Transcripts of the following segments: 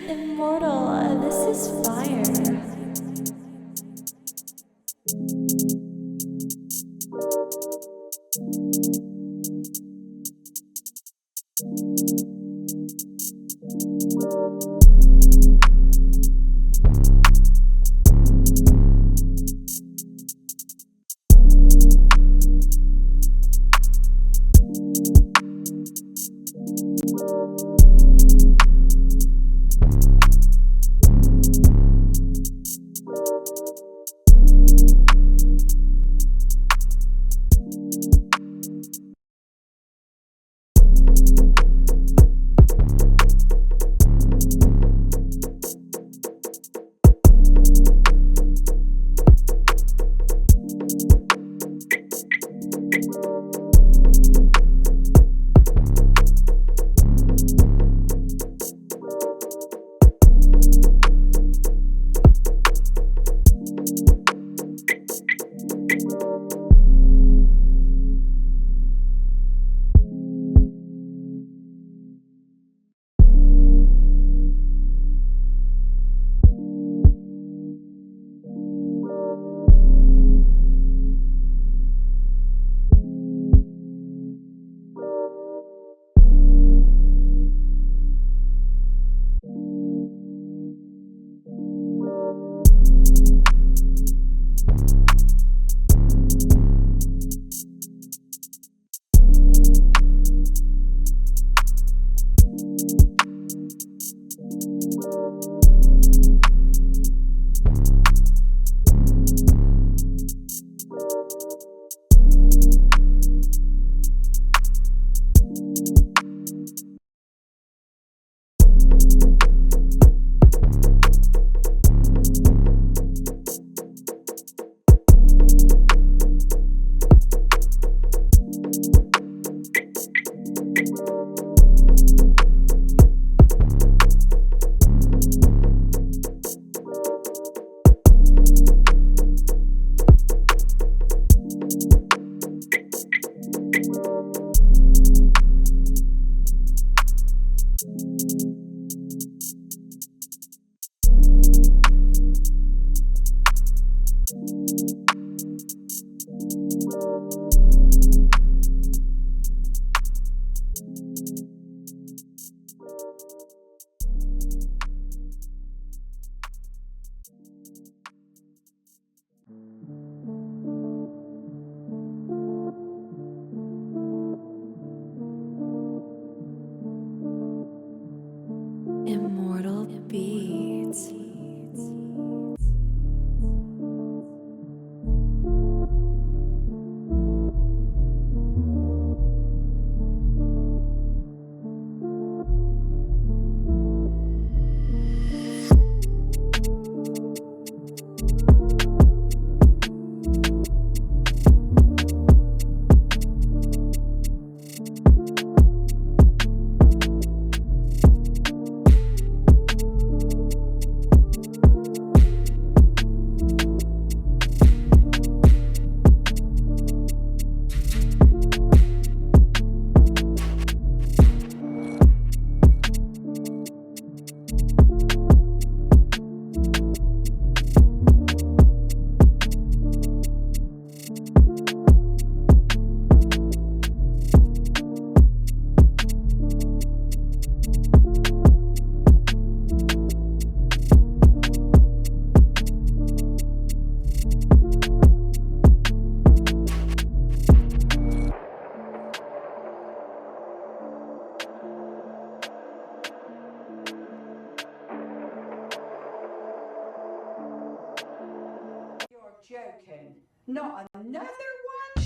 Immortal, this is fire. Immortal beats. Joking. Not another one?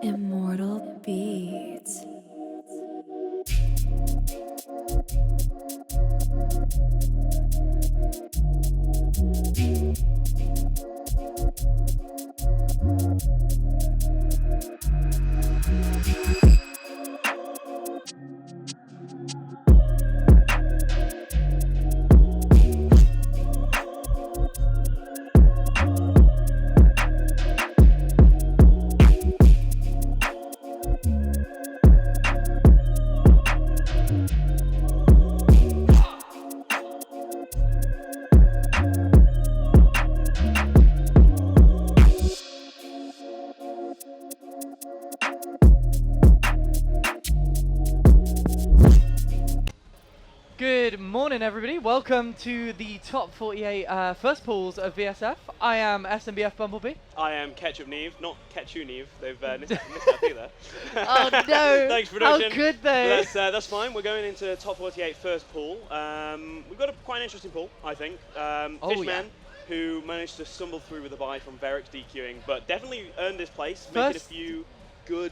Immortal Beats. Good morning, everybody. Welcome to the top 48 first pools of VSF. I am SMBF Bumblebee. I am XII, not Ketchu. They've missed out there. Oh no! Thanks, production. How could they? But that's fine. We're going into top 48 first pool. We've got quite an interesting pool, I think. Fishman, who managed to stumble through with a bye from Verix DQing, but definitely earned his place, making a few good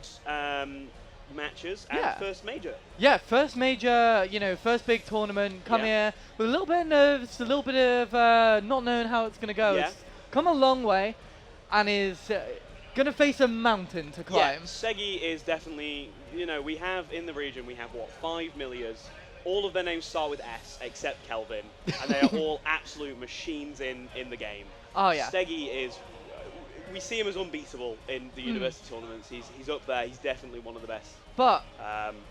matches and first major. Yeah, first major, first big tournament. Come here with a little bit of nerves, a little bit of not knowing how it's going to go. Yeah. It's come a long way and is going to face a mountain to climb. Yeah, Segi is definitely, we have in the region, we have what, 5 Millias. All of their names start with S except Kelvin, and they are all absolute machines in the game. Oh yeah. Segi is, we see him as unbeatable in the university tournaments. He's up there. He's definitely one of the best. But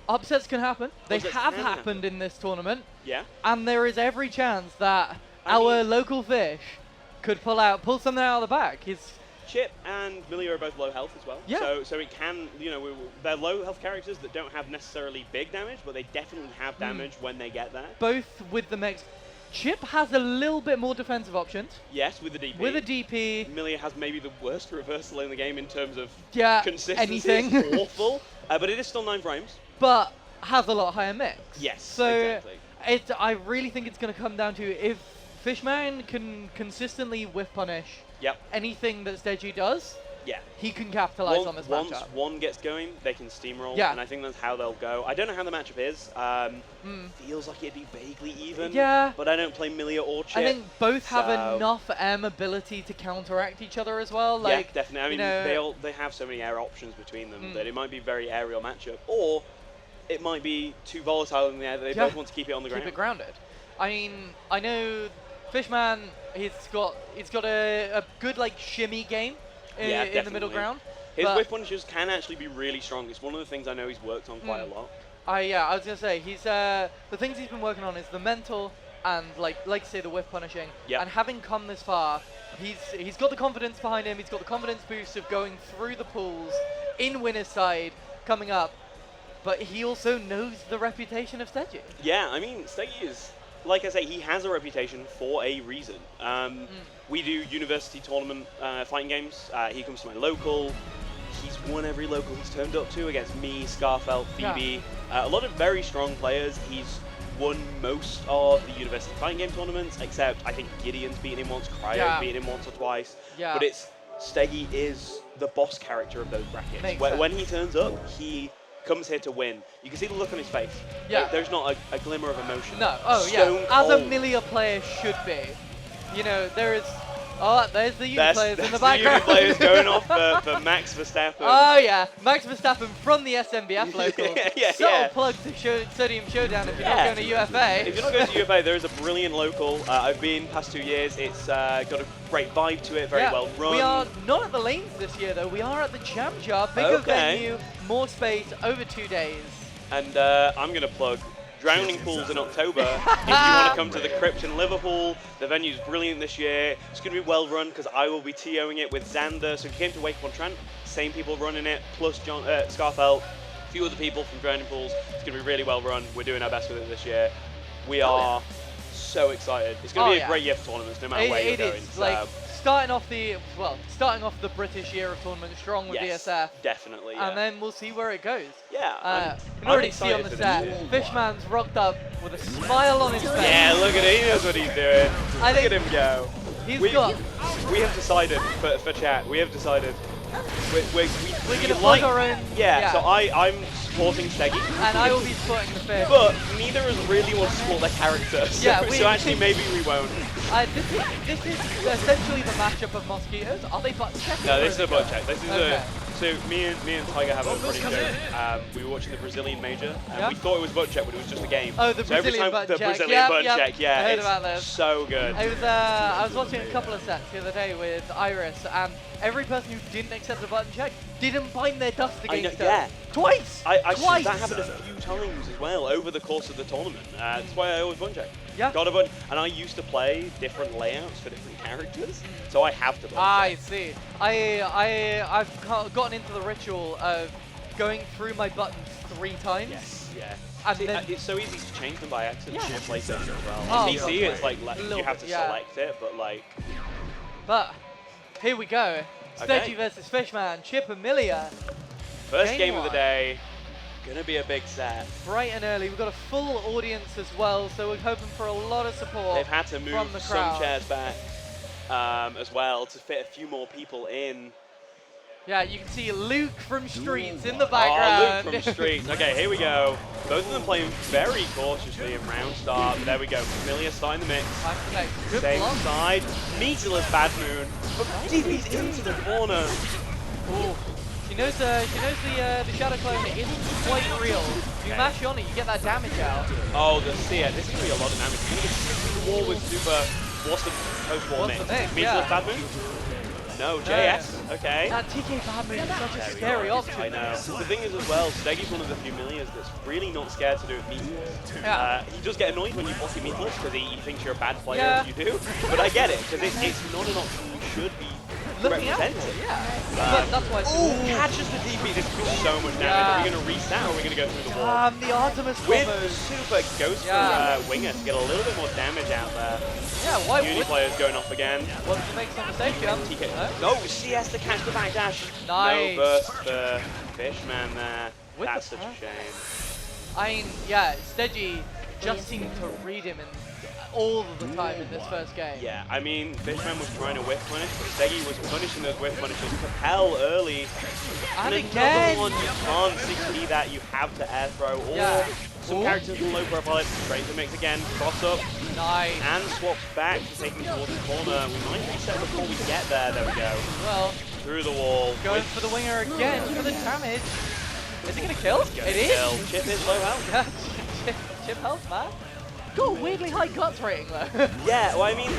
upsets can happen. They Upsets have can happened happen. in this tournament. Yeah. And there is every chance that our local fish could pull something out of the bag. Chip and Millie are both low health as well. Yeah. So it can, they're low health characters that don't have necessarily big damage, but they definitely have damage when they get there. Both with the mix. Chip has a little bit more defensive options. Yes, with the DP. With a DP. Millie has maybe the worst reversal in the game in terms of consistency. Anything. It's awful. But it is still 9 frames. But has a lot higher mix. Yes, so exactly. I really think it's going to come down to if Fishman can consistently whiff punish anything that Stegy does, he can capitalize on this matchup. Once one gets going, they can steamroll, Yeah. and I think that's how they'll go. I don't know how the matchup is. Feels like it'd be vaguely even, but I don't play Millia or Chip. I think both have enough M ability to counteract each other as well. Like, yeah, definitely. I mean, they have so many air options between them that it might be a very aerial matchup, or it might be too volatile in the air that they both want to keep it on the ground. Keep it grounded. I mean, I know Fishman, he's got a good shimmy game in the middle ground. His whiff punishers can actually be really strong. It's one of the things I know he's worked on quite a lot. I was gonna say he's the things he's been working on is the mental and like you say the whiff punishing. And having come this far, he's got the confidence behind him. He's got the confidence boost of going through the pools in winner's side coming up. But he also knows the reputation of Stegy. Yeah, I mean Stegy is, like I say, he has a reputation for a reason. We do university tournament fighting games. He comes to my local. He's won every local he's turned up to against me, Scarfelt, Phoebe. A lot of very strong players. He's won most of the University Fighting Game tournaments, except I think Gideon's beaten him once, Cryo's beaten him once or twice. But it's Steggy is the boss character of those brackets. When he turns up, he comes here to win. You can see the look on his face. Yeah. There's not a glimmer of emotion. No. Oh, yeah. As a Millia player should be. You know, there is... Oh, there's the Uni players in the background. The Uni players going off for Max Verstappen. Oh yeah, Max Verstappen from the SMBF local. Plug to Sodium Showdown if you're not going to UFA. If you're not going to UFA, there is a brilliant local. I've been past 2 years. It's got a great vibe to it, very well run. We are not at the lanes this year though. We are at the Jam Jar, bigger venue, more space, over 2 days. And I'm going to plug Drowning Pools in October. If you want to come to the Crypt in Liverpool, the venue's brilliant this year. It's going to be well run because I will be TOing it with Xander. So if you came to Wake One Trent, same people running it, plus Scarfelt, a few other people from Drowning Pools. It's going to be really well run. We're doing our best with it this year. We are so excited. It's going to be a great year for tournaments, no matter where you're going. Is. Like, starting off the British year of tournament strong with VSF. Definitely. And then we'll see where it goes. Yeah. You can already see on the set, Fishman's rocked up with a smile on his face. Yeah, look at him. He knows what he's doing. Look at him go. We have decided, for chat, we have decided we're going to plug our own. Yeah, so I'm supporting Steggy. And I will be supporting the fish. But neither of us really want to support their character. So actually maybe we won't. This is essentially the matchup of mosquitoes. Are they butt check? No, this is a butt check. This is so me and Tiger have a running joke. We were watching the Brazilian major, and we thought it was butt check, but it was just a game. Oh, the Brazilian butt check. The Brazilian butt check, yeah. I heard about this. So good. I was watching a couple of sets the other day with Iris, and every person who didn't accept the button check didn't bind their dust against her. Twice! Twice! That happened a few times as well over the course of the tournament. That's why I always button check. Yeah. Got a button, and I used to play different layouts for different characters, so I have to button check. I see. I've gotten into the ritual of going through my buttons 3 times. Yes, And see, then it's so easy to change them by accident on PlayStation as well. Oh, On PC, it's like you have to select it, but like... But, here we go. Steggy versus Fishman, Chip and Millia. First game of the day. Gonna be a big set. Bright and early. We've got a full audience as well, so we're hoping for a lot of support. They've had to move from the some crowd. chairs back as well to fit a few more people in. Yeah, you can see Luke from Streets in the background. Oh, Luke from Streets. Okay, here we go. Both of them playing very cautiously in round start. But there we go. Millia starting the mix. Good Same block. side. Meatless Bad Moon. But DP's into the corner. Ooh. She knows the Shadow Clone isn't quite real. If you mash on it, you get that damage out. Oh, this is going to be a lot of damage. You're going to get the wall with super... What's the post-wall mix? Meatless Bad Moon? No, JS. Okay. That TK Bad Moon is such a scary option. I know. The thing is as well, Steggy's one of the few Millias that's really not scared to do it meatless. He does get annoyed when you block it meatless because he thinks you're a bad player if you do. But I get it, because it's not an option you should be looking out representing. but that's why catches the DP. This could do so much damage. Are we going to reset or are we going to go through the wall? The Artemis with combos. super Ghost Winger to get a little bit more damage out there. Yeah, why Uni players going off again. Wants to make some mistake jump. No, she has to catch the backdash. Nice. No burst for Fishman there. That's such a shame. I mean, Steggy just seemed to read him all of the time in this first game. Yeah, I mean, Fishman was trying to whiff punish, but Steggy was punishing those whiff punishes. Capel early. And another one, you can't 6P that, you have to air throw. Or some characters in low profile, straight to mix again, cross up. Nice. And swaps back to take him towards the corner. We might reset before we get there. There we go. Well, through the wall. Going for the winger again for the damage. Is he going to kill? It is. Chip is low health. Yeah, Chip health, man. Got a weirdly high guts rating though. Yeah, well I mean,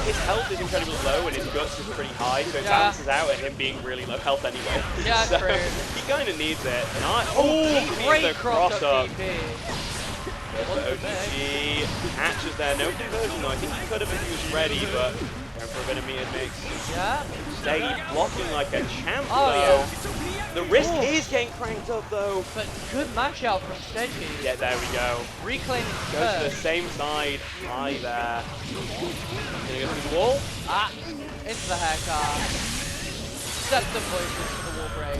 his health is incredibly low and his guts is pretty high, so it balances out at him being really low health anyway. Yeah, so true. He kind of needs it. And great cross up DP. OGG catches there, no conversion though. I think he could have if he was ready, but going for a bit of metered mix. Yeah. Steggy blocking like a champ though. The wrist is getting cranked up though. But good mash out from Steggy. Yeah, there we go. Reclaiming Goes to the same side. High there. Gonna go through the wall. Into the haircut. Set the voices for the wall break. way.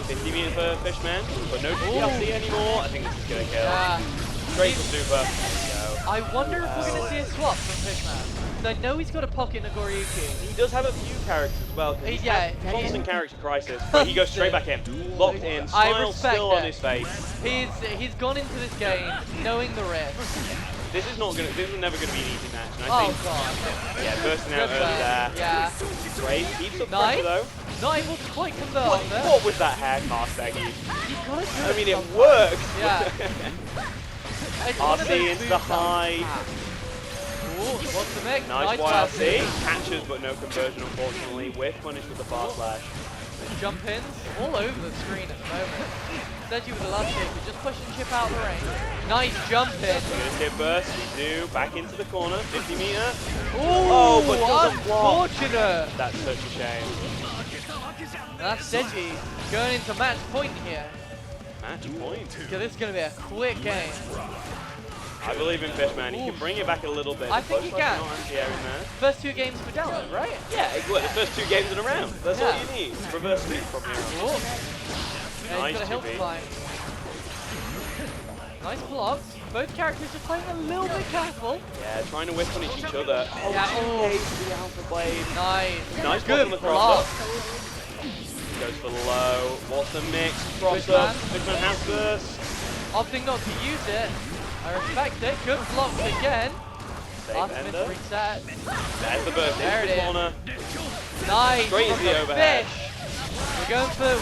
50 meter for Fishman, but no DLC anymore. I think this is going to kill. Yeah. Straight for super. There we go. I wonder if we're going to see a swap from Fishman. I know he's got a pocket Nagoriyuki. He does have a few characters as well. He's Yeah, had constant character crisis, but he goes straight back in. Locked in, smile still on his face. He's gone into this game knowing the risks. This is never gonna be an easy match. And I Oh think, god. yeah, bursting out Good early play. there. Yeah. Great. Keeps up Nice. pressure though. Not able to quite convert What, on there. what was that hair cast, Eggy? You've got to do I mean, it sometimes. works. Yeah. It's one of RC those into the moves high. Ooh, what's the mix? Nice pass. YRC. Catches, but no conversion, unfortunately. Whiff punished with the far slash. Jump ins all over the screen at the moment. Seji with the last hit, but just pushing Chip out of the range. Nice jump in. Good hit burst. We do. Back into the corner. 50 meter. Ooh, but doesn't block. unfortunate. That's such a shame. That's Seji going into match point here. Match point. Okay, this is going to be a quick game. I believe in Fishman. He can bring it back a little bit. I think he can. Anti-air in there. First 2 games for Dylan, right? Yeah, look, the first 2 games in a round. That's all Yeah. you need. Reverse speed from here on. Ooh. Yeah, Nice he's got a hill 2B. climb. Nice blocks. Both characters are playing a little bit careful. Yeah, trying to whip punish each other. Oh, Yeah, oh. the Alpha Blade. Nice. Nice block Good on the block. crosser. Goes for the low. What's the mix? Cross Fishman. up. Fishman has burst. Opting not to use it. I respect it. Good blocks again. Save Last minute ender. reset. There's the burst There into it the is. corner. Nice. Straight from into the overhead. fish. We're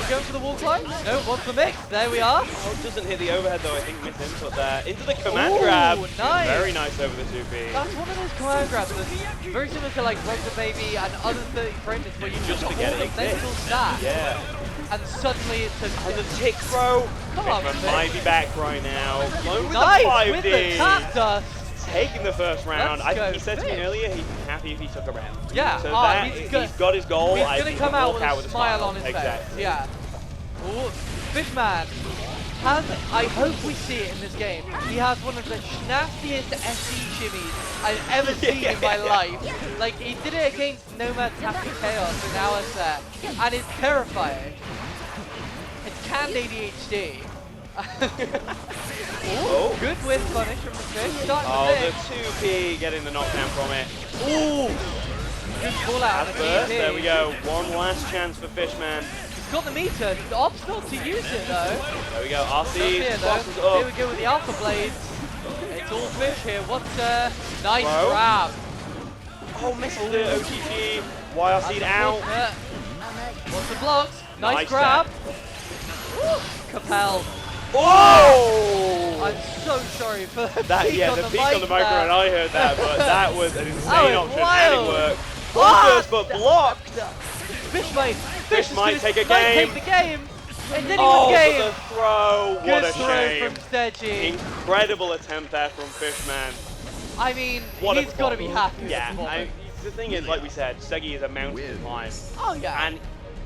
going for the wall climb. No, what's the mix? There we are. Oh, doesn't hit the overhead though. I think miss input there. Into the command Ooh, grab. nice. Very nice over the 2P. That's one of those command grabs that's very similar to like Rock the Baby and other 30 frames where you Just just to get all it the mental exists. stat Yeah. and suddenly it's a And the tick throw. Come on, Fishman Fish. might be back right now. Blown with nice the 5D. with the tap dust. Taking the first round. Let's I go think he said to me Fish. earlier he'd be happy if he took a round. Yeah, So oh, that, he's he's got his goal. He's I gonna think come he'll out walk with a smile on his exactly. face. Yeah. Ooh, Fishman has, I hope we see it in this game. He has one of the snappiest SE shimmies I've ever seen in my life. Like, he did it against Nomad Tapping Chaos in our set, and it's terrifying. It's canned ADHD. Oh. Good whiff punish from the fish. Starting Oh, the the mix. 2P getting the knockdown from it. Ooh! Good pull out. That's burst. There we go. One last chance for Fishman. He's got the meter. The op's not to use it though. There we go. Not RC here crosses though. Here up. we go with the Alpha Blades. It's all fish here. What's nice Throw. grab. Oh, missed the OTG. YRC'd out. Unfortunate. What's the blocks? Nice Nice grab. Woo. Capel. Oh! I'm so sorry for the That, peak yeah, on the the peak mic on the microphone, there. I heard that, but that was an insane was option, wild. and it worked. Ah! Burst, but blocked. Fish might is take a might game. take the game. And then he Oh, won but game. the throw, what Good a throw shame. from Seji. Incredible attempt there from Fishman. I mean, What a he's got to be happy with Yeah, the performance. the thing is, like we said, Segi is a mountain to climb. Oh yeah. And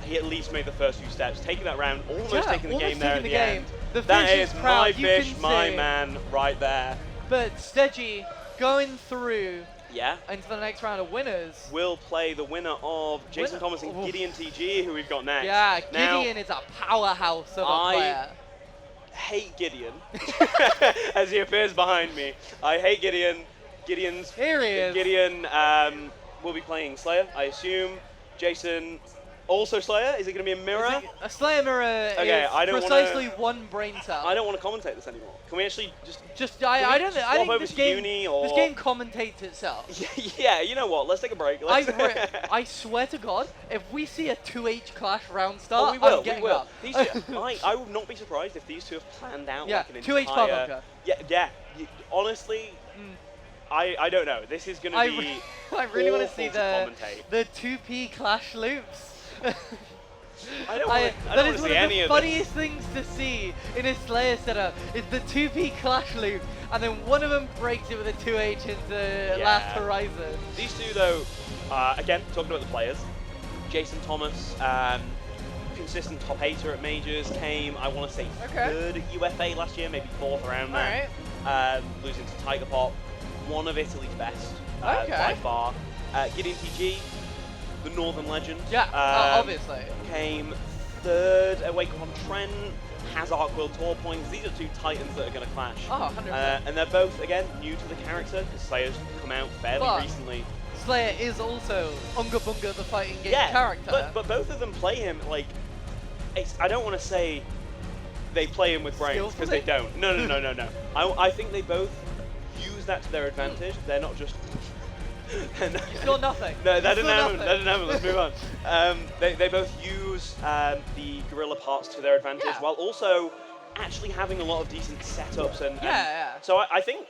he at least made the first few steps, taking that round, almost Yeah, taking the almost game there at taking the the end. game. The That fish is is my proud, you fish, can my see. man, right there. But Seji going through Yeah. into the next round of winners. We'll play the winner of Jason Winner- Thomas and Oof. Gideon TG, who we've got next. Yeah, Now, Gideon is a powerhouse of a I player. hate Gideon, as he appears behind me. I hate Gideon. Gideon's Here he is. Gideon will be playing Slayer, I assume. Jason, also Slayer. Is it going to be a mirror? A Slayer mirror Okay, is I don't precisely wanna- one brain cell. I don't want to commentate this anymore. Can we actually just? Just Can we I don't just I swap think over this to game uni or- this game commentates itself. Yeah, you know what? Let's take a break. Let's I swear to God, if we see a 2H clash round Oh, start, we will. I'm getting we will. up. These two, I would not be surprised if these two have planned out Yeah, like an 2H entire. bunker. Yeah. Honestly, I don't know. This is going to I be. I really want to awful see commentate. the 2P clash loops. I don't want that to is see one any of of the this. funniest things to see in a Slayer setup is the 2P clash loop, and then one of them breaks it with a 2H into Last Horizon. These two, though, again, talking about the players, Jason Thomas, consistent top 8er at majors, came, I want to say, third UFA last year, maybe fourth around there. Losing to Tiger Pop, one of Italy's best by far. Gideon TG, the Northern legend. Yeah, obviously. Came third. Wake on Trent has Arc World Tour points. These are two titans that are going to clash. Oh, 100%. And they're both, again, new to the character, because Slayer's come out fairly recently. Slayer is also Unga Bunga, the fighting game character. But both of them play him like, I don't want to say they play him with brains, because they don't. No. I think they both use that to their advantage. They're not just... You saw nothing. No, that didn't happen. Let's move on. They both use the gorilla parts to their advantage, while also actually having a lot of decent setups. And so I think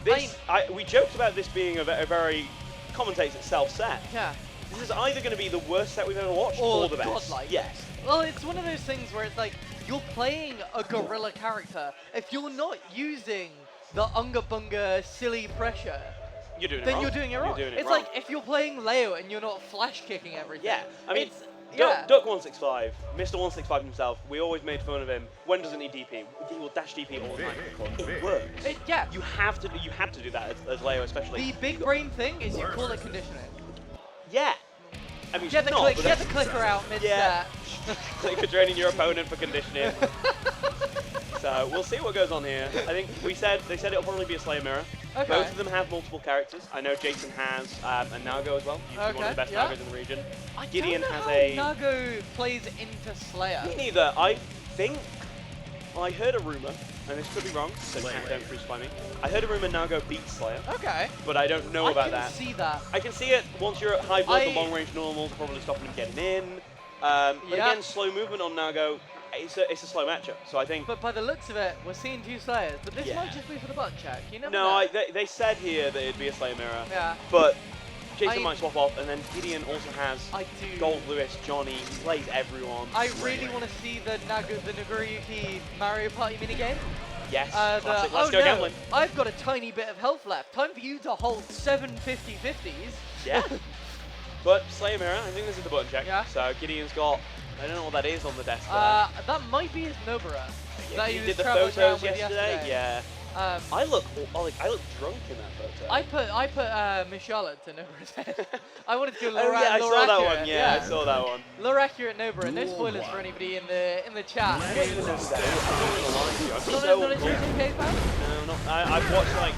this. We joked about this being a very commentates itself set. Yeah. This is either going to be the worst set we've ever watched or the best. Godlike. Yes. Well, it's one of those things where it's like you're playing a gorilla character. If you're not using the Unga Bunga silly pressure, you're doing it then wrong. you're doing it wrong. It's wrong. like if you're playing Leo and you're not flash kicking everything. Yeah, I mean, it's, Duck165, Mr. 165 himself, we always made fun of him. When doesn't he DP? He will dash DP all the time. It works. You had to do that as Leo, especially. The big brain thing is you call it conditioning. Yeah. I mean, get the clicker out mid-stat. Click for draining your opponent for conditioning. So we'll see what goes on here. I think they said it'll probably be a Slayer mirror. Okay. Both of them have multiple characters. I know Jason has a Nago as well. Usually one of the best Nagos in the region. Gideon has a Nago plays into Slayer. Me neither. I think I heard a rumor, and this could be wrong, so don't crucify me. I heard a rumor Nago beats Slayer. Okay. But I don't know about that. I can see that. I can see it once you're at high blood, the long range normals probably stopping him getting in. But again, slow movement on Nago. It's a slow matchup, so I think. But by the looks of it, we're seeing two Slayers. But this might just be for the butt check. You never know. No, they said here that it'd be a Slayer mirror. Yeah. But Jason might swap off, and then Gideon also has do. Gold Lewis, Johnny. He plays everyone. I really want to see the Nagoriyuki Mario Party minigame. Yes. Classic. Let's go gambling. I've got a tiny bit of health left. Time for you to hold 7 50-50s. Yeah. But Slayer mirror, I think this is the button check. Yeah. So Gideon's got. I don't know what that is on the desk. That might be his Nobara. Yeah, he did the photos yesterday. Yeah. I look drunk in that photo. I put Miss Charlotte to Nobara's head. I wanted to do I saw that one. Yeah, I saw that one. Lore accurate Nobara. No spoilers for anybody in the chat. I don't even know who that is. Not a JJK fan? No, not. I've watched like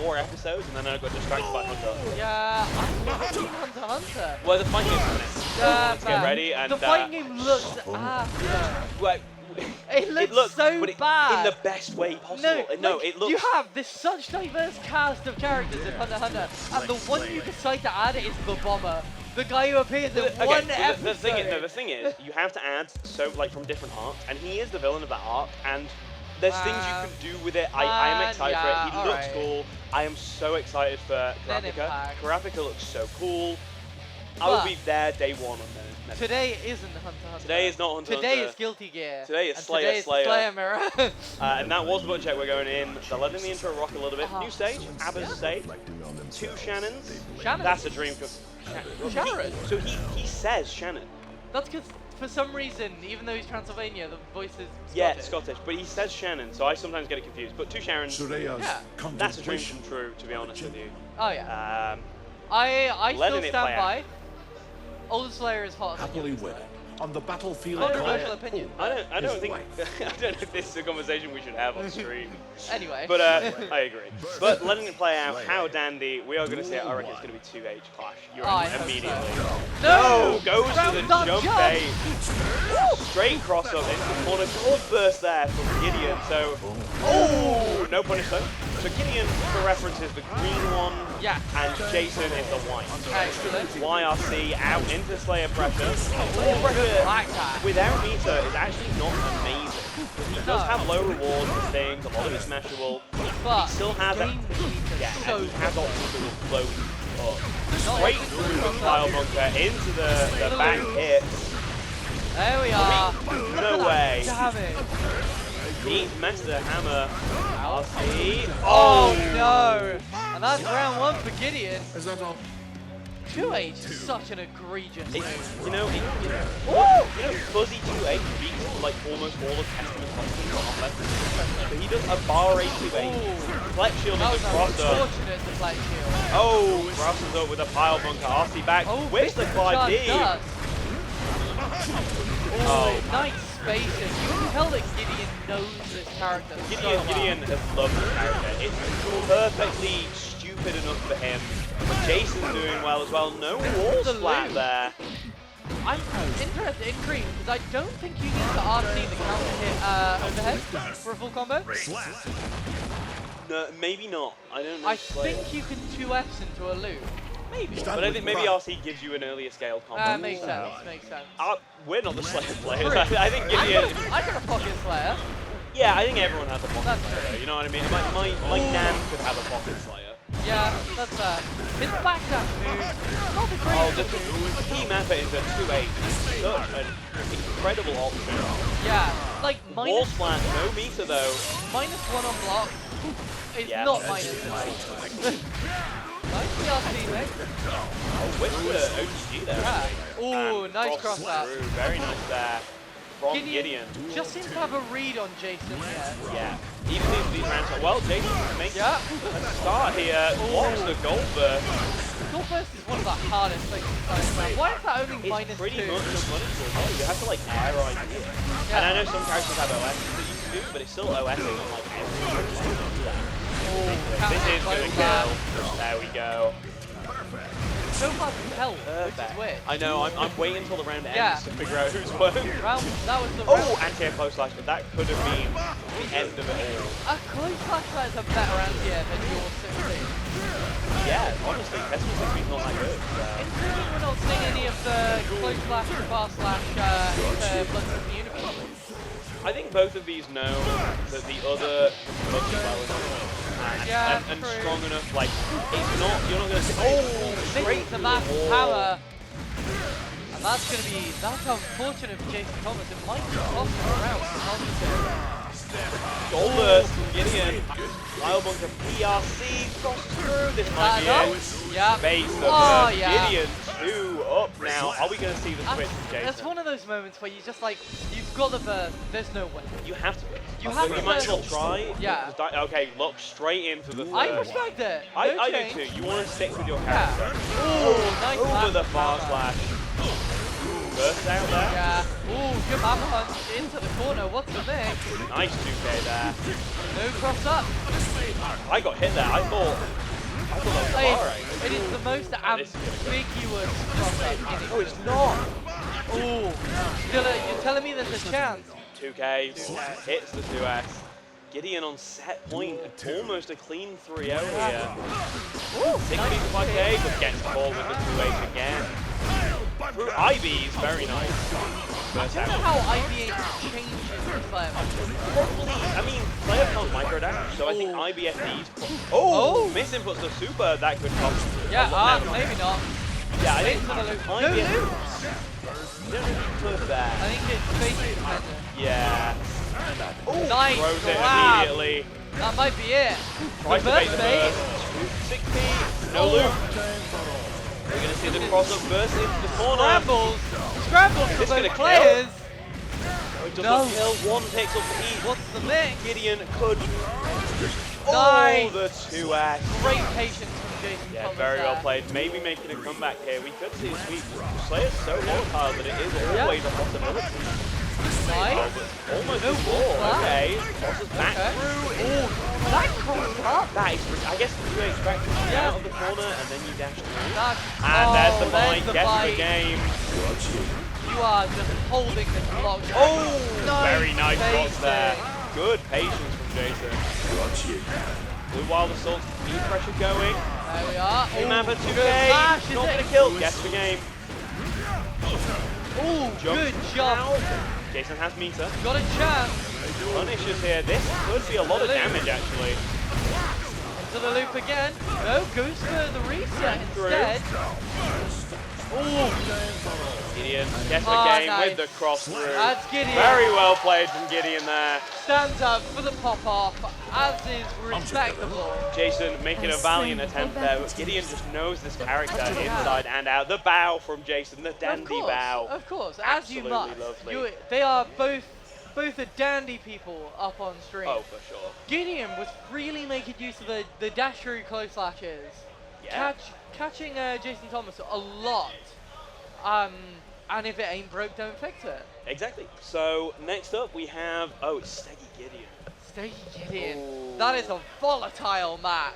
4 episodes and then I got distracted by Hunter. Yeah, I've never seen Hunter x Hunter. Well, the fighting game's Let's get ready and the fighting game looks well, it looks so bad. In the best way possible. No, it looks. You have this such diverse cast of characters in Hunter x Hunter, and the one you decide to add is the bomber. The guy who appears in one episode. The thing is, you have to add from different arcs, and he is the villain of that arc, and there's things you can do with it. I am excited for it. He looks cool. I am so excited for Kurapika. Kurapika looks so cool. I will be there day one on that. Today isn't Hunter x Hunter. Today is not Hunter x Hunter. Today is Guilty Gear. Today is Slayer. Today is Slayer Mirror. And that was the button check. We're going in. They're letting the intro rock a little bit. New stage, Abba's stage. 2 Shannons. Shannon? That's a dream. Sharon? So he says Shannon. That's because for some reason, even though he's Transylvania, the voice is Scottish. Yeah, Scottish, but he says Shannon, so I sometimes get it confused. But 2 Sharons, that's a dream come true, to be honest with you. Oh yeah. I still stand by. Old Slayer is hot. Happily wed on the battlefield. Controversial opinion. I don't think I don't know if this is a conversation we should have on stream. Anyway. But I agree. But letting it play out, how dandy. We are going to see it. I reckon it's going to be 2H clash. You're in immediately. So. No! Goes to the jump bait. Straight cross up into the corner. Gold burst there from Gideon. So, no punish though. So Gideon, for reference, is the green one. Yeah. And Jason is the white. Excellent. YRC out into Slayer pressure. Slayer pressure without meter is actually not amazing. He does have low rewards for things, a lot of it's smashable, but he still has that. Yeah, and he has options that will blow up. Straight through the pile bunker into the back hit. There we are. No way. Damage. Neat Master Hammer. RC. Oh no! And that's round 1 for Gideon. Is that all? 2H is such an egregious move. You know, Fuzzy 2H beats like almost all of Testament's options on offense. But he does a bar 8 2H. Flex Shield is a crosser. Unfortunate to Flex Shield. Oh, crosses up with a pile bunker. RC back with the 5D. Oh, nice spacing. You can tell that Gideon knows this character so well. Gideon has loved this character. It's perfectly stupid enough for him. But Jason's doing well as well. No wall splat there. I'm interested in Cream because I don't think you need to RC the counter hit overhead for a full combo. No, maybe not. I don't know. I think you can 2Fs into a loop. Maybe. But I think maybe RC gives you an earlier scale combo. Makes sense, makes sense. We're not the Slayer players. I think Gideon... I got a pocket Slayer. Yeah, I think everyone has a pocket That's Slayer. true. You know what I mean? My Nan could have a pocket Slayer. Yeah, that's fair. His backdash move, not the greatest Just move. key mapper into 2-8. Such an incredible option. Yeah, like Wall minus, splat, no meter though. -1 on block. It's Yeah. not -1. Nice PRC, mate. Oh, with the OTG there. Yeah. Ooh, And nice cross that. through. Very nice there from Gideon. Just seems to have a read on Jason here. Yeah. Even these rounds are well. Jason makes a start here. Blocks the gold burst. Gold burst is one of the hardest things to find. Why is that only It's -2? pretty much unpunishable. Oh, you have to like air ID it. Yeah. And I know some characters have OS that you can do, but it's still OSing on like every This is gonna kill. There we go. So hard to tell, which is Perfect. weird. I know, I'm waiting until the round ends Yeah. to figure out who's won. That was the Oh, anti-air close slash, but that could have been the end of it all. A close flashlight is a better anti-air than your 16. Yeah, honestly, Tesla 16's not that good. Including we're not seeing any of the close slash, fast slash, bloods in the universe. I think both of these know that the other looks well enough and true. strong enough. Like, it's not, you're not going to say, Straight to max power. And that's unfortunate for Jason Thomas. It might cost him around. Gold burst from Gideon. Lyle Bunker PRC cross through. This might be it. Yeah. Base of Gideon 2 up now. Are we going to see the switch from Jason? That's one of those moments where you just like, you've got the burst, there's no way. You have to. You have to You might as well burst. try. Yeah. Okay, look straight into the third. I respect it. I No do change. too. You want to stick with your Yeah. character. Ooh, nice Over map the far power. slash. Burst out there. Yeah. Ooh, good map punch into the corner. What's the mix? Nice 2K there. No cross up. I got hit there. I thought that was far right. It is the most This is gonna go. ambiguous cross up in No, it's not. Ooh. You're telling me there's a chance? 2K hits the 2S. Gideon on set point. Almost a clean 3-0 here. Ooh, 65K, but gets the ball with the 2H again. Through IBs, very nice. Burst I don't know out. how IBH changes the player. Probably, I mean, player can't micro dash, so I think IBFD's. Oh, miss inputs the super, that could cost. Yeah, never mind. maybe not. Yeah, I think Into the loop. No IBF. loop. You don't really put there. I think it's basically dependent. Yeah. Ooh, Nice throws it grab. immediately. That might be it. Tries to bait the burst. 6P, no loop. We're going to see the cross-up burst into the corner. Scrambles for This both gonna players. Oh, it does No. not kill. One picks up the heat. What's the mix? Gideon could. Nice. Oh, the 2S. Great patience from Jason Yeah, Thomas very well there. played. Maybe making a comeback here. We could see a sweep. Slayer's so volatile that it is always a possibility. Nice. Almost No a four. wall Okay. Tosses back Okay. through. Ooh, that crossed up. That is, I guess you expect to come Yeah. out of the corner and then you dash through. That- And there's the oh, bite. Gets the bite. game. You are just holding this block. Oh, Nice very nice shots there. spacing. Good patience from Jason. Blue Wild Assault's speed pressure going. There we are. Team Ooh, Mapper good 2K. flash, is Not it? going to kill. Gets the game. Ooh, Jump good job. out. Jason has meter. Got a chance. Punishes here. This could be a lot of damage actually. Into the loop again. No, goes for the reset instead. Ooh, Gideon gets the Oh, game nice. with the cross through. That's Gideon. Very well played from Gideon there. Stands up for the pop off, as is respectable. Jason making a valiant attempt there, but Gideon just knows this character inside and out. The bow from Jason, the dandy bow. Of course, as you Absolutely must. lovely. They are both a dandy people up on stream. Oh, for sure. Gideon was really making use of the dash through close slashes. Yeah. Catching Jason Thomas a lot. And if it ain't broke, don't fix it. Exactly. So next up we have, oh, it's Steggy Gideon. Steggy Gideon. Ooh. That is a volatile match.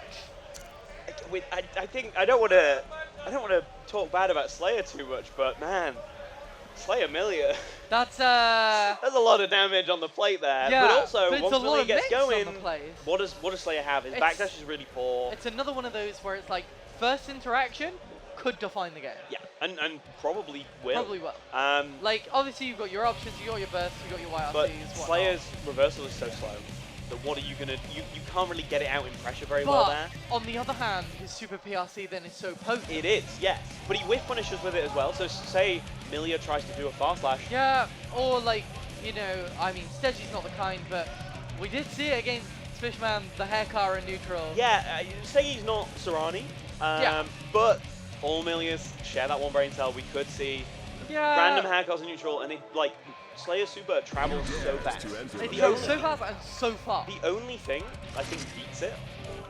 I think I don't want to talk bad about Slayer too much, but man, Slayer Milia. That's There's a lot of damage on the plate there. yeah, but also but it's once a lot Milia of gets mix going, on the place. what does Slayer have? His backdash is really poor. It's another one of those where it's like first interaction could define the game. Yeah, and probably will. Probably will. Like obviously you've got your options, you got your bursts, you got your YRCs. But whatnot. Slayer's reversal is so slow that what are you gonna? You can't really get it out in pressure very But well there. on the other hand, his super PRC then is so potent. It is, yes. But he whiff punishes with it as well. So say Milia tries to do a far flash. Yeah, or like, you know, I mean, Stegi's not the kind, but we did see it against Fishman, the hair car in neutral. Yeah, say he's not Serrani. Yeah. But all Milias share that one brain cell. We could see random hair cars in neutral, and it like Slayer's super travels so fast. It goes so fast and so far. The only thing I think beats it.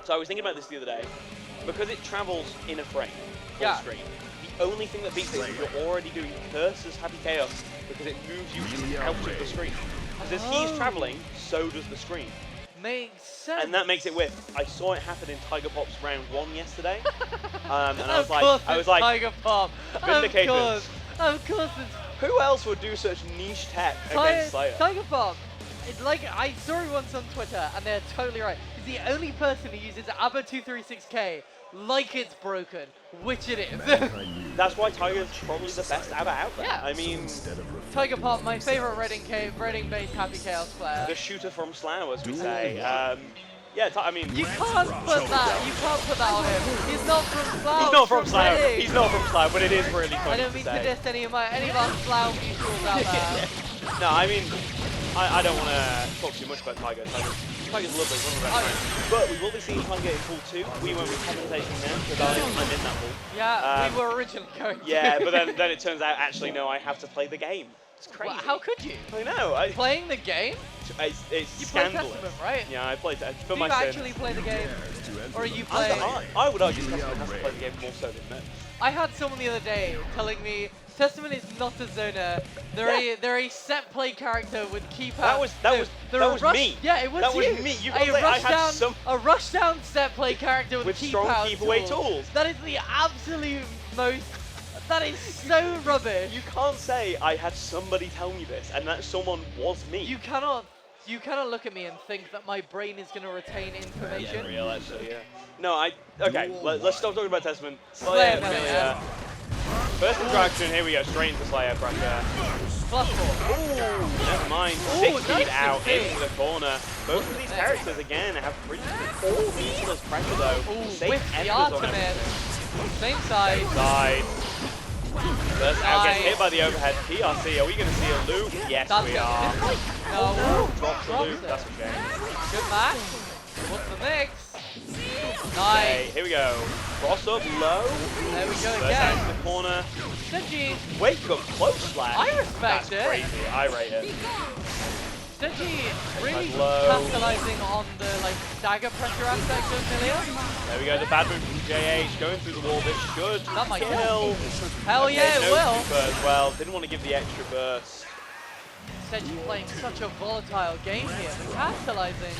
So I was thinking about this the other day, because it travels in a frame, full screen. The only thing that beats it is you're already doing Curse's Happy Chaos because it moves you out of the screen. Because as he's traveling, so does the screen. Makes sense. And that makes it whiff. I saw it happen in Tiger Pop's round 1 yesterday, and I was Of like, Tiger Pop. vindicated. Of course it's Who else would do such niche tech against Slayer? Tiger Pop. It's like I saw it once on Twitter, and they're totally right. He's the only person who uses ABBA 236K like it's broken, which it is. That's why Tiger's probably the best ABBA out there. Yeah. I mean, Tiger Pop, my favorite Reading-based Happy Chaos player. the shooter from Slough, as we say. Yeah, I mean, You can't put that. You can't put that on him. He's not from Slough. he's not from Slough. Reading. He's not from Slough, but it is really funny I don't mean to say. diss any of our Slough mutuals out there. No, I mean, I don't want to talk too much about Tiger. Tiger's lovely, one of the best friends. But we will be seeing Tiger in pool 2. We won't be commentating now because I'm in that pool. Yeah, we were originally going to. Yeah, but then it turns out, actually, no, I have to play the game. It's crazy. Well, how could you? I know. Playing the game? It's You play scandalous. Testament, right? Yeah, I played it for Do my you sins. actually play the game? Or are you playing? I would argue Testament has to play the game more so than me. I had someone the other day telling me Testament is not a zoner. They're a set play character with keypad. That was me. Yeah, it was That you. was me. You a got I had some rushdown set play character with strong keypad keep away tools. That is the absolute most. That is so rubbish. You can't say I had somebody tell me this and that someone was me. You cannot look at me and think that my brain is going to retain information. Yeah, real actually, yeah. No, okay, let's stop talking about Testament. Slayer, Milia. First interaction, here we go, straight into Slayer pressure. +4. Ooh, never mind. Ooh, 6 speed nice out 16. into the corner. Both of these characters, again, have pretty full useless pressure though. Ooh, Safe with the embers on ultimate. everything. Same side. Side. First out gets Nice. hit by the overhead PRC. Are we going to see a loop? Yes, That's we it. are. No. Drops the Drops loop. it. That's a shame. Good match. What's the mix? Okay, Nice. here we go. Cross up low. There we go First out again. to the corner. Stingy. Wake up close slash. I respect That's it. crazy. I rate it. Stingy really Low. capitalizing on the stagger pressure aspect of Milia. There we go. The bad move from JH going through the wall. This should That might kill. Hell yeah, Okay, it no will. super as well. Didn't want to give the extra burst. Stingy playing such a volatile game here, but capitalizing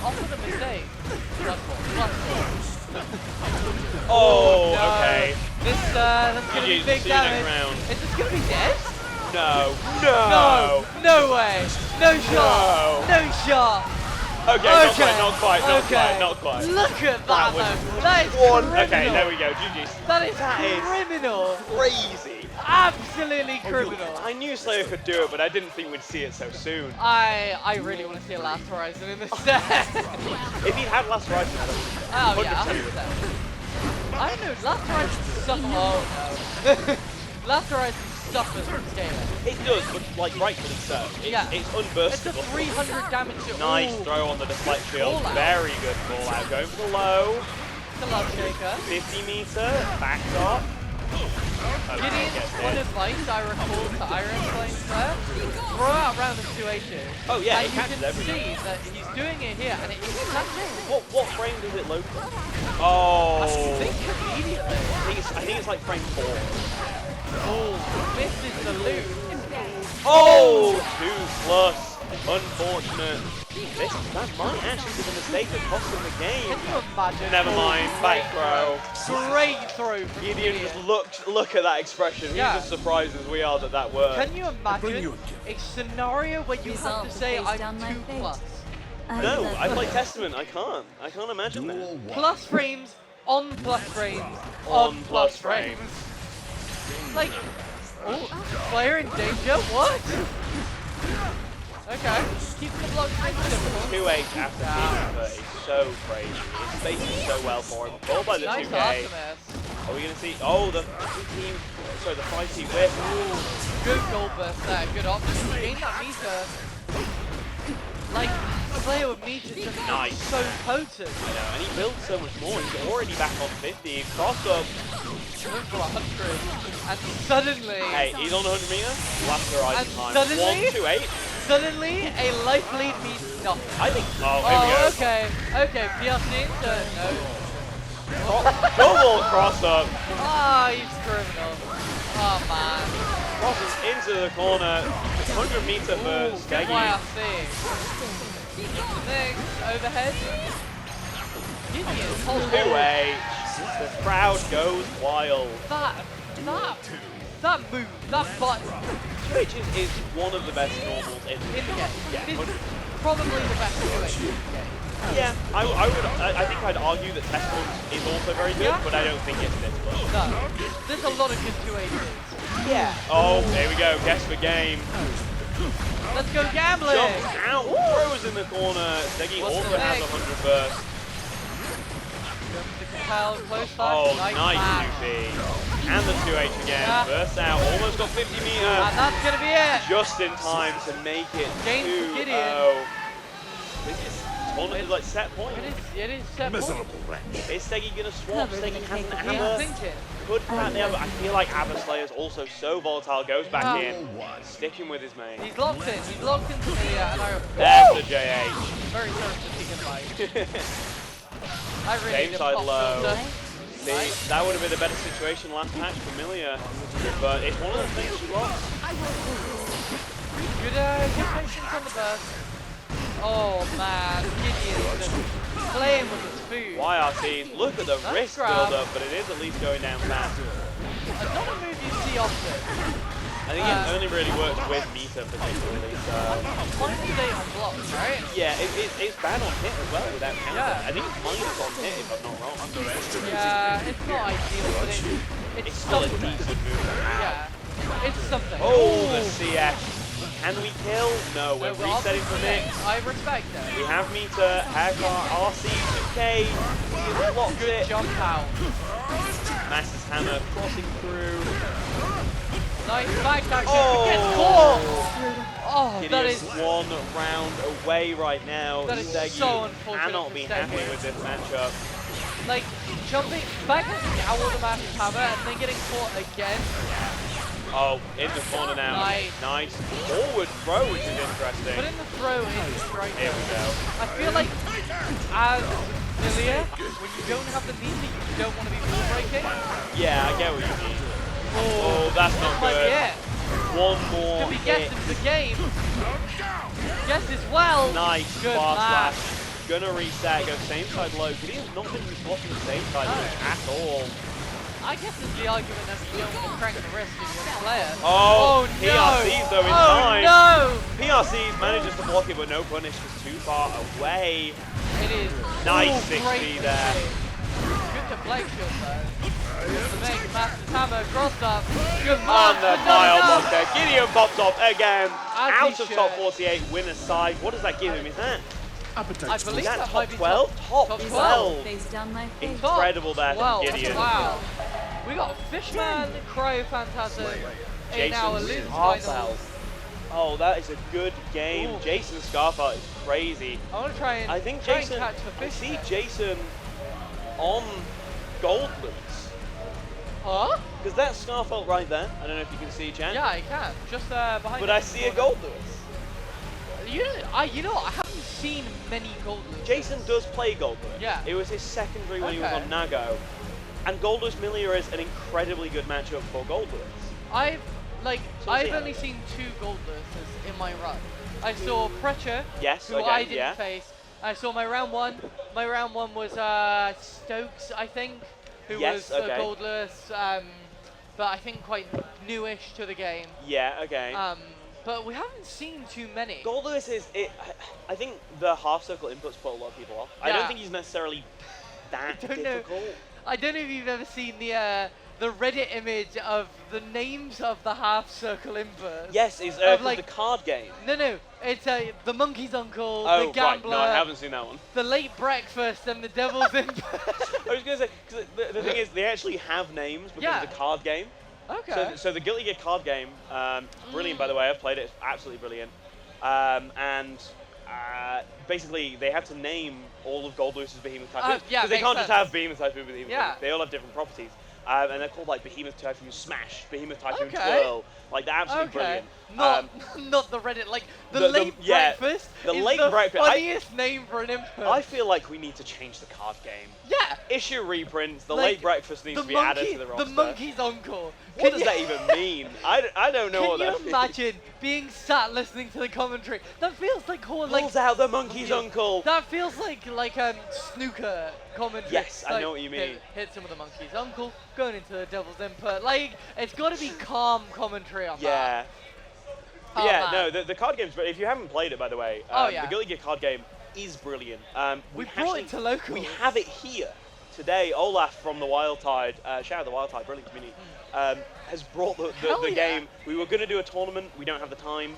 off of the mistake. +4. Oh, No. okay. That's gonna be GG's. big See you next damage. round. Is this gonna be dead? No. No! No way! No shot! No shot! Okay, not quite. Look at that, That was though. That is one. criminal. Okay, there we go. GG's. That is That is criminal. crazy. Absolutely criminal. I knew Slayer could do it, but I didn't think we'd see it so soon. I really want to see a Last Horizon in this set. If he'd had Last Horizon, I would have Oh yeah, 100%. 100%. I don't know, Last Horizon suffers. Oh no. Last Horizon suffers from scaling. It does, but rightfully so. Yeah. It's It's a unburstable. 300 damage. Nice Ooh. throw on the deflect shield. Call out. Very good call out. Going for the low. It's a love shaker. 50 meter. Back up. Okay, Gideon's gets hit one advice I recall to Iron playing Slayer, throw out random 2Hs. Oh yeah, and it you catches can everything. see that he's doing it here, and it's catching. What frame does it load from? Oh. I think immediately. I think it's like frame 4. Oh, misses the loot. Oh, 2+. Unfortunate. That might actually be the mistake that cost him the game. Can you imagine? Never mind, back throw. Great throw from Gideon just look at that expression. Yeah. He's as surprised as we are that worked. Can you imagine a scenario where you have to say I'm 2+? No, I play Testament. I can't imagine that. Plus frames, on plus frames, On on plus plus frames. Like, oh, player in danger? What? Okay, keeping the block simple. 2-8 after Pizza is so crazy. It's basically so well for him. Ball by the Nice 2K. Artemis. Are we going to see? Oh, the 5-team whip. Ooh, good goal burst there, good option. Gain that meter. Like, player with meter just Nice. so potent. I know, and he builds so much more. He's already back on 50. Cross up. Went for 100. And suddenly... Hey, he's on 100 meter. Last horizon And time. suddenly- 1-2-8. Suddenly, a life lead means nothing. I think. Oh, here we go. Okay, okay, PRC into no. Double cross up. Ah, he's criminal. Oh man. Crosses into the corner. 100 meter for Good Steggy. YRC. Next, overhead. Gideon, hold 2-8. The crowd goes wild. That move, that button Twitch is one of the best normals in the in the game. Yeah, This 100%. is probably the best way in the game. Yeah, I think I'd argue that Testament is also very good, Yeah. but I don't think it's this good. No, there's a lot of good 2Hs. Yeah. Oh, there we go. Guess the game. Let's go gambling. Jumps out, throws in the corner. Steggy What's also the has next? 100 burst. Compel, close flash. Oh, nice nice match. 2P. And the 2H again. Yeah. Burst out, almost got 50 And meters. that's gonna be it. Just in time to make it Gain for 2-0. Gideon. This is tournament is like set point. It is set point. Miserable wretch. Is Steggy gonna swap? Steggy has an He's hammer. thinking. Could crack the hammer. I feel like Abba Slayer is also so volatile. Goes back Yeah. in. Sticking with his main. He's locked in. He's locked into the There's the JH. very thirsty can fight. I really Same did side pop low. filter. See, that would have been a better situation last match for Milia. But it's one of the things she lost. Good patience on the burst. Oh man, Gideon is playing with his food. YRT, look at the Nice wrist grab. build up, but it is at least going down fast. It's not a move you see often. I think it only really works with Mita particularly, so... Minus 8 on blocks, right? Yeah, it's bad on hit as well without counter. Yeah. I think it's minus on hit if I'm not wrong. Yeah, it's not ideal, but it's Still a something. decent move to have. Yeah, it's something. Oh, the CS. Can we kill? No, we're we're off resetting for the Mix. I respect that. We have Mita, Hagar, RC, 2K. He locks Good it. jump out. Master's Hammer crossing through. Nice back action. Oh. Gets caught. Oh, that Gideon's is 1 round away right now. That is Steggy so unfortunate cannot for be Steggy. happy with this matchup. like jumping back out with the massive hammer and then getting caught again. Oh, in the corner now. Nice. Forward throw, which is interesting. But in the throw is straight. Here we go. I feel like as Lilia, when you don't have the meter, you don't want to be wall breaking. Yeah, I get what you mean. Oh, that's not Might be good. it. One more Could be hit. guessed into the game. Guess as well. Nice Good bar match. slash. Gonna reset, go same side low. Gideon's not been blocking the same side at all. I guess it's the argument that you don't want to crank the wrist in your player. Oh, no. PRC's though in Oh time. no! PRC's manages to block it, but no punish was too far away. It is. Nice Ooh, 6P great there. Good deflection though. The big massive hammer crossed up. Good On mark. the but dial not block enough. there. Gideon pops off again. As he Out of top should. 48, winner's side. What does that give him? Is that I Appetite's believe is that that top might be 12? Top top 12. Face down my face. Incredible there from 12. Gideon. Wow. We got Fishman, Cryo Phantasm in our Jason Liz Scarfell. finals. Oh, that is a good game. Ooh. Jason Scarfell is crazy. I want to try and I think try Jason, and catch the I fish. see Jason on gold loots. Huh? Because that's Scarfelt right there. I don't know if you can see, Jan. Yeah, I can. Just behind. But the I see a corner. Gold Lewis. You know, I haven't seen many Gold Lewis. Jason does play Gold Lewis. Yeah. It was his secondary when he was Okay. on Nago. And Gold Lewis Milia is an incredibly good matchup for Gold Lewis. I've see only how- seen 2 Gold Lewises in my run. I saw Precher, Yes, who okay, I didn't yeah. face. I saw my round 1. My round 1 was Stokes, I think, who Yes, was okay. Gold Lewis, but I think quite newish to the game. Yeah, okay. But we haven't seen too many. Gold Lewis is, I think the half circle inputs put a lot of people off. I Yeah. don't think he's necessarily that don't know. difficult. I don't know if you've ever seen the Reddit image of the names of the half circle inputs. Yes, it's Of, the card game. No, it's the monkey's uncle, Oh, the right. gambler, No, I haven't seen that one. the late breakfast, and the devil's input. I was going to say, because the thing is, they actually have names because Yeah. of the card game. Okay. So the Guilty Gear card game, brilliant by the way, I've played it, it's absolutely brilliant. Basically, they have to name all of Gold Lewis's Behemoth Typhoons. yeah, Because they makes can't just sense. have Behemoth Typhoon, Behemoth Yeah. Typhoon. They all have different properties. And they're called like Behemoth Typhoon Smash, Behemoth Typhoon Okay. Twirl. Like, they're absolutely brilliant. Not not the Reddit, like the the- late yeah, breakfast. the is late the breakfast- funniest name for an input. I feel like we need to change the card game. yeah. Issue reprints, the Like, late breakfast needs to be added to the roster. The monkey's uncle. What does that even mean? I don't know what that Can you means. imagine being sat listening to the commentary? That feels like Pulls out the monkey's uncle. That feels like snooker commentary. Yes, I Like, know what you mean. Hit some of the monkey's uncle, going into the devil's input. Like, it's got to be calm commentary on that. Yeah. Oh, Yeah, man. no, the card game's, if you haven't played it, by the way, Oh, yeah. the Guilty Gear card game is brilliant. We brought it to locals. We have it here today. Olaf from the Wild Tide, shout out the Wild Tide, brilliant community, has brought the Hell yeah. game. We were going to do a tournament, we don't have the time,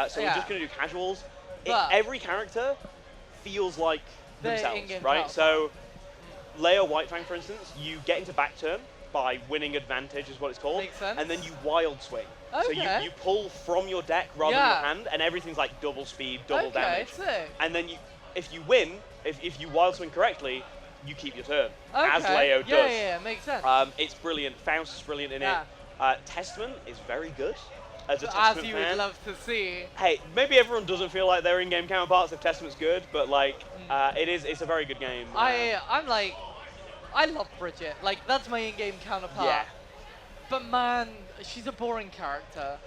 so we're Yeah. just going to do casuals. But- Every character feels like They're themselves, in-game right? powerful. So, Leia Whitefang, for instance, you get into back turn by winning advantage, is what it's called, Makes sense. and then you wild swing. So Okay. you pull from your deck rather Yeah. than your hand, and everything's like double speed, double Okay, damage. sick. And then if you win, if you wild swing correctly, you keep your turn, as Okay. Leo Yeah, does. yeah, makes sense. It's brilliant. Faust is brilliant in Yeah. it. Testament is very good as a As Testament you fan. would love to see. Hey, maybe everyone doesn't feel like their in-game counterparts if Testament's good, but like, it's a very good game. I love Bridget. Like, that's my in-game counterpart. Yeah. But man, she's a boring character.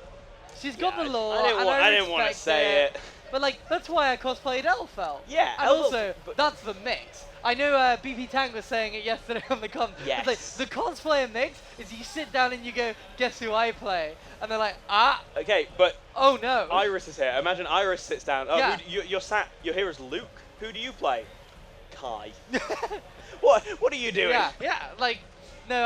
She's got Yeah, the lore. I didn't want to respect say it. But like, that's why I cosplayed Elfel. Yeah, And Elfel- also, but- that's the mix. I know BP Tang was saying it yesterday on the con. Yes. It's like, the cosplayer mix is you sit down and you go, guess who I play? And they're like, ah, Okay, but oh no. Iris is here. Imagine Iris sits down. Oh, Yeah. you're here as Luke. Who do you play? Kai. What are you doing? Yeah, like, no,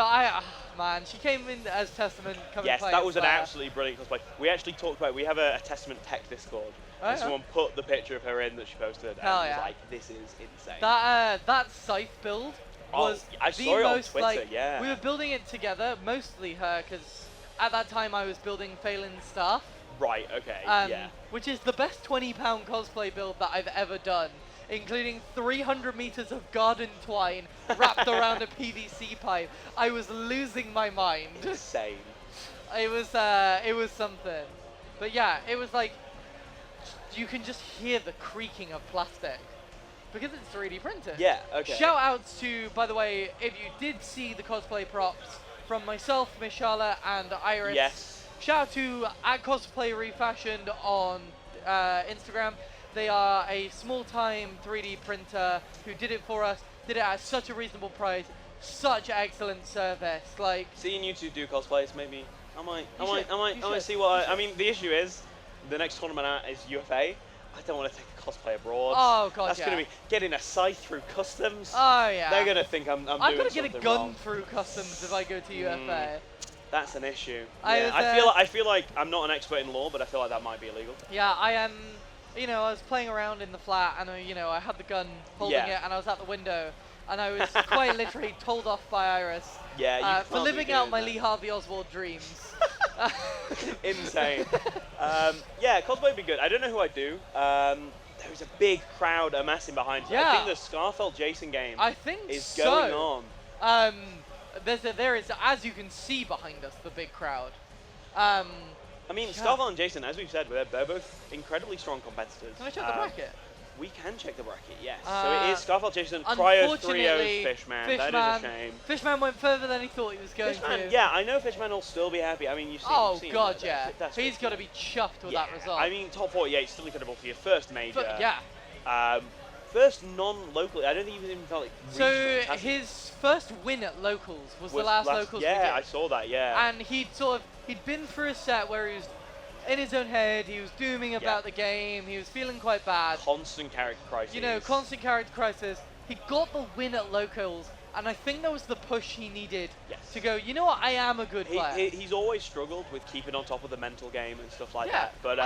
man, she came in as Testament, coming Yes, play that as was an Slayer. absolutely brilliant cosplay. We actually talked about. We have a Testament Tech Discord, Oh, and yeah. someone put the picture of her in that she posted, and Hell was yeah. like, "This is insane." That scythe build Oh, was I the saw it on most Twitter, like yeah. we were building it together, mostly her, because at that time I was building Phelan's stuff, Right. Okay. Yeah. which is the best £20 cosplay build that I've ever done, including 300 meters of garden twine wrapped around a PVC pipe. I was losing my mind. Insane. It was something, but yeah, it was like you can just hear the creaking of plastic because it's 3D printed. Yeah. Okay. Shout outs to, by the way, if you did see the cosplay props from myself, Mishala, and Iris. Yes. Shout out to @cosplay refashioned on Instagram. They are a small-time 3D printer who did it for us. Did it at such a reasonable price, such excellent service. Like, Seeing you two do cosplays, maybe I might You should. see what I mean. The issue is, the next tournament out is UFA. I don't want to take a cosplay abroad. Oh, God, That's yeah. gonna be getting a scythe through customs. oh yeah. They're gonna think I'm I'm doing gonna get a something gun wrong. through customs if I go to UFA. That's an issue. I Yeah, was, I feel like I'm not an expert in law, but I feel like that might be illegal. Yeah, I am. I was playing around in the flat, and I had the gun holding Yeah. it, and I was at the window, and I was quite literally told off by Iris Yeah, you for can't be living out doing my that. Lee Harvey Oswald dreams. Insane. Yeah, cosplay would be good. I don't know who I'd do. There's a big crowd amassing behind you. Yeah. I think the Scarfelt Jason game I think is so. going on. there is, as you can see behind us, the big crowd. I mean, Starval and Jason, as we've said, they're both incredibly strong competitors. Can I check the bracket? We can check the bracket, yes. So it is Starval, Jason, Cryo, Unfortunately, Trios, Fishman. That is a shame. Fishman went further than he thought he was going Fishman, to. yeah, I know Fishman will still be happy. I mean, you've seen. Oh you've seen god, that. yeah. That's He's good. got to be chuffed with that result. I mean, top 48 is still incredible for your first major. But yeah. First non-locally. I don't think he even felt like. So his first win at locals was the last locals we did. Yeah, I saw that. Yeah. And he'd been through a set where he was in his own head, he was dooming about the game, he was feeling quite bad. Constant character crisis. You know, constant character crisis. He got the win at locals, and I think that was the push he needed to go, you know what, I am a good player. He's always struggled with keeping on top of the mental game and stuff like that. But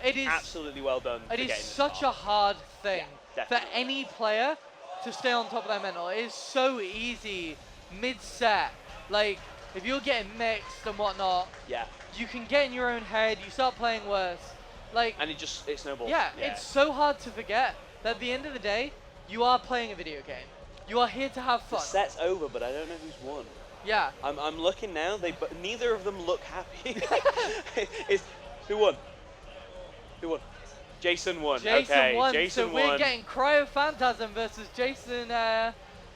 it is absolutely well done. It is such a hard thing for any player to stay on top of their mental. It is so easy mid-set. Like, if you're getting mixed and whatnot, you can get in your own head, you start playing worse. Like, and it snowballs. Yeah, it's so hard to forget that at the end of the day, you are playing a video game. You are here to have fun. The set's over, but I don't know who's won. Yeah. I'm looking now, but neither of them look happy. Who won? Who won? Jason won. Jason won. Jason so won. We're getting Cryo Phantasm versus Jason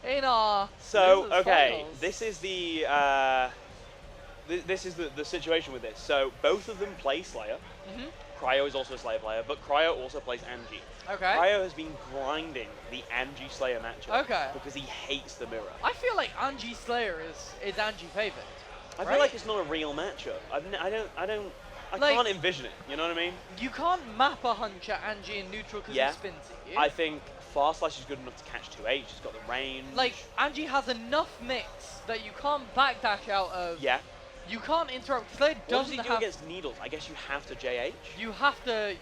in our finals. This is the the situation with this. So both of them play Slayer. Cryo is also a Slayer player, but Cryo also plays Angie. Okay. Cryo has been grinding the Angie Slayer matchup. Because he hates the mirror. I feel like Angie Slayer is Angie favored. I feel like it's not a real matchup. I can't envision it. You know what I mean? You can't map a hunch at Angie in neutral because he spins at you. I think Far Slash is good enough to catch 2H. She's got the range. Like, Angie has enough mix that you can't backdash out of. Yeah. You can't interrupt. Slayer doesn't what does he do against Needles? I guess you have to JH. You have to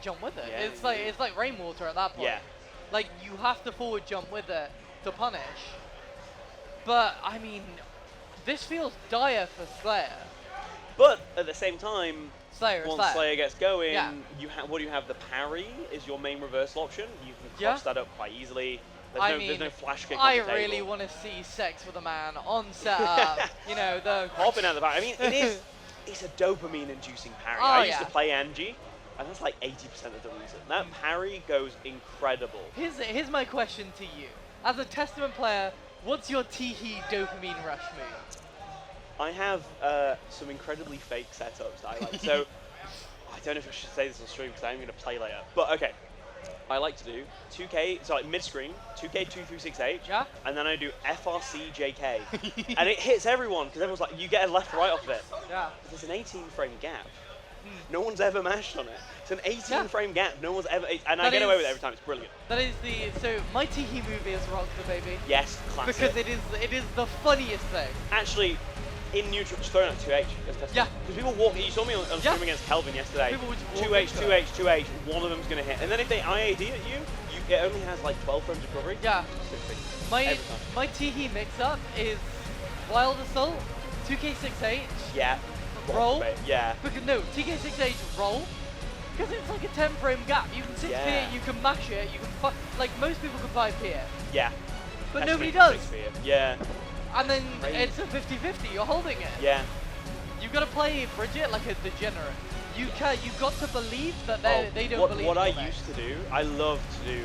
jump with it. Yeah, it's like Rainwater at that point. Yeah. Like, you have to forward jump with it to punish. But I mean, this feels dire for Slayer. But at the same time, once Slayer gets going, what do you have? The parry is your main reversal option. You can cross that up quite easily. There's no flash kick on the table. I really want to see Sex with a Man on setup. You know, the hopping out the back. I mean, it's a dopamine-inducing parry. I used to play Angie, and that's like 80% of the reason. That parry goes incredible. Here's my question to you. As a Testament player, what's your Teehee dopamine rush move? I have some incredibly fake setups that I like. So, I don't know if I should say this on stream because I'm going to play later. But okay. I like to do 2K, so like mid-screen, 2K 236H, and then I do FRC JK. And it hits everyone, because everyone's like, you get a left-right off of it. Yeah. There's an 18-frame gap. No one's ever mashed on it. It's an 18-frame gap. No one's ever, and I get away with it every time. It's brilliant. That is so my Teehee movie is Rock the Baby. Yes, classic. Because it is the funniest thing. Actually, in neutral, just throwing out 2H. Yeah. Because people walk, you saw me on stream against Kelvin yesterday. 2H, 2H, 2H, one of them's going to hit. And then if they IAD at you, it only has like 12 frames of recovery. Yeah. My Teehee mix-up is Wild Assault, 2K6H. Yeah. Roll. Yeah. Because no, TK6H roll. Because it's like a 10-frame gap. You can 6P it, you can mash it, you can like most people can 5P it. Yeah. But nobody does. Yeah. And then it's a 50-50, you're holding it. Yeah. You've got to play Bridget like a degenerate. You've got to believe that they don't believe what I used to do, I love to do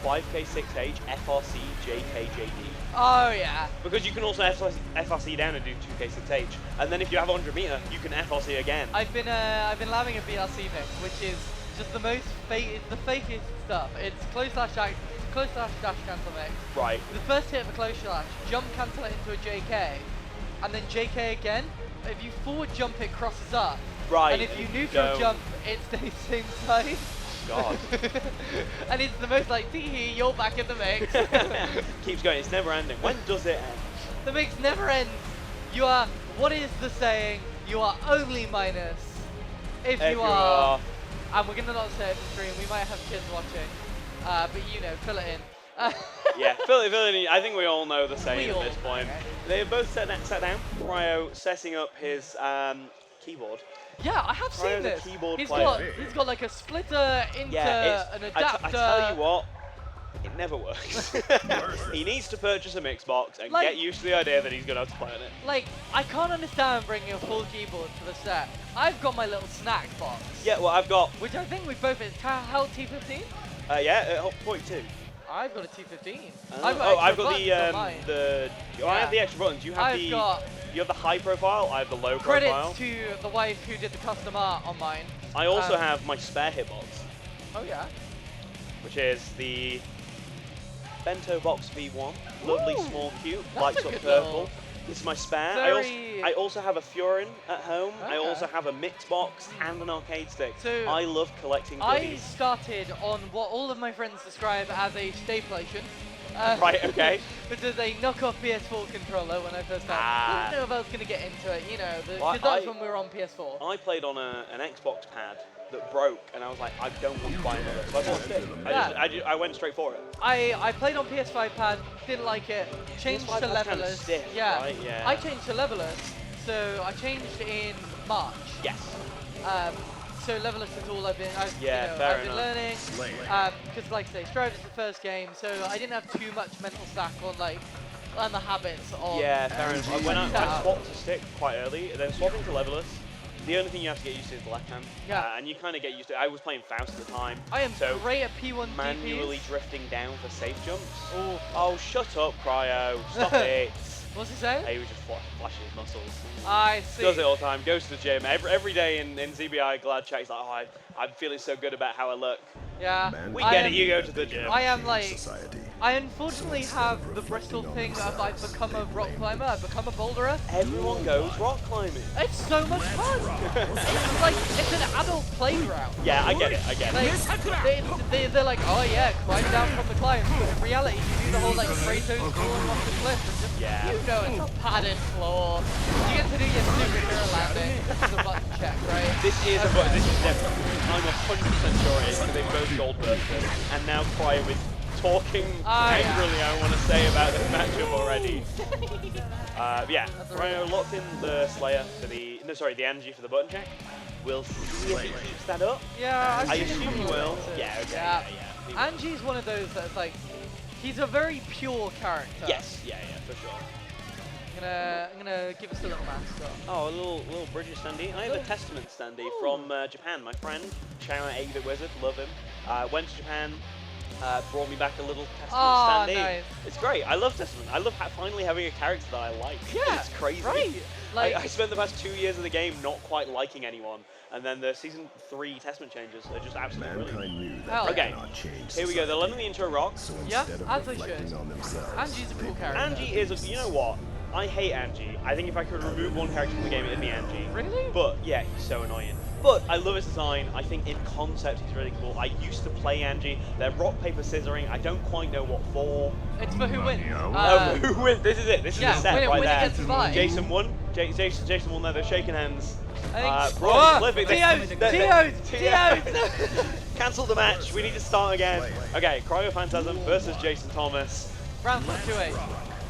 like 5K 6H, FRC, JK, JD. Oh yeah. Because you can also FRC down and do 2K 6H. And then if you have 100 meter, you can FRC again. I've been loving a BRC mix, which is just the most it's the fakest stuff. It's close slash dash cancel mix. Right. The first hit of a close slash, jump cancel it into a JK, and then JK again. If you forward jump, it crosses up. Right. And if you neutral jump, it stays same side. God. And it's the most like, tee-hee, you're back in the mix. Keeps going, it's never ending. When does it end? The mix never ends. You are, what is the saying? You are only minus if you are. And we're going to not say it for stream, we might have kids watching. But you know, fill it in. Yeah, fill it in. I think we all know the saying at this point. Okay. They both sat down. Cryo setting up his keyboard. Yeah, I have seen this. Keyboard He's got like a splitter into an adapter. I tell you what, it never works. He needs to purchase a mix box and Like- get used to the idea that he's going to have to play on it. Like, I can't understand bringing a full keyboard to the set. I've got my little snack box. Yeah, well, I've got, Which I think we both held T15. yeah, 0.2. I've got a T15. I've got the I have the extra buttons. You have you have the high profile. I have the low profile. Credits to the wife who did the custom art on mine. I also have my spare hitbox, Oh yeah. which is the Bento Box V1. Lovely, Ooh, small, cute, that's lights a up good purple. little- This is my spare. Very- I also have a Furin at home. I Okay. also have a mix box and an arcade stick. So I love collecting I goodies. started on what all of my friends describe as a stayplation. Right, okay. Which is a knockoff PS4 controller when I first started. I didn't know if I was going to get into it, you know, because Well, that was when we were on PS4. I played on an Xbox pad that broke, and I was like, I don't want to buy another. So I bought a stick. I went straight for it. I played on PS5 pad, didn't like it, changed PS5 to pad's kinda levelers. stiff, yeah. right? Yeah. I changed to levelers, so I changed in March. Yes. So levelers is all I've been, Yeah, fair I've been enough. learning. Because like I say, Strive is the first game, so I didn't have too much mental stack on the habits of. Yeah, fair enough. When I setup. swapped to stick quite early, then swapping to levelers, the only thing you have to get used to is the left hand. Yeah. And you kind of get used to it. I was playing Faust at the time. I am so great at P1 manually DPs. drifting down for safe jumps. Oh, Oh, shut up, Cryo. Stop it. what's he say? He was just flashing his muscles. I see. Does it all the time. Goes to the gym. Every day in ZBI Glad Chat, he's like, oh, I'm feeling so good about how I look. Yeah. We I get am- it, you go to the gym. I am like, I unfortunately have the Bristol thing of I've become a rock climber, I've become a boulderer. Everyone goes rock climbing. It's so much fun. It's like, it's an adult playground. Yeah, I get it. Like, they're like, oh yeah, climb down from the climb. But in reality, you do the whole like Kratos falling off the cliff and just, Yeah. you know, it's a padded floor. You get to do your superhero landing. This is a button check, right? This is a button. This is definitely. I'm 100% sure it is because they both gold bursted. And now Cryo is talking angrily, I want to say, about this matchup already. Yeah, Cryo locked in the Slayer for the. No, sorry, the Angie for the button check. We'll see if he keeps that up. Yeah, I assume he will. Responses. Yeah, okay. Yeah. He will. Angie's one of those that's like, he's a very pure character. Yes, yeah, for sure. I'm gonna give us a little mask. Oh, a little Bridges standee. I have a Testament standee from Japan. My friend, shout out 8-Bit Wizard, love him. Went to Japan, brought me back a little Testament standee. Nice. It's great. I love Testament. I love finally having a character that I like. Yeah, It's crazy. right. Like, I spent the past 2 years of the game not quite liking anyone, and then the Season 3 Testament changes are just absolutely brilliant. Mankind knew Hell that Okay, they cannot change here we go. They're letting the intro rock. So Yeah, instead as of they reflecting should. on themselves, Angie's a cool character. Angie is, you know what? I hate Angie. I think if I could remove one character from the game, it'd be Angie. Really? But yeah, he's so annoying. But I love his design. I think in concept he's really cool. I used to play Angie. They're rock, paper, scissoring. I don't quite know what for. It's for who wins. Who wins? This is it. This is yeah, the set winner- right winner there. gets five. Jason won. Jason won there. They're shaking hands. I think. Braun is flipping. Teos! Cancel the match. We need to start again. Okay, Cryo Phantasm versus Jason Thomas. Round 2-8.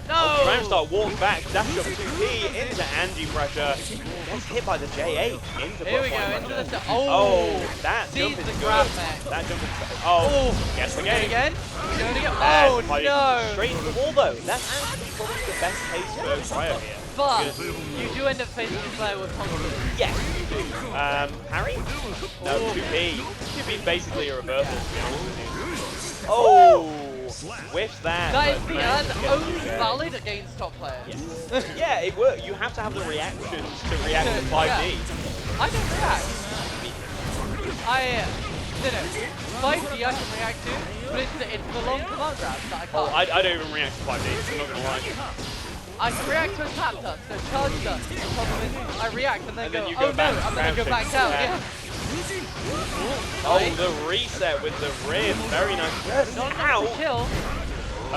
No! Tramstar walks back, dash up 2P into Angie pressure. Gets hit by the J8 into Here we go, butt into pressure. the... Oh, that sees jump is the good. grab mech. That jump is... Oh, guess Going again. again? Going again? And Oh, fighting no! straight into the wall though. That's actually probably the best case for Cryo here. But you do end up facing a player with confidence. Yes, you do. Parry? No, 2P. 2P is basically a reversal, to be honest with you. Oh! Whiffs that. That is but the only valid against top players. Yeah, it works. You have to have the reactions to react to 5D. I don't react. No, 5D I can react to, but it's the long command grabs that I can't. Oh, I don't even react to 5D, I'm not gonna lie. I can react to a tap dance, so charge dance. The problem is I react and then And go, then you oh go back no, and then I go crouching. back down. Yeah. Yeah. Oh, the reset with the rib. Very nice. Not Ow! enough to kill.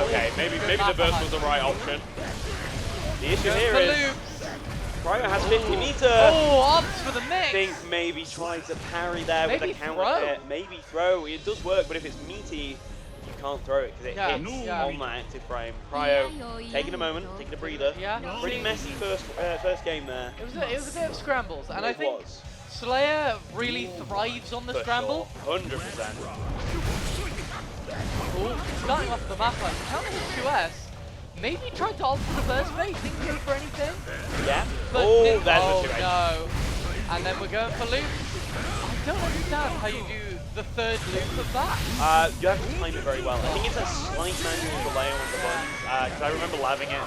Okay, maybe the burst was the right option. The issue Goes here for is loops. Cryo has 50 meter. Oh, opts for the mix. I think maybe try to parry there with Maybe a counter throw. hit. Maybe throw. It does work, but if it's meaty, you can't throw it because it Yeah, hits yeah. on that active frame. Cryo taking a moment, taking a breather. Yeah. Pretty messy first game there. It was a bit of scrambles, and I It think was. Slayer really thrives on the For scramble. sure. 100%. Ooh, starting off the map like counter hit 2S. Maybe tried to opt for the burst phase, didn't go for anything. Yeah. But Oh, didn't- there's oh the 2H. no. And then we're going for loops. I don't understand how you do the third loop of that. You have to time it very well. I think it's a slight manual delay on the buttons, because I remember laving it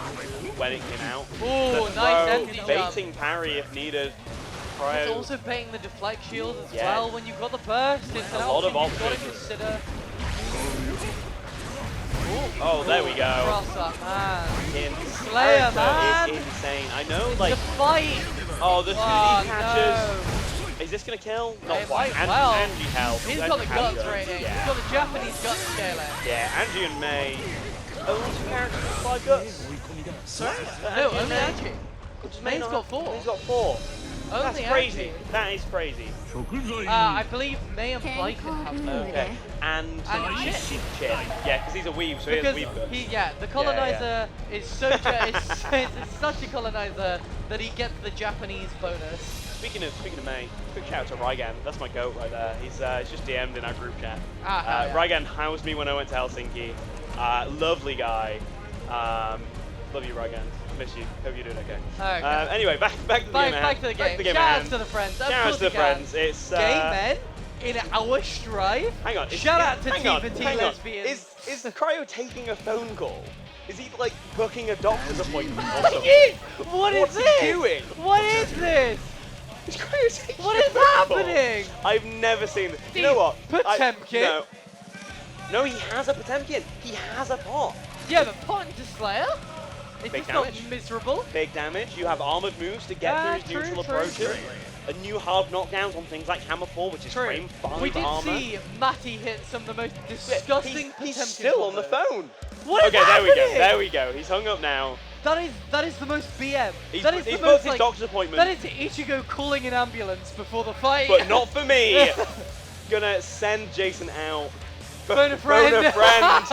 when it came out. Ooh, The nice throw, empty jump. baiting parry if needed. It's Cryo. also baiting the deflect shield as Yeah. well when you've got the burst. It's an A lot of option you've got to options. consider. Oh, there we go. Cross that, man. Him. Slayer, Character man. is insane. I know, It's like, the fight. oh, the 2D Oh, catches. Is this gonna kill? Not It quite. might well. Angie helps. He's Angie got the has guts guts. rating. Yeah. He's got the Japanese guts scaling. Yeah, Angie and May. Only 2 characters with 5 guts. Sorry? No, Angie and only May. Angie. Which May's not- got 4. May's got 4. That's Only crazy. Angie. That is crazy. I believe May and Blyton have 4. Okay. And And Chip. Yeah, because he's a weeb, so he has Because weeb guts. the colonizer is so it's such a colonizer that he gets the Japanese bonus. Speaking of May, quick shout out to Rygan. That's my goat right there. He's just DM'd in our group chat. Hell yeah. Rygan housed me when I went to Helsinki. Lovely guy. Love you, Rygan. Miss you. Hope you're doing okay. Okay. Anyway, back to the game. Back to the game. Back to the game. Shout outs man. to the friends. Of Shout outs course to the we can. friends. It's Gay men in our strive. Hang on. Shout out to hang on, T for T hang on. lesbians. Is Cryo taking a phone call? Is he like booking a doctor's appointment? Or What something? is? What is What's he this? doing? What is this? Is Cryo taking What a is phone call? happening? I've never seen this. Steve, You know what? Potemkin. No, he has a Potemkin. He has a pot. Yeah, but pot into Slayer? It's Big just not damage. miserable. Big damage. You have armored moves to get through his True, neutral true, approaches. true. A new hard knockdowns on things like Hammer 4, which is True. frame 5 We did armor. see Matty hit some of the most disgusting He's Potemkin still on the combos. phone. What is Okay, there we go. happening? There we go. He's hung up now. That is the most BM. He's that is booked the most his doctor's appointment. That is Ichigo calling an ambulance before the fight. But not for me. Gonna send Jason out. Phone a friend. Phone a friend.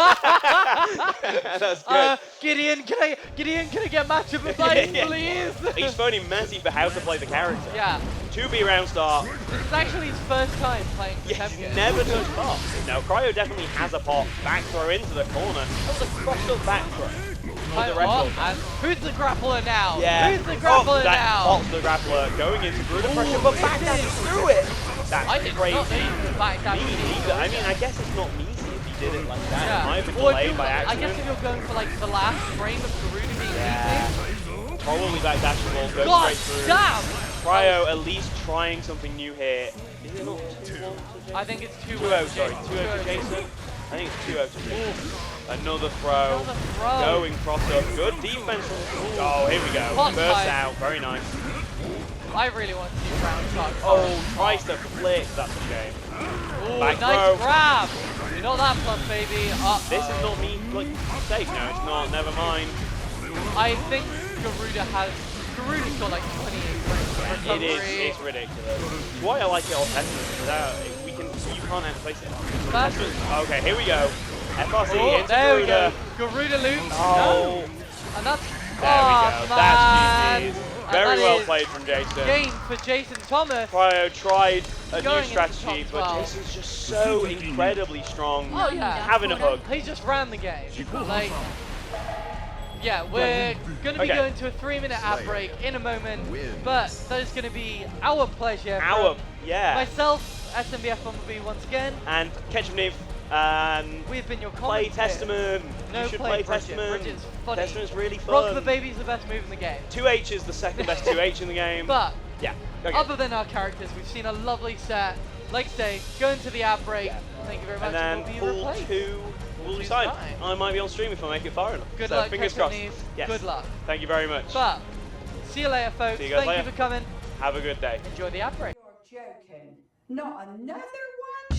That's good. Gideon, can I get matchup advice, Yeah. please? He's phoning Messi for how to play the character. Yeah, 2B round start. this is actually his first time playing Yeah, Potemkin. he's never touched pot. No, Cryo definitely has a pot. Back throw into the corner. That was a crushed up back throw. For the record. And who's the grappler now? Yeah. Who's the grappler that now? Pot's the grappler going into brutal pressure, but it back is. dash through it. That's I did crazy. not need to back dash Me through neither. I mean, I guess it's not easy if he did it like that. Yeah. It might have been Or if delayed you're- by I accident. guess if you're going for like the last frame of Garuda being easy. Probably back dashable, go God straight through. damn! Cryo at least trying something new here. Is it not 2-1? I think it's 2-0. 2-0, sorry. 2-0 to Jason. I think it's 2-0 to Jason. Another throw. Another throw. Going cross up. Good defense from. Oh, here we go. Hot Burst time. out. Very nice. I really want to see Brown talk. Oh, tries to flick. That's a shame. Ooh, back nice throw. grab. You're not that plus, baby. This is not me. Like, safe. No, it's not. Never mind. I think Garuda's got like 28 frames. It is. It's ridiculous. That's why I like it on Testament. You can't outplace it. That's Okay, here we go. FRC Oh, into there we Garuda. go. Garuda loops. Oh, And that's there we go. Man. That's GG's. And Very that well is played from Jason. Game for Jason Thomas. Cryo tried a Going new into strategy, top but 12. Jason's just so incredibly strong. Oh yeah. Having a hug. He just ran the game. Like, yeah, we're going to be Okay. going to a 3-minute ad break in a moment, but that is going to be our pleasure. Our, from yeah. myself, SMBF Bumblebee once again. And Ketchup Niv, and We've been your play commentators. Testament. No, You should play play Bridget. Testament. Bridget's funny. Testament's really Rock fun. the Baby's the best move in the game. 2H is the second best 2H in the game. But yeah. Okay. other than our characters, we've seen a lovely set. Like I say, go into the ad break. Thank you very much. and then we'll be pool replaced. 2 will Choose decide. time. I might be on stream if I make it far enough. Good so luck, fingers Ketchup crossed. Neve. Yes. Good luck. Thank you very much. But see you later, folks. See you guys Thank later. you for coming. Have a good day. Enjoy the ad break. You're joking. Not another one?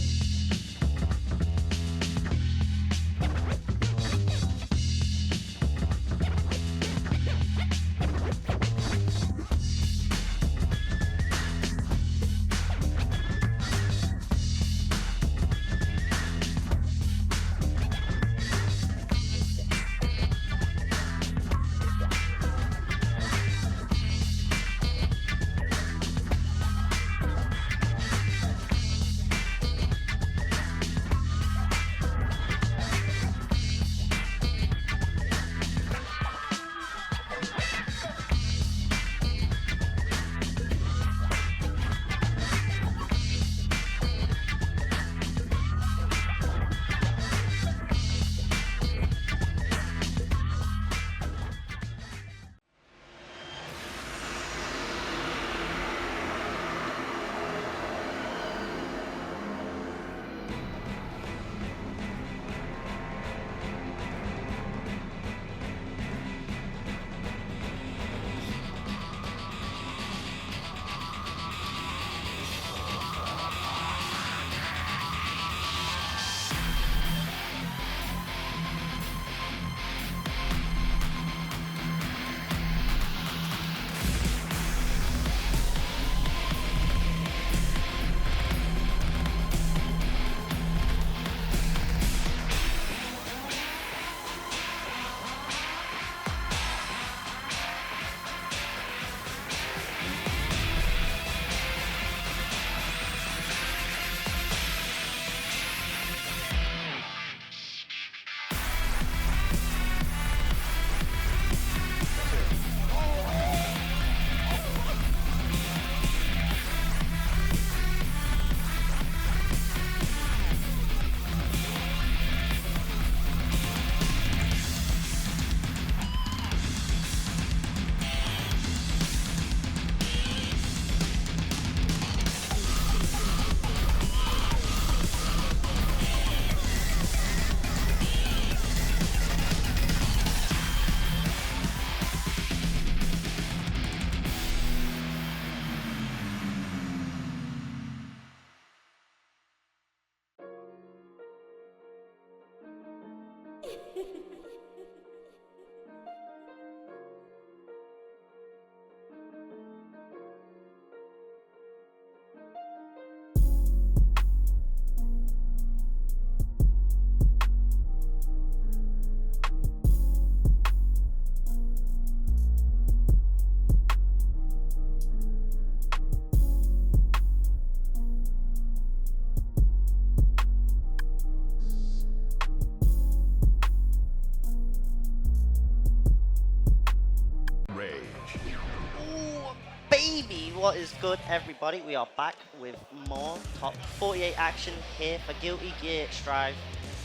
what is good, everybody? We are back with more top 48 action here for Guilty Gear Strive.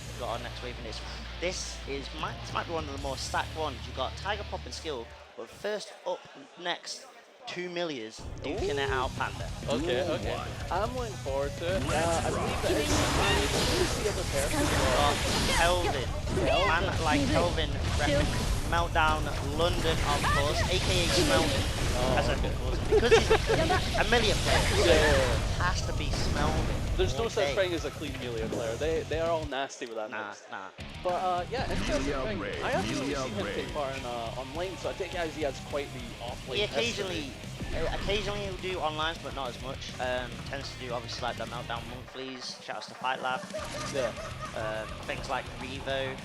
We've got our next wave in this. This might be one of the more stacked ones. You've got Tiger Pop and Skill, but first up next, 2 Millias duking it out Panda. Okay, okay. I'm looking forward to it. I believe that who's the other person? Kelvin. Man like Kelvin repping Meltdown London, of course, aka Smelvin, as everyone calls him. Because he's a Millia player, it has to be Smelvin. There's no such thing as a clean Millia player. They are all nasty with that mix. But yeah, interesting thing. I haven't really seen him take part in online, so I think as he has quite the off-lane. He occasionally he'll do onlines, but not as much. Tends to do obviously like the Meltdown monthlies. Shouts to Fight Lab. Yeah. Things like Revo,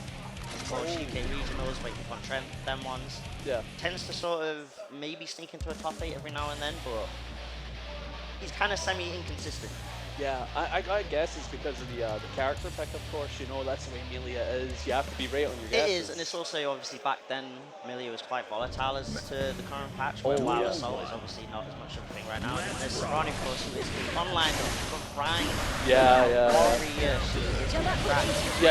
or UK regionals, where you on Trent, them ones. Yeah. Tends to sort of maybe sneak into a top 8 every now and then, but he's kind of semi-inconsistent. Yeah, I guess it's because of the character pick, of course. You know, that's the way Millia is. You have to be right on your guesses. It is, and it's also obviously back then Millia was quite volatile as to the current patch, where WoW Assault is obviously not as much of a thing right now. And there's Serrani, of course, who is the online grind. Yeah,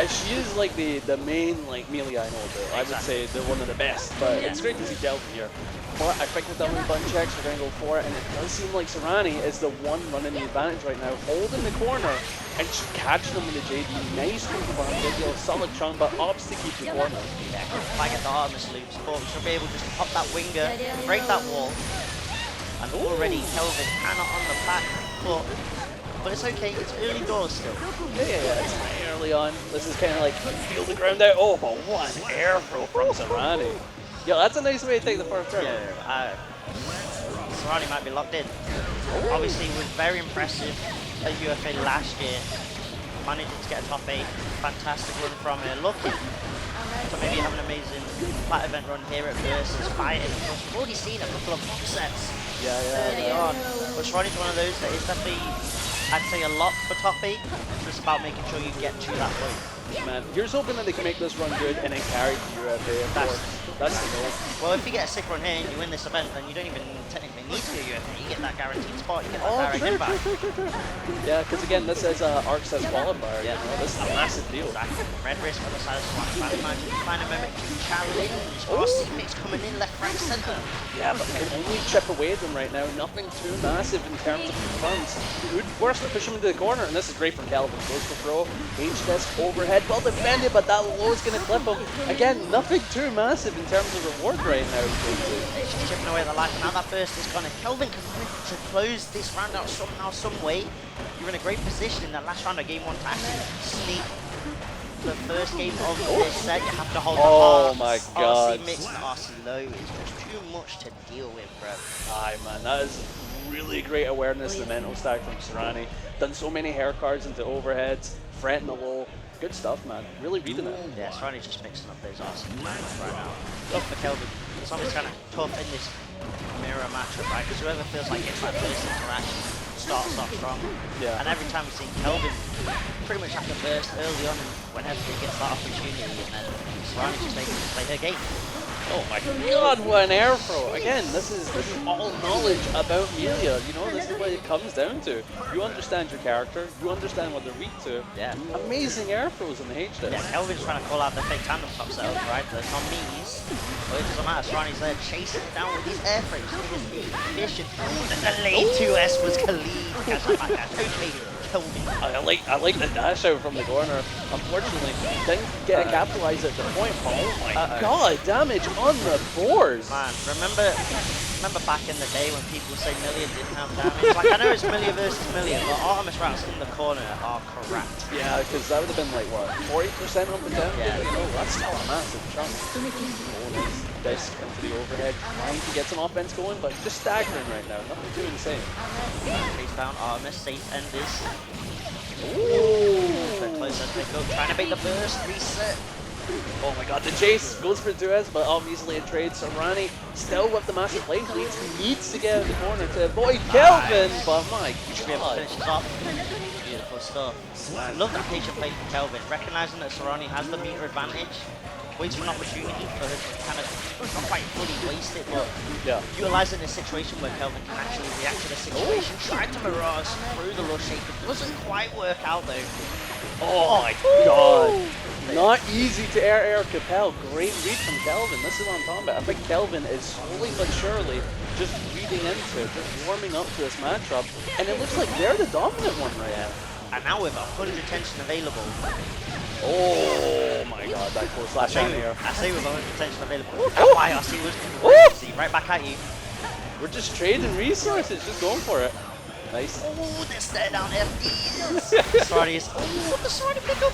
she is like the main like Millia I know about. I would say they're one of the best, but it's great to see Kelvin here. But I think with the button checks, we're going to go for it, and it does seem like Serrani is the one running the advantage right now, holding the corner and just catching them with the JD. Nice move from Video, solid chunk, but opts to keep the corner. Yeah, if I get the Artemis loops, but we should be able just to pop that winger, break that wall, and already Kelvin cannot on the back, but it's okay, it's early doors still. Yeah, it's early on. This is kind of like feel the ground out. Oh, but what an air throw from Serrani. Yeah, that's a nice way to take the first turn. Yeah, Serrani might be locked in. Obviously, was very impressive at UFA last year. Managing to get a top 8. Fantastic run from her. Looking to maybe have an amazing flat event run here at Versus Fighting. We've already seen a couple of box sets early on. But Serrani's one of those that is definitely, I'd say, a lock for top 8. It's just about making sure you get to that point. Man, here's hoping that they can make this run good and then carry to UFA, of course. That's the goal. Well, if you get a sick run here and you win this event, then you don't even technically need to go UFA. You get that guaranteed spot, you get that direct impact. Yeah, because again, this is ARC says qualifier. Yeah, you know, this is a massive deal. Exactly. Red risk on the side of Swan. Find a moment to challenge. RC mix coming in left, right, center. Yeah, but can only chip away at them right now. Nothing too massive in terms of confirms. Good worse to push him into the corner, and this is great from Kelvin. Goes for throw, H-Disc overhead, well defended, but that low is going to clip him. Again, nothing too massive in terms of reward right now. It's just chipping away the life. Now that burst is gone, and Kelvin can manage to close this round out somehow, some way. You're in a great position in that last round of game 1 to actually sneak the first game of this set. You have to hold the my god. RC mix and RC low is just too much to deal with, bro. Aye, man, that is really great awareness, the mental stack from Serrani. Done so many hair cards into overheads, fretting the low. Good stuff, man. Really reading it. Yeah, Serrani's just mixing up those RC plans right now. Tough for Kelvin. It's always kind of tough in this mirror matchup, right? Because whoever feels like it's that first interaction starts off strong. Yeah. And every time we see Kelvin pretty much have to burst early on whenever he gets that opportunity, and then Serrani just able to play her game. Oh my god, what an air throw! Again, this is all knowledge about Millia. You know, this is what it comes down to. You understand your character, you understand what they're weak to. Yeah. Amazing air throws in the H-Disc. Yeah, Kelvin's trying to call out the fake tandem top setup, right? The non-me's. But it doesn't matter. Serrani's there chasing it down with these air throws. It is efficient. The delayed 2S was Khalid. Catch that back, totally Kelvin. I like the dash out from the corner. Unfortunately, didn't get to capitalize at the point. Oh my god, damage on the boards. Man, remember back in the day when people say Millia didn't have damage? Like, I know it's Millia versus Millia, but Artemis routes in the corner are correct. Yeah, because that would have been like, what, 40% up and down? Yeah. You know, that's still a massive chunk. Disc into the overhead, trying to get some offense going, but just staggering right now. Nothing too insane. Face down Artemis, safe enders. Ooh! Close as they go, trying to bait the burst, reset. Oh my god, the chase goes for 2S, but obviously a trade. Serrani still with the massive lane leads. He needs to get out of the corner to avoid Kelvin, but my should be able to finish this off. Beautiful stuff. I love that patient play from Kelvin, recognizing that Serrani has the meter advantage. waits for an opportunity for her to kind of not quite fully waste it, but Yeah. utilising a situation where Kelvin can actually react to the situation. Tried to mirage through the lush shaker, doesn't quite work out though. Oh my god. Not easy to air Capel. Great read from Kelvin. This is on combat. I think Kelvin is slowly but surely just reading into, just warming up to this matchup. And it looks like they're the dominant one right now. And now with 100 tension available. Oh my god, that close slash out here. I say with 100 tension available. And YRC was see, right back at you. We're just trading resources, just going for it. Nice. Oh, the stare down FDs. Sorry, oh, the sorry pickup.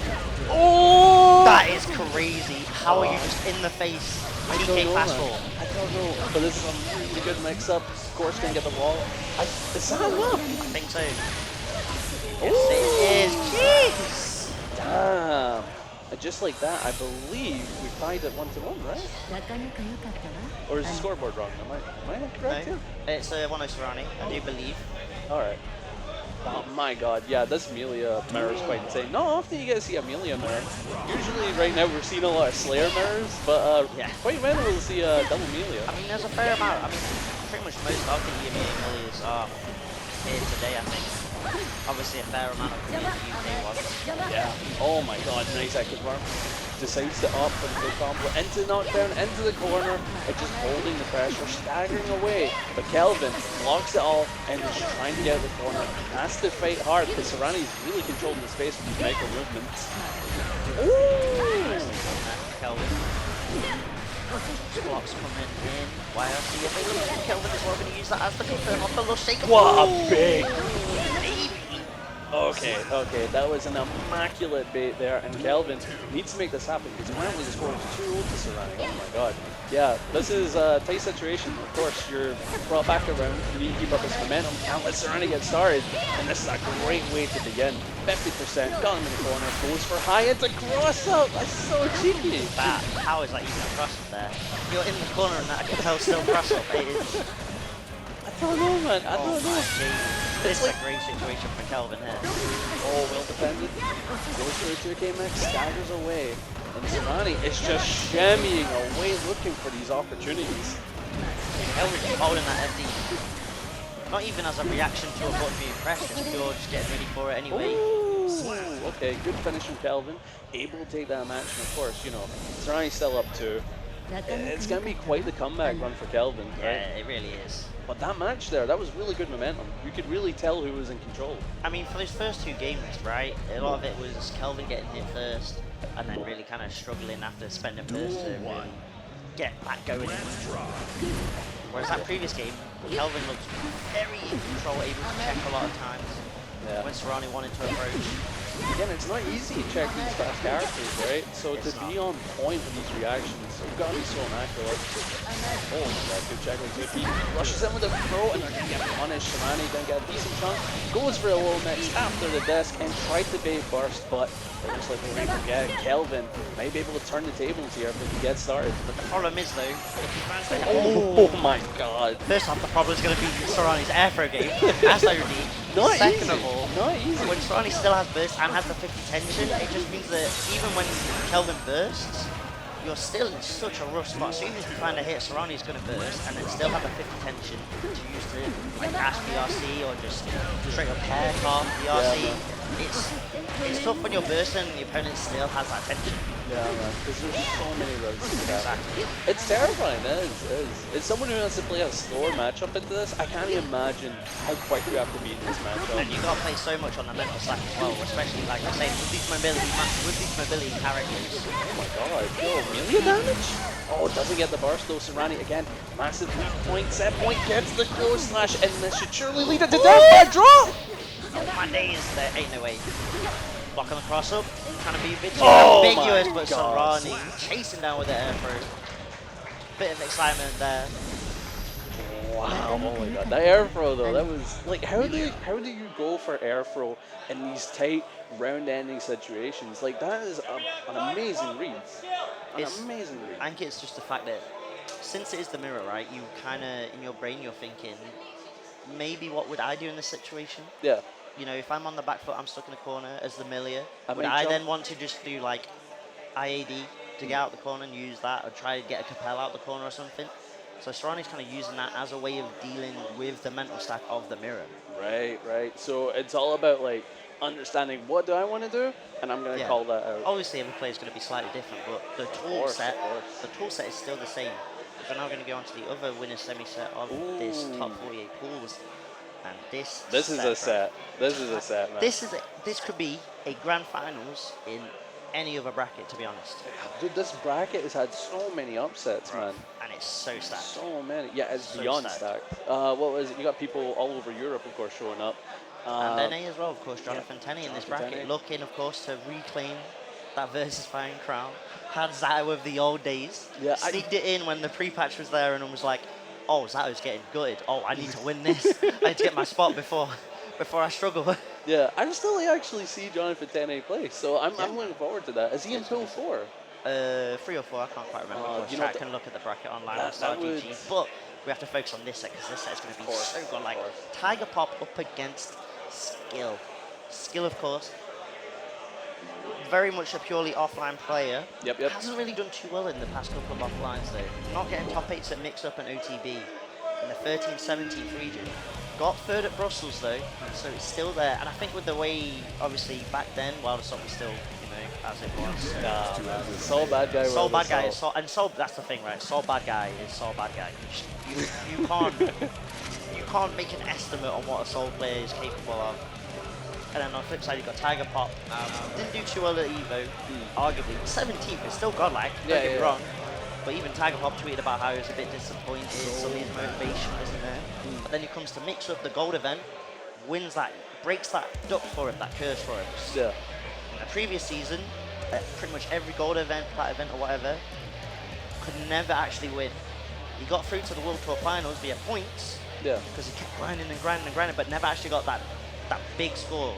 Oh! That is crazy. How are you just in the face? DK fast roll. I don't know, but this is a really good mix-up. Of course, gonna get the wall. Is that enough? I think so. Yes, it is. Jeez. Damn. And just like that, I believe we tied it 1-1, right? Or is the scoreboard wrong? Am I not correct here? It's 1-0 Serrani, I do believe. Alright. Oh my god, yeah, this Amelia mirror is quite insane. Not often you get to see Amelia mirror. Usually right now we're seeing a lot of Slayer mirrors, but yeah, quite random to see double Amelia. I mean, there's a fair amount. I mean, pretty much most of the Amelias are here today, I think. Obviously a fair amount of the UK ones. Yeah. Oh my god, nice echo farm. Decides to up and the combo into the knockdown, into the corner, and just holding the pressure, staggering away. But Kelvin blocks it all and is just trying to get out of the corner. Has to fight hard because Serrani's really controlling the space with these micro movements. Ooh! Kelvin. Blocks coming in. YRC available. Kelvin is going to use that as the confirm off the lush shaker. What a big! Baby. Okay, that was an immaculate bait there, and Kelvin needs to make this happen because apparently the score is 2-0 to Serrani. Oh my god. Yeah, this is a tight situation. Of course, you're brought back around. You need to keep up this momentum. Can't let Serrani get started, and this is a great way to begin. 50%, got him in the corner, goes for high into cross up. That's so cheeky. But how is that even a cross up there? You're in the corner and that Capel still cross up. It is. I don't know, man. I don't know. This is a great situation for Kelvin here. Oh, well defended. Goes for a 2K max, staggers away. And Serrani is just shimmying away looking for these opportunities. Kelvin's holding that FD. Not even as a reaction to a button being pressed, just pure just getting ready for it anyway. Ooh, okay, good finish from Kelvin. Able to take that match, and of course, you know, Serrani's still up 2. It's going to be quite the comeback run for Kelvin, right? Yeah, it really is. But that match there, that was really good momentum. You could really tell who was in control. I mean, for those first 2 games, right, a lot of it was Kelvin getting hit first, and then really kind of struggling after spending first to really get back going. Whereas that previous game, Kelvin looked very in control, able to check a lot of times when Serrani wanted to approach. Again, it's not easy to check these fast characters, right? So to be on point with these reactions, you've got to be so immaculate. Oh my god, good check with 2P. Rushes in with a throw and they're going to get punished. Serrani then get a decent chunk. Goes for a low mix after the desk and tried to bait burst, but it looks like we're going to forget Kelvin may be able to turn the tables here if he gets started. But the problem is though, if he finds that Oh my god. First off, the problem is going to be Serrani's air throw game. That's OD. Second of all, when Serrani still has burst and has the 50 tension, it just means that even when Kelvin bursts, you're still in such a rough spot. So even if you find a hit, Serrani's going to burst and then still have a 50 tension to use to like dash BRC or just straight up hair card BRC. It's tough when you're bursting and the opponent still has that tension. Yeah, man, because there's so many roads to that. Exactly. It's terrifying, it is. It's someone who wants to play a slower matchup into this. I can't imagine how quick you have to be in this matchup. And you got to play so much on the mental stack as well, especially like I say with these mobility characters. Oh my god, yo, Amelia damage? Oh, doesn't get the burst though. Serrani again, massive weak point. Set point gets the crow slash, and this should surely lead it to death by drop! Oh my days, there ain't no way. Block on the cross up, trying to be a bit too Oh ambiguous, my but God. Serrani chasing down with the air throw. Bit of excitement there. Wow, oh my god, that air throw though, that was like, how do you go for air throw in these tight round ending situations? Like that is an amazing read. Amazing read. I think it's just the fact that since it is the mirror, right, you kind of, in your brain, you're thinking, maybe what would I do in this situation? Yeah. You know, if I'm on the back foot, I'm stuck in a corner as the Millia. I Would may I jump. then want to just do like IAD to get out the corner and use that, or try to get a Capel out the corner or something. So Serrani's kind of using that as a way of dealing with the mental stack of the mirror. Right, right. So it's all about like understanding what do I want to do, and I'm going to call that out. Obviously, every player is going to be slightly different, but the tool set is still the same. We're now going to go on to the other winner's semi-set of this top 48 pools, and this is a set. This is a set, man. This could be a grand finals in any other bracket, to be honest. Dude, this bracket has had so many upsets, man. And it's so stacked. So many. Yeah, it's So beyond stacked. stacked. What was it? You got people all over Europe, of course, showing up. And NA as well, of course, Jonathan Tenney in this Jonathan bracket, Tenney. looking, of course, to reclaim that VSFighing crown. Had Zato of the old days. Yeah, Sneaked it in when the pre-patch was there and was like, oh, Zato's getting gutted. Oh, I need to win this. I need to get my spot before I struggle. Yeah, I still actually see Jonathan Tenney play, so I'm looking forward to that. Is he in pool 4? 3 or 4, I can't quite remember. you know, I can look at the bracket online on that StarGG. would- But we have to focus on this set, because this set is going to be so good. Like, Tiger Pop up against skill. Skill, of course. Very much a purely offline player. Yep. Hasn't really done too well in the past couple of offlines, though. Not getting top 8s at Mix-Up and OTB in the 13th, 17th region. Got third at Brussels, though, so it's still there. And I think with the way, obviously, back then, while the song was still, as it was. Soul Bad Guy. Soul Bad Guy is Soul, and Soul, that's the thing, right? Soul Bad Guy is Soul Bad Guy. You can't make an estimate on what a Soul player is capable of. And then on the flip side, you've got Tiger Pop. Didn't do too well at Evo, arguably. 17th is still godlike, don't get me wrong. But even Tiger Pop tweeted about how he was a bit disappointed, some of his motivation wasn't there. But then he comes to Mix Up the gold event, wins that, breaks that duck for him, that curse for him. Yeah. In the previous season, at pretty much every gold event, plat event or whatever, could never actually win. He got through to the World Tour Finals via points, because he kept grinding and grinding and grinding, but never actually got that big score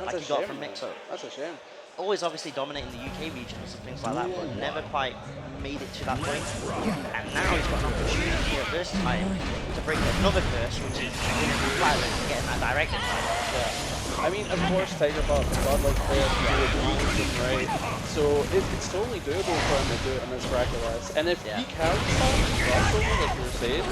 like he got from Mix-Up. That's a shame. Always obviously dominating the UK regions and things like that, but never quite made it to that point. And now he's got an opportunity here at VSFighting to break another curse, which is getting that direct invite. Yeah. I mean, of course, Tiger Pop, a godlike player, can do it right? So it's totally doable for him to do it in this bracket list. And if he can crossover, like you were saying,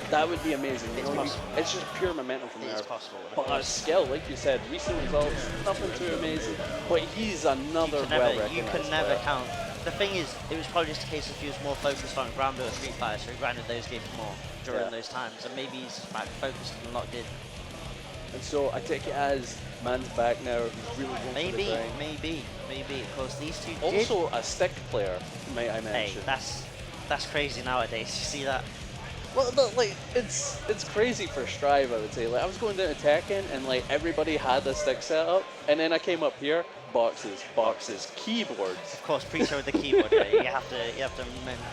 that would be amazing. It's possible. It's just pure momentum from there. It's possible. But skill, like you said, recent results, nothing too amazing. But he's another well-recognized You can never player. count. The thing is, it was probably just a case of he was more focused on ground build Street Fighter, so he grinded those games more during those times, and maybe he's back focused and locked in. And so I take it as man's back now. He's really going for the grind. Maybe. Of course, these two Also a stick player, might I Hey, mention. that's crazy nowadays. You see that? Well, like it's crazy for Strive, I would say. Like I was going down to Tekken, and like everybody had a stick set up, and then I came up here, boxes, keyboards. Of course, pre-show with the keyboard. Right? You have to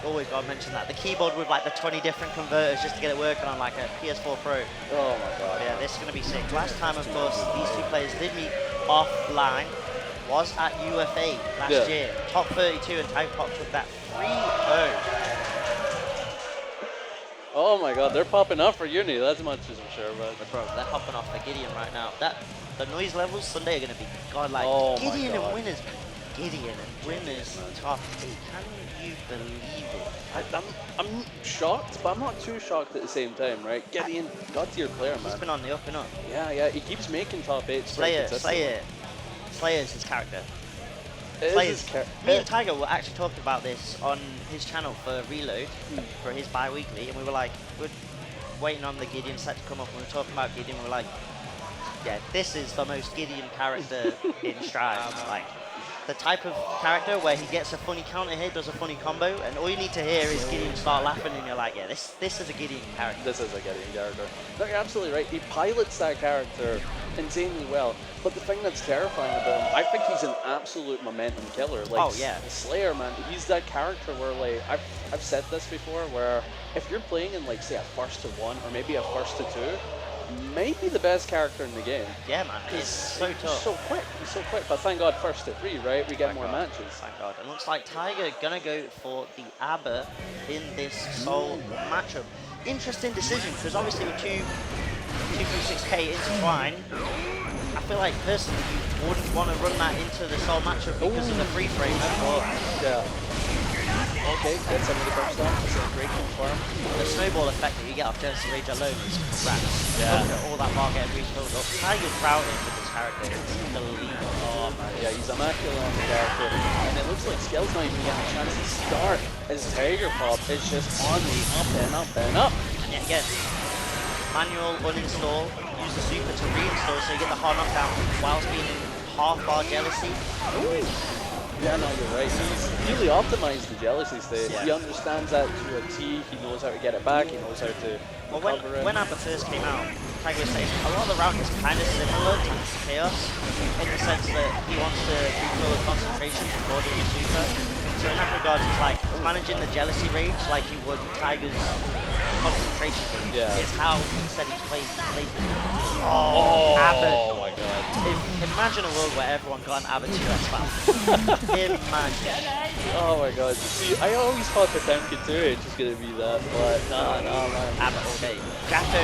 always got to mention that the keyboard with like the 20 different converters just to get it working on like a PS4 Pro. Oh my god. Yeah, this is gonna be sick. Last time, of course, these two players did meet offline. Was at UFA last year. Top 32, and Tiger Pop took that 3-0. Oh my god, they're popping up for Uni, that's much as for sure, but Bro, they're hopping off for Gideon right now. The noise levels Sunday are going to be godlike. Oh my Gideon God. and winners. Gideon and winners top 8. Can you believe it? I'm shocked, but I'm not too shocked at the same time, right? Gideon, God tier player, He's man. been on the up and up. Yeah, he keeps making top 8s. Slayer's his character. Me and Tiger were actually talking about this on his channel for Reload, for his bi-weekly, and we were like, we're waiting on the Gideon set to come up, and we were talking about Gideon, we were like, yeah, this is the most Gideon character in Strive. Like, the type of character where he gets a funny counter hit, does a funny combo, and all you need to hear is Gideon start laughing, and you're like, yeah, this is a Gideon character. This is a Gideon character. No, you're absolutely right. He pilots that character insanely well. But the thing that's terrifying about him, I think he's an absolute momentum killer. Like, Oh, yeah. Slayer, man, he's that character where, like, I've said this before, where if you're playing in, like, say, a first to 1 or maybe a first to 2, might be the best character in the game. Yeah, man, it's so tough. He's so quick. But thank God, first to 3, right? We get more matches. Thank God. It looks like Tiger gonna go for the Aber in this Soul matchup. Interesting decision, because obviously with 236k intertwine, I feel like personally you wouldn't want to run that into the Soul matchup because of the free frame. But Yeah. Okay, gets some of the burst off. That's a great confirm. The snowball effect that you get off Jealousy Rage alone is rats. Yeah. Look at all that bar getting refilled up. Tiger's routing with this character. It's unbelievable. Oh man, yeah, he's immaculate on the character. And it looks like Skill's not even getting a chance to start as Tiger Pop is just on the up and up and up. And yet again, manual uninstall, use the super to reinstall so you get the hard knockdown whilst being in half bar Jealousy. Yeah, no, you're right. He's really optimized the Jealousy state. Yeah. He understands that to a T. He knows how to get it back. He knows how to Well, recover it. when Amber first came out, Tiger was saying a lot of the routing is kind of similar to Chaos in the sense that he wants to refill the concentration before doing the super. So in that regard, it's like managing the Jealousy Rage like you would Tiger's concentration. Yeah. It's how he said he plays it. Oh, Abbott. Oh my god. Imagine a world where everyone got an Abbott 2S battle. Imagine. Oh my god. See, I always thought the Temkin 2H was going to be that, but nah, man. Abbott all day. Jacko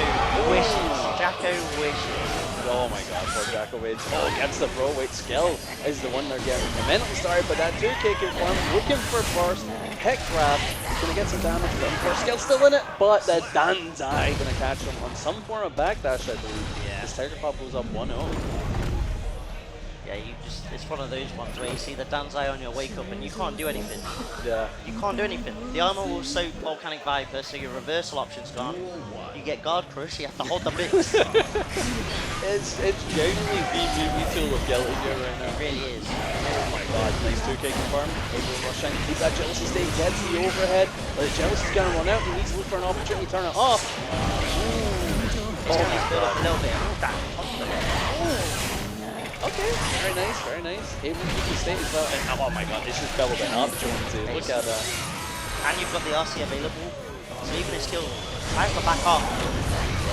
wishes. Jacko wishes. Oh my god, poor Jackovic. Oh, against the bro weight Skill is the one they're getting momentum started, but that 2K confirmed, looking for burst, heck grab, gonna get some damage, but of course Skill's still in it, but the Danzai gonna catch him on some form of backdash, I believe. Yeah. This Tiger Pop goes up 1-0. Yeah, it's one of those ones where you see the Danzai on your wake up and you can't do anything. Yeah. You can't do anything. The armor will soak Volcanic Viper, so your reversal option's gone. You get guard crush, you have to hold the mix. It's genuinely the movie tool of Guilty Gear right now. It really is. Oh my god, nice 2K confirmed. Able to rush in, keep that Jealousy state, gets the overhead, but the Jealousy's gonna run out, he needs to look for an opportunity to turn it off. It's going to build up a little bit. Okay, very nice, very nice. Able to keep the state as well. And, oh my god, this just doubled it up, Jonesy. Look at that. And you've got the RC available, so even if skill tries to back off,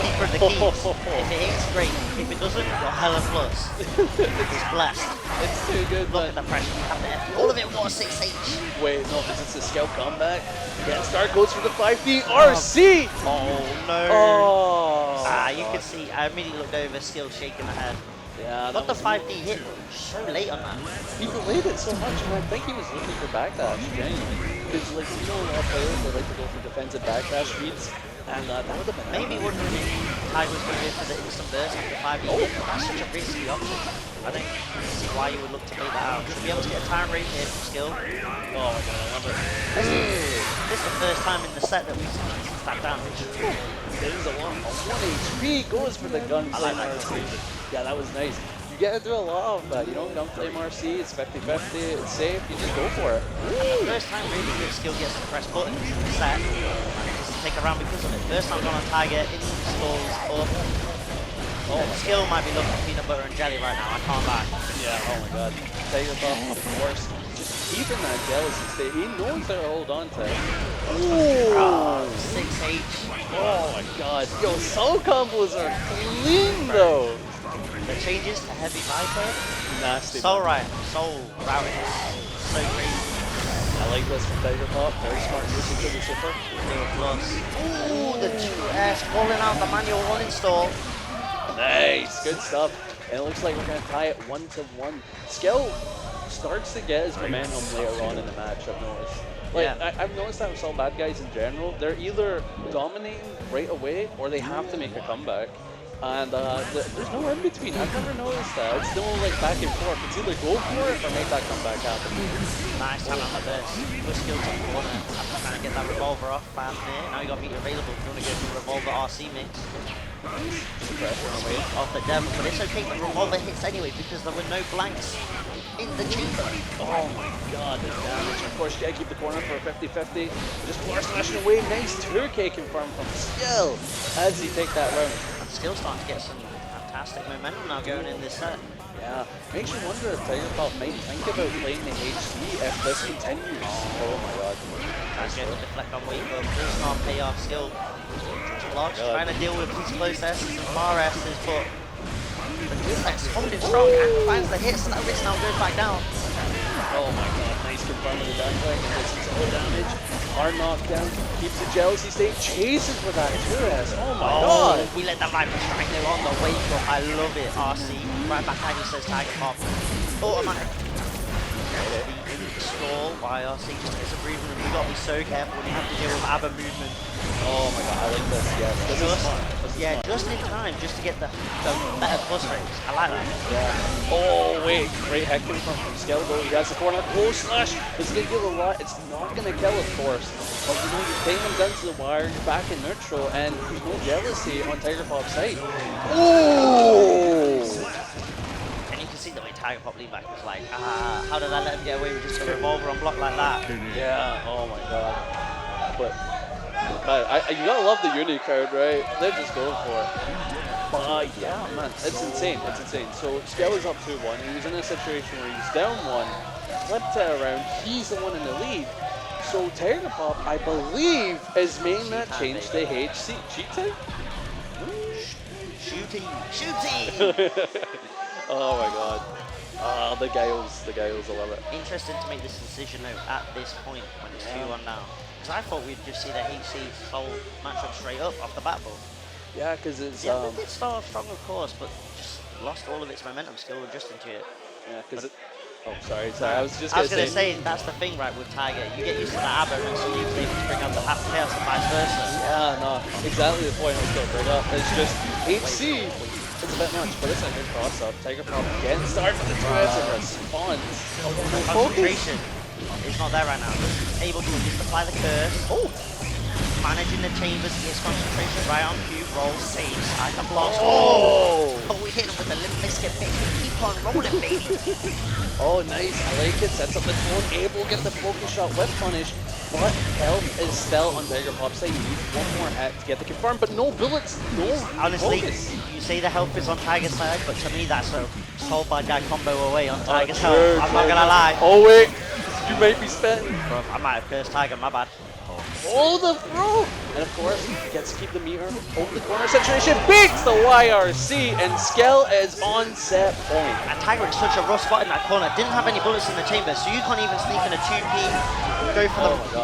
keeper of the keys. If it hits, great. If it doesn't, you're hella plus. It's blessed. It's too good, Look at the pressure you have there. All of it was 6H. Wait, no, is this a scout comeback? Again, Star goes for the 5D RC! Oh no. Oh! You could see, I immediately looked over, skill shaking my head. Yeah, Got the 5D hit so late on that. he delayed it so much, and I think he was looking for backdash, genuinely. Because, like, you know, a lot of players, they like to go for defensive backdash reads, and that would have been Maybe wondering if Tiger was going to go for the instant burst after 5D hit, but that's such a risky option. I don't see why you would look to bait that out. Should be able to get a time rate here from skill. Oh my god, I love it. This is the first time in the set that we've seen that damage. There's a 1 HP, goes for the gunflame RC. Yeah, that was nice. You get to do a lot of that, you know, gunflame RC, it's 50-50, it's safe, you just go for it. The first time really good skill gets to press buttons in the set, and it doesn't take a round because of it. First time on a Tiger, installs up. Skill might be looking peanut butter and jelly right now, I can't lie. Yeah, oh my god. Tiger Pop, of course, just keeping that Jealousy state. He knows how to hold on to it. Ooh. 6H. Oh my god. Yo, soul combos are clean though. The changes to Heavy Viper. Nasty. Soul right, soul routing is so crazy. I like this from Tiger Pop. Very smart usage of the super. Plus. Ooh, the 2S pulling out the manual uninstall. Nice, good stuff. And it looks like we're going to tie it 1-1. Skill starts to get his momentum later on in the match, I've noticed. Like, Yeah. I've noticed that with all bad guys in general, they're either dominating right away or they have to make a comeback. And there's no in between. I've never noticed that. It's still like back and forth. It's either go for it or make that comeback happen. Nice time on the burst. Good skill to the corner. After trying to get that revolver off fast there. Now you got meat available if you want to go for the revolver RC mix. Off the devil, but it's okay, the revolver hits anyway because there were no blanks in the chamber. Oh my god, the damage. Of course, you gotta keep the corner for a 50-50. Just force smashing away. Nice 2K confirmed from Skill as he take that round. And still starting to get some fantastic momentum now going in this set. Yeah, makes you wonder if Tiger Pop might think about playing the HC if this continues. Oh my god. Trying to get the deflect on wake up, does not pay off. Skill blocks, trying to deal with these close S's and far S's, but the deflect's holding strong and finds the hits, and that wrist now goes back down. Oh my god, nice confirm with the backflip, and this is all damage. Hard knockdown, keeps the Jealousy state, chases for that 2S. Oh my god! We let that Viper strike there on the wake up. I love it, RC. Right back at you, says Tiger Pop. Automatic. The stall, YRC just gets a breathing room. You've got to be so careful when you have to deal with ABBA movement. Oh my god, I like this. Yeah, this is smart. This is smart. Just in time, just to get the better plus rates. I like that. Yeah. Oh wait, great heckling from Skell though. He has the corner. Oh slash! This is gonna kill a lot. It's not gonna kill, of course. But you know, you're taking him down to the wire. You're back in neutral, and there's no jealousy on Tiger Pop's side. Oh! And you can see the way Tiger Pop lean back was like, how did I let him get away with just a revolver on block like that? Yeah. Oh my god. But you gotta love the Uni crowd, right? They're just going for it. But yeah, man, it's insane. It's insane. So Skell is up 2-1. He was in a situation where he's down 1, flipped it around. He's the one in the lead. So Tiger Pop, I believe, his main map changed to HC. Cheating? Shooting! Oh my god. The Gales, I love it. Interesting to make this decision though at this point when it's 2-1 down. Because I thought we'd just see the HC whole matchup straight up off the bat, but Yeah, because it's yeah, it did start off strong, of course, but just lost all of its momentum still adjusting to it. yeah, because it. Oh, sorry. I was just I was gonna going to say, that's the thing, right, with Tiger. You get used to the ABBA and so you able to bring out the half chaos and vice versa. Yeah, no, exactly the point I was going to bring up. It's just HC is a bit much, but it's a good cross-up. Tiger Pop again starts with the 2S and responds. Concentration is not there right now. Just able to just apply the curse. Oh! Managing the chambers, his concentration right on cue, roll, saves, Tiger blocks. Oh! But we hit him with the Limp Bizkit, baby. Keep on rolling, baby. Oh, nice. I like it. Sets up the tone. Able to get the focus shot with punish. But health is still on Tiger Pop's side. He needs one more hit to get the confirm, but no bullets, no Honestly, focus. you say the health is on Tiger's side, but to me that's a Soul by Guy combo away on Tiger's true, health. I'm not gonna lie. Oh wait, you might be spitting. Bro, I might have cursed Tiger, my bad. Oh, the throw! And of course, gets to keep the meter over the corner situation, beats the YRC, and Skell is on set point. And Tiger in such a rough spot in that corner, didn't have any bullets in the chamber, so you can't even sneak in a 2P,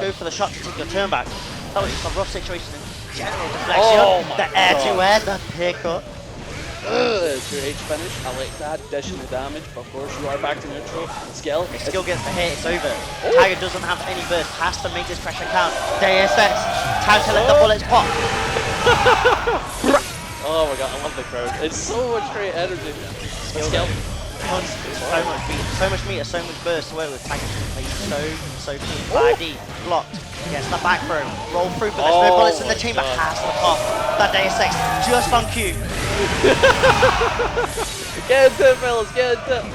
go for the shot to take your turn back. That was just a rough situation in general deflection. The air to air, the pickup. It's your H finish. I like that. Dishing the damage, but of course you are back to neutral. Skell. If Skill gets the hit, it's over. Tiger doesn't have any burst, has to make this pressure count. DSX, time to let the bullets pop. Oh my god, I love the crowd. It's so much great energy. Skell. So much meter, so much burst to work with. Tiger just plays so clean. 5D, blocked. Gets the back throw, roll through, but there's no bullets in the chamber. Has to pop. That DSX just on cue. Get into it, fellas, get into it.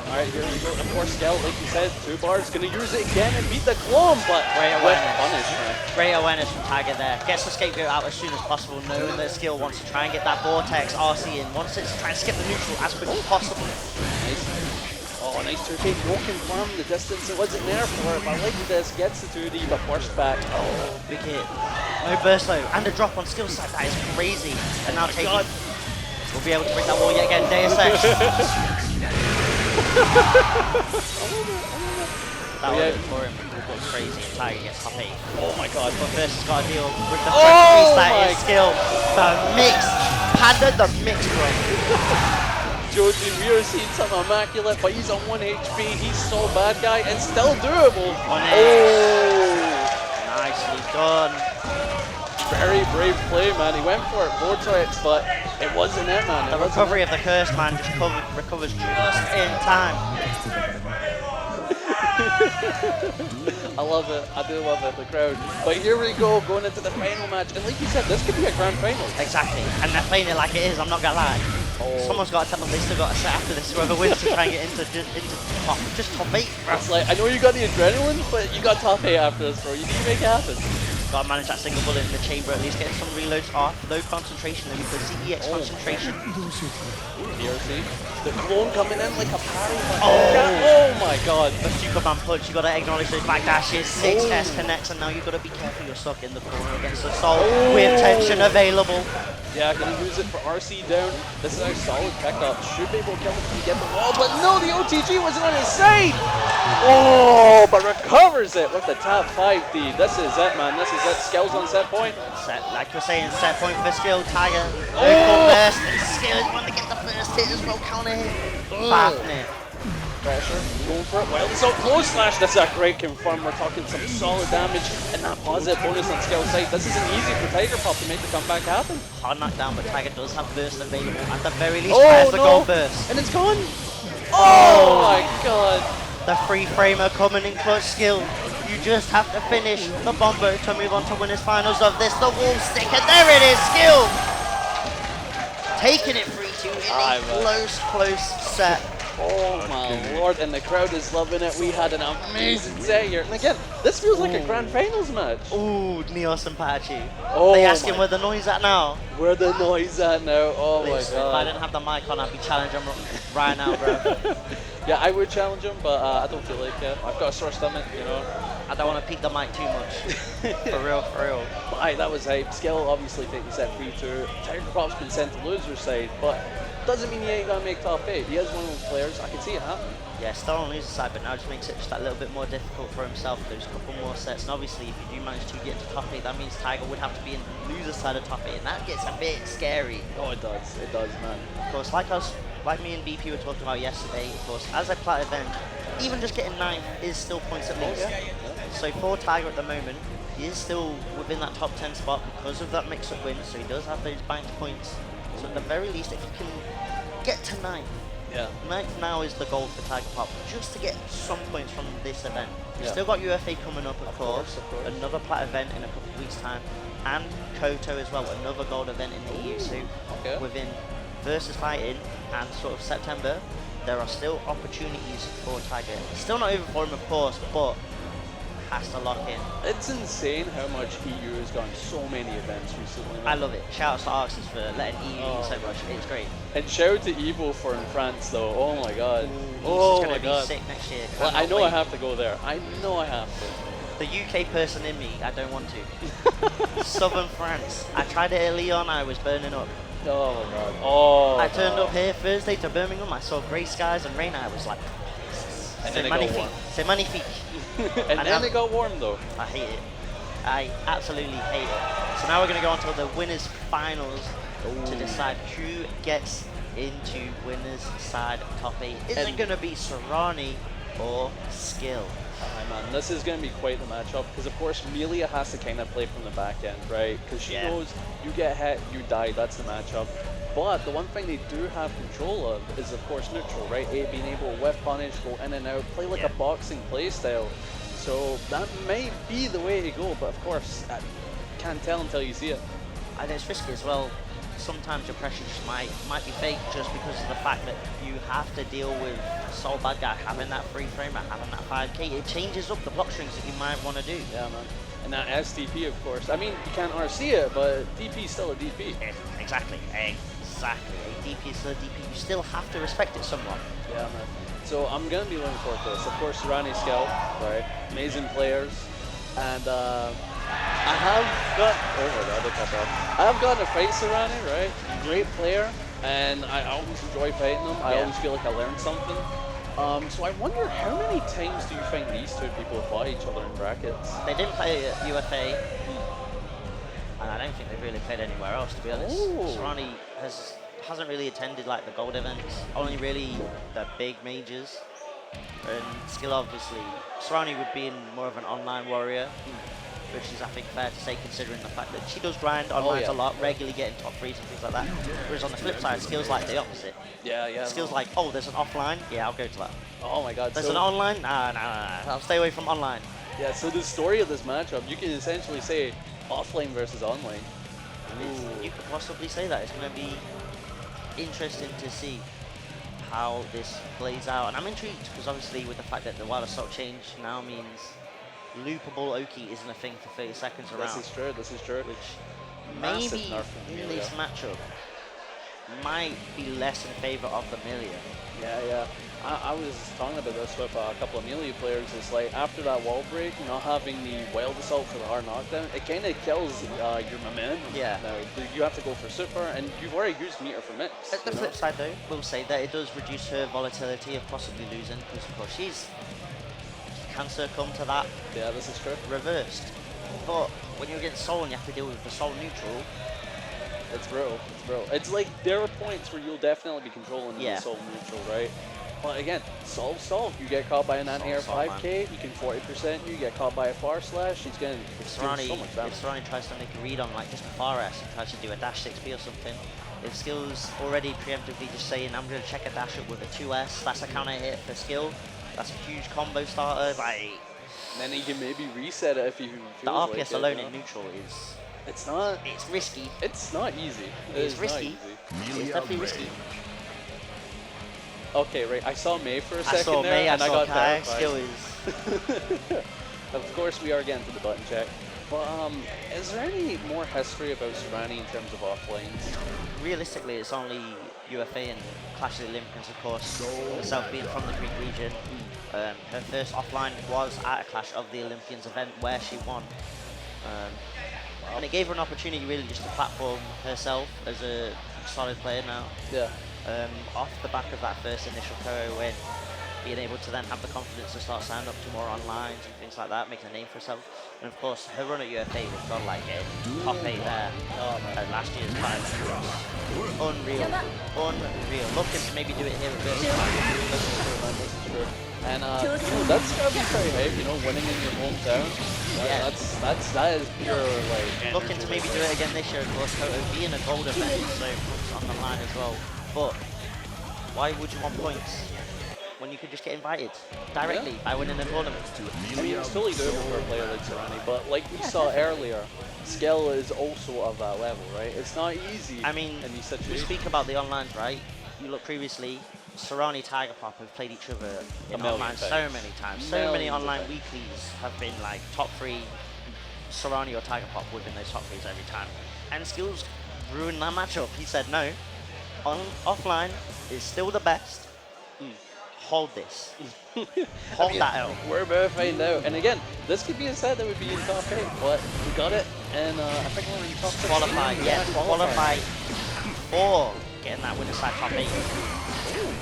Alright, here we go. Of course, Skell, like you said, 2 bars, gonna use it again and beat the clone, but Great awareness. punish, man. Great awareness from Tiger there. Gets the scapegoat out as soon as possible, knowing that Skill wants to try and get that Vortex RC in. Wants it to try and skip the neutral as quick as possible. Nice. Oh, nice 2K. No confirm the distance. It wasn't there for it, but I like this. Gets the 2D, but burst back. Oh, big hit. No burst though, and a drop on Skill's side. That is crazy. And now taking. We'll be able to bring that wall yet again. DSX. That was for him. We've got crazy and Tiger gets top 8. Oh my god. But first he's got to deal with the front piece that is Skill. The mix. Panda the mix, bro. Joji, we are seeing something immaculate, but he's on 1 HP. He's so bad guy and still doable. Nicely done. Very brave play, man. He went for it, Vortex, but it wasn't it, man. The recovery of the curse, man, just recovers just in time. I love it. I do love it, the crowd. But here we go, going into the final match. And like you said, this could be a grand final. Exactly. And they're playing it like it is, I'm not gonna lie. Someone's got to tell them they still got a set after this. Whoever wins to try and get into top 8. It's like, I know you got the adrenaline, but you got top 8 after this, bro. You need to make it happen. Gotta manage that single bullet in the chamber, at least get some reloads off. Low concentration, and the CEX concentration. DRC. The clone coming in like a parry. Oh my god. The Superman punch, you gotta acknowledge those backdashes. 6S connects, and now you gotta be careful you're stuck in the corner against the Soul with tension available. Yeah, gonna use it for RC down. This is a solid pickup. Should be able to kill him if he get the wall, but no, the OTG wasn't on his side. Oh, but recovers it with the top 5D. This is it, man. This is it. Skill's on set point. Set, like you're saying, set point for Skill. Tiger, no first, and Skill is one to get the first hit as well. Counter hit. Fastnet. pressure, going for it. Well, so close slash, this is a great confirm. We're talking some solid damage and that positive bonus on skill side. This isn't easy for Tiger Pop to make the comeback happen. Hard knockdown, but Tiger does have burst available. At the very least, Oh tries the no! gold burst. And it's gone! Oh my god! The free framer coming in clutch skill. You just have to finish the bombo to move on to winners finals of this. The wall stick, and there it is, skill! Taking it 3-2 in a close set. Oh my lord, and the crowd is loving it. We had an amazing set here. And again, this feels like a grand finals match. Ooh, Neos and Pachi. Oh, they asking where the noise at now? Where the noise at now? Oh Listen, my god. if I didn't have the mic on, I'd be challenging him right now, bro. Yeah, I would challenge him, but I don't feel like it. I've got a sore stomach, you know. I don't want to peek the mic too much. For real, for real. But aye, that was hype. Skill obviously taking set 3-2. Tiger Pop's been sent to loser's side, but doesn't mean he ain't gonna make top 8. He is one of those players. I can see it happening. Yeah, still on loser's side, but now just makes it just that little bit more difficult for himself. Those couple more sets, and obviously, if you do manage to get to top 8, that means Tiger would have to be in the loser's side of top 8, and that gets a bit scary. Oh, it does, man. Of course, like me and BP were talking about yesterday, of course, as a plat event, even just getting 9th is still points at least. So for Tiger at the moment, he is still within that top 10 spot because of that mix-up win, so he does have those banked points. So at the very least, if he can get to 9th, 9th now is the goal for Tiger Pop, just to get some points from this event. We've still got UFA coming up, of course, another plat event in a couple of weeks' time, and Koto as well, another gold event in the EU. So within VSFighting and sort of September, there are still opportunities for Tiger. Still not over for him, of course, but has to lock in. It's insane how much EU has gone so many events recently. Man. I love it. Shout out to Arxis for letting EU in so much. It's great. And shout out to Evo for in France though. Oh my god. It's going to be sick next year. Well, I know I have to go there. I know I have to. The UK person in me, I don't want to. Southern France. I tried it at Lyon, I was burning up. Oh my god. Oh. I turned up here Thursday to Birmingham, I saw grey skies and rain, I was like, and then it got warm. C'est magnifique. And then it got warm though. I hate it. I absolutely hate it. So now we're going to go on to the winners finals to decide who gets into winners side top 8. Is it going to be Serrani or Skill? Alright man, this is going to be quite the matchup because of course Melia has to kind of play from the back end, right? Because she knows you get hit, you die, that's the matchup. But the one thing they do have control of is of course neutral, right? Being able to whip punish, go in and out, play like a boxing play style. So that might be the way to go, but of course, I can't tell until you see it. And it's risky as well. Sometimes your pressure just might be fake just because of the fact that you have to deal with Soul Bad Guy having that free framer, having that 5k. It changes up the block strings that you might want to do. Yeah, man. And that STP, of course. I mean, you can't RC it, but DP is still a DP. Exactly. A DP is still a DP. You still have to respect it somewhat. Yeah, man. So I'm going to be looking forward to this. Of course, Serrani Scout, right? Amazing players. And I have got, oh my god, I have gotten to fight Serrani, right? Great player, and I always enjoy fighting him. I always feel like I learned something. So I wonder how many times do you think these two people fought each other in brackets? They didn't play at UFA, and I don't think they've really played anywhere else, to be honest. Serrani hasn't really attended like the gold events, only really the big majors. And Skill, obviously, Serrani would be in more of an online warrior, which is, I think, fair to say considering the fact that she does grind online a lot, regularly getting top 3s and things like that. Whereas on the flip side, Skill's like the opposite. Skill's like, oh, there's an offline? Yeah, I'll go to that. Oh my god. There's an online? Nah, I'll stay away from online. Yeah, so the story of this matchup, you can essentially say offline versus online. You could possibly say that. It's going to be interesting to see how this plays out. And I'm intrigued because obviously with the fact that the Wild Assault change now means loopable Oki isn't a thing for 30 seconds around. This is true. Which maybe in this matchup might be less in favor of the Melia. Yeah. I was talking about this with a couple of Melee players. It's like after that wall break, not having the Wild Assault for the hard knockdown, it kind of kills your momentum. Yeah. Now, you have to go for super, and you've already used meter for mix. At the flip side though, we'll say that it does reduce her volatility of possibly losing, because of course she can succumb to that. Yeah, this is true. Reversed. But when you're against Soul and you have to deal with the Soul neutral, it's brutal. It's like there are points where you'll definitely be controlling the Soul neutral, right? But again, solve. You get caught by an anti-air Solve, 5k, you can 40% you get caught by a far slash, he's going to If do so much damage. Serrani tries to make a read on like just a far S and tries to do a dash 6p or something, if Skill's already preemptively just saying, I'm going to check a dash up with a 2S, that's a counter hit for Skill, that's a huge combo starter, like... And then he can maybe reset it if he feels The like RPS it, alone you know? in neutral is... It's not. It's risky. It's not easy. It's not risky. easy. It's definitely risky. Okay, right. I saw May for a I second saw there, May, I and I saw got Kai, terrified. Skill is... Of course, we are getting to the button check. But is there any more history about Serrani in terms of offlanes? Realistically, it's only UFA and Clash of the Olympians, of course. Herself being from the Greek region. Her first offline was at a Clash of the Olympians event where she won. And it gave her an opportunity really just to platform herself as a solid player now. Yeah. Off the back of that first initial KO win, being able to then have the confidence to start signing up to more online and things like that, making a name for herself. And of course, her run at UFA was godlike, getting top 8 there at last year's time. Unreal. Looking to maybe do it here a bit. And you know, that's gotta be pretty hype, you know, winning in your hometown. Yeah. That is pure like. Looking to maybe do it again this year, of course, Koto being a gold event, so points on the line as well. But why would you want points when you could just get invited directly by winning a tournament? I mean, it's totally doable for a player like Serrani, but like we saw earlier, skill is also of that level, right? It's not easy. I mean, in these we situations. speak about the onlines, right? You look previously, Serrani, Tiger Pop have played each other in million online times. so many times. So many Millions of online times. weeklies have been like top 3, Serrani or Tiger Pop within those top 3s every time. And Skills ruined that matchup. He said, no, offline is still the best. Hold this. Hold that L. We're about to find out. And again, this could be a set that would be in top 8, but we got it, and I think we're in top 16. Qualify, yeah, qualify for getting that winner side top 8.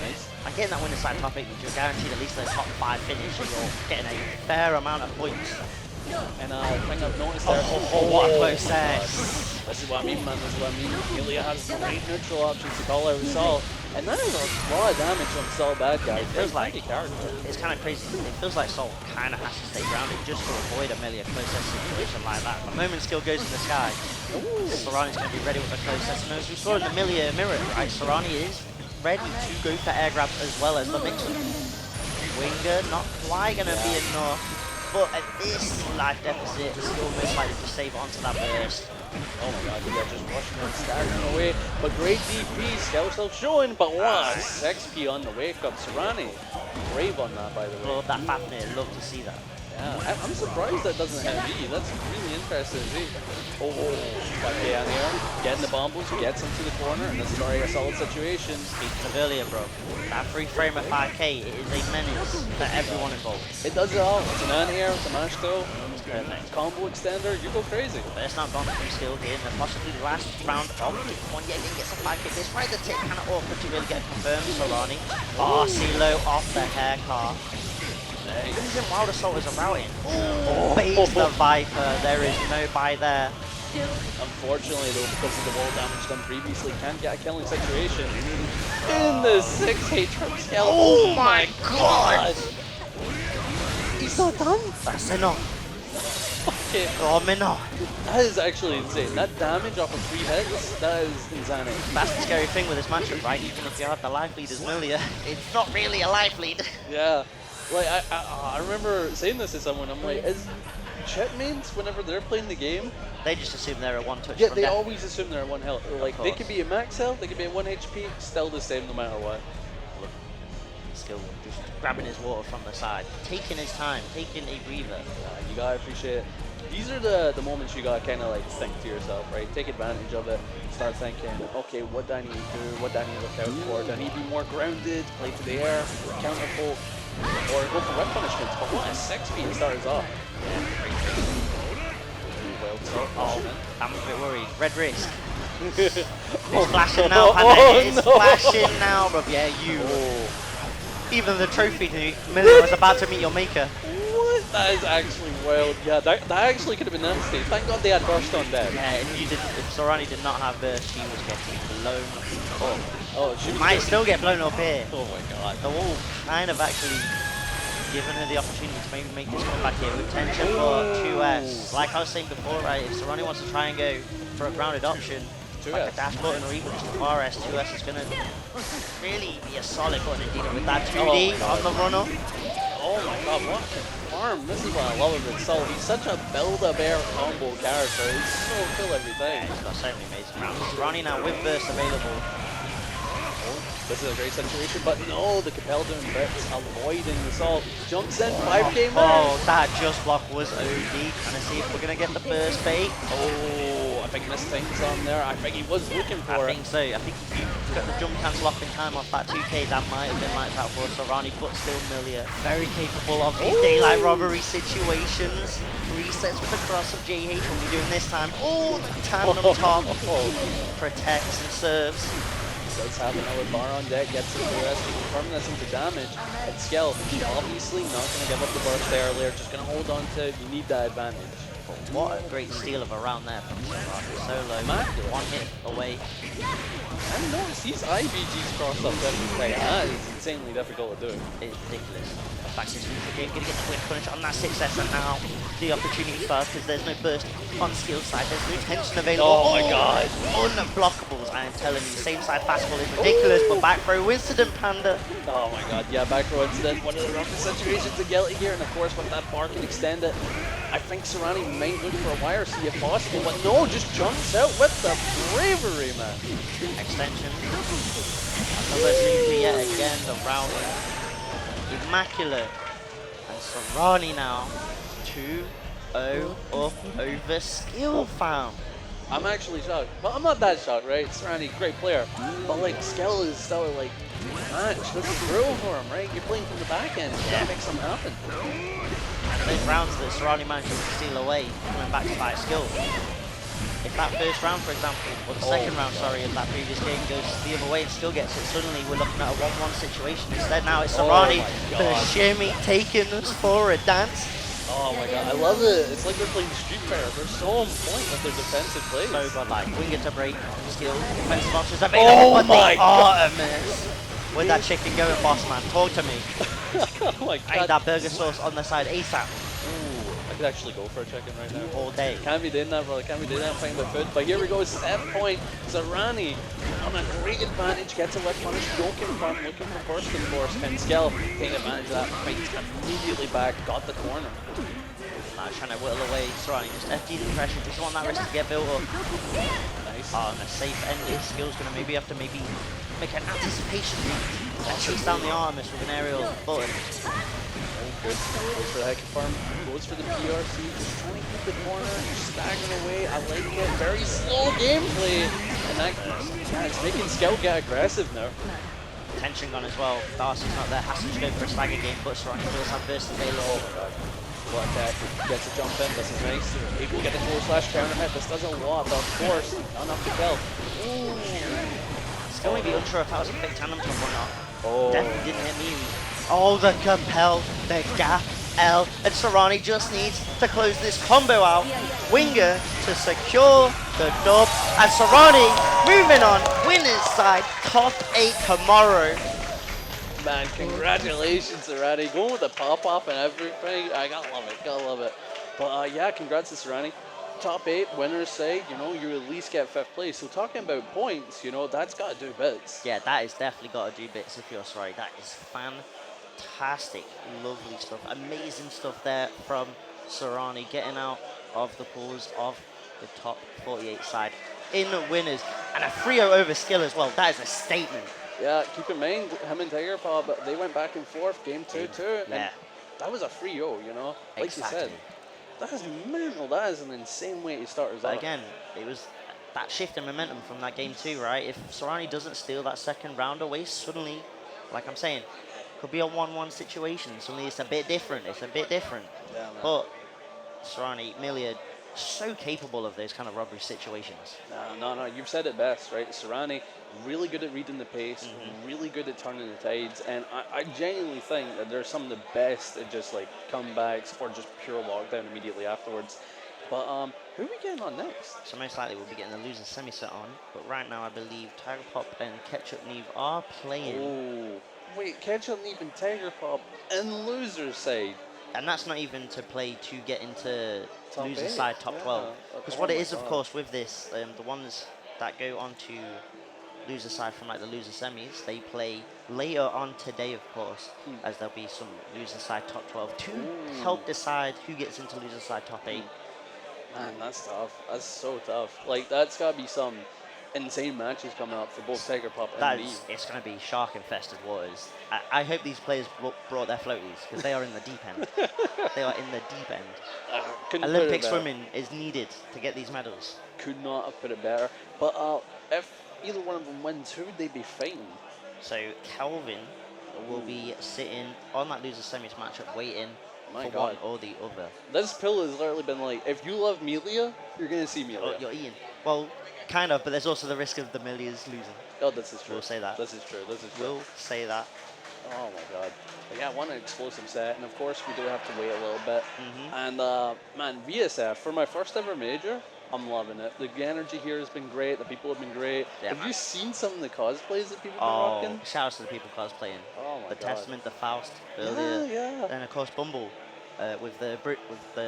Nice. And getting that winner side top 8 means you're guaranteed at least a top 5 finish, so you're getting a fair amount of points. And I think I've noticed there. What a close set. This is what I mean, man. This is what I mean. Amelia has great neutral options to call out Sol. And that is a lot of damage on Sol bad guys. It feels like character. it's kind of crazy. It feels like Sol kind of has to stay grounded just to avoid a Amelia close set situation like that. The moment skill goes in the sky, Serrani's going to be ready with a close set. And as we saw in the Amelia mirror, right, Serrani is ready to go for air grabs as well as the mixer. Winger not quite going to be enough, but at this life deficit, still most likely to save it onto that burst. Oh my god, yeah, just rushing and staggering away. But great DP, Scout still showing, but what? 6p on the wake up. Serrani, brave on that, by the way. Love that Fafnir, love to see that. Yeah, I'm surprised that doesn't have E. That's really interesting to see. Oh, 5k on here. Getting the bombos, gets him to the corner, and this is already a solid situation. Speaking of earlier, bro, that free frame at 5k, it is a menace for everyone involved. It does it all. It's an anti-air, it's a mash throw, Perfect. combo extender, you go crazy. But it's not gone from Skill here in the possibly last round of the one. Yeah, again gets a 5k. This right the tip, kind of awkward to really get confirmed. Solani. Oh, CeeLo off the hair car. Even Wild Assault is a routing. Baits the Viper. There is no buy there. Unfortunately though, because of the wall damage done previously, can't get a killing situation. In the 6 from Scout. Oh my god! He's not done. That's enough. Okay. Oh, me no. That is actually insane. That damage off of 3 hits, that is insanity. That's the scary thing with this matchup, right? Even if you have the life lead as Amelia, it's not really a life lead. Yeah. Like, I remember saying this to someone, I'm like, is chip mains, whenever they're playing the game, They just assume they're a one touch. yeah, from they death. always assume they're at 1 health. Like, they could be a max health, they could be at 1 HP, still the same no matter what. Skill just grabbing his water from the side, taking his time, taking a breather. You gotta appreciate it. These are the moments you gotta kind of like think to yourself, right? Take advantage of it. Start thinking, okay, what do I need to do? What do I need to look out for? Do I need to be more grounded? Play to the air? Counter poke? Or go for whip punishments? But what a 6p to start us off. Oh, I'm a bit worried. Red wrist. It's flashing now, It's flashing now, bro. Yeah, you. Even the trophy, Amelia was about to meet your maker. What? That is actually wild. Yeah, that actually could have been nasty. Thank God they had burst on that. Yeah, if Sorani did not have burst, she was getting blown up. Oh, she Might still get blown up here. Oh my God. The wall kind of actually given her the opportunity to maybe make this comeback here with tension for 2S. Like I was saying before, right, if Sorani wants to try and go for a grounded option, like a dash button or even just a RS, 2S is going to really be a solid button in dealing with that 2D on the run-up. Oh my God, what a farm. This is what I love about Sol. He's such a build-a-bear combo character. He's so cool everything. Yeah, he's got so many amazing rounds. Sorani now with burst available. This is a great situation, but no, the Capel doing bits, avoiding the Sol. Jumps in, 5k man. Oh, that just block was OD. Trying to see if we're going to get the burst bait. Oh, I think Miss Thing's on there. I think he was looking for it. I think so. I think if you got the jump cancel off in time off that 2k, that might have been lights out for Sorani, but still Milia. Very capable of these daylight robbery situations. Resets with the cross of JH. What are we doing this time? Oh, the tandem top. Protects and serves. Does have another bar on deck, gets it to the rest, confirming this into damage. And Skill, obviously not going to give up the burst earlier, just going to hold on to it. You need that advantage. But what a great steal of a round there from Sorani. Solo, one hit away. I don't know, these IVGs crossed up every play. That is insanely difficult to do. It's ridiculous. Back to the game, going to get the win punish on that 6S, and now the opportunity first because there's no burst on skill side, there's no tension available. Oh my God. Unblockables, I am telling you. Same side fastball is ridiculous, but back throw incident Panda. Oh my God, yeah, back row incident, one of the roughest situations to get it here, and of course with that bar can extend it. I think Sorani might look for a wire, see if possible, but no, just jumps out with the bravery, man. Extension. Another 3 yet again, the round. Immaculate. And Sorani now 2-0 up over Skill fam. I'm actually shocked. Well, I'm not that shocked, right? Sorani, great player. But like, Skill is still like, match. This is real for him, right? You're playing from the back end. You gotta make something happen. And those rounds that Sorani managed to steal away, coming back to fight Skill. If that first round, for example, or the second round, sorry, of that previous game goes the other way and still gets it, suddenly we're looking at a 1-1 situation. Instead now it's Sorani, the shimmy taking us for a dance. Oh my God, I love it. It's like they're playing Street Fighter. They're so on point with their defensive plays. So godlike. Winger to break, Skill, defensive options available, but they are a miss. Where'd that chicken going, boss man? Talk to me. Oh my God. I need that burger sauce on the side ASAP. I could actually go for a chicken right now. All day. Can't be doing that, brother. Can't be doing that. I'm fighting with food. But here we go. Set point. Sorani on a great advantage. Gets a whip punish. Don't confirm. Looking for burst and force. And Skill taking advantage of that. Fights immediately back. Got the corner. Trying to whittle away Sorani. Just FD the pressure. Just want that wrist to get built up. Nice. And a safe ending. Skill's going to maybe have to make an anticipation read and chase down the Artemis with an aerial button. Good. Goes for the heck farm, goes for the PRC, just trying to keep the corner, staggering away. I like it. Very slow gameplay. And that, yeah, it's making Scout get aggressive now. Tension gone as well. Darcy's not there, has to go for a stagger game, but Sorani does have burst available. Oh my God. What attack. Gets a jump in, this is nice. Able to get the // counter hit. This does a lot, but of course, not enough to kill. Still maybe unsure if that was a quick tandem top or not. Oh. Definitely didn't hit me. Oh, the Capel, the gap, L, and Sorani just needs to close this combo out. Winger to secure the dub, and Sorani moving on, winner's side, top 8 tomorrow. Man, congratulations, Sorani. Going with the pop-off and everything. I gotta love it, gotta love it. But yeah, congrats to Sorani. Top 8 winners say, you know, you at least get 5th place. So talking about points, you know, that's gotta do bits. Yeah, that is definitely gotta do bits if you're Sorani. That is fantastic, lovely stuff, amazing stuff there from Sorani, getting out of the pools of the top 48 side in winners, and a 3-0 over Skill as well. That is a statement. Yeah, keep in mind, him and Tiger Paw, but they went back and forth, game 2-2, Yeah. and that was a 3-0, you know, like Exactly. you said. That is mental. That is an insane way to start us But off. again, it was that shift in momentum from that game 2, right? If Sorani doesn't steal that second round away, suddenly, like I'm saying, could be a 1-1 situation. Suddenly it's a bit different. It's a bit different. Yeah, man. But Sorani, Milia, so capable of those kind of robbery situations. No, you've said it best, right? Serrani, really good at reading the pace, really good at turning the tides, and I genuinely think that they're some of the best at just like comebacks or just pure lockdown immediately afterwards. But who are we getting on next? So most likely we'll be getting the loser semi-set on, but right now I believe Tiger Pop and Ketchup Neve are playing. Oh, wait, Ketchup Neve and Tiger Pop in loser's side. And that's not even to play to get into Top loser 8, side top yeah. 12. Because Oh what it my is, of God. course, with this, the ones that go on to loser side from like the loser semis, they play later on today, of course, as there'll be some loser side top 12 to help decide who gets into loser side top 8. Man, that's tough. That's so tough. Like, that's got to be some insane matches coming up for both Tiger Pop and Neve. It's going to be shark infested waters. I hope these players brought their floaties because they are in the deep end. They are in the deep end. Couldn't put it Olympic better. swimming is needed to get these medals. Could not have put it better. But if either one of them wins, who would they be fighting? So Kelvin will be sitting on that loser semis matchup waiting My for God. one or the other. This pill has literally been like, if you love Melia, you're going to see Melia. Oh, you're eating. Well, kind of, but there's also the risk of the Millias losing. Oh, this is true. We'll say that. This is true. This is true. We'll say that. Oh my God. But yeah, one explosive set, and of course we do have to wait a little bit. And man, VSF, for my first ever major, I'm loving it. The energy here has been great, the people have been great. Yeah, Have man. you seen some of the cosplays that people have Oh, been rocking? shout outs to the people cosplaying. Oh my The God. Testament, the Faust earlier. Yeah. And of course Bumble. With the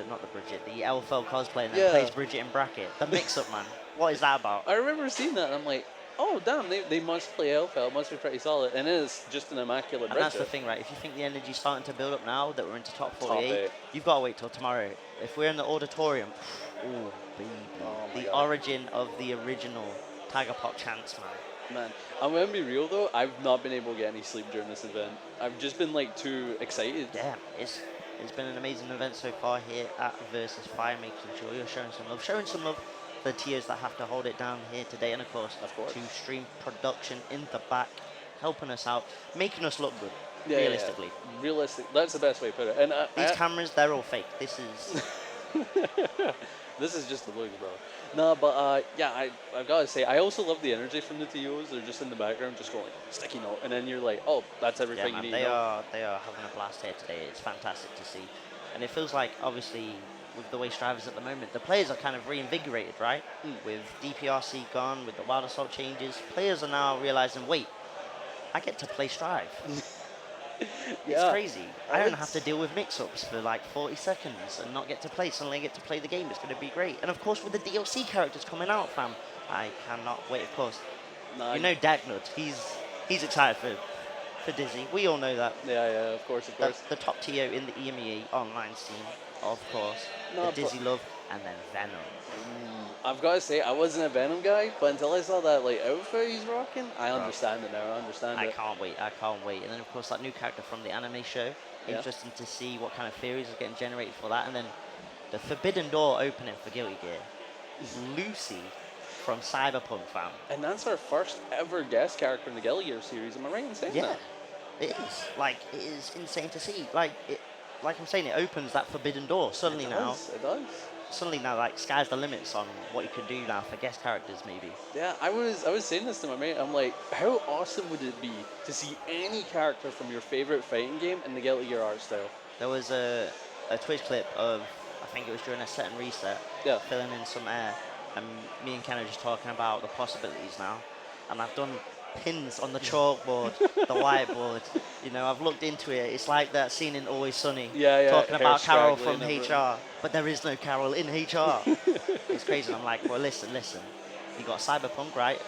not the Bridget, the LFL cosplay, and then Yeah. plays Bridget in bracket. The mix-up, man. What is that about? I remember seeing that, and I'm like, oh damn, they must play LFL, must be pretty solid. And it is just an immaculate And that's the Bridget. thing, right? If you think the energy's starting to build up now that we're into top Top 48, eight. you've got to wait till tomorrow. If we're in the auditorium, oh baby, Oh my the God. origin of the original Tiger Pop chants, man. Man, I'm gonna be real though, I've not been able to get any sleep during this event. I've just been like too excited. Yeah, it's been an amazing event so far here at VSFighing, making sure you're showing some love for the TOs that have to hold it down here today, and of course, course. to Stream Production in the back, helping us out, making us look good, Yeah, realistically. yeah. Realistic, that's the best way to put it. And These cameras, they're all fake. This is... this is just the looks, bro. No, but yeah, I've got to say, I also love the energy from the TOs. They're just in the background, just going sticky note, and then you're like, oh, that's everything Yeah, man, you need. they to know. are having a blast here today. It's fantastic to see, and it feels like obviously with the way Strive is at the moment, the players are kind of reinvigorated, right? With DPRC gone, with the Wild Assault changes, players are now realizing, wait, I get to play Strive. It's Yeah. crazy. I don't have to deal with mix-ups for like 40 seconds and not get to play. Suddenly I get to play the game. It's going to be great. And of course, with the DLC characters coming out, fam, I cannot wait. Of course, Nah, you know Dagnud. He's excited for Dizzy. We all know that. Yeah, of course. That's the top TO in the EMEA online scene, of course. No, the Dizzy Love, and then Venom. I've got to say, I wasn't a Venom guy, but until I saw that like outfit he's rocking, I understand it now. I understand I it. can't wait. And then, of course, that new character from the anime show. Yeah. Interesting to see what kind of theories are getting generated for that. And then the Forbidden Door opening for Guilty Gear. Lucy from Cyberpunk, fam. And that's our first ever guest character in the Guilty Gear series. Am I right in saying Yeah, that? it is. Like, it is insane to see. Like I'm saying, it opens that Forbidden Door. Suddenly It now, does. like, sky's the limits on what you can do now for guest characters, maybe. Yeah, I was saying this to my mate. I'm like, how awesome would it be to see any character from your favorite fighting game in the Guilty Gear art style? There was a Twitch clip of, I think it was during a set and reset, Yeah. filling in some air, and me and Ken are just talking about the possibilities now. And I've done pins on the chalkboard, the whiteboard. You know, I've looked into it. It's like that scene in Always Sunny, Yeah, talking hair about Carol straggling from and everything. HR, but there is no Carol in HR. It's crazy. And I'm like, well, listen. You got Cyberpunk, right?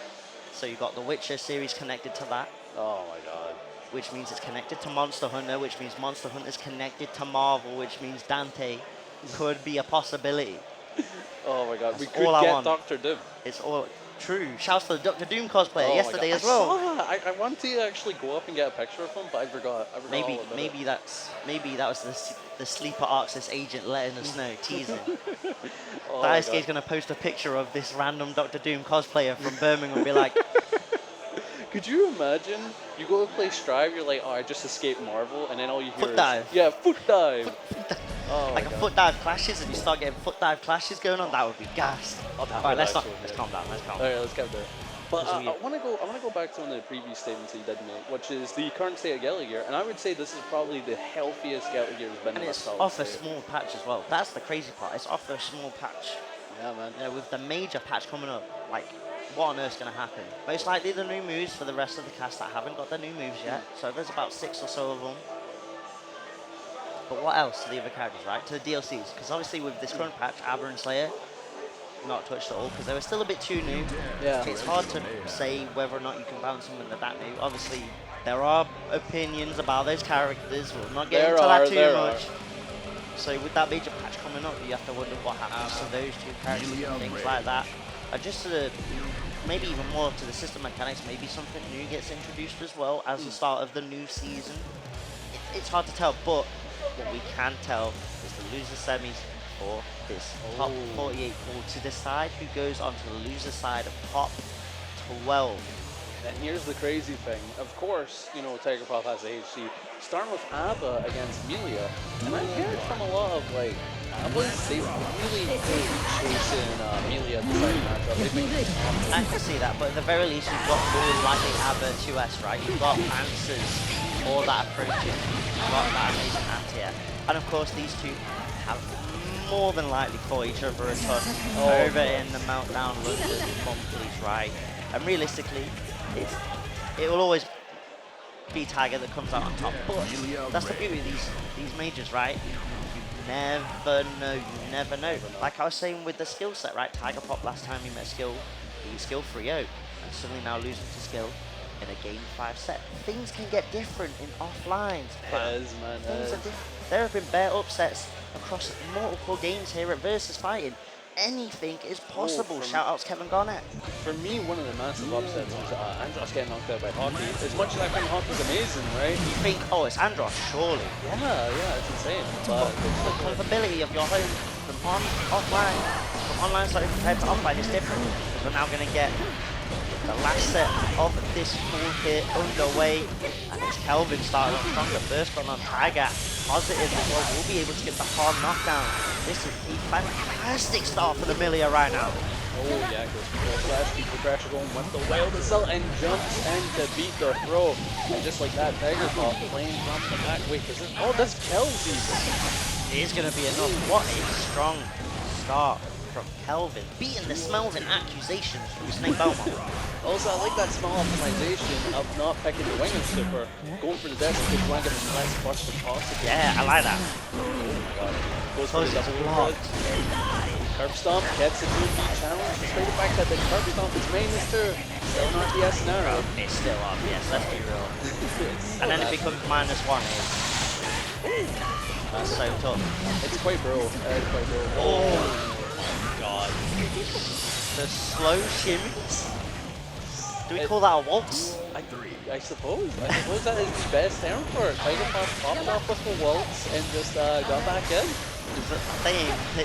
So you got the Witcher series connected to that, Oh my god. which means it's connected to Monster Hunter, which means Monster Hunter's connected to Marvel, which means Dante could be a possibility. Oh my god. That's We could all I get want. Doctor Doom. It's all true. Shouts to the Doctor Doom cosplayer Oh my yesterday God. as well. I saw that. I wanted to actually go up and get a picture of him, but I forgot. Maybe all about maybe it. that was the sleeper Arxis agent letting us know, teasing. Oh That my SK's God. gonna post a picture of this random Doctor Doom cosplayer from Birmingham and be like, Could you imagine? You go to play Strive, you're like, oh, I just escaped Marvel, and then all you hear Foot is dive. Yeah, foot dive. Oh like my a God. foot dive clashes, and you start getting foot dive clashes going on, that would be gas. Alright, let's calm down, let's calm down. Alright, let's get there. But Because I want to go back to one of the previous statements he did make, which is the current state of Guilty Gear, and I would say this is probably the healthiest Guilty Gear has been And in a it's solid off a state. small patch as well. That's the crazy part, it's off a small patch. Yeah, man. You know, with the major patch coming up, like, what on earth's going to happen? Most likely the new moves for the rest of the cast that haven't got the new moves yet. So there's about 6 or so of them. But what else to the other characters, right? To the DLCs. Because obviously with this current patch, Aber and Slayer, not touched at all, because they were still a bit too new. Yeah. It's hard to say whether or not you can balance them when they're that new. Obviously, there are opinions about those characters. We'll not get into that too much. So with that major patch coming up, you have to wonder what happens to those two characters and things like that. Just to the, maybe even more to the system mechanics, maybe something new gets introduced as well as the start of the new season. It's hard to tell, but what we can tell is the loser semis for this top 48 pool to decide who goes onto the loser side of top 12. And here's the crazy thing. Of course, you know, Tiger Path has the HC. Starting with Abba against Amelia. And I've heard from a lot of, like, Abbas, they really hate chasing Amelia at the second matchup. They think I can see that, but at the very least, you've got balls like the ABBA 2S, right? You've got answers for that approaching. You've got that amazing anti-air. And of course, these two have more than likely fought each other a ton over in the Meltdown London monthlies, right? And realistically, it will always be Tiger that comes out on top. But that's the beauty of these majors, right? You never know. Like I was saying with the skill set, right? Tiger Pop last time he met Skill, he was Skill 3-0, and suddenly now losing to Skill in a game 5 set. Things can get different in offlines. Yes, man. There have been bare upsets across multiple games here at VSFighting. Anything is possible. Shout outs Kevin Garnett. For me, one of the massive upsets was Andros getting knocked out by Hockey. As much as I think Hockey's amazing, right? You think, oh, it's Andros, surely. Yeah, it's insane. But The comfortability of your home from online side compared to offline is different. Because we're now going to get the last set of this pool here underway. And it's Kelvin starting off strong. The first one on Tiger. Positive as well. We'll be able to get the hard knockdown. This is a fantastic start for the Amelia right now. oh yeah, goes for flash, keeps the pressure going, wants the wild assault and jumps in to beat the throw. And just like that, Tiger Pop playing from the back. Wait, does it? Oh, that's Kelsey. It is going to be enough. What a strong start from Kelvin. Beating the smells and accusations from Snake Belmont. Also, I like that small optimization of not picking the wing and super, going for the death because you want to get as less burst as possible. Yeah, I like that. Goes for the double blocked. Curb Stomp gets a 2B challenge, despite the fact that the Curb Stomp is main is too. Still not the S narrow. It's still up, yes, let's be real. And then it becomes -1. That's so tough. It's quite bro. It's quite bro. Oh God. the slow shimmies. Do we call that a waltz? I suppose that is the best term for it. Tiger Pop popped off with the waltz and just got back in.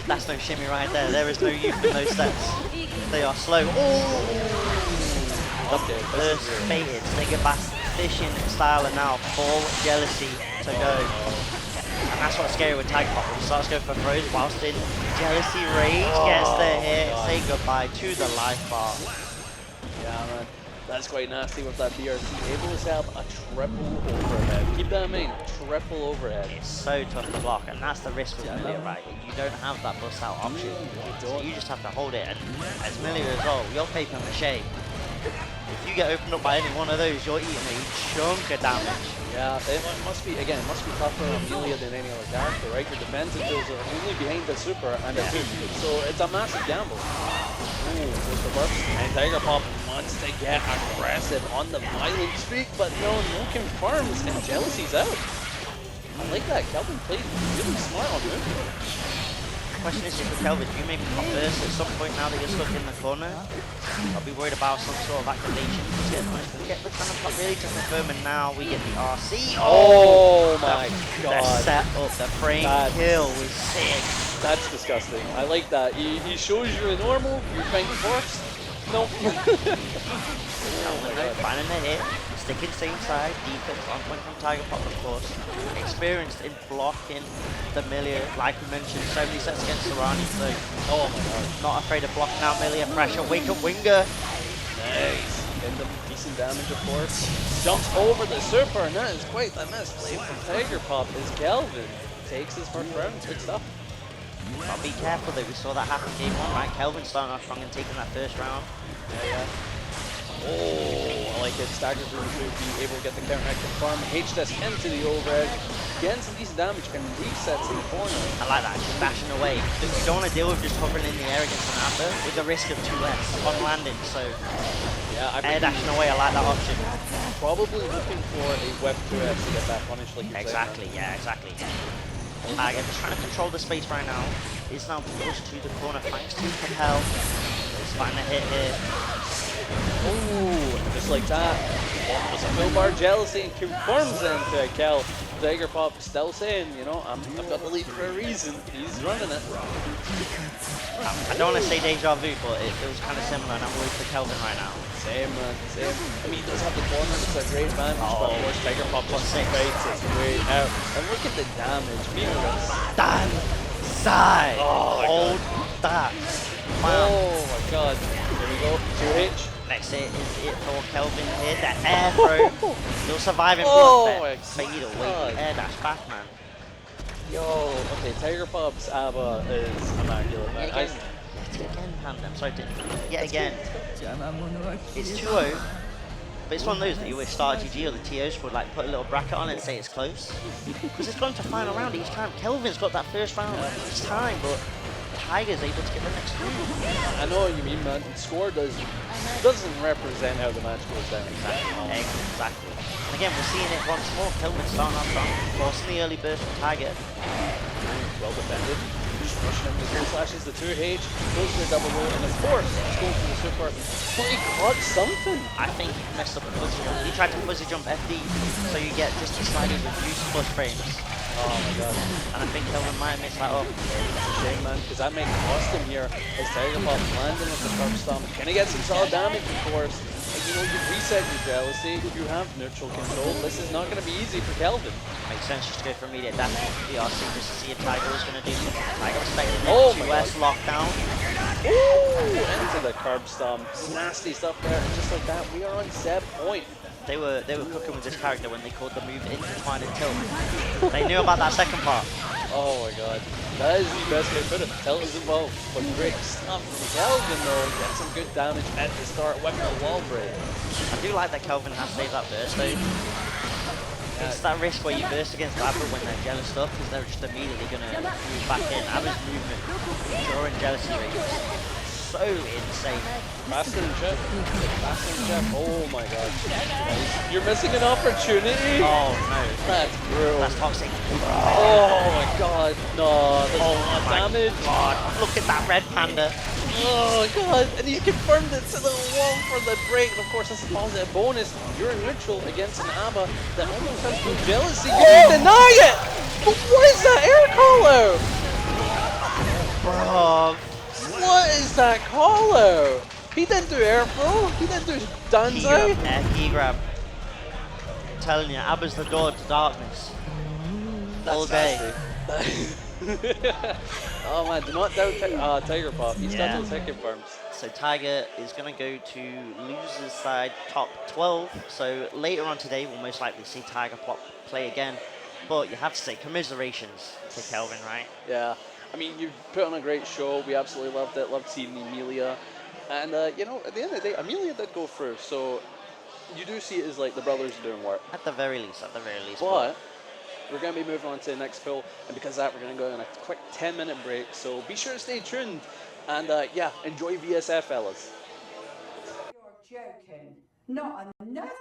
That's no shimmy right there. There is no youth in those steps. They are slow. Oh! Okay, First baited, Snigger Bass fishing style, and now full jealousy to go. And that's what's scary with Tiger Pop. He starts going for throws whilst in jealousy rage, gets the hit, say goodbye to the life bar. Yeah, man. That's quite nasty with that BRT. Able to set up a triple overhead. Keep that in mind, triple overhead. It's so tough to block, and that's the risk with Amelia, right? You don't have that bust out option. So you just have to hold it, and as Amelia as well, you're paper mache. If you get opened up by any one of those, you're eating a chunk of damage. Yeah, it must be tougher on Amelia than any other character, right? Your defensive tools are only behind the super and the 2, so it's a massive gamble. Ooh, goes for burst. And Tiger Pop wants to get aggressive on the violent streak, but no confirms, and Jealousy's out. I like that. Kelvin played really smart on move. The question is for Kelvin, do you maybe pop burst at some point now that you're stuck in the corner? I'll be worried about some sort of activation. Get the kind of pop really to confirm, and now we get the RC. Oh my god. The set up, the frame kill was sick. That's disgusting. I like that. He shows you a normal, you think first. Nope. Finding the hit. sticking same side, defense on point from Tiger Pop, of course. Experienced in blocking the Milia, like we mentioned, so many sets against Serrani, so Oh my god. not afraid of blocking out Milia. Pressure, wake up winger. Nice. Getting them decent damage, of course. Jumps over the super, and that is quite the misplay from Tiger Pop as Kelvin takes his first round. Good stuff. But be careful though, we saw that happen game 1, right? Kelvin starting off strong and taking that first round. Yeah. Oh, I like it. Stagger through to be able to get the counter confirm. H-Test into the overhead. Getting some decent damage and resets in the corner. I like that, just bashing away. You don't want to deal with just hovering in the air against an amber with the risk of 2S on landing, so Yeah, air dashing away, I like that option. probably looking for a web 2S to get that punish like you're Exactly, yeah, exactly. I'm just trying to control the space right now. He's now pushed to the corner thanks to Compel. He's finding a hit here. Oh, just like that. Just a full bar jealousy confirms into Kel. Tiger Pop still saying, you know, I've got the lead for a reason. He's running it. I don't want to say deja vu, but it feels kind of similar, and I'm worried for Kelvin right now. Same, man, same. I mean, he does have the corner, it's a great advantage, but of course Tiger Pop just fights his way out. And look at the damage. Dan side. Oh, hold that. Oh my god. Here we go. 2H. Next hit is it for Kelvin here. That air throw. Still surviving. Oh my fade away. god. Air dash back, man. Yo, okay, Tiger Pop's ABBA is immaculate, man. Yet again, Panda. I'm sorry, yet again. It's 2-0. But it's one of those that you always start GG or the TOs would like put a little bracket on it and say it's close. Because it's gone to final round each time. Kelvin's got that first round each time, but Tiger's able to get the next two. I know what you mean, man. Score doesn't represent how the match goes down. Exactly. And again, we're seeing it once more. Kelvin starting off strong, forcing the early burst from Tiger. Well defended. Just rushing him with those slashes, the 2H, goes for a double roll, and of course, it's going for the super. But he caught something. I think he messed up a fuzzy jump. He tried to fuzzy jump FD, so you get just the sliders with huge flush frames. Oh my god. And I think Kelvin might have missed that up. Shame, man, because that might cost him here as Tiger Pop landing with the curb stomp. Can he get some solid damage, of course? And you know, you reset your jealousy, you have neutral control. This is not going to be easy for Kelvin. Makes sense just to go for immediate dash DRC just to see if Tiger was going to do something. Tiger expecting it. Oh my 2S lockdown. Ooh, into the curb stomp. Nasty stuff there, and just like that, we are on set point. They were cooking with this character when they called the move intertwine and tilt. They knew about that second part. Oh my god. That is the best way to put it. Tilt is involved. But great stuff from Kelvin though. Get some good damage at the start. Went for the wall break. I do like that Kelvin has saved that burst though. It's that risk where you burst against Abra when they're jealous up because they're just immediately going to move back in. Abra's movement during jealousy rate so insane. Faster than Jeff. Faster than Jeff. Oh my god. You're missing an opportunity. Oh no. That's brutal. That's toxic. Oh my god. No. Oh my damage. god. Look at that red panda. Oh god. And he confirmed it to the wall for the break. And of course, that's a positive bonus. You're in neutral against an ABBA that almost has no jealousy. You can deny it. But what is that air call out? Bro. What is that call out? He didn't do air throw. He didn't do Danzai. Key grab. I'm telling you, Abba's the door to darkness. All day. Oh man, do not doubt Tiger Pop. He's Yeah. done the second farms. So Tiger is going to go to loser's side top 12. So later on today, we'll most likely see Tiger Pop play again. But you have to say commiserations to Kelvin, right? Yeah. I mean, you put on a great show. We absolutely loved it. Loved seeing Amelia. And, you know, at the end of the day, Amelia did go through. So you do see it as like the brothers doing work. At the very least, But we're going to be moving on to the next pool. And because of that, we're going to go on a quick 10-minute break. So be sure to stay tuned. And, yeah, enjoy VSF, fellas. You're joking. Not another one?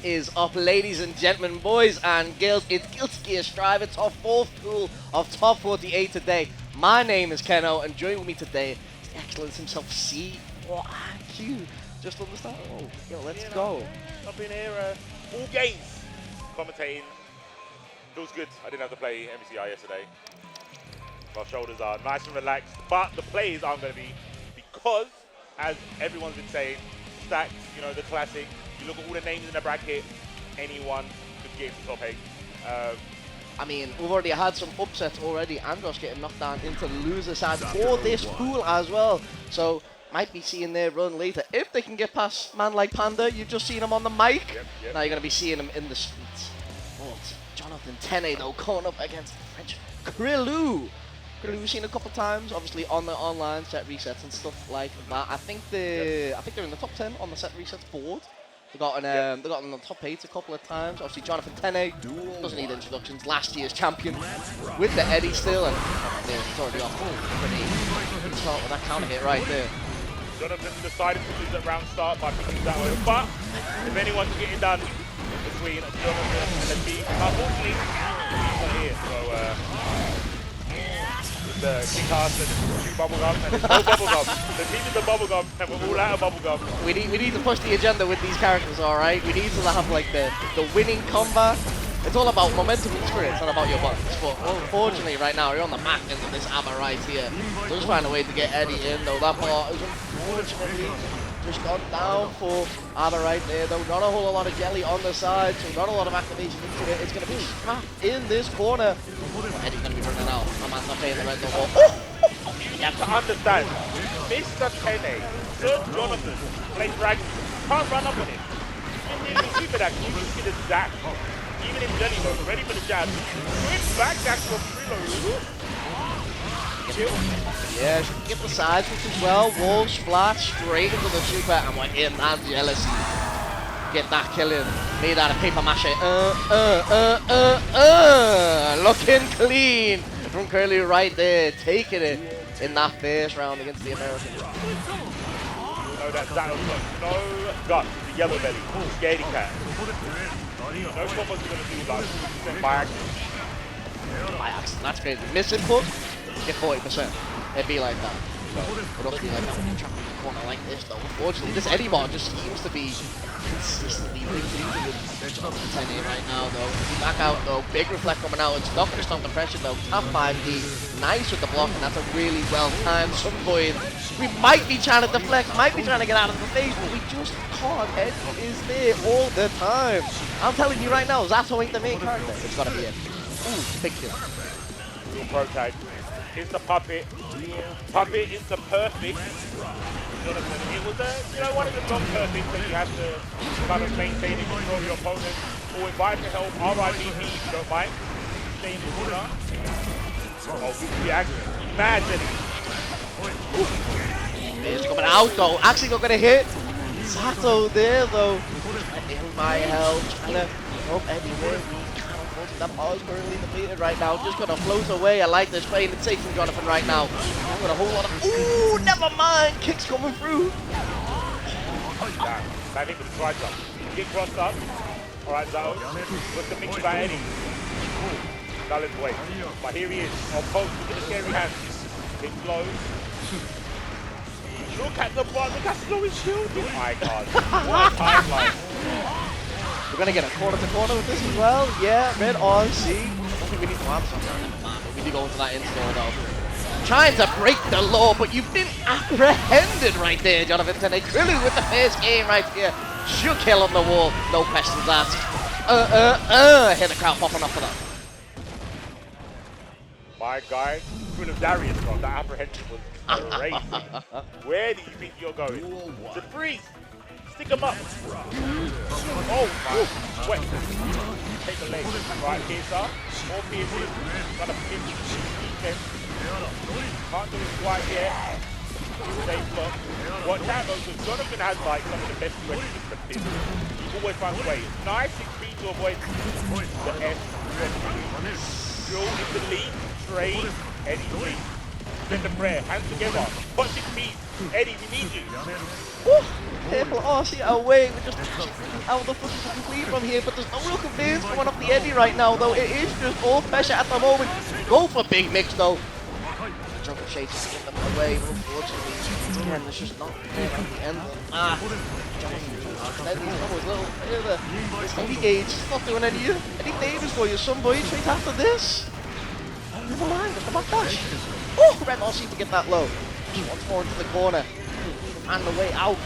is up, ladies and gentlemen, boys and girls? It's Guilty Gear Strive. It's our 4th pool of top 48 today. My name is Keno, and joining me today is the excellence himself, C4IQ. Just on the start. Oh, yo, let's go. I've been here all games commentating. Feels good. I didn't have to play MCI yesterday. My shoulders are nice and relaxed, but the plays aren't going to be, because, as everyone's been saying, stacks, you know, the classic. You look at all the names in the bracket, anyone could get into top 8. I mean, we've already had some upsets already. Andros getting knocked down into the loser side for this pool as well. So, might be seeing their run later. If they can get past man like Panda, you've just seen him on the mic. Yep. Now you're going to be seeing him in the streets. Oh, it's Jonathan Tene, though, going up against French Krilou. Krilou we've seen a couple times, obviously on the online set resets and stuff like that. I think they're in the top 10 on the set resets board. They got in the top 8 a couple of times. Obviously, Jonathan Tene doesn't need introductions. Last year's champion with the Eddie still, and he's already off. Pretty start with that counter hit right there. Jonathan decided to lose that round start by picking that way, but if anyone's getting done between Jonathan and the team, unfortunately, he's not here. So, the kick-ass and two bubblegum, and there's no bubblegum. The team is the bubblegum, and we're all out of bubblegum. We need to push the agenda with these characters, alright? We need to have like the winning combat. It's all about momentum and experience, not about your buttons. But unfortunately right now, you're on the back end of this ABBA right here. So just find a way to get Eddie in, though. That part is unfortunately just gone down for ABBA right there, though. Not a whole lot of jelly on the side, so not a lot of activation into it. It's going to be trapped in this corner. Eddie's going to be running out. My man's not paying the red no more. You have to understand, Mr. Tene, Sir Jonathan, plays Dragon, can't run up on him. You can see that, you can see the dash. Even in jelly mode, ready for the jab. Quick back dash from Frilo. Yeah, she can get the side switch as well. Wolves flat, straight into the super, and we're in that jealousy. Get that kill in. Made out of paper mache. Looking clean from Curly right there. Taking it in that first round against the Americans. No, that's no gut. The yellow belly. Scaredy cat. No combos are going to do like by accident. By accident, that's crazy. Miss input, get 40%. It'd be like that. It would be like that when you're trapped in the corner like this, though. Unfortunately, this Eddie bot just seems to be consistently linked with Jonathan Tene right now, though. Back out, though. Big reflect coming out. It's not going to stop the pressure, though. Top 5D. Nice with the block, and that's a really well-timed subvoid. We might be trying to deflect, might be trying to get out of the face, but we just can't. Eddie is there all the time. I'm telling you right now, Zato ain't the main character. It's got to be it. Ooh, big kill. Real pro tag. Here's the puppet. Puppet is the perfect. Jonathan, it was one of the non perfect that you have to kind of maintain and control your opponent. Or invite to help RIVP if you don't mind. Stay in the corner. Oh, good reaction. Imagine it. He's coming out though. Actually not gonna hit. Sato there though. In my help. Trying to help Eddie there. That ball is currently depleted right now. Just gonna float away. I like this play. It's safe from Jonathan right now. Got a whole lot of. Ooh, never mind. Kicks coming through. Damn. I think with the try jump. Get crossed up. Alright, Zato. What's the mix by Eddie? Dallin's way. But here he is. On post. Look at the scary hands. It flows. Look at the ball. Look how slow his shield is. My god. What a timeline. We're gonna get a corner to corner with this as well. Yeah, red on C. I don't think we need to answer that. We need to go into that in-store though. Trying to break the law, but you've been apprehended right there, Jonathan Tene. Krilou with the first game right here. Should kill on the wall. No questions asked. Hear the crowd popping up for that. My guy, Krilou Darius, bro. That apprehension was crazy. Where do you think you're going? The freeze. Stick him up. Oh my. Wait. Take the leg. Right, piercer. More piercing. Gotta pierce. Can't do it quite yet. Safe block. Watch out though, because Jonathan has like some of the best questions in the business. He always finds a way. Nice 6 to avoid the F. Drill in the lead. Trade. Eddie lead. Get the prayer. Hands together. Punch 6 feet. Eddie, we need you. Woo! Purple RC away. We're just out of the fucking complete from here, but there's no real conveyance coming off the Eddie right now, though. It is just all pressure at the moment. Go for big mix, though. Jungle Shade just get them away, but unfortunately, again, there's just not there at the end. Eddie's always a little further. This heavy gauge is not doing any damage for you, son boy. Straight after this. Never mind, there's the backdash. Oh, Red RC to get that low. Once more into the corner. And the way out.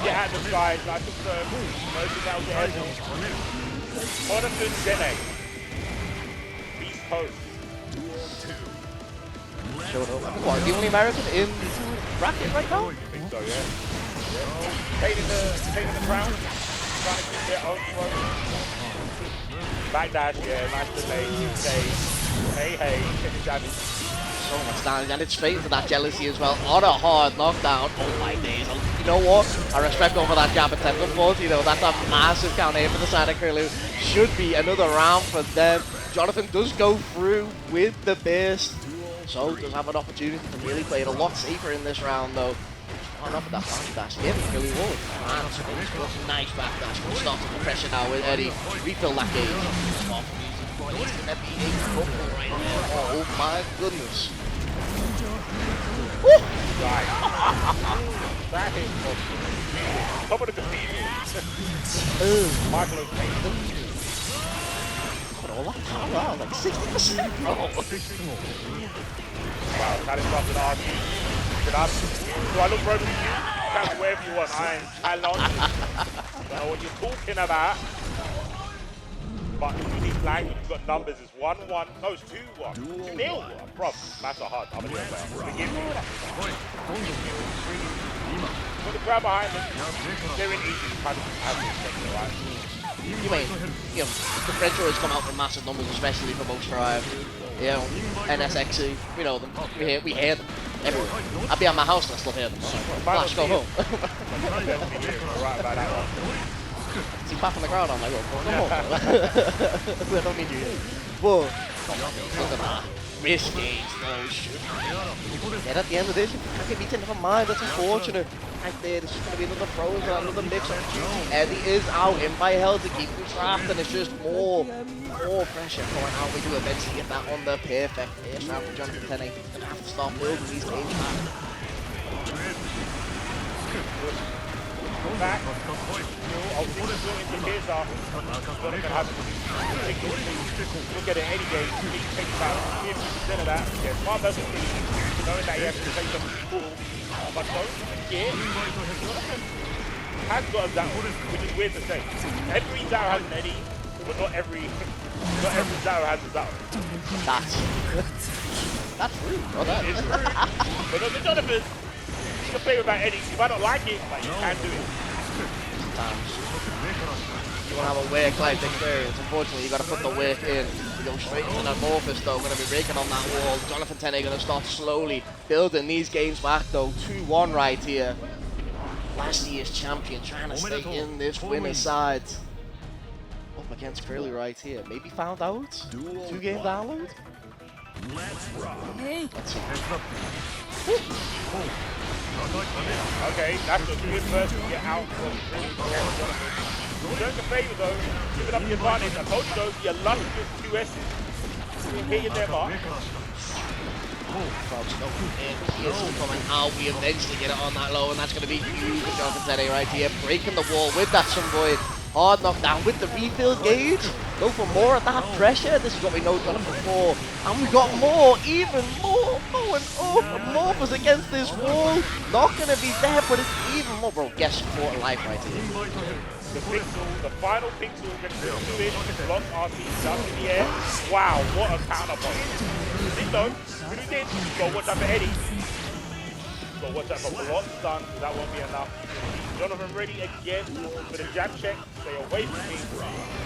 Get out of the skies. I took the mercy down to Edmund. Jonathan Tene. Beast Coast. Showed up. What, the only American in bracket right now? I think so, yeah. Taking the crown. Trying to keep their own throat. Backdash, yeah, nice delay. Hey, damage. So much damage, and it's straight into that jealousy as well. On a hard knockdown. Oh my days. You know what? I respect going for that jab attempt. Unfortunately, though, that's a massive counter hit for the side of Curlew. Should be another round for them. Jonathan does go through with the burst. So does have an opportunity to really play it a lot safer in this round, though. On up with that backdash. Yeah, Curlew Ward. Nice backdash. We'll start to the pressure now with Eddie. Refill that gauge. It's gonna be a couple right there. Oh my goodness. Woo! That hit was top of the cathedral. Michael O'Kane. But all that power, like 60%, bro. Wow, catastrophic RG. Do I look broken to you? Count wherever you want. I am Talon. I don't know what you're talking about. But you need language, you've got numbers, it's 1-1, no, it's 2-1, 2-0, bro, that's a hard, I'm gonna do it better, forgive me. Put the crowd behind them, they're in easy, kind of right? You mean, the French always come out with massive numbers, especially for most tribes. NSXI, we know them, we hear them everywhere. I'd be at my house and I still hear them. Flash, go home. Right about that one. See back on the ground, I'm like, oh, come on. I don't need you here. Whoa. Look at that. Risk games, no shit. Yeah, at the end of this, I can beat it, never mind, that's unfortunate. Right there, this is going to be another frozen, another mix opportunity. Eddie is out in by hell to keep him trapped, and it's just more pressure going out. We do eventually get that on the perfect first round for Jonathan Tene. Gonna have to start building these games back. Back. I'll put it into his off. Look at it any game. He takes about 50% of that. Yeah, smart doesn't really knowing that he has to take some full. But don't forget, has got a Zao, which is weird to say. Every Zao has an Eddie, but not every Zao has a Zao. That's rude. Oh, that is rude. But look at Jonathan. You can play with that Eddie. You might not like it, but you can do it. You want to have a work-life experience. Unfortunately, you got to put the work in. We go straight to the Amorphous, though. Going to be breaking on that wall. Jonathan Tene going to start slowly building these games back, though. 2-1 right here. Last year's champion trying to stay in this winner's side. Up against Curly right here. Maybe found out. 2-game download. Let's rock. Okay, that's a good person to get out of the doing a favour though, giving up the advantage. I told you though, the illustrious 2S's hitting their mark. Coming out, we eventually get it on that low, and that's going to be huge for Jonathan Tene right here, breaking the wall with that Sunvoid. Hard knockdown with the refill gauge. Go for more of that pressure. This is what we know Jonathan for. And we got more, even more going up. Amorphous against this wall. Not going to be there, but it's even more. Bro, guess support life right here. The pixel, the final pixel gets to it. Block RC up in the air. Wow, what a counterpunch. See though, really did. Got to watch out for Eddie. Got to watch out for block stun. That won't be enough. Jonathan ready again for the jab check. Stay away from me.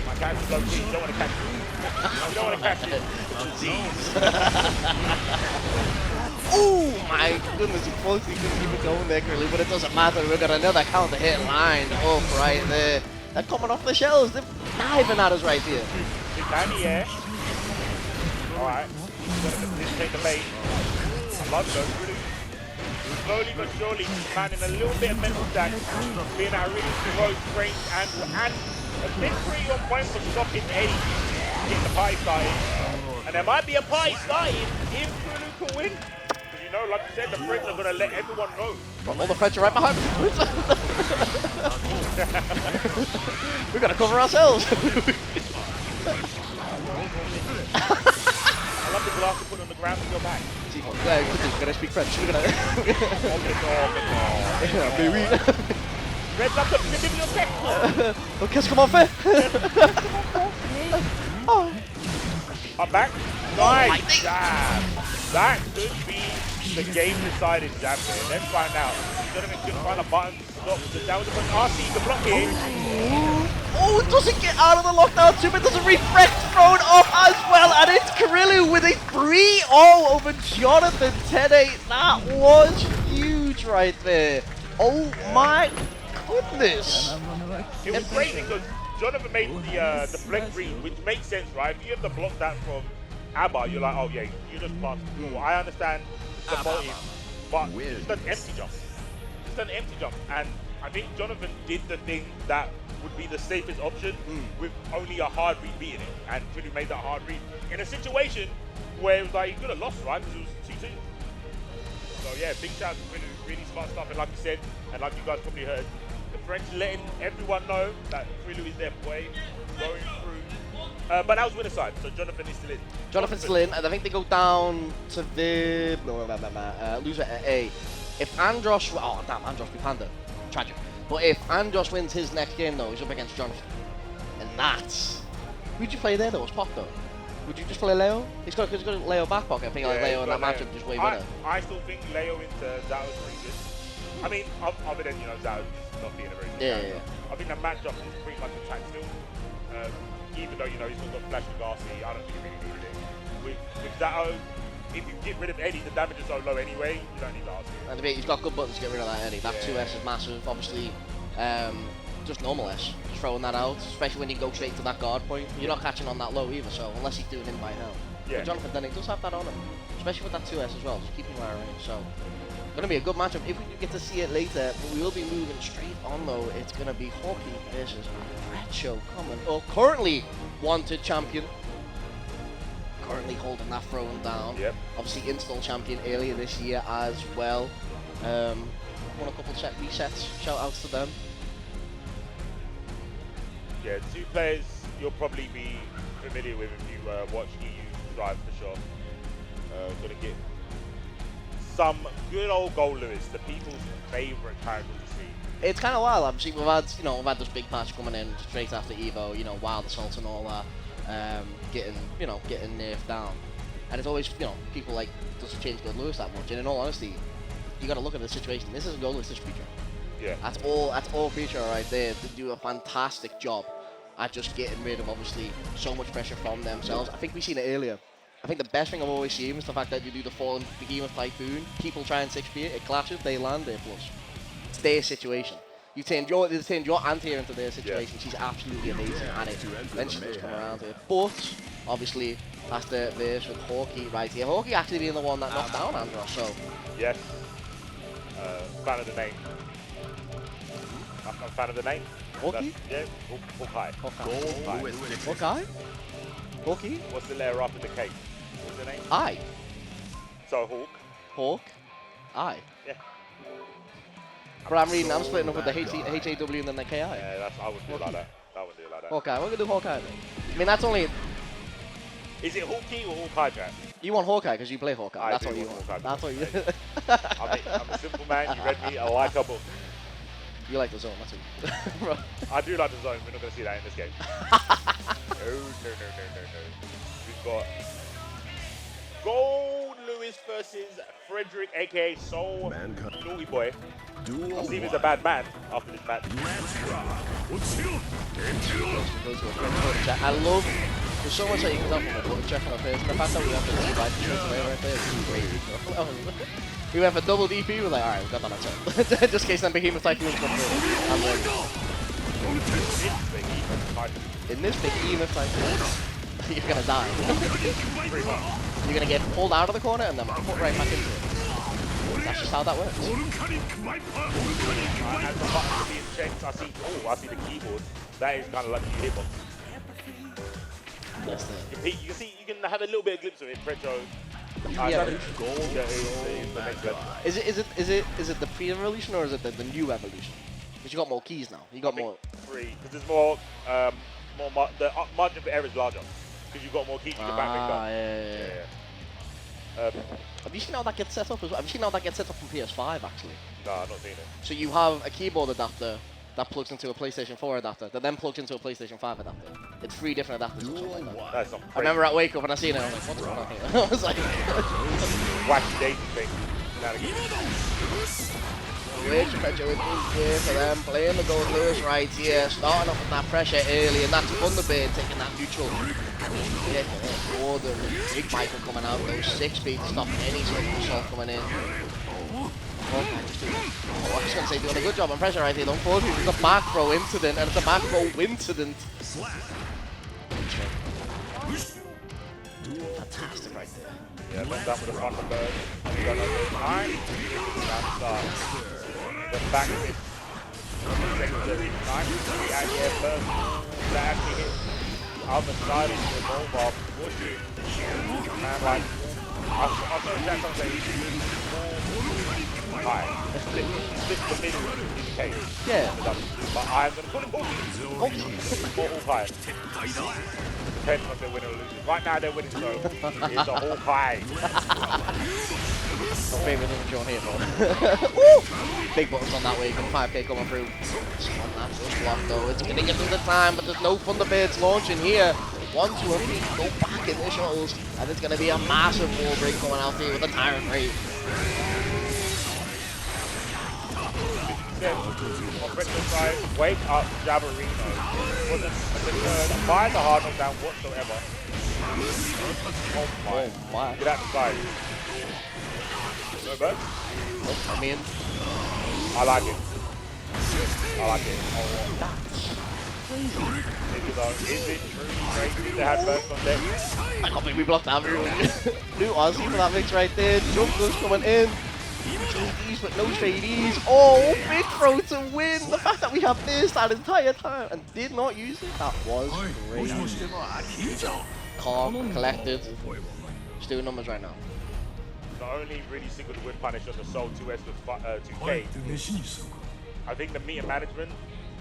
My catch is low key. You don't want to catch it. You don't want to catch it. Oh my goodness, he closely couldn't keep it going there, Curly, but it doesn't matter. We've got another counter hit lined up right there. They're coming off the shells. They're diving at us right here. Big down the air. Alright. Take the bait. I love those. Really slowly but surely manning a little bit of mental stack, being at a really close range angle, and a bit pretty on point for stopping Eddie getting the party started. And there might be a party started if Kulu can win. Because you know, like you said, the French are going to let everyone know. Well, all the French are right behind me. We've got to cover ourselves. I love the glass you put on the ground with your back. Can I speak French? Red up the bibliothèque. Oh, qu'est-ce qu'on fait? I'm back. Nice jab. That could be the game deciding jab here. Let's find out. Donovan couldn't find a button to stop the down the button. RC the block here. Oh, doesn't get out of the lockdown too, but doesn't reflect thrown off as well, and it's Kirill with a 3-0 over Jonathan 10-8. That was huge right there. Oh my goodness. It was great because Jonathan made the flank read, which makes sense, right? If you have to block that from Abba, you're like, oh yeah, you just passed the ball. I understand the motive, but it's an empty jump. It's an empty jump, and I think Jonathan did the thing that would be the safest option with only a hard read beating it, and really made that hard read in a situation where it was like he could have lost, right? Because it was 2-2. So yeah, big shout out to Quinn, really smart stuff, and like you said, and like you guys probably heard, the French letting everyone know that Kirill is their boy, going through. But that was winner side, so Jonathan is still in. Jonathan's still in, and I think they go down to the loser at A. If Andros, oh damn, Andros be Panda, tragic. But if Andros wins his next game though, he's up against Jonathan, and that's who'd you play there though? Was Pop though? Would you just play Leo? He's got Leo back pocket. I think like Leo in that matchup just way better. I still think Leo into Zao is pretty good. I mean, other than Zao not being a very good character. I think the matchup is pretty much a tank still. Even though he's not got Flash and Garci, I don't think he really needed it. With Zao, if you get rid of Eddie, the damage is so low anyway, you don't need Garci. And he's got good buttons to get rid of that Eddie. That 2S is massive. Obviously, just normal S. Just throwing that out, especially when you go straight to that guard point. You're not catching on that low either, so unless he's doing him by now. But Jonathan Denning does have that on him, especially with that 2S as well, just keeping him out of range. So, going to be a good matchup if we can get to see it later. But we will be moving straight on though. It's going to be Hawkeye versus Recho coming. Oh, currently wanted champion. Currently holding that throne down. Yep. Obviously install champion earlier this year as well. Won a couple set resets. Shout outs to them. Yeah, two players you'll probably be familiar with if you watch EU Drive for sure. Gonna get some good old Gold Lewis, the people's favourite character to see. It's kind of wild. Obviously, we've had this big patch coming in straight after Evo. Wild Assault and all that, getting nerfed down, and it's always people like doesn't change Gold Lewis that much. And in all honesty, you got to look at the situation. This isn't Gold Lewis, this feature. Yeah. That's all feature right there. They do a fantastic job at just getting rid of obviously so much pressure from themselves. I think we've seen it earlier. I think the best thing I've always seen is the fact that you do the Fallen Behemoth Typhoon, people try and 6P it, it clashes, they land there plus. It's their situation. You turned your anti-hero into their situation. She's absolutely amazing, and then she does come around here. But obviously that's the verse with Hawkeye right here. Hawkeye actually being the one that knocked down Andros, so. Yes. Fan of the name. I'm a fan of the name. Hawkeye? Yeah, Hawkeye. Hawkeye? Hawkeye? What's the layer up in the cake? What's the name? I. So Hawk. Hawk. I. Yeah. But I'm splitting up with the HAW and then the KI. Yeah, I wouldn't do it like that. I wouldn't do it like that. Hawkeye, we're gonna do Hawkeye. I mean, that's only. Is it Hawkeye or Hawkeye, Jack? You want Hawkeye because you play Hawkeye. That's what you want. Hawkeye. That's what you. I'm a simple man. You read me. I like a book. You like the zone, that's it. I do like the zone. We're not going to see that in this game. No. We've got Gold Lewis versus Frederick, aka Soul Naughty Boy. I'll see if he's a bad man after this match. I love. There's so much that you can tell from the check on our face. The fact that we have to divide the choice away right there is great. We went for double DP, we're like, alright, we've got that outside. Just in case then Behemoth Typhoon comes through. I'm ready. In this Behemoth Typhoon, you're gonna die. You're gonna get pulled out of the corner and then put right back into it. That's just how that works. As the buttons are being checked, I see the keyboard. That is kind of like the hitbox. That's the... You can see, you can have a little bit of glimpse of it. Retro. Yeah. Is it the pre-evolution or is it the new evolution? Because you got more keys now. You got more. Free, because there's more the margin for error is larger because you've got more keys you can back pick up. Yeah. Have you seen how that gets set up as well? Have you seen how that gets set up from PS5 actually? No, I've not seen it. So you have a keyboard adapter that plugs into a PlayStation 4 adapter that then plugs into a PlayStation 5 adapter. It's 3 different adapters or something like that. That's not I remember at Wake Up when I seen it, I was like, what's going on here? I was like... Wacky daisy thing. Rich pressure with here for them, playing the Gold Lewis right here, starting off with that pressure early, and that's Thunderbird taking that neutral. Yeah, the big Michael coming out, those 6 speed to stop any sort of assault coming in. I was going to say, doing a good job on pressure right here. Unfortunately, there's a back throw incident, and it's a back throw incident. Fantastic right there. Yeah, that's that with the Thunderbird. You got another time. The back hit. Secondary time. We had here first. That actually hit the other side of the mobile. Man, like, I'll show you that something. High. Split the middle in the case. Yeah. But I'm going to put it all high. Depends on if they're winning or losing. Right now they're winning, so it's a Hawkeye. My favourite thing John here for. Big buttons on that way, got 5k coming through. On that first block though, it's going to get through the time, but there's no Thunderbirds launching here. 1, 2, and 3 go back in the shuttles, and it's going to be a massive wall break coming out here with the Tyrant Rate. On Richard's side, wake up Jabarino. Wasn't apply the hard knockdown whatsoever. Oh my. Get out the side. No bird? Nope, I mean... I like it. Oh, is it true crazy to have burst on deck? I can't believe we blocked that blue Aussie for that mix right there. Jump goes coming in. JDs but no shadies. Oh, big throw to win. The fact that we have this that entire time and did not use it, that was great. Calm, collected. Just doing numbers right now. The only really single whip punish on the Soul 2S with 2K. I think the meter management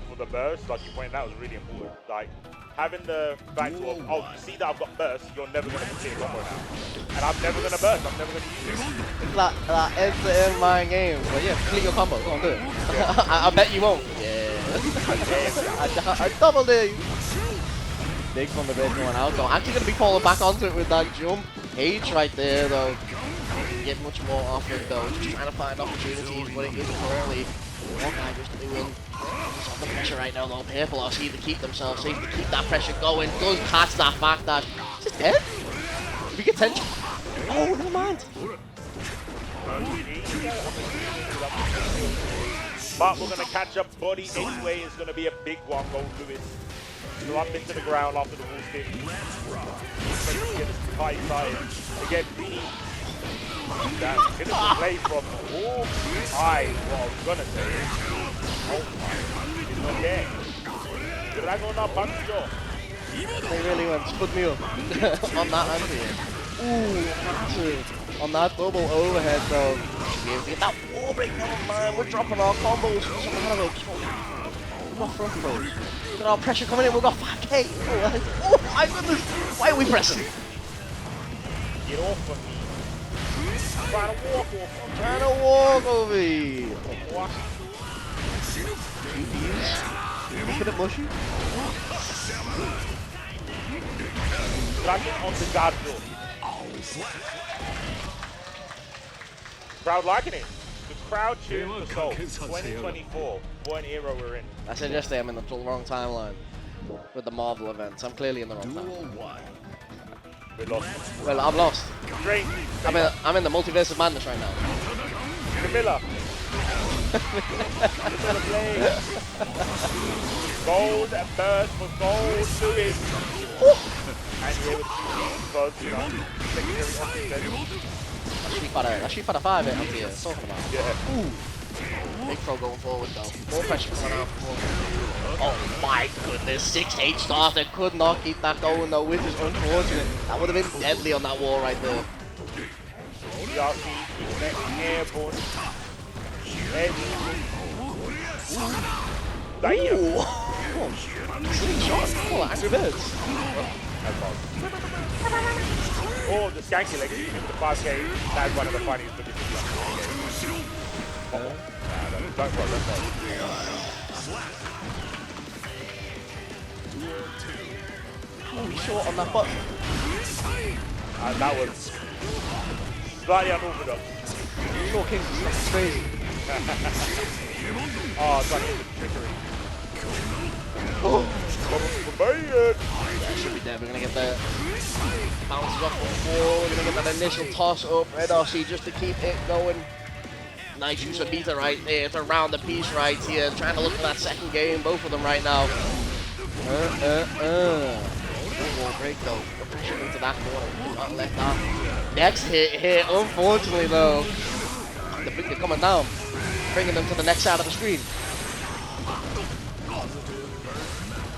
for the burst, like you pointed out, was really important. Like having the fact of, oh, you see that I've got burst, you're never going to complete a combo now. And I'm never going to burst, I'm never going to use it. It's like end-to-end mind game. But yeah, complete your combo, go on, do it. Yeah. I bet you won't. Yeah. I double dare you. Big from the bed going out though. Actually going to be falling back onto it with that jump. H right there though. Get much more off it though. Just trying to find opportunities, but it isn't currently. One guy just doing. He's on the pressure right now though. Purple are safe to keep themselves safe to keep that pressure going. Does catch that back dash. Just dead. Big attention. Oh, never mind. But we're going to catch up body anyway. It's going to be a big one. Gold Lewis. Slump into the ground after the wall stick. Get this high side. Again, that's going to play from all high. What I was going to say is, oh my, it's not there. Dragon up on the jaw. They really went split me up on that angle. Ooh, massive. On that double overhead though. Should be able to get that wall break. Never mind, we're dropping our combos. We've got front throws. Look at our pressure coming in, we've got 5k. Oh my goodness, why are we pressing? Get off of me. I'm trying to walk off. I'm trying to walk over here. Look at it, mushy. Dragon on the guard door. Crowd liking it. The crowd cheering for Soul. 2024. What an era we're in. I said yesterday I'm in the wrong timeline with the Marvel events. I'm clearly in the wrong time. We're lost. Well, I'm lost. Straight. I'm in the multiverse of madness right now. Camilla. Gold and burst for Gold Lewis. And here with the buzz, you know, secondary offense. Street Fighter 5 I'm here talking about. Yeah. Ooh. Big throw going forward though. More pressure coming out. Oh my goodness, 6-8 starter could not keep that going though, which is unfortunate. That would have been deadly on that wall right there. Y'all see, airborne. Ooh. Slingshot. Oh, Angry Birds. Oh, the skanky leg with the 5K. That's one of the funniest looking things on the game. Don't roll. Oh, he's short on that button. That was slightly unorthodox. Short kings and stuff, it's crazy. Oh, it's like trickery. Oh. Bad. That should be dead. We're going to get the bounces off the wall. We're going to get that initial toss up. Red RC just to keep it going. Nice use of meter right there to round the piece right here. Trying to look for that second game, both of them right now. Wall break though. The pressure into that corner. Not let that. Next hit here, unfortunately though. The finger coming down. Bringing them to the next side of the screen.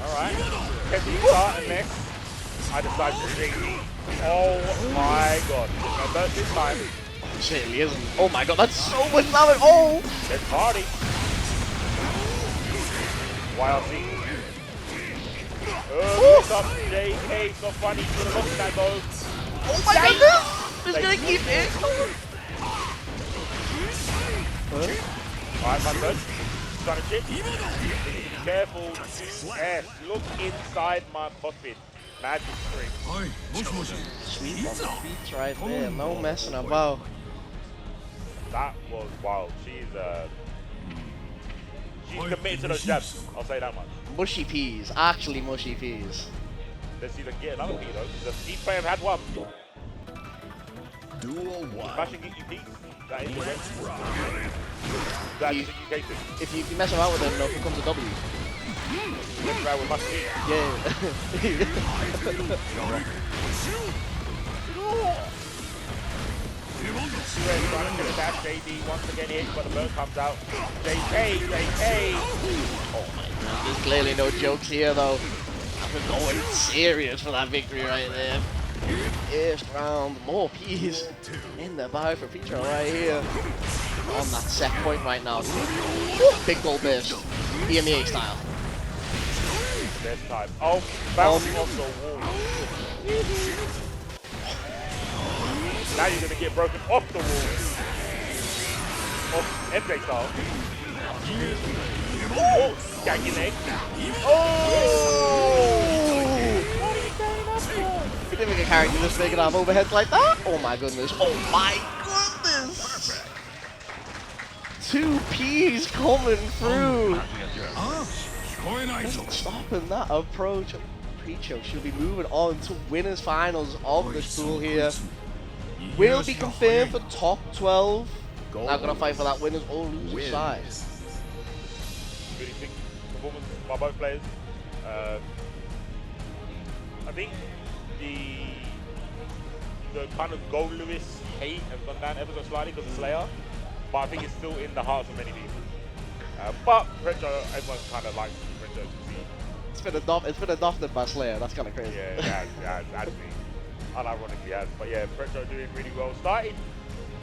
Alright. Heavy start and next. I decide to drink. Oh my god. No burst this time. Certainly isn't. Oh my god, that's so much damage. Oh! Let's party. YLC. What's up, JK? So funny. Good luck with that goal. Oh my goodness! He's gonna keep it. Alright, my son. Trying to chip. Careful. Yes, look inside my puppet. Magic trick. Sweet on the feet right there. No messing about. That was wild. She's committed to those jabs. I'll say that much. Mushy peas. Actually mushy peas. Let's see if they can get another pea though. Each player had one. Duel 1. Smashing get you peas. That is the way. That's the UK thing. If you mess about with them, though, it becomes a W. Let's try with my feet. Yeah. Trying to get a dash. JD once again hit, but the bird comes out. JK. Oh my god, there's clearly no jokes here, though. We're going serious for that victory right there. First round, more peas in the bag for Peter right here. On that set point right now. Big goal burst. EMEA style. Best time. Oh, bouncing off the wall. Now you're going to get broken off the wall. Off MJ style. Oh, ganking leg. Oh! Significant character just making our overheads like that. Oh my goodness. Oh my goodness. 2 P's coming through. Stopping that approach. Preacho should be moving on to winners finals of this pool here. Will be confirmed for top 12. Now gonna fight for that winners or losers side. Really think performance by both players. I think the kind of Gold Lewis hate has gone down ever so slightly because of Slayer, but I think it's still in the hearts of many people. But Retro, everyone kind of likes Retro to see. It's been adopted by Slayer. That's kind of crazy. Yeah, it has been. Unironically has. But yeah, Retro doing really well. Started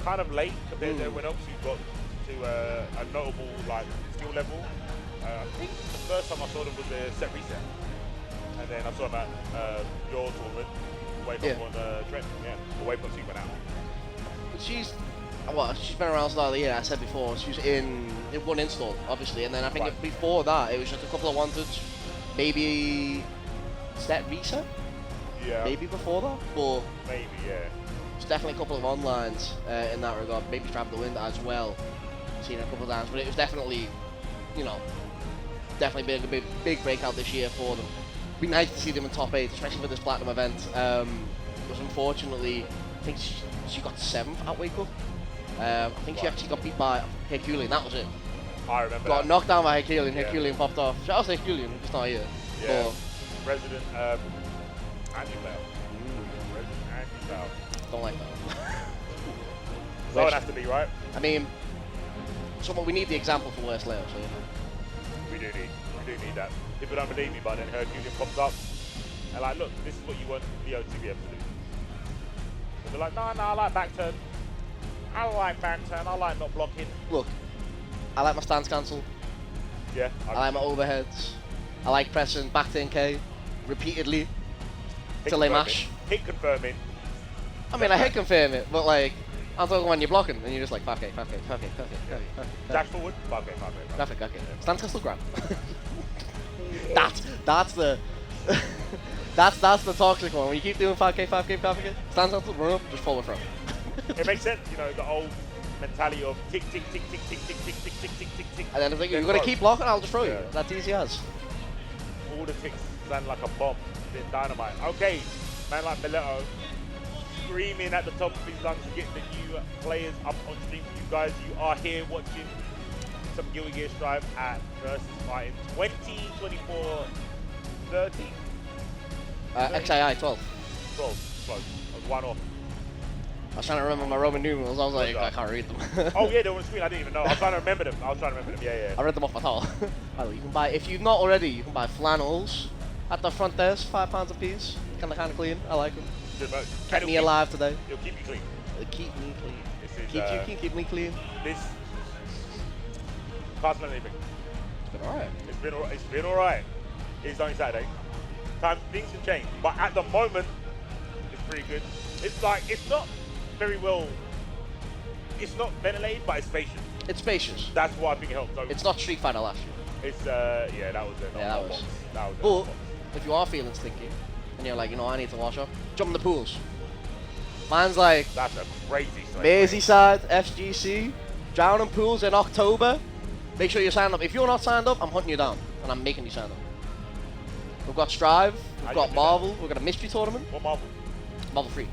kind of late compared to everyone else who got to a notable skill level. I think the first time I saw them was the set reset, and then I saw them at your tournament. Waypoint on Trent, the Waypoint team went out. But she's been around start of the year. I said before, she was in one install, obviously, and then I think before that it was just a couple of wanted, maybe set reset. Yeah. Maybe before that, but maybe it's definitely a couple of onlines in that regard. Maybe Travel the Wind as well. Seen it a couple of times, but it was definitely, definitely been a big breakout this year for them. It'd be nice to see them in top 8, especially for this Platinum event. Because unfortunately, I think she got 7th at Wake Up. I think she actually got beat by Herculean, that was it. I remember Got that. knocked down by Herculean, Herculean popped off. Shout out to Herculean, just not here. Yeah, But Resident anti-player. Resident anti-player. don't like that. Someone has to be, right? I mean, we need the example for worst Leo, so you know. We do need that. People don't believe me, but then Herculean pops up and like, look, this is what you want Leo to be able to do. But they're like, no, I like back turn. I like back turn. I like not blocking. Look, I like my stance cancel. Yeah. I like my overheads. I like pressing back 10k repeatedly till they mash. Hit confirming. I mean, I hit confirm it, but like, I'm talking when you're blocking and you're just like 5k. Dash forward. 5k. Graphic, okay. Stance cancel grab. that's the that's the toxic one. When you keep doing 5k, stance cancel, run up, just forward throw. It makes sense, you know, the old mentality of tick. And then it's like, you're gonna keep blocking, I'll just throw you. That's easy as. All the ticks sound like a bomb, then dynamite. Okay, man like Mileto screaming at the top of his lungs to get the new players up on stream for you guys. You are here watching some Guilty Gear Strive at VSFighting 2024-30. XII 12. 12, close. I was one off. I was trying to remember my Roman numerals, I was like, I can't read them. Oh yeah, they were on screen, I didn't even know. I was trying to remember them. Yeah. I read them off my towel. By the way, you can buy, if you've not already, you can buy flannels at the front desk, £5 a piece. Kind of clean, I like them. Good much. Kept me alive today. It'll keep you clean. It'll keep me clean. This is, keep me clean. This can't smell anything. It's been alright. It's been alright. It's only Saturday. Things can change, but at the moment, it's pretty good. It's like, it's not very well, it's not ventilated, but it's spacious. It's spacious. That's what I think helps. So it's not Street Fighter last year. It's, yeah, that was it. Yeah, that was. But if you are feeling stinky, and you're like, you know, I need to wash up, jump in the pools. Mine's like, that's a crazy site. Merseyside, FGC, drowning pools in October. Make sure you're signed up. If you're not signed up, I'm hunting you down, and I'm making you sign up. We've got Strive, we've got Marvel, we've got a mystery tournament. What Marvel? Marvel 3.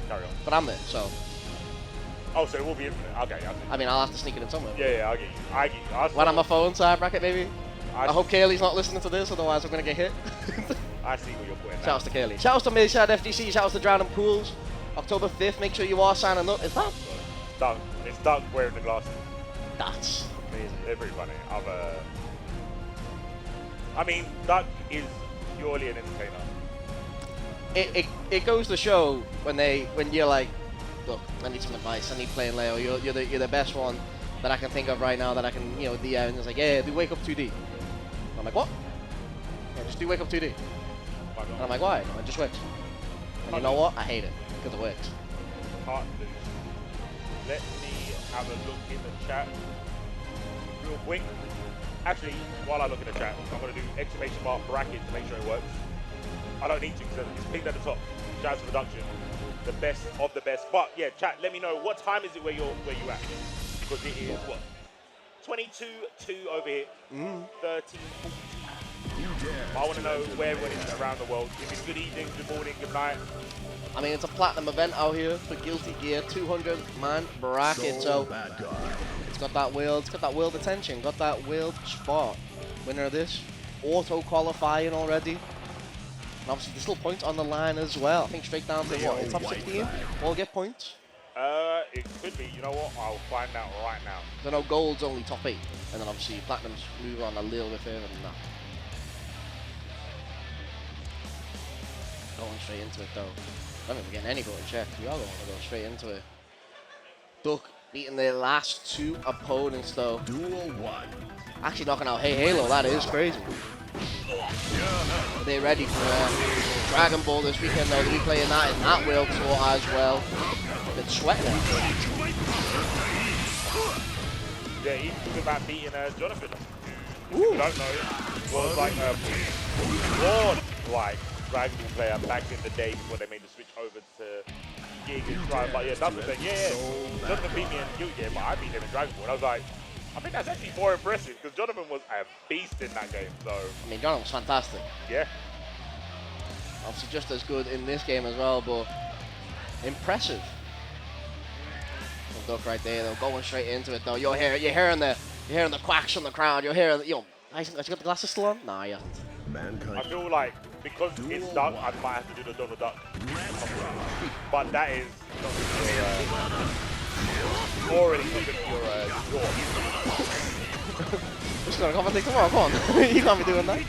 Carry on. But I'm there, so. Oh, so it will be infinite. Okay. I mean, I'll have to sneak it in somewhere. Yeah, I get you. When I'm a phone side bracket, maybe. I hope Kaylee's not listening to this, otherwise I'm going to get hit. I see what you're putting. Shout outs to Kaylee. Shout outs to Merseyside FGC, shout outs to Drowning Pools. October 5th, make sure you are signing up. Is that? Doug. It's Doug wearing the glasses. That's amazing. They're pretty funny. I mean, Doug is purely an entertainer. It goes to show when you're like, look, I need some advice. I need playing Leo. You're the best one that I can think of right now that I can DM. And it's like, yeah, do wake up 2D. I'm like, what? Yeah, just do wake up 2D. And I'm like, why? No, it just works. And you know what? I hate it because it works. Can't lose. Let me have a look in the chat real quick. Actually, while I look in the chat, I'm going to do exclamation mark bracket to make sure it works. I don't need to because it's pinned at the top. Shout out to production, the best of the best. But yeah, chat, let me know what time is it where you're at, because it is what 22:02 over here, 13:42. I want to know where everyone is around the world. If it's good evening, good morning, good night. I mean, it's a platinum event out here for Guilty Gear, 200-man bracket, so it's got that world attention, got that world spot. Winner of this, auto qualifying already. And obviously, there's still points on the line as well. I think straight down to what? The top 16 all get points? It could be. You know what? I'll find out right now. So no, gold's only top 8. And then obviously, platinums move on a little bit further than that. Going straight into it, though. I don't think we're getting any voting check. We are going to go straight into it. Duck beating their last 2 opponents, though. Duel 1. Actually knocking out Hey Halo. That is crazy. They're ready for Dragon Ball this weekend, though. They'll be playing that in that World Tour as well. Been sweating it. Yeah, he talked about beating Jonathan. If you don't know, was like a broad-like Dragon Ball player back in the day before they made the switch over to Gear Strive. But yeah, Doug was saying, yeah, Jonathan beat me in Guilty Gear, but I beat him in Dragon Ball. And I was like, I think that's actually more impressive because Jonathan was a beast in that game. So I mean, Jonathan was fantastic. Yeah. Obviously, just as good in this game as well, but impressive. Duck right there, though, going straight into it though. You're hearing the quacks from the crowd. You're hearing, has he got the glasses still on? Nah, he hasn't. I feel like because it's Duck, I might have to do the Donald Duck. But that is not Or it's not good for your jaw. Just gonna come and take the ball, come on. You can't be doing that.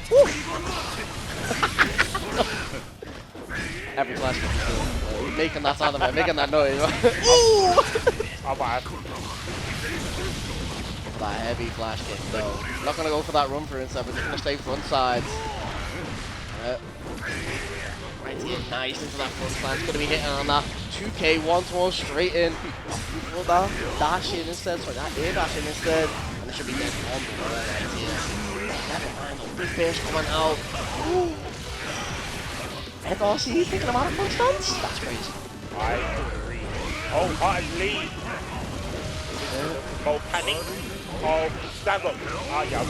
Every flash kick is doing, making that sound of it, making that noise. Ooh! I'm bad. For that heavy flash kick though. Not gonna go for that run through instead, we're just gonna stay front sides. Right here, nice into that front side. Gonna be hitting on that 2K once more straight in. Before that dash in instead, sorry, that air dash in instead. And it should be dead on the wall right here. Never mind, the big fish coming out. Ooh. And RC thinking about a front stance? That's crazy. I agree. Oh, hard lead. Volcanic. Oh, stand up. Ah, yeah,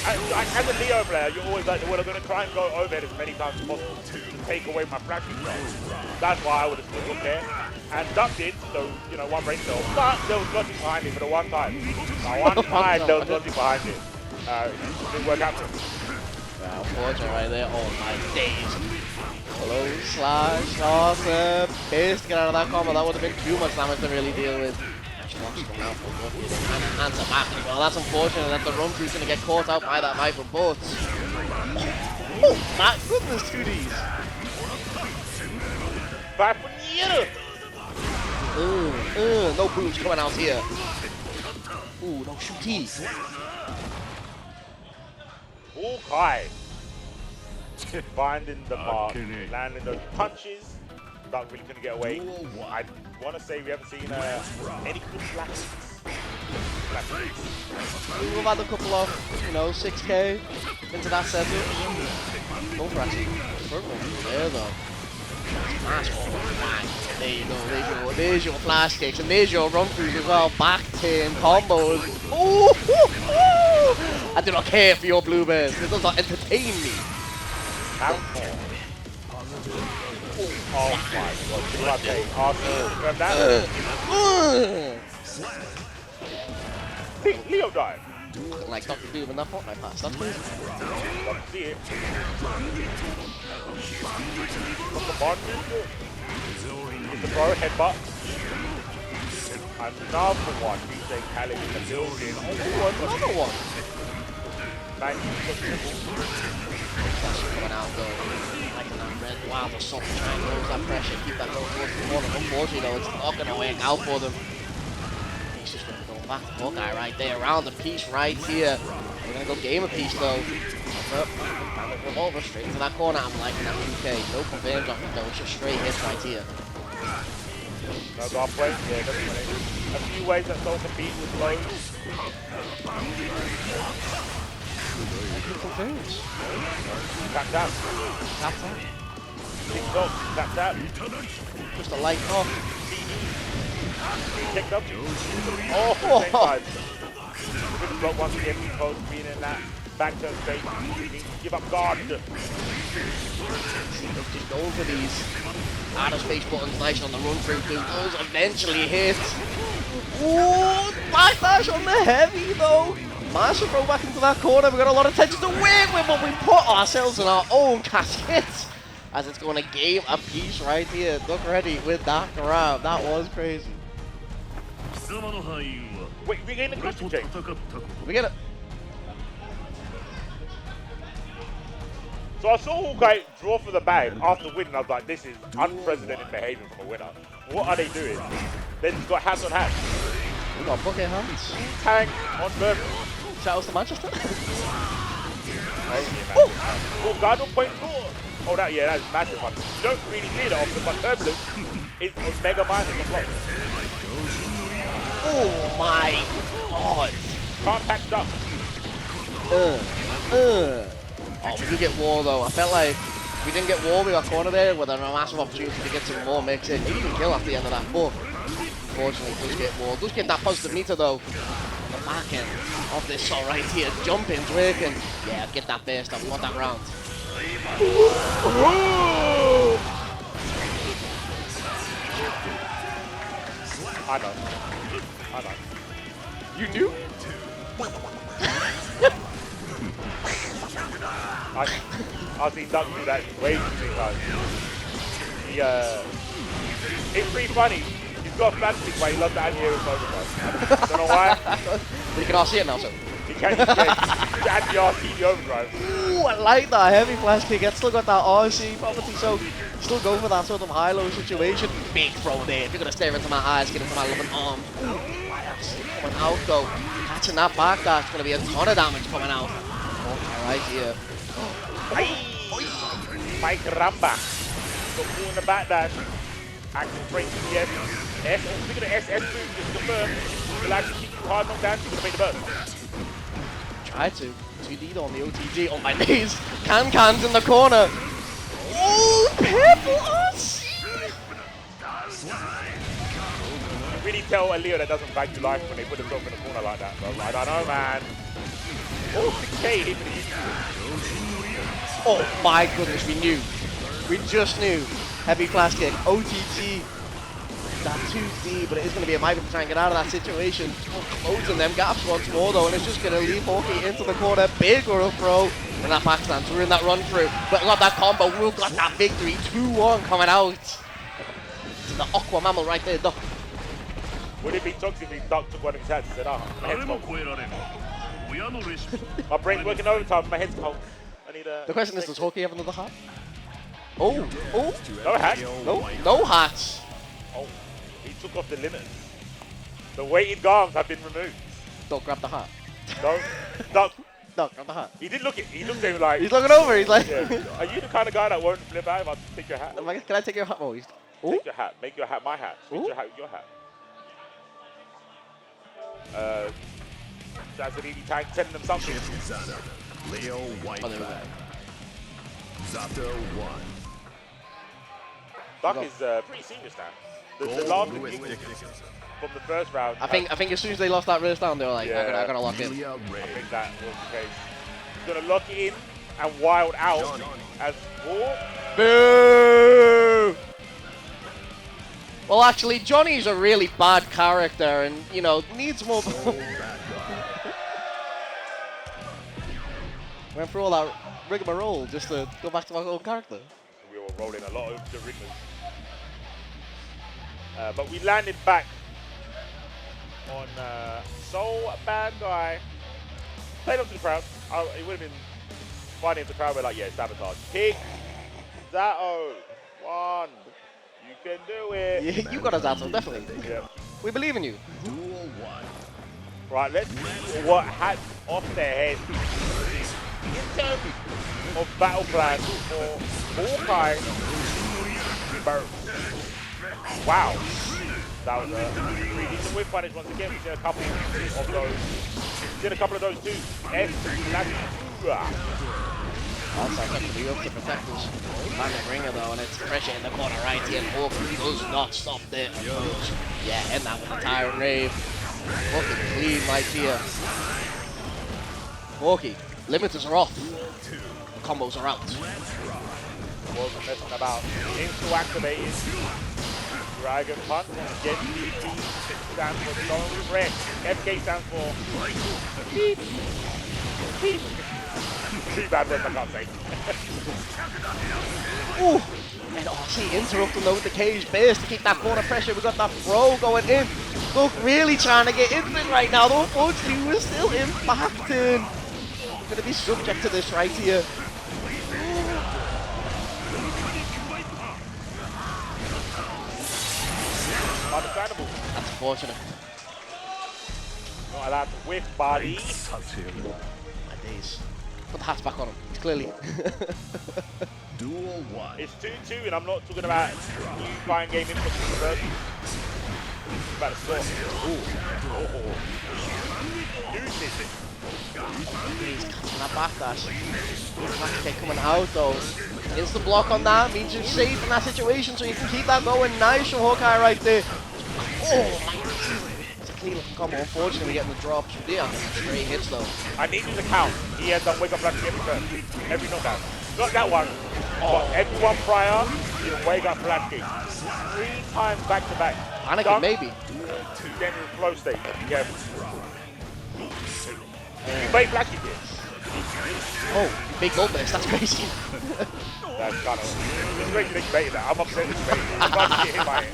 I'm as a Leo player, you're always like, well, I'm going to try and go overhead as many times as possible to take away my fracture shot. That's why I would have stood up there and ducked it, so, you know, one brain cell. But there was nothing behind it for the one time. One time there was nothing behind it. Didn't work out for me. Wow, fortune right there. Oh my days. Close slash, awesome. Base to get out of that combo. That would have been too much damage to really deal with. And the back as well. That's unfortunate that the run through's going to get caught out by that Viper Bolt. Oh my goodness, 2Ds. Viper, no boots coming out here. Ooh, no shooty. Okay. Finding the mark, landing those punches. Not really going to get away. I want to say we haven't seen any good flashes. We've had a couple of, 6K into that setting. Go for actually. There though. Smash. Oh my. There you go. There's your flash kicks and there's your run throughs as well. Back 10 combos. Ooh, I do not care for your blue bears. It does not entertain me. Oh my god, what did I say? Arsenal, grab that. Leo died. Like Dr. Doom in that Fortnite pass, that's crazy. Love to see it. Come on, it's the bro headbutt. Another one, DJ Khaled in the building. Oh, another one. Nice. Coming out though. Red, wow, the soft triangles, that pressure, keep that going towards the corner. Unfortunately though, it's not going to work out for them. He's just going to go back to Hawkeye right there, around the piece right here. We're going to go game a piece though. Revolver straight into that corner, I'm liking that 2K. No confirms off it though, it's just straight hits right here. No guard play, yeah, definitely. A few ways that Soul can beat with blows. Tap tap. Tap tap. TikTok, tap tap. Just a light off. Kicked up. Oh, same side. Good block once again, both being in that back turn straight. Give up guard. Just going for these out of space buttons, nice on the run through. Those eventually hit. Ooh, backdash on the heavy though. Massive throw back into that corner. We've got a lot of tension to work with, but we put ourselves in our own caskets as it's going to game a piece right here. Look ready with that grab. That was crazy. Wait, we getting the question check. We get it. So I saw Hawkeye draw for the bag after winning. I was like, this is unprecedented behavior from a winner. What are they doing? They just got hands on hands. We got bucket hands. Tank on Burberry. Shout out to Manchester. Oh, guard on point four. Oh, that is massive one. You don't really see that often, but Turbulence is mega minus the block. Oh my god. Can't pack up. Oh, we did get wall though. I felt like we didn't get wall, we got corner there with a massive opportunity to get some more mix in. Maybe even kill at the end of that, but unfortunately does get wall. Does get that positive meter though. On the back end of this all right here. Jumping's working. Yeah, get that burst up. We want that round. I know. You knew? I've seen Doug do that way too many times. It's pretty funny. He's got a flash kick, but he loves the anti-air with overdrive. I don't know why. You can all see it now, so. He can anti-RC the overdrive. Ooh, I like that heavy flash kick. It's still got that RC property, so still go for that sort of high-low situation. Big throw there. If you're gonna stare into my eyes, get into my loving arms. Ooh, that's coming out though. Catching that back, that's gonna be a ton of damage coming out. Oh, right here. Mike Ramba. Got caught in the back dash. Active break to the S. Oh, speaking of SS move, just confirmed. Will actually keep you hard knockdown. He's gonna make the burst. Try to. 2D on the OTG on my knees. Can's in the corner. Oh, purple RC! You really tell a Leo that doesn't value life when they put themselves in a corner like that, bro. I don't know, man. Oh, 6K hit for the YouTube. Oh my goodness, we knew. We just knew. Heavy flash kick, OTG. That 2D, but it is going to be a might to try and get out of that situation. Closing them gaps once more though, and it's just going to leave Hawkeye into the corner. Big or a throw. And that back stance, we're in that run through. But got that combo, we've got that victory. 2-1 coming out. It's the Aqua Mammal right there, Duck. Would it be toxic if Duck took one of his hands and said, my head's cold. My brain's working overtime, my head's cold. I need a... The question is, does Hawkeye have another hat? Oh, oh. No hat. No hats. Oh, he took off the limits. The weighted garms have been removed. Don't grab the hat. Duck. No, grab the hat. He did look it. He looked at him like... He's looking over, he's like... Yeah. Are you the kind of guy that won't flip out if I take your hat? Can I take your hat? Oh, he's... Take your hat. Make your hat my hat. Switch your hat with your hat. That's an easy tank telling them something. Leo White. Zato 1. Duck is pretty serious now. The last thing from the first round. I think as soon as they lost that race down, they were like, I'm gonna lock in. I think that was the case. He's gonna lock it in and wild out as more. Boo! Well, actually, Johnny's a really bad character, and you know needs more. Went through all that rigmarole just to go back to my own character. We were rolling a lot of the riggers. But we landed back on So Bad Guy. Played up to the crowd. It would have been funny if the crowd were like, yeah, sabotage. Pick Zato 1. You can do it. Yeah, you got a Zato, definitely. Yeah. We believe in you. Duel 1. Right, let's see what hats off their head. In terms of battle plans for Hawkeye. Wow. That was a pretty decent whip punish once again. We've seen a couple of those. Did a couple of those too. Outside actually up to protect us. Magic Ringer though, and it's pressure in the corner right here. And Hawkeye does not stop there. Yeah, and that with the Tyrant Rave. Looking clean right here. Hawkeye, limiters are off. Combos are out. Wasn't messing about. Into activated. Dragon Punch. Again, DP stands for Stone Red. FK stands for Beep. Beep. Too bad words I can't say. Ooh! And RC interrupting though with the cage base to keep that corner pressure. We got that throw going in. Look, really trying to get into it right now. Though unfortunately we're still impacting. We're going to be subject to this right here. Understandable. That's unfortunate. Not allowed to whiff body. My days. Put the hats back on him. It's clearly. Duel 1. It's 2-2, and I'm not talking about new buying game input from the first. It's about a score. Deuces. He's catching that backdash. Back kick coming out though. Instant block on that means you're safe in that situation, so you can keep that going. Nice from Hawkeye right there. Oh my. It's a clean looking combo. Unfortunately, we're getting the drops. We did have stray hits though. I need you to count. He has done wake up flash every turn. Every knockout. Not that one. But every one prior, you wake up flash kick. 3 times back to back. Anakin, maybe. Then in flow state. Be careful. You bait flash kick here. Oh, big gold base. That's crazy. That's kind of. It's crazy that you baited that. I'm upset that you baited it. I'm about to get hit by it.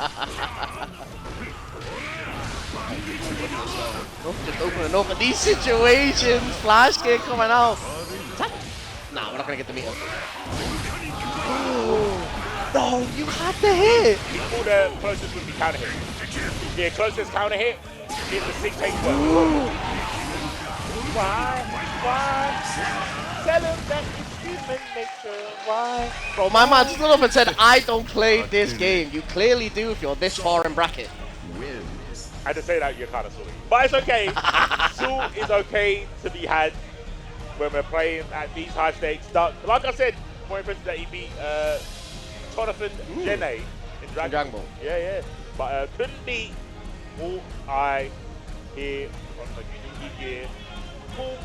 Oh, just opening up in these situations. Flash kick coming out. Nah, we're not gonna get the meter. Oh, no, you had the hit. He thought the closest would be counter hit. Yeah, closest counter hit is the 6 8 Why? Tell him that it's human nature. Why? Bro, my man stood up and said, I don't play this game. You clearly do if you're this far in bracket. I had to say that, you're kind of silly. But it's okay. Salt is okay to be had when we're playing at these high stakes. Like I said, more impressive that he beat Jonathan Jene in Dragon Ball. Yeah. But couldn't beat all I here on the Yugi gear. Cool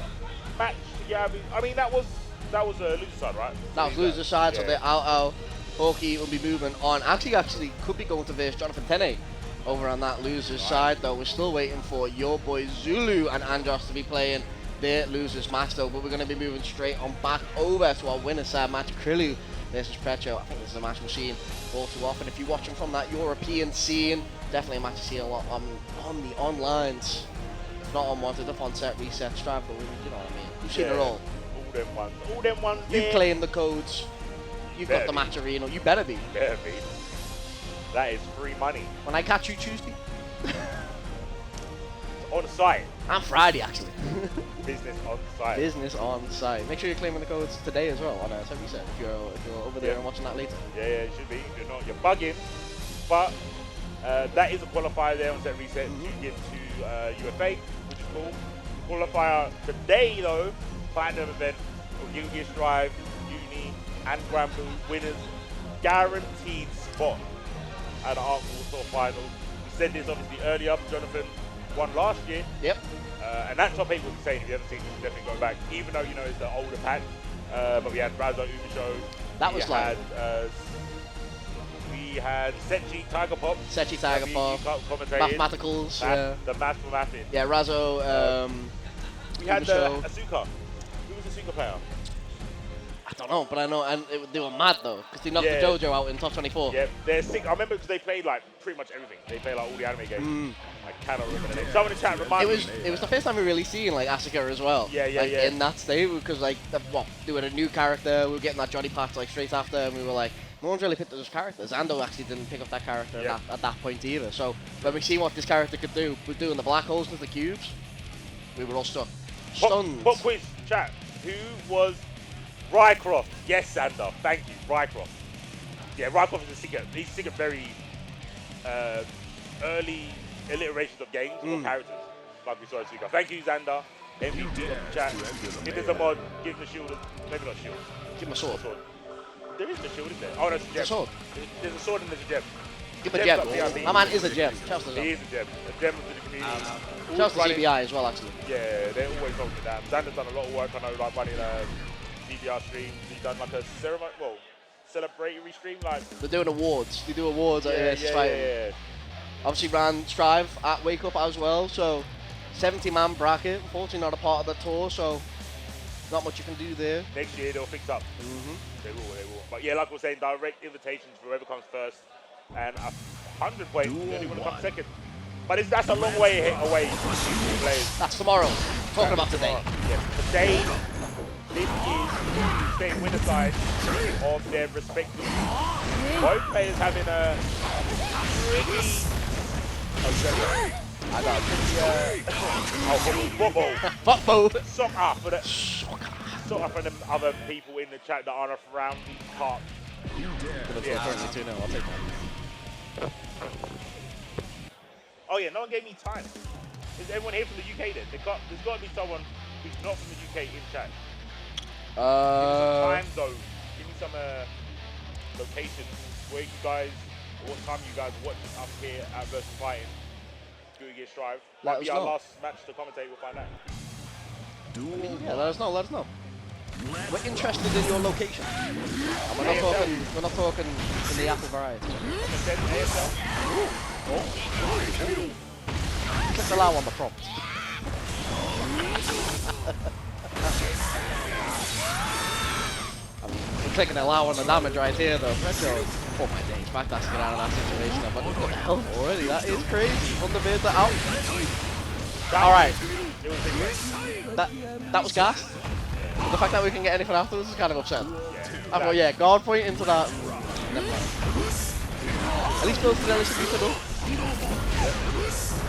match. Yeah, I mean that was a loser side, right? That was loser side, so the out Hawkeye will be moving on. Actually could be going to face Jonathan Tene over on that loser's side, though. We're still waiting for your boy Zulu and Andros to be playing their losers match, though. But we're going to be moving straight on back over to our winner side match, Krillu versus Precho. I think this is a match we're seeing all too often. If you're watching from that European scene, definitely a match you see a lot on the onlines. If not on ones, it's on set, reset, strive, but you know what I mean. You've seen it all. All them ones. You've claimed the codes. You've got the match arena. You better be. Better be. That is free money. When I catch you Tuesday. On site. And Friday, actually. Business on site. Business on site. Make sure you're claiming the codes today as well on set reset if you're over there and watching that later. Yeah, it should be. If you're not, you're bugging. But that is a qualifier there on set reset to get to UFA, which is cool. Qualifier today, though, platinum event for Guilty Strive, Uni, and Grand Blue winners. Guaranteed spot at the Arc Warsaw Finals. We said this obviously earlier. Jonathan won last year. Yep. And that top 8 was insane. If you haven't seen it, you should definitely go back. Even though, you know, it's the older pack. But we had Razo Umisho. That was like... we had Sechi Tiger Pop. Sechi Tiger Pop. Mathematicals. The Mathematics. Yeah, Razo. We had Asuka. Who was the Asuka player? I don't know, but I know, and they were mad though, because they knocked the JoJo out in top 24. Yeah, they're sick. I remember because they played like pretty much everything. They played like all the anime games. I cannot remember the name. Someone in the chat remind me. It was the first time we really seen like Asuka as well. Yeah. In that state, because like they were a new character. We were getting that Johnny patch like straight after, and we were like, no one's really picked up those characters. Ando actually didn't pick up that character at that point either. So when we see what this character could do, we're doing the black holes with the cubes. We were all stuck. Stunned. What quiz chat? Who was Rycroft? Yes, Sander. Thank you, Rycroft. Yeah, Rycroft is a secret. He's secret very early alliterations of games or characters, like we saw in Suga. Thank you, Xander. MVP of the chat. If there's a mod, give him a shield. Maybe not shield. Give him a sword. There is a shield, isn't there? Oh, that's a gem. A sword. There's a sword and there's a gem. Give him a gem. My man is a gem. He is a gem. A gem to the community. Shouts to CBI as well, actually. Yeah, they're always talking to them. Xander's done a lot of work. I know, like running CBR streams. He's done like a ceremony, celebratory stream. Like they're doing awards. They do awards at VSFighting. Obviously ran Strive at Wake Up as well. So 70-man bracket. Unfortunately, not a part of the tour. So not much you can do there. Next year they'll fix up. They will. But yeah, like I was saying, direct invitations for whoever comes first, and 100 points. The only one to come second. But that's a long way away from players. That's tomorrow. Talking about today. Yeah, today, this is the winner side of their respective. Both players having a tricky. I got football. Soccer for them other people in the chat that are around these parts. I'll take that. Oh yeah, no one gave me time. Is everyone here from the UK then? There's got to be someone who's not from the UK in chat. Give me some time zone. Give me some locations where you guys, what time you guys watching up here at VSFighting. Get Strive. Might be our last match to commentate. We'll find out. Yeah, let us know. We're interested in your location. We're not talking in the Apple variety. Click allow on the prompt. I'm clicking allow on the damage right here though. Oh my days, back that's get out of that situation. But look at the health already. That is crazy. From the mid to out. Alright, It was big win. that was gas. The fact that we can get anything afterwards is kind of upset. Yeah. I thought, yeah, guard point into that. Never mind. At least Bill Fidelis should be fiddle.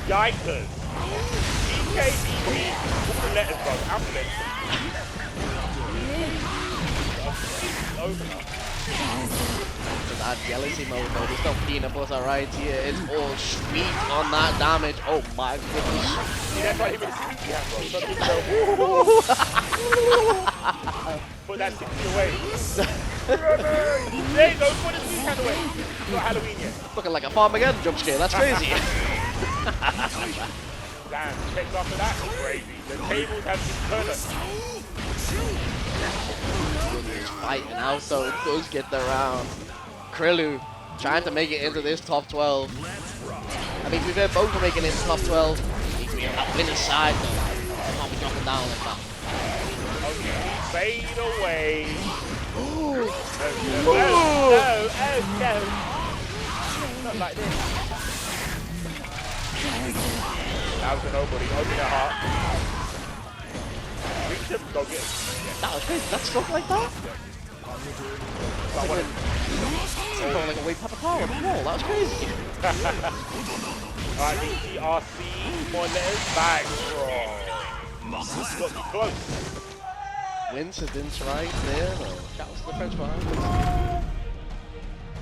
Yikers. EKBB. All the letters, bro. Alphabet. Opener. That jealousy mode though, there's no peanut butter right here. It's all sweet on that damage. Oh my goodness. See, that's why he was sneaky hand, bro. Some people go, put that sticky away. There you go, put his sneaky hand away. It's not Halloween yet. Looking like a Farmageddon jump scare, that's crazy. Damn, checks after that. Crazy. The tables have been turned. Fighting out though, it does get the round. Krillu trying to make it into this top 12. I mean, we've both are making it into top 12. Need to be on that winning side though. Can't be dropping down like that. Okay, fade away. Ooh. No. Not like this. That was a nobody. Open your heart. Reach him, go get him. That was crazy. That struck like that? It's like a wave pepper power on the wall. That was crazy. Alright, VTRC, more letters, bang. Got me close. Coincidence right there though. Shout out to the French behind.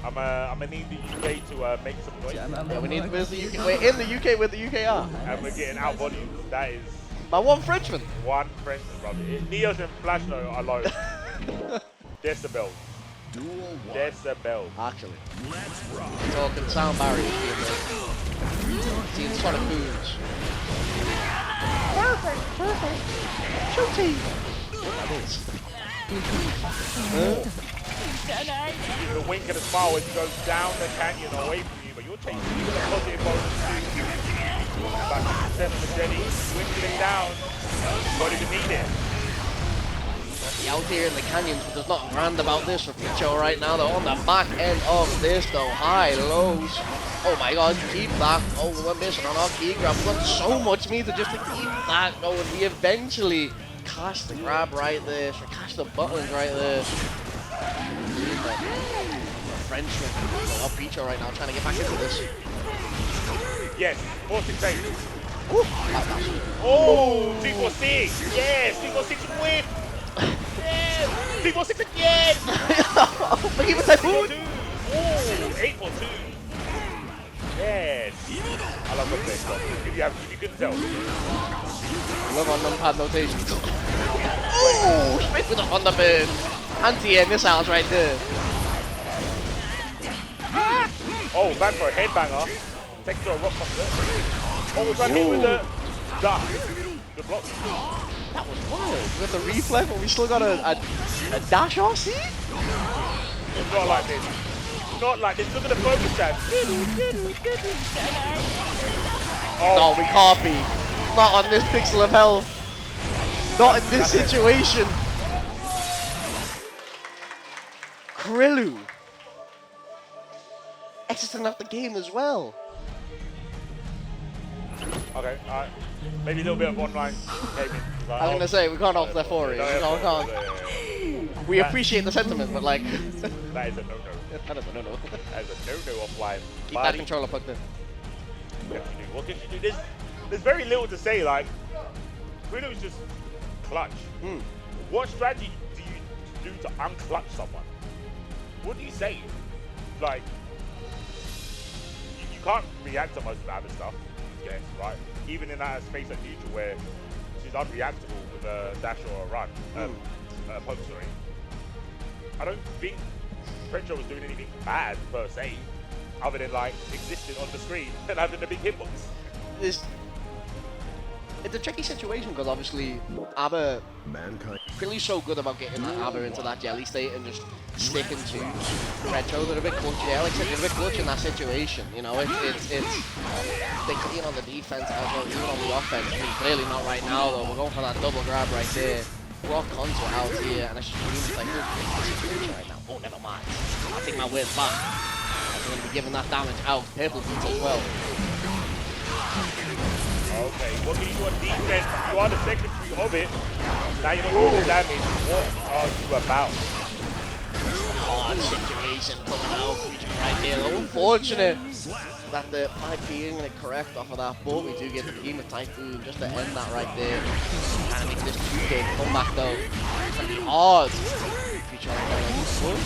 I'm gonna need the UK to make some noise. Yeah, we need to visit the UK. We're in the UK with the UKR. And we're getting out volumes. That is By one Frenchman. one Frenchman, brother. Neos and Flash though are low. Decibels. Duel 1. Decibels. Actually. Let's rock. Talking sound barriers being made. Seeing sort of foods. Perfect. Shooty. What that is. The wink and a smile as he goes down the canyon away from you, but you're taking even a positive bonus too. About 2% of the Jenny, dwindling down. Don't even need it. Out here in the canyons, but there's nothing grand about this for Picho right now. They're on the back end of this though. High, lows. Oh my god, keep that. Oh, we're missing on our key grab. We've got so much meter just to keep that going. We eventually catch the grab right there. So catch the buttons right there. Frenchman. Oh, Picho right now trying to get back into this. Yes, 468. Ooh, Oh, 346. Yes, 346 win. Yes, 346 again. but he was like, Oh, 842. Yes. I love the place, though. If you couldn't tell. love on numpad notations. Oh, straight with the Thunderbird. Anti-air missiles right there. Oh, back for a headbanger. Takes to a rock concert. Oh, we're trying to hit with the duck. Good block. That was wild. With the reflex, but we still got a dash RC? It's not like this. Not like this. Look at the focus tab. Oh, No, we can't be. Not on this pixel of hell. Not in this situation. Krillu. Exiting out the game as well. okay, alright. Maybe a little bit of online gaming. Like, I'm gonna say, we can't off their for it. We appreciate the sentiment, but like... That is a no-no. That is a no-no. That is a no-no offline. Keep that controller plugged in. What can you do? There's very little to say, like, Krillu's just clutch. What strategy do you do to unclutch someone? What do you say? Like, you can't react to most of the other stuff, yes, right? Even in that space at neutral where she's unreactable with a dash or a run, poke, sorry. I don't think Frencho was doing anything bad per se, other than like existing on the screen and having the big hitbox. It's a tricky situation because obviously Aber, Mankind. Krillu's so good about getting that Aber into that jelly state and just sticking to Frencho. They're a bit clutch. Yeah, like I said, they're a bit clutch in that situation. You know, it's they clean on the defense as well, even on the offense. I mean, clearly not right now though. We're going for that double grab right there. Rock contour out here, and it's just like this situation right now. Oh, never mind. I'll take my words back. I'm going to be giving that damage out. Purple beats as well. Okay, what can you do on defense? You are the secretary of it. Now you're not doing the damage. What are you about? Hard situation coming out right here. Unfortunate that the fight being correct off of that, but we do get the team of Typhoon just to end that right there. Trying to make this 2-game comeback though. It's gonna be hard. If you try to get like this one.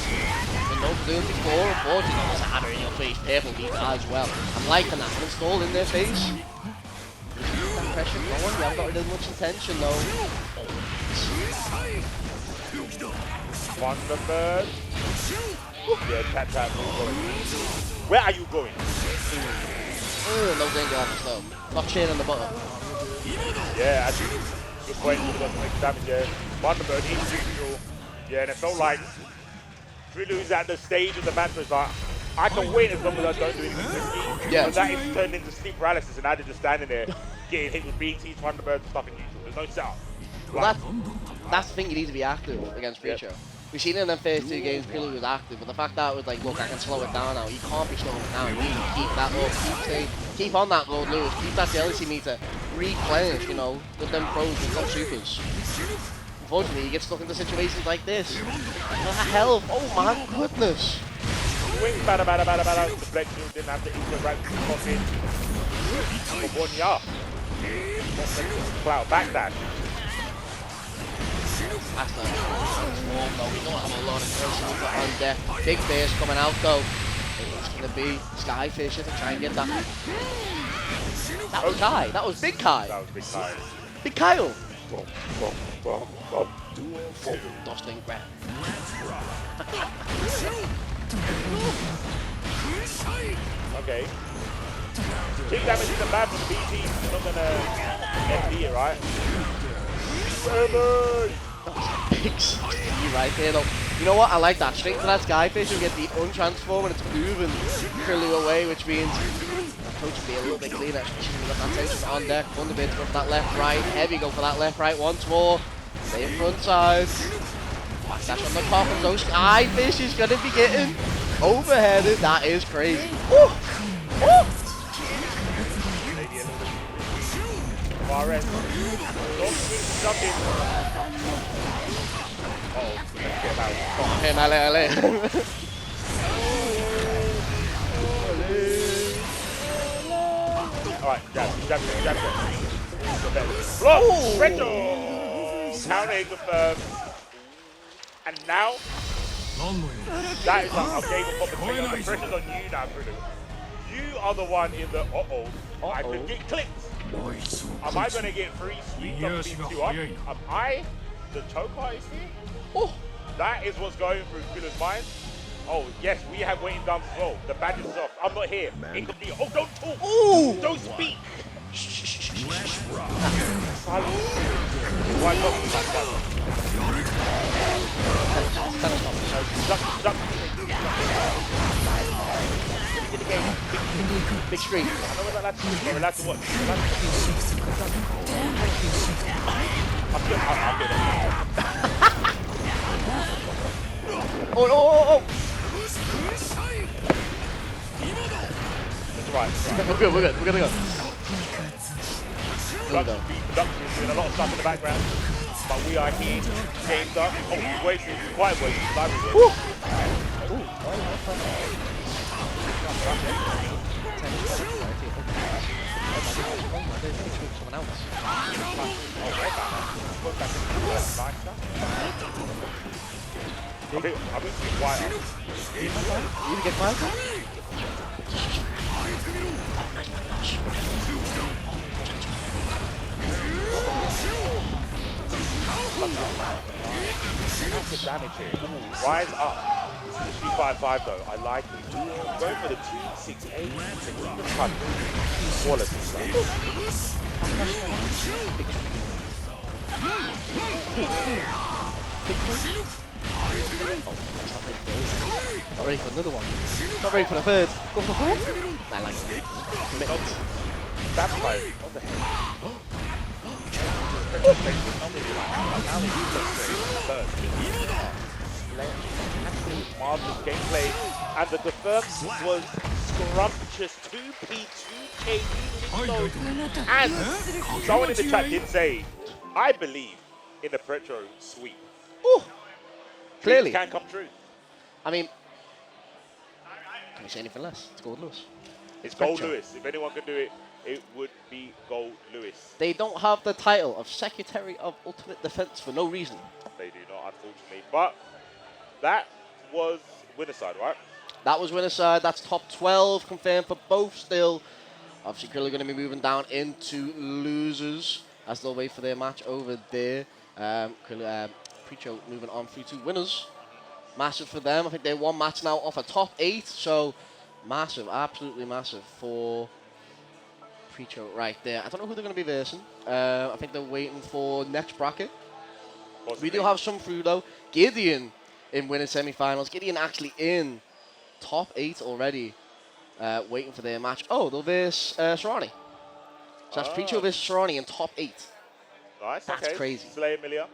Been known for doing before, unfortunately, it's harder in your face. Purple beat as well. I'm liking that. Installed in their face. That pressure going. We haven't got rid of much intention though. Thunderbird. Yeah, tap. Where are you going? No danger on us though. Not chain on the bottom. Yeah, actually, good point. He doesn't make damage there. Thunderbird is neutral. Yeah, and it felt like Trilu's at the stage of the match where it's like, I can win as long as I don't do anything risky. Yeah. But that is turned into sleep paralysis, and now they're just standing there getting hit with BTs, Thunderbirds, and stuff in neutral. There's no setup. Well, that's the thing, you need to be active against Preacher. We've seen in the first 2 games, Pillow was active, but the fact that it was like, look, I can slow it down now. You can't be slowing it down. You need to keep that up, keep on that road, Lewis. Keep that jealousy meter replenished, you know, with them pros, with them supers. Unfortunately, you get stuck into situations like this. What the hell? Oh my goodness. Swing, bada. Deflection, didn't have to interact with the pocket. For 1 yard. Cloud backdash. That's not warm though. We don't have a lot of person on deck. Big Bears coming out though. It's going to be Skyfish to try and get that. That was Kai. That was Big Kai. That was Big Kai. Big Kyle. Boom. Dusting grab. Okay. Kick damage isn't bad for the BT. You're not gonna FD it, right? Big C right there though. You know what? I like that. Straight to that Skyfish, you'll get the untransform and it's moving Krillu away, which means the approach will be a little bit cleaner. Especially with that tension on deck. Thunderbird go for that left right. Heavy go for that left right once more. Same front side. Backdash on the top and so Skyfish is gonna be getting overheaded. That is crazy. Woo! Woo! Far end. Something. Oh, let's get out. Okay, allez. Alright, jab. Block! Retro! Counter confirmed. And now, that is like a game of competition. The pressure's on you now, Bruno. You are the one in the I could get clipped. Am I going to get free sweeps on being 2 up? Am I the choke artist here? Oh, that is what's going through Krillu's mind. Oh, yes, we have waiting down as well. The badge is off. I'm not here. It could be. Oh, don't talk. Ooh. Don't speak. Silence. Why not? big screen. I know we're allowed to watch. Oh. That's right. We're good. We're gonna go. Production is doing a lot of stuff in the background, but we are here. Games up. Oh, he's wasting. He's quite wasting. I think it's quiet. You need to get quiet? Massive damage here. Rise up. 355 though. I like it. Going for the 268. Quality stuff. Not ready for another one. Not ready for the third. Go for the fourth? I like it. Commitment. That's fine. What the hell? Marvelous gameplay, and the defense was scrumptious. Righteous 2P2K and someone in the chat did say, I believe in the Pretro sweep. Ooh, clearly. Dreams can come true. I mean, can you say anything less? It's Gold Lewis. It's Gold Pretro. Lewis. If anyone can do it, it would be Gold Lewis. They don't have the title of Secretary of Ultimate Defense for no reason. They do not, unfortunately. But that was winner side, right? That was winner side. That's top 12 confirmed for both still. Obviously, Krilla going to be moving down into losers as they'll wait for their match over there. Preacher moving on through to winners. Massive for them. I think they're one match now off a top 8. So massive, absolutely massive for Preacher right there. I don't know who they're going to be versing. I think they're waiting for next bracket. Possibly. We do have some through though. Gideon in winning semi-finals. Gideon actually in top 8 already, waiting for their match. Oh, they'll verse Serrani. So that's Preacher versus Serrani in top 8. Nice, That's okay. crazy. Slay Emilia.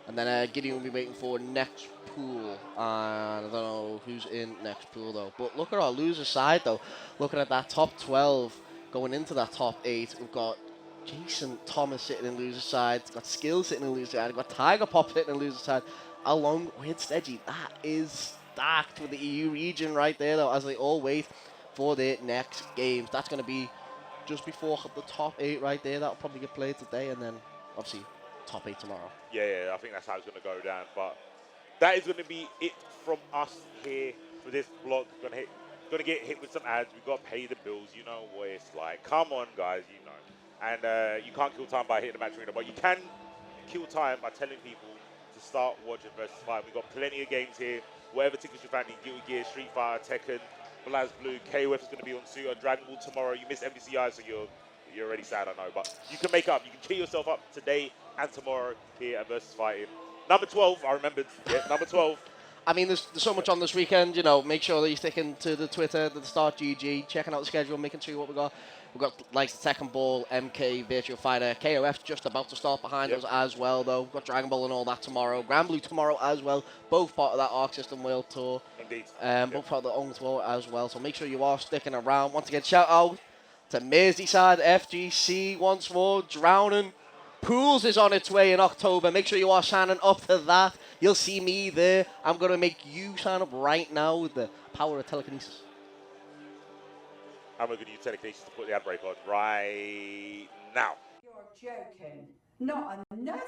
And then Gideon will be waiting for next pool. And I don't know who's in next pool though. But look at our loser side though. Looking at that top 12 going into that top 8. We've got Jason Thomas sitting in loser side. We've got Skill sitting in loser side. We've got Tiger Pop sitting in loser side. Along with Stedgy. That is stacked with the EU region right there though, as they all wait for their next games. That's going to be just before the top 8 right there. That'll probably get played today, and then obviously top 8 tomorrow. Yeah, I think that's how it's going to go down. But that is going to be it from us here for this vlog. Going to get hit with some ads. We've got to pay the bills. You know what it's like. Come on, guys, you know. And you can't kill time by hitting the match arena, but you can kill time by telling people to start watching VSFighting. We've got plenty of games here. Whatever tickets you fancy, Guilty Gear, Street Fighter, Tekken, BlazBlue, KOF is going to be on Suit, Dragon Ball tomorrow. You missed MDCI, so you're already sad, I know. But you can make up. You can cheer yourself up today and tomorrow here at VSFighting. Number 12, I remembered. Yeah, number 12. I mean, there's so much on this weekend, you know, make sure that you're sticking to the Twitter, the Start GG, checking out the schedule, making sure what we got. We've got like the Tekken Ball, MK, Virtual Fighter, KOF just about to start behind us as well, though. We've got Dragon Ball and all that tomorrow. Grand Blue tomorrow as well. Both part of that Arc System World Tour. Indeed. Both part of the own tour as well. So make sure you are sticking around. Once again, shout out to Merseyside FGC once more. Drowning. Pools is on its way in October. Make sure you are signing up to that. You'll see me there. I'm going to make you sign up right now with the power of telekinesis. I'm going to use telekinesis to put the ad break on right now. You're joking. Not another one?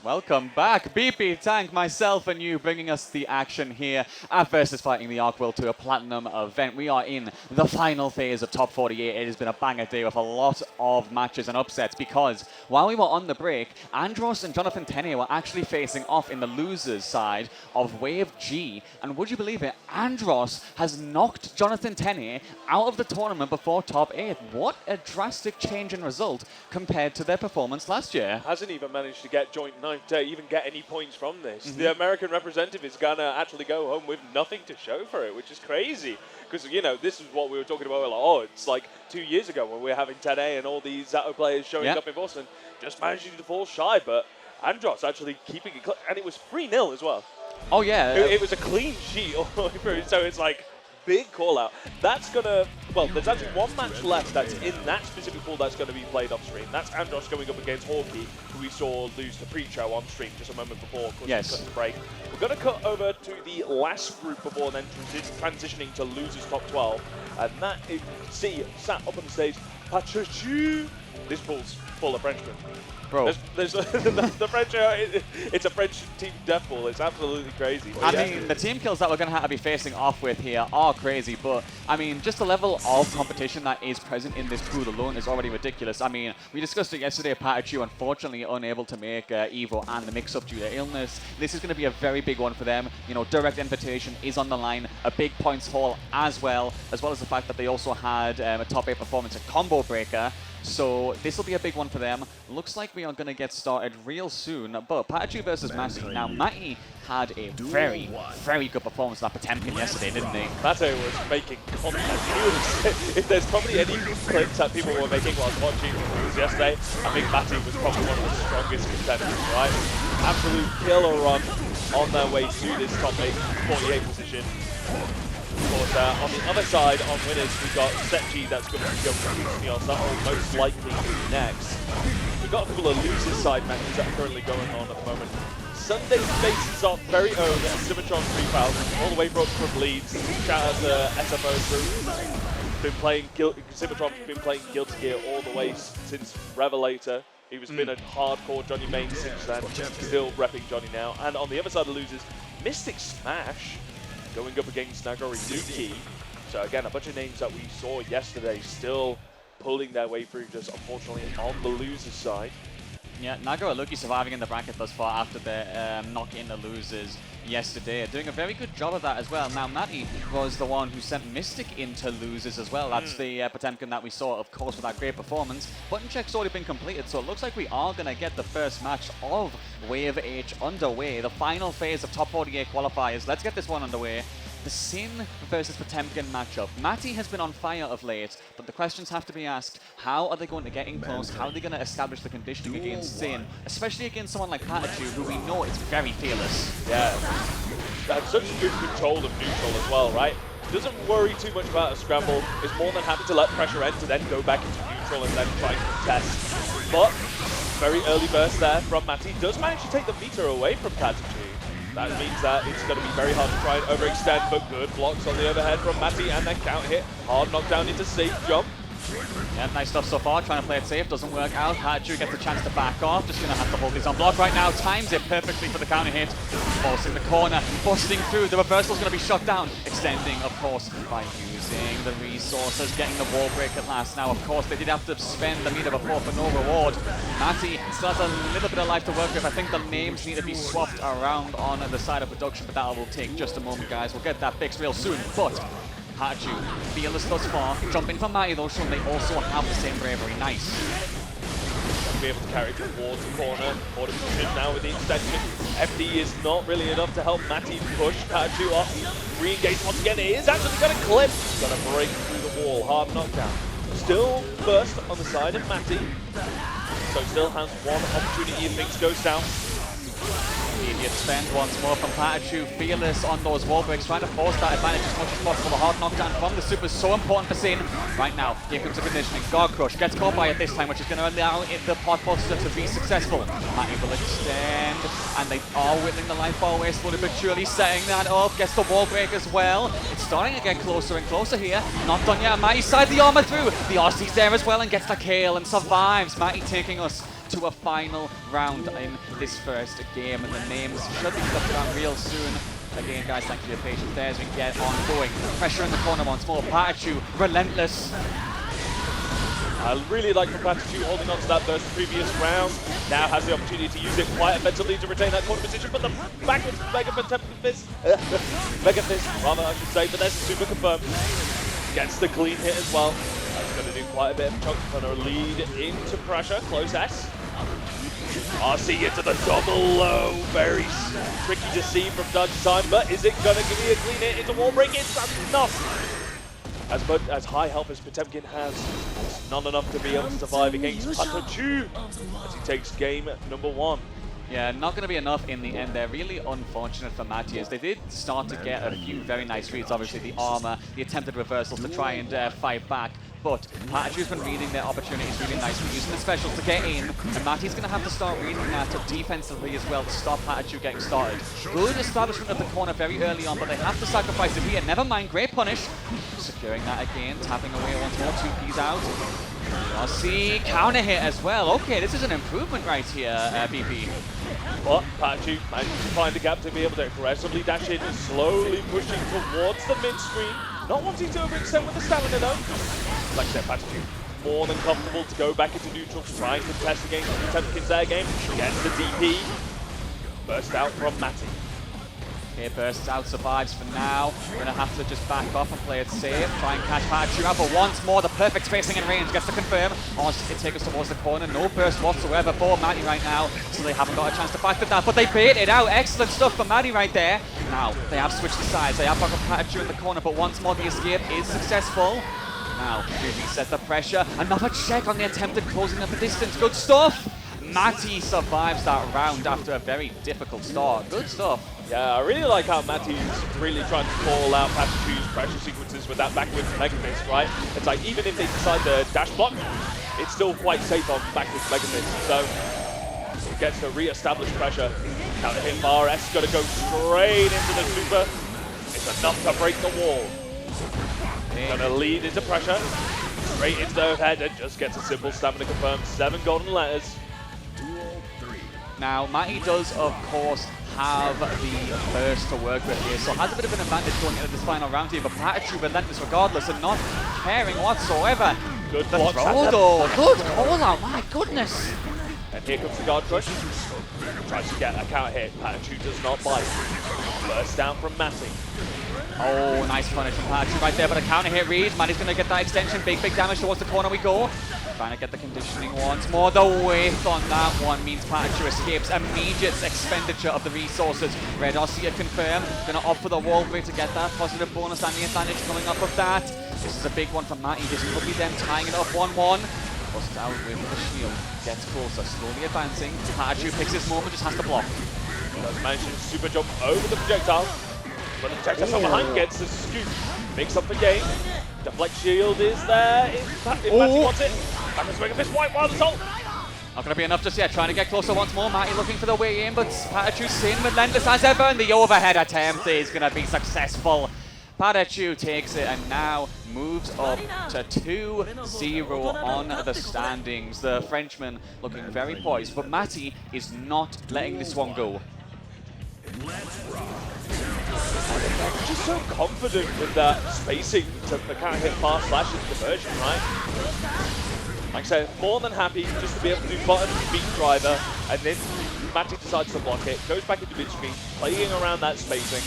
Welcome back. BP, Tank, myself and you bringing us the action here at VSFighting the Arc World Tour Platinum event. We are in the final phase of Top 48. It has been a banger day with a lot of matches and upsets because while we were on the break, Andros and Jonathan Tenier were actually facing off in the losers side of Wave G. And would you believe it, Andros has knocked Jonathan Tenier out of the tournament before Top 8. What a drastic change in result compared to their performance last year. Hasn't even managed to get joint 9 to even get any points from this. The American representative is going to actually go home with nothing to show for it, which is crazy. Because, you know, this is what we were talking about. We're like, oh, it's like 2 years ago when we were having 10A and all these Zato players showing up in Boston, just managing to fall shy. But Andros actually keeping it, and it was 3-0 as well. Oh, yeah. It was a clean sheet all the way through, so it's like, big call out. That's gonna, well, there's actually one match left that's in that specific pool that's going to be played off stream. That's Andros going up against Hawkey, who we saw lose to Preacher on stream just a moment before. Of course, yes. The break. We're going to cut over to the last group before then transitioning to losers top 12. And that is, you can see, sat up on the stage, Patrichu. This pool's full of Frenchmen. Bro. There's the French, it's a French team death pool. It's absolutely crazy. I mean, the team kills that we're going to have to be facing off with here are crazy, but I mean, just the level of competition that is present in this pool alone is already ridiculous. I mean, we discussed it yesterday, Patachu unfortunately unable to make Evo and the mix-up due to illness. This is going to be a very big one for them. You know, direct invitation is on the line, a big points haul as well as the fact that they also had a top 8 performance at Combo Breaker. So this will be a big one for them. Looks like we are going to get started real soon. But Patachu versus Matty. Now, Matty had a very, very good performance in that Potemkin yesterday, didn't he? Matty was making content. If there's probably any clips that people were making while watching it yesterday, I think Matty was probably one of the strongest contenders, right? Absolute killer run on their way to this top 8, 48 position. Of course, on the other side, on winners, we've got Setchi that's going to be going to that will most likely be next. We've got a couple of losers side matches that are currently going on at the moment. Sunday faces off very own Cimatron 3000, all the way from Leeds. Shout out to SFO crew. Been playing Cimatron's been playing Guilty Gear all the way since Revelator. He was been a hardcore Johnny main since then. Still repping Johnny now. And on the other side of the losers, Mystic Smash going up against Nagori Duki. So again, a bunch of names that we saw yesterday still pulling their way through, just unfortunately on the losers side. Yeah, Nagoro Luki surviving in the bracket thus far after the knock in the losers yesterday. Doing a very good job of that as well. Now, Matty was the one who sent Mystic into losers as well. That's the Potemkin that we saw, of course, with that great performance. Button check's already been completed, so it looks like we are going to get the first match of Wave H underway. The final phase of Top 48 qualifiers. Let's get this one underway. The Sin versus Potemkin matchup. Matty has been on fire of late, but the questions have to be asked. How are they going to get in close? How are they going to establish the conditioning against Sin? Especially against someone like Patachu, who we know is very fearless. Yeah, that's such good control of neutral as well, right? Doesn't worry too much about a scramble. Is more than happy to let pressure enter, then go back into neutral and then try and contest. But very early burst there from Matty. Does manage to take the meter away from Patachu. That means that it's going to be very hard to try and overextend, but good blocks on the overhead from Matty, and then count hit. Hard knockdown into safe jump. Yeah, nice stuff so far. Trying to play it safe, doesn't work out. Patachu gets a chance to back off. Just going to have to hold this on block right now. Times it perfectly for the counter hit. Forcing the corner, busting through. The reversal's going to be shot down. Extending, of course, by using the resources, getting the wall break at last. Now, of course, they did have to spend the meter before for no reward. Matty still has a little bit of life to work with. I think the names need to be swapped around on the side of production, but that will take just a moment, guys. We'll get that fixed real soon. But Patachu, fearless thus far. Jumping for Matty though, showing they also have the same bravery. Nice. Be able to carry towards the corner. Order position now with the extension. FD is not really enough to help Matty push Patachu off. Re-engage once again. It is actually going to clip. Going to break through the wall. Hard knockdown. Still first on the side of Matty. So still has one opportunity if things goes down. Immediate spend once more from Patachu, fearless on those wall breaks, trying to force that advantage as much as possible. The hard knockdown from the super is so important for Sin. Right now, here comes the conditioning. Guard Crush gets caught by it this time, which is going to allow the pot buster to be successful. Matty will extend, and they are whittling the life bar away slowly but surely, setting that up. Gets the wall break as well. It's starting to get closer and closer here. Not done yet. Matty side the armor through. The RC's there as well and gets the kill and survives. Matty taking us to a final round in this first game, and the names should be flipped around real soon. Again, guys, thank you for your patience there as we get on going. Pressure in the corner once more. Pikachu, relentless. I really like Pikachu holding on to that versus previous round. Now has the opportunity to use it quite effectively to retain that corner position, but the backwards Mega Fist, rather I should say, but there's the super confirmed. Gets the clean hit as well. That's going to do quite a bit of chunk, going to lead into pressure, close S. RC into the double low, very tricky to see from time to time, but is it going to give me a clean hit into wall break? It's enough! As high health as Potemkin has, it's not enough to be able to survive against Pikachu as he takes game number 1. Yeah, not going to be enough in the end. They're really unfortunate for Matty as they did start to get a few very nice reads. Obviously, the armor, the attempted reversals to try and fight back. But Pikachu's been reading their opportunities really nicely, using the specials to get in, and Matty's going to have to start reading that defensively as well to stop Pikachu getting started. Good establishment of the corner very early on, but they have to sacrifice it here. Never mind, great punish. Securing that again, tapping away once more, 2Ps out. RC, counter hit as well. Okay, this is an improvement right here, BP. But Pikachu managed to find a gap to be able to aggressively dash in, slowly pushing towards the mid-screen. Not wanting to overextend with the stamina though. Like I said, Pikachu more than comfortable to go back into neutral, try and contest against Potemkin's air game. Gets the DP. Burst out from Matty. Okay, bursts out, survives for now. We're going to have to just back off and play it safe. Try and catch Pikachu out, but once more, the perfect spacing and range gets to confirm. It take us towards the corner. No burst whatsoever for Matty right now, so they haven't got a chance to back with that, but they bait it out. Excellent stuff for Matty right there. Now, they have switched the sides. They have got Pikachu in the corner, but once more, the escape is successful. Now, Ruby sets the pressure. Another check on the attempted closing of the distance. Good stuff. Matty survives that round after a very difficult start. Good stuff. Yeah, I really like how Matty's really trying to call out Pikachu's pressure sequences with that backwards Mega Fist, right? It's like, even if they decide to dash block, it's still quite safe on backwards Mega Fist. So, it gets to re-establish pressure. Counter hit bar, S got to go straight into the super. It's enough to break the wall. Gonna lead into pressure. Straight into the overhead and just gets a simple stamina confirmed. 7 golden letters. Now, Matty does, of course, have the burst to work with here, so has a bit of an advantage going into this final round here, but Pikachu relentless regardless and not caring whatsoever. Good the block. throw though, good call out, my goodness. And here comes the guard crush. Tries to get a counter hit. Pikachu does not bite. Burst down from Matty. Oh, nice punish from Pikachu right there, but a counter hit reads. Matty's going to get that extension. Big damage towards the corner we go. Trying to get the conditioning once more. The width on that one means Pikachu escapes immediate expenditure of the resources. Red RC confirmed. Going to opt for the wall break to get that positive bonus and the advantage coming up of that. This is a big one for Matty. This could be them tying it up 1-1. Busts out with the shield. Gets closer, slowly advancing. Pikachu picks his moment, just has to block. Does manage to super jump over the projectile. But the projectile from behind gets the scoop. Makes up the game. Deflect shield is there. If Matty wants it. Backwards Mega Fist, white wild assault. Not going to be enough just yet. Trying to get closer once more. Matty looking for the way in, but Pikachu staying relentless as ever, and the overhead attempt is going to be successful. Pikachu takes it and now moves up to 2-0 on the standings. The Frenchman looking very poised, but Matty is not letting this one go. Just so confident with that spacing to counter hit fast slash into diversion, right? Like I said, more than happy just to be able to do button beat driver, and then Matty decides to block it, goes back into mid-screen, playing around that spacing,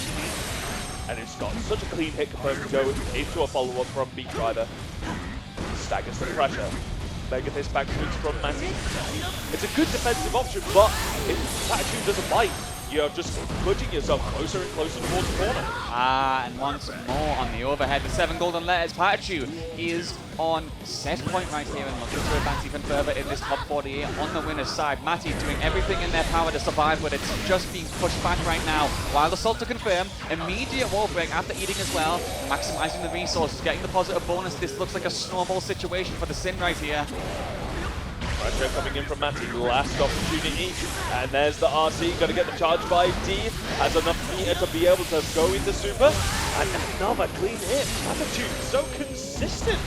and it's got such a clean hit confirmed to go into a follow-up from beat driver. Staggers the pressure. Mega Fist backwards from Matty. It's a good defensive option, but if Pikachu doesn't bite, you're just putting yourself closer and closer towards the corner. And once more on the overhead with 7 golden letters. Pikachu is on set point right here and looking to advance even further in this top 48 on the winner's side. Matty doing everything in their power to survive, but it's just being pushed back right now. Wild assault to confirm. Immediate wall break after eating as well. Maximizing the resources, getting the positive bonus. This looks like a snowball situation for the Sin right here. Pressure coming in from Matty, last opportunity, and there's the RC, got to get the charge by D, has enough meter to be able to go into super, and another clean hit. Pikachu so consistent.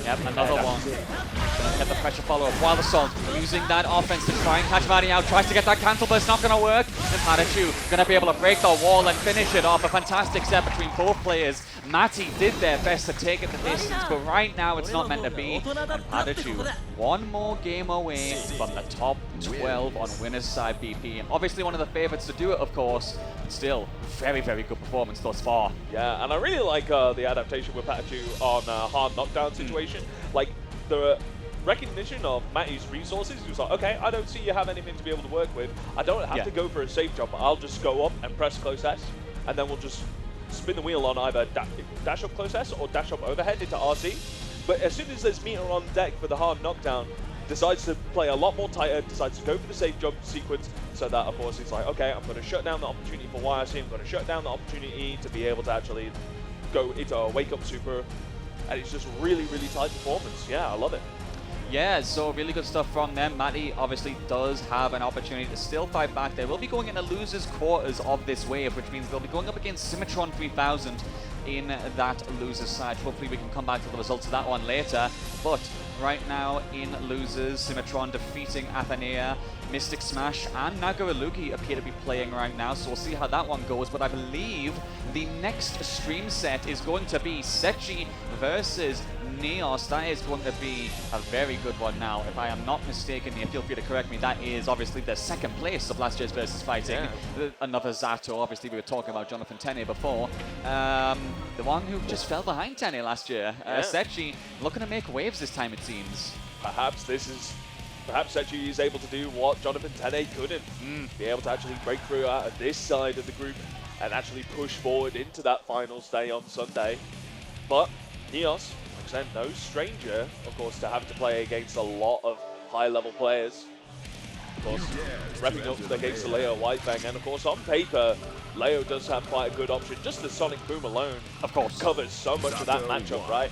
Yep, another one. Gonna get the pressure follow-up. Wild Assault using that offense to try and catch Maddie out. Tries to get that cancel, but it's not going to work. And Patachu gonna be able to break the wall and finish it off. A fantastic set between both players. Matty did their best to take it the distance, but right now it's not meant to be. And Patachu, one more game away from the top 12 on winner's side BP. And obviously one of the favorites to do it, of course. Still, very, very good performance thus far. Yeah, and I really like the adaptation with Patachu on hard knockdown situation. Like, the recognition of Matty's resources, he was like, okay, I don't see you have anything to be able to work with. I don't have to go for a safe jump. I'll just go up and press close S, and then we'll just spin the wheel on either dash up close S or dash up overhead into RC. But as soon as there's meter on deck for the hard knockdown, decides to play a lot more tighter, decides to go for the safe jump sequence, so that of course he's like, okay, I'm going to shut down the opportunity for YRC, I'm going to shut down the opportunity to be able to actually go into a wake up super, and it's just really, really tight performance. Yeah, I love it. Yeah, so really good stuff from them. Matty obviously does have an opportunity to still fight back. They will be going into losers quarters of this wave, which means they'll be going up against Symmetron 3000 in that losers side. Hopefully we can come back to the results of that one later. But right now in losers, Symmetron defeating Athenea, Mystic Smash and Nagaraluki appear to be playing right now, so we'll see how that one goes. But I believe the next stream set is going to be XII versus Neos. That is going to be a very good one now. If I am not mistaken here, feel free to correct me, that is obviously the second place of last year's VSFighting. Yeah. Another Zato, obviously we were talking about Jonathan Tene before. The one who just fell behind Tene last year. XII looking to make waves this time, it seems. Perhaps XII is able to do what Jonathan Tene couldn't. Be able to actually break through out of this side of the group and actually push forward into that finals day on Sunday. But Neos, like I said, no stranger, of course, to having to play against a lot of high-level players. Of course, repping up against the Leo Whitefang, and of course, on paper, Leo does have quite a good option. Just the Sonic Boom alone, of course, covers so much of that matchup, right?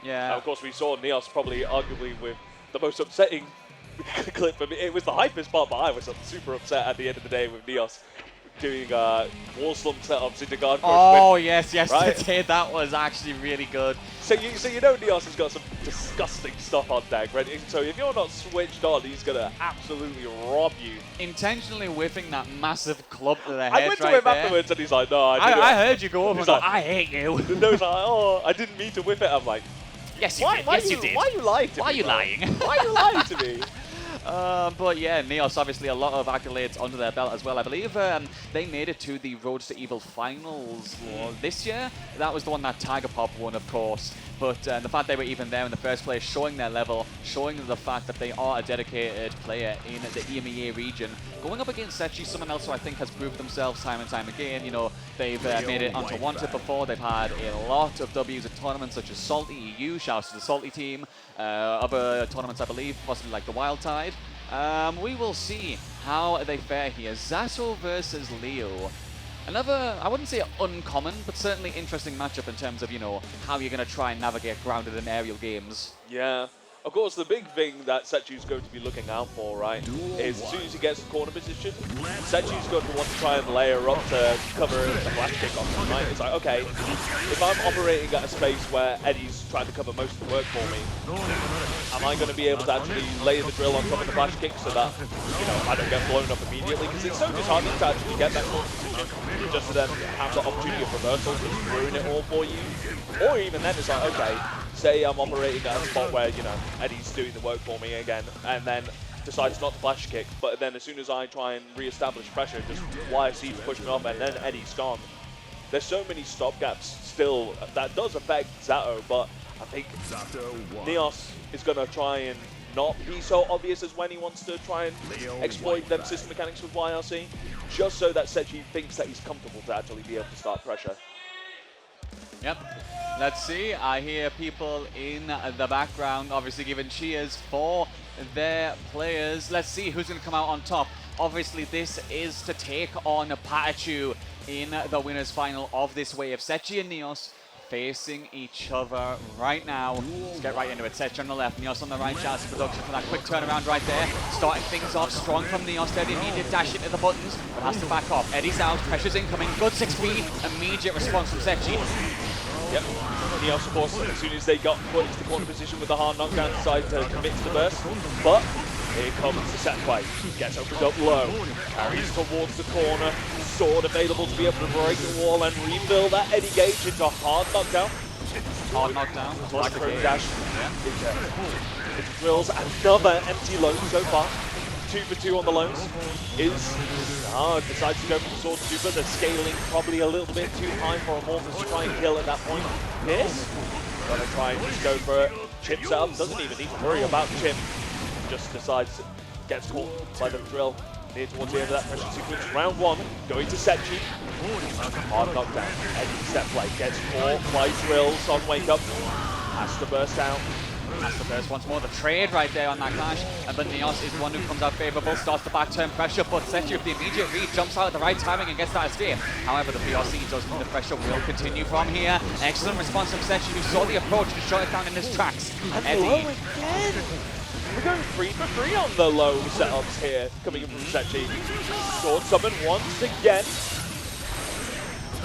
Yeah. And of course, we saw Neos probably arguably with the most upsetting clip. I mean, it was the hypest part, but I was super upset at the end of the day with Neos doing wall slump setups into guard crush. Oh, yes, yesterday that was actually really good. So you know Neos has got some disgusting stuff on deck, right? So if you're not switched on, he's going to absolutely rob you. Intentionally whiffing that massive club to the head I went to him afterwards and he's like, no, I heard you go over and like, I hate you. No, he's like, oh, I didn't mean to whiff it. I'm like, yes, you did. Yes, you did. Why are you lying to me? Why are you lying? Why are you lying to me? But yeah, Neos obviously a lot of accolades under their belt as well. I believe they made it to the Road to Evil finals this year. That was the one that Tiger Pop won, of course. But the fact they were even there in the first place, showing their level, showing the fact that they are a dedicated player in the EMEA region. Going up against XII, someone else who I think has proved themselves time and time again. You know, they've made it onto Wanted before. They've had a lot of W's at tournaments such as Salty EU, shouts to the Salty team. Other tournaments, I believe, possibly like the Wild Tide. We will see how they fare here. Zato versus Leo. Another, I wouldn't say uncommon, but certainly interesting matchup in terms of, you know, how you're going to try and navigate grounded in aerial games. Yeah. Of course, the big thing that XII is going to be looking out for, right, is as soon as he gets in corner position, XII is going to want to try and layer up to cover a flash kick on him, right? It's like, okay, if I'm operating at a space where Eddie's trying to cover most of the work for me, am I going to be able to actually layer the drill on top of the flash kick so that, you know, I don't get blown up immediately? Because it's so disheartening to actually get that corner position, just to then have the opportunity of reversal to ruin it all for you. Or even then, it's like, okay, say I'm operating at a spot where, you know, Eddie's doing the work for me again, and then decides not to flash kick, but then as soon as I try and re-establish pressure, just YSC to push me off, and then Eddie's gone. There's so many stopgaps still that does affect Zato, but I think Neos is going to try and not be so obvious as when he wants to try and exploit them system mechanics with YRC, just so that XII thinks that he's comfortable to actually be able to start pressure. Yep. Let's see. I hear people in the background obviously giving cheers for their players. Let's see who's going to come out on top. Obviously, this is to take on Patachu in the winners final of this wave. XII and Neos facing each other right now. Let's get right into it. XII on the left, Neos on the right. Shouts to production for that quick turnaround right there. Starting things off strong from Neos. There, the immediate dash into the buttons, but has to back off. Eddie's out, pressure's incoming. Good 6B. Immediate response from XII. Yep. Neos, of course, as soon as they got put into the corner position with the hard knockdown, decided to commit to the burst. But here comes the set play. Gets opened up low, carries towards the corner, sword available to be able to break the wall and refill that Eddie Gage into a hard knockdown. Hard knockdown. Like the dash. It drills another empty loan so far. 2 for 2 on the loans. Decides to go for the sword super. They're scaling probably a little bit too high for Amorphous to try and kill at that point. Pierce, gonna try and just go for it. Chip setup, doesn't even need to worry about Chip. Just decides, gets caught by the drill near towards the end of that pressure sequence. Round 1, going to Setchi. Hard knockdown. Eddie step play, gets caught by drills on wake up. Has to burst out. That's the burst once more. The trade right there on that clash. And then Neos is one who comes out favourable, starts the back turn pressure, but Setchi with the immediate read jumps out at the right timing and gets that escape. However, the BRC does mean the pressure will continue from here. Excellent response from Setchi, who saw the approach to shut it down in his tracks. And Eddie. low again! We're going 3 for 3 on the low setups here, coming in from Setchi. Sword summon once again.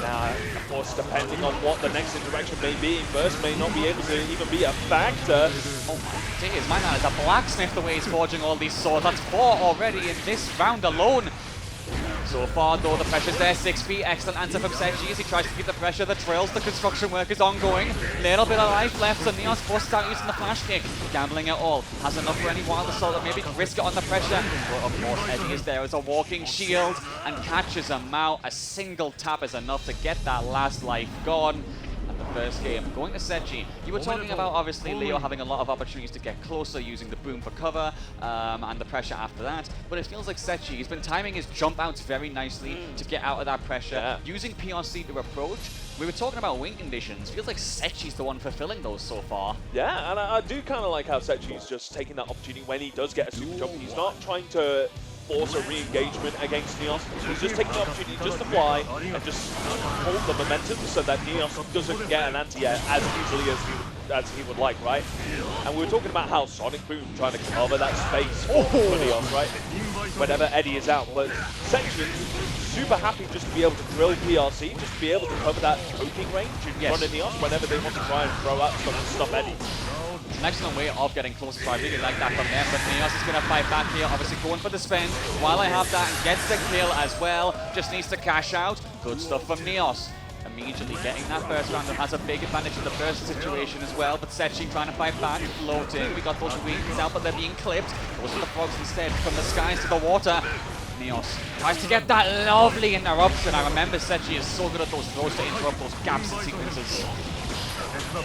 Now, of course, depending on what the next interaction may be, burst may not be able to even be a factor. Oh my days, my man is a blacksmith the way he's forging all these swords. That's 4 already in this round alone. So far, though, the pressure's there. 6B, excellent answer from Setchi as he tries to keep the pressure. The drills, the construction work is ongoing. Little bit of life left, so Neos busts out using the flash kick. Gambling it all. Has enough for any wild assault or maybe risk it on the pressure. But of course, Eddie is there as a walking shield and catches him out. A single tap is enough to get that last life gone. And the first game going to Setchi. You were talking about obviously Leo having a lot of opportunities to get closer using the boom for cover and the pressure after that, but it feels like Setchi, he's been timing his jump outs very nicely to get out of that pressure, using PRC to approach. We were talking about wing conditions. Feels like Setchi's the one fulfilling those so far. Yeah, and I do kind of like how Setchi's just taking that opportunity when he does get a super jump. He's not trying to force a re-engagement against Neos. He's just taking the opportunity just to fly and just hold the momentum so that Neos doesn't get an anti-air as easily as he would like, right? And we were talking about how Sonic Boom trying to cover that space for Neos, right? Whenever Eddie is out, but Setchi super happy just to be able to drill PRC, just to be able to cover that poking range in front of Neos whenever they want to try and throw out stuff to stop Eddie. It's an excellent way of getting closer, so I really like that from them, but Neos is going to fight back here, obviously going for the spin. While I have that, and gets the kill as well, just needs to cash out. Good stuff from Neos. Immediately getting that burst round and has a big advantage in the burst situation as well, but Setchi trying to fight back, floating. We got those wings out, but they're being clipped. Those are the frogs instead, from the skies to the water. Neos tries to get that lovely interruption. I remember Setchi is so good at those throws to interrupt those gaps and sequences.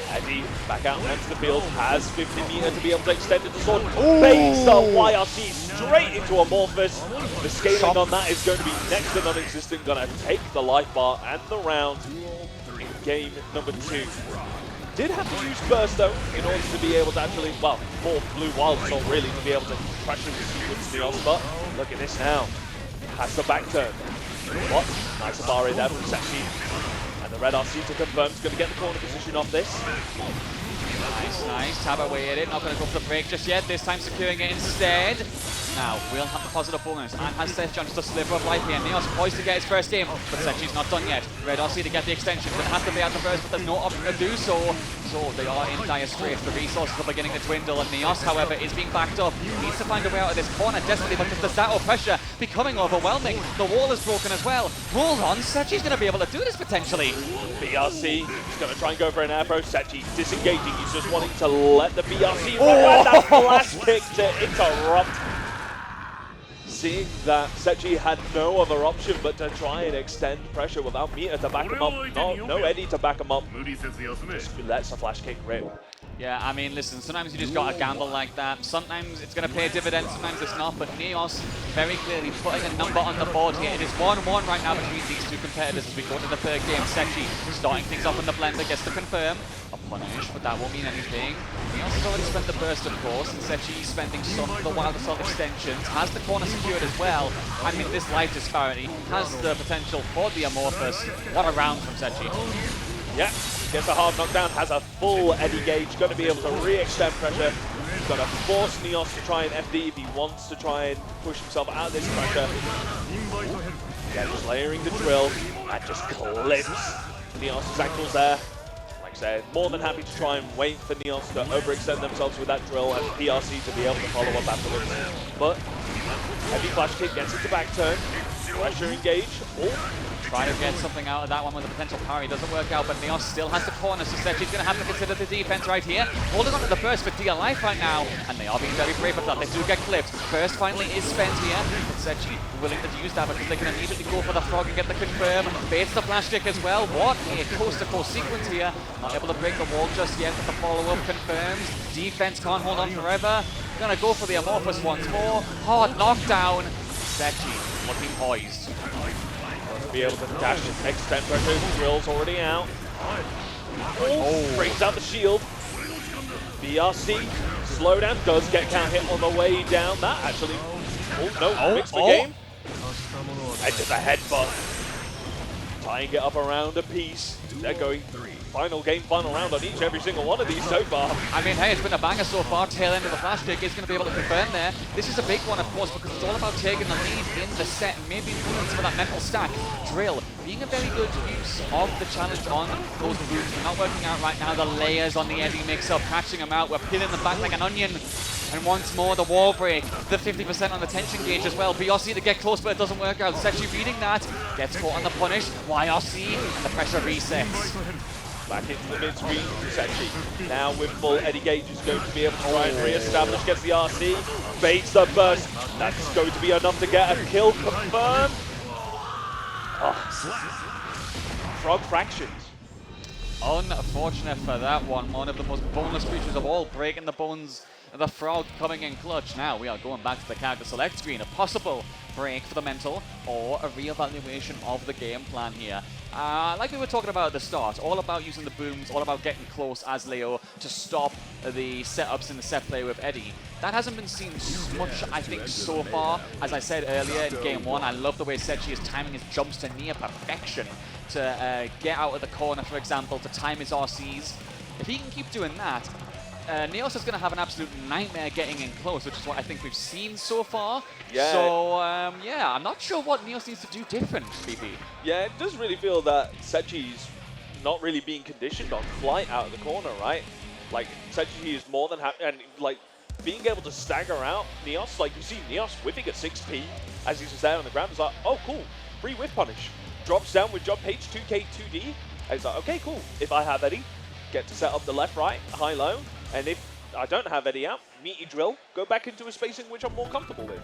Eddie back out onto the field, has 50 meter to be able to extend it to sword. Baits the YRC straight into Amorphous. The scaling on that is going to be next to non-existent. Going to take the life bar and the round in game number 2. Did have to use burst though in order to be able to actually, well, more blue wild assault really to be able to pressure the sequence Neos. But look at this now. Has the back turn. What? Nice Amari there from Setchi. The red RC to confirm is going to get the corner position off this. Nice. Tab away at it. Not going to go for the break just yet. This time securing it instead. Now, we'll have the positive bonus and has Setchi on just a sliver of life here. Neos poised to get his first game, but Setchi's not done yet. Red RC to get the extension. Going to have to pay out the burst, but there's no option to do so. So they are in dire straits. The resources are beginning to dwindle, and Neos, however, is being backed up. Needs to find a way out of this corner desperately, but the Zato pressure becoming overwhelming. The wall is broken as well. Hold on, Setchi's going to be able to do this potentially. BRC is going to try and go for an air pro. Setchi disengaging. He's just wanting to let the BRC run and that flash kick to interrupt. Seeing that Setchi had no other option but to try and extend pressure without meter to back him up. No Eddie to back him up. Just lets a flash kick rip. Yeah, I mean, listen, sometimes you just got to gamble like that. Sometimes it's going to pay dividends, sometimes it's not. But Neos very clearly putting a number on the board here. It is 1-1 right now between these two competitors as we go into the third game. Setchi starting things off in the blender, gets to confirm. A punish, but that won't mean anything. Neos has already spent the burst, of course, and Setchi spending some of the wild assault extensions. Has the corner secured as well. I mean, this life disparity has the potential for the Amorphous. What a round from Setchi. Yeah, gets a hard knockdown, has a full Eddie Gage, going to be able to re-extend pressure. He's going to force Neos to try and FD if he wants to try and push himself out of this pressure. Yeah, just layering the drill, and just clips Neos' ankles there. Like I said, more than happy to try and wait for Neos to overextend themselves with that drill and PRC to be able to follow up afterwards. But heavy flash kick gets into back turn, pressure engage. Trying to get something out of that one with a potential parry. Doesn't work out, but Neos still has the corner, so Sechi's going to have to consider the defense right here. Holding on to the burst for dear life right now, and they are being very brave with that. They do get clipped. Burst finally is spent here, but Sechi willing to use that because they can immediately go for the frog and get the confirm. Baits the flash kick as well. What a coast-to-coast sequence here. Not able to break the wall just yet, but the follow-up confirms. Defense can't hold on forever. Gonna go for the Amorphous once more. Hard knockdown. Sechi looking poised. Be able to dash extend pressure. Drill's already out. Brings out the shield. BRC slowdown does get count hit on the way down. That actually, fixed the game. Into the headbutt. Tying it up around a piece. They're going final game, final round on each every single one of these so far. I mean, hey, it's been a banger so far. Tail end of the flash kick is going to be able to confirm there. This is a big one, of course, because it's all about taking the lead in the set and maybe moving for that mental stack. Drill being a very good use of the challenge on those boots. They're not working out right now. The layers on the Eddie mix-up, catching them out. We're peeling them back like an onion. And once more, the wall break, the 50% on the tension gauge as well. BRC to get close, but it doesn't work out. Sechi reading that, gets caught on the punish. YRC, and the pressure resets. Back into the mid-screen, Sechi now with full Eddie Gage is going to be able to try and re-establish, gets the RC, baits the burst. That's going to be enough to get a kill confirmed. Frog fractions. Unfortunate for that one. One of the most boneless creatures of all, breaking the bones. The frog coming in clutch. Now we are going back to the character select screen. A possible break for the mental or a re-evaluation of the game plan here. Like we were talking about at the start, all about using the booms, all about getting close as Leo to stop the setups in the set play with Eddie. That hasn't been seen much, I think, so far. As I said earlier in game one, I love the way Sechi is timing his jumps to near perfection to get out of the corner, for example, to time his RCs. If he can keep doing that, Neos is going to have an absolute nightmare getting in close, which is what I think we've seen so far. Yeah. So, yeah, I'm not sure what Neos needs to do different, BP. Yeah, it does really feel that Sechi's not really being conditioned on flight out of the corner, right? Like, Sechi is more than happy, and like, being able to stagger out Neos, like you see Neos whiffing at 6p as he's just there on the ground. It's like, oh, cool, free whiff punish. Drops down with jump H, 2k, 2d. And it's like, okay, cool. If I have Eddie, get to set up the left, right, high, low. And if I don't have Eddie out, meaty drill, go back into a spacing which I'm more comfortable with.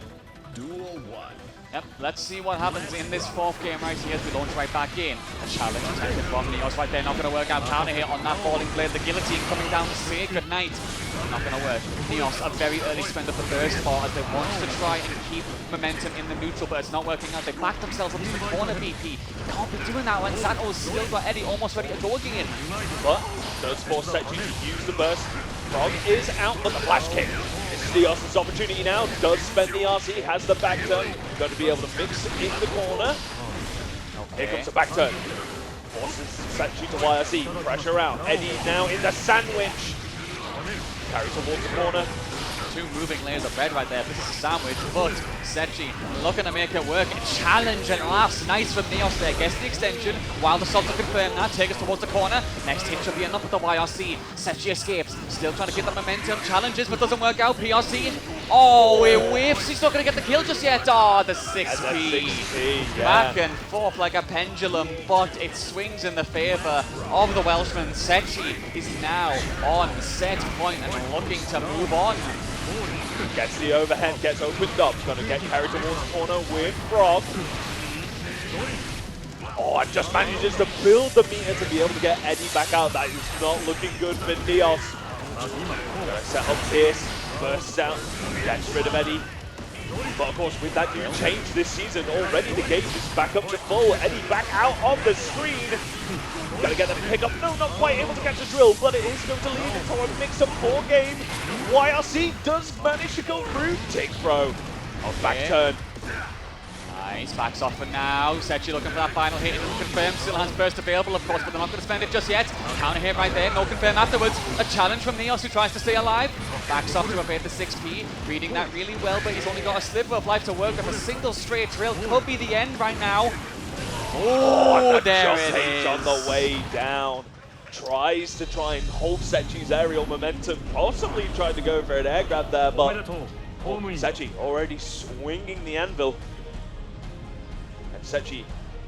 Duel 1. Yep, let's see what happens in this fourth game right here as we launch right back in. A challenge attempted from Neos right there, not going to work out. Counter hit on that falling blade. The guillotine coming down to say goodnight. Not going to work. Neos, a very early spend of the burst bar as they want to try and keep momentum in the neutral, but it's not working out. They back themselves up to the corner, BP. Can't be doing that when Sato's still got Eddie almost ready to go again. But does force Sechi to use the burst. Frog is out, but the flash kick. This is Neos' opportunity now. Does spend the RC, has the back turn. Going to be able to mix in the corner. Okay. Here comes the back turn. Forces Sechi to YRC. Pressure out. Eddie now in the sandwich. Carry towards the corner. Two moving layers of bread right there. This is a sandwich, but Sechi looking to make it work. A challenge and last. Nice from Neos there. Gets the extension. While the sub to confirm that. Take us towards the corner. Next hit should be enough with the YRC. Sechi escapes. Still trying to get the momentum. Challenges, but doesn't work out. PRC. Oh, he whiffs. He's not going to get the kill just yet. Oh, the 6p. Yeah. Back and forth like a pendulum, but it swings in the favor of the Welshman. Sechi is now on set point and looking to move on. Gets the overhead, gets opened up. Going to get carried towards the corner with Frog. Oh, and just manages to build the meter to be able to get Eddie back out. That is not looking good for Neos. Going to set up Pierce, bursts out, gets rid of Eddie. But of course, with that new change this season, already the gauge is back up to full. Eddie back out on the screen. Gotta get them to pick up. No, not quite able to catch a drill, but it is going to lead into a mix-up 4 game. YRC does manage to go through. Take throw on back turn. Nice, backs off for now. Sechi looking for that final hit. Confirmed, still has burst available, of course, but they're not going to spend it just yet. Counter hit right there, no confirm afterwards. A challenge from Neos, who tries to stay alive. Backs off to evade the 6p, reading that really well, but he's only got a sliver of life to work with. A single straight drill could be the end right now. Oh, there it is. On the way down. tries to try and hold Sechi's aerial momentum, possibly trying to go for an air grab there, but Sechi already swinging the anvil. And Sechi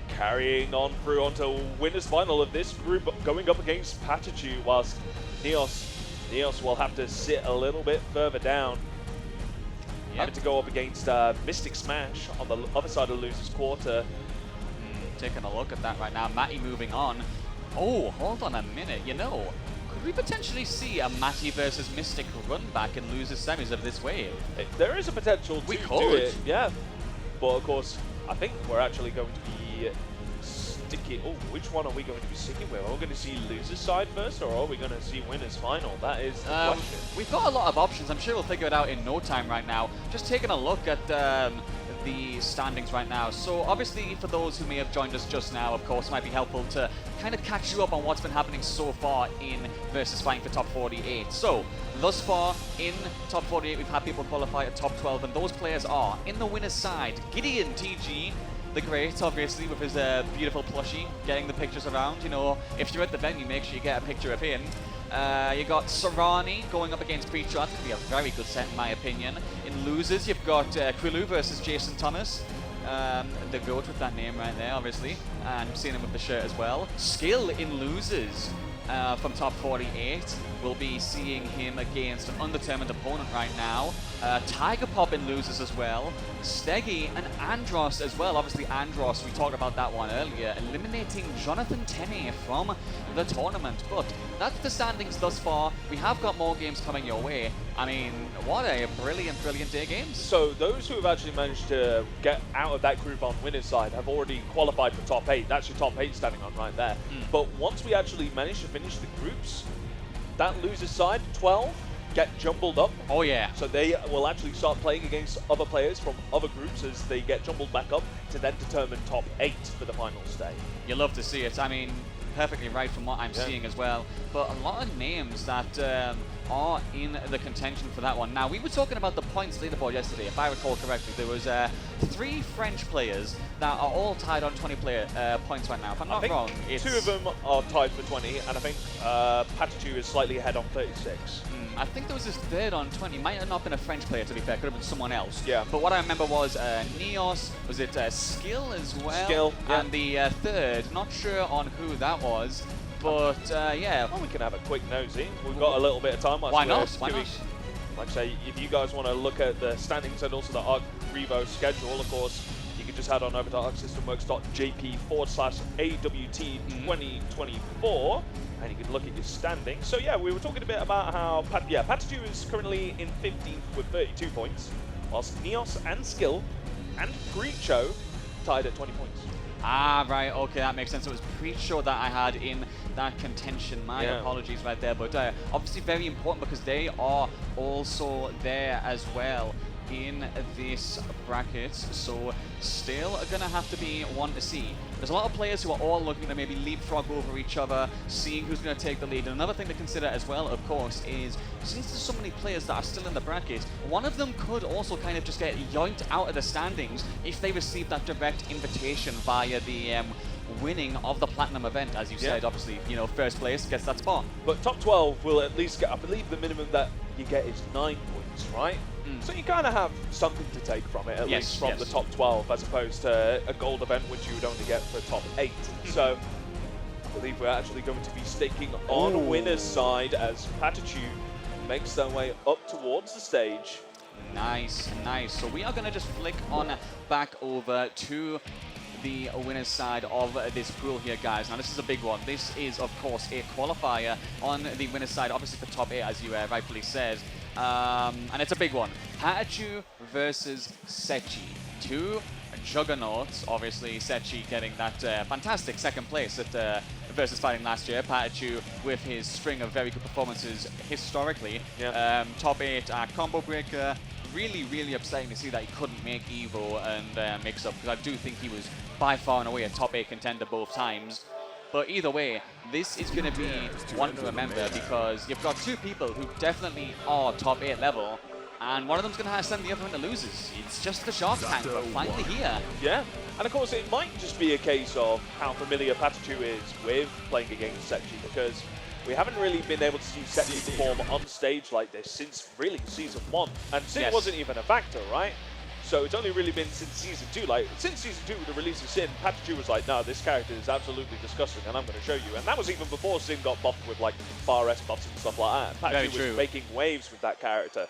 carrying on through onto winner's final of this group, going up against Patachu, whilst Neos will have to sit a little bit further down. Having to go up against Mystic Smash on the other side of the loser's quarter. Taking a look at that right now. Matty moving on. Oh, hold on a minute. You know, could we potentially see a Matty versus Mystic run back in losers semis of this wave? There is a potential to do it, yeah. But of course, I think we're actually going to be sticking. Oh, which one are we going to be sticking with? Are we going to see losers side first, or are we going to see winners final? That is the question. We've got a lot of options. I'm sure we'll figure it out in no time right now. Just taking a look at the standings right now. So obviously, for those who may have joined us just now, of course, it might be helpful to kind of catch you up on what's been happening so far in VSFighting for top 48. So thus far in top 48, we've had people qualify at top 12, and those players are in the winner's side, Gideon TG, the Great, obviously, with his beautiful plushie, getting the pictures around. You know, if you're at the venue, make sure you get a picture of him. You got Sarani going up against Preacher. That could be a very good set, in my opinion. In losers, you've got Quilu versus Jason Thomas. The GOAT with that name right there, obviously. And you've seen him with the shirt as well. Skill in losers from top 48. We'll be seeing him against an undetermined opponent right now. Tiger Pop in losers as well. Steggy and Andros as well. Obviously Andros, we talked about that one earlier, eliminating Jonathan Tenney from the tournament. But that's the standings thus far. We have got more games coming your way. I mean, what a brilliant, brilliant day of games. So those who have actually managed to get out of that group on winner's side have already qualified for top 8. That's your top 8 standing on right there. But once we actually manage to finish the groups, that loser's side, 12, get jumbled up. Oh yeah. So they will actually start playing against other players from other groups as they get jumbled back up to then determine top 8 for the final stage. You love to see it. I mean, perfectly right from what I'm seeing as well. But a lot of names that are in the contention for that one. Now, we were talking about the points leaderboard yesterday. If I recall correctly, there was 3 French players that are all tied on 20 points right now. If I'm not wrong, it's 2 of them are tied for 20, and I think Patachu is slightly ahead on 36. I think there was this third on 20. Might have not been a French player, to be fair. Could have been someone else. Yeah. But what I remember was Neos, was it Skill as well? Skill, yeah. And the third, not sure on who that was. But yeah. Well, we can have a quick nosy. We've got a little bit of time. Why not? Why not? Like I say, if you guys want to look at the standings and also the Arc Revo schedule, of course, you can just head on over to arcsystemworks.jp/AWT2024, and you can look at your standings. So yeah, we were talking a bit about how Patachu is currently in 15th with 32 points, whilst Neos and Skill and Greecho tied at 20 points. Ah, right, okay, that makes sense. It was Pre-Show that I had in that contention. My apologies right there. But obviously very important because they are also there as well in this bracket. So still going to have to be one to see. There's a lot of players who are all looking to maybe leapfrog over each other, seeing who's going to take the lead. And another thing to consider as well, of course, is since there's so many players that are still in the bracket, one of them could also kind of just get yoinked out of the standings if they receive that direct invitation via the winning of the Platinum event. As you said, obviously, you know, first place gets that spot. But top 12 will at least get, I believe the minimum that you get is 9 points, right? So you kind of have something to take from it, at least from the top 12, as opposed to a gold event, which you would only get for top 8. So I believe we're actually going to be sticking on winner's side as Patachu makes their way up towards the stage. Nice, nice. So we are going to just flick on back over to the winner's side of this pool here, guys. Now, this is a big one. This is, of course, a qualifier on the winner's side, obviously for top 8, as you rightfully said. And it's a big one. Patachu versus Sechi. 2 juggernauts. Obviously, Sechi getting that fantastic second place at VSFighting last year. Patachu with his string of very good performances historically. Top 8 combo breaker. Really, really upsetting to see that he couldn't make Evo and mix up, because I do think he was by far and away a top 8 contender both times. But either way, this is going to be one to remember, because you've got 2 people who definitely are top 8 level, and one of them's going to send the other into losers. It's just the Shark Tank, but finally here. Yeah, and of course it might just be a case of how familiar Patachu is with playing against Sechi, because we haven't really been able to see Sechi perform on stage like this since really Season 1. And Sin wasn't even a factor, right? So it's only really been since Season 2. Like, since Season 2, with the release of Sin, Patachu was like, no, this character is absolutely disgusting, and I'm going to show you. And that was even before Sin got buffed with, like, bar S buffs and stuff like that. Patachu was making waves with that character.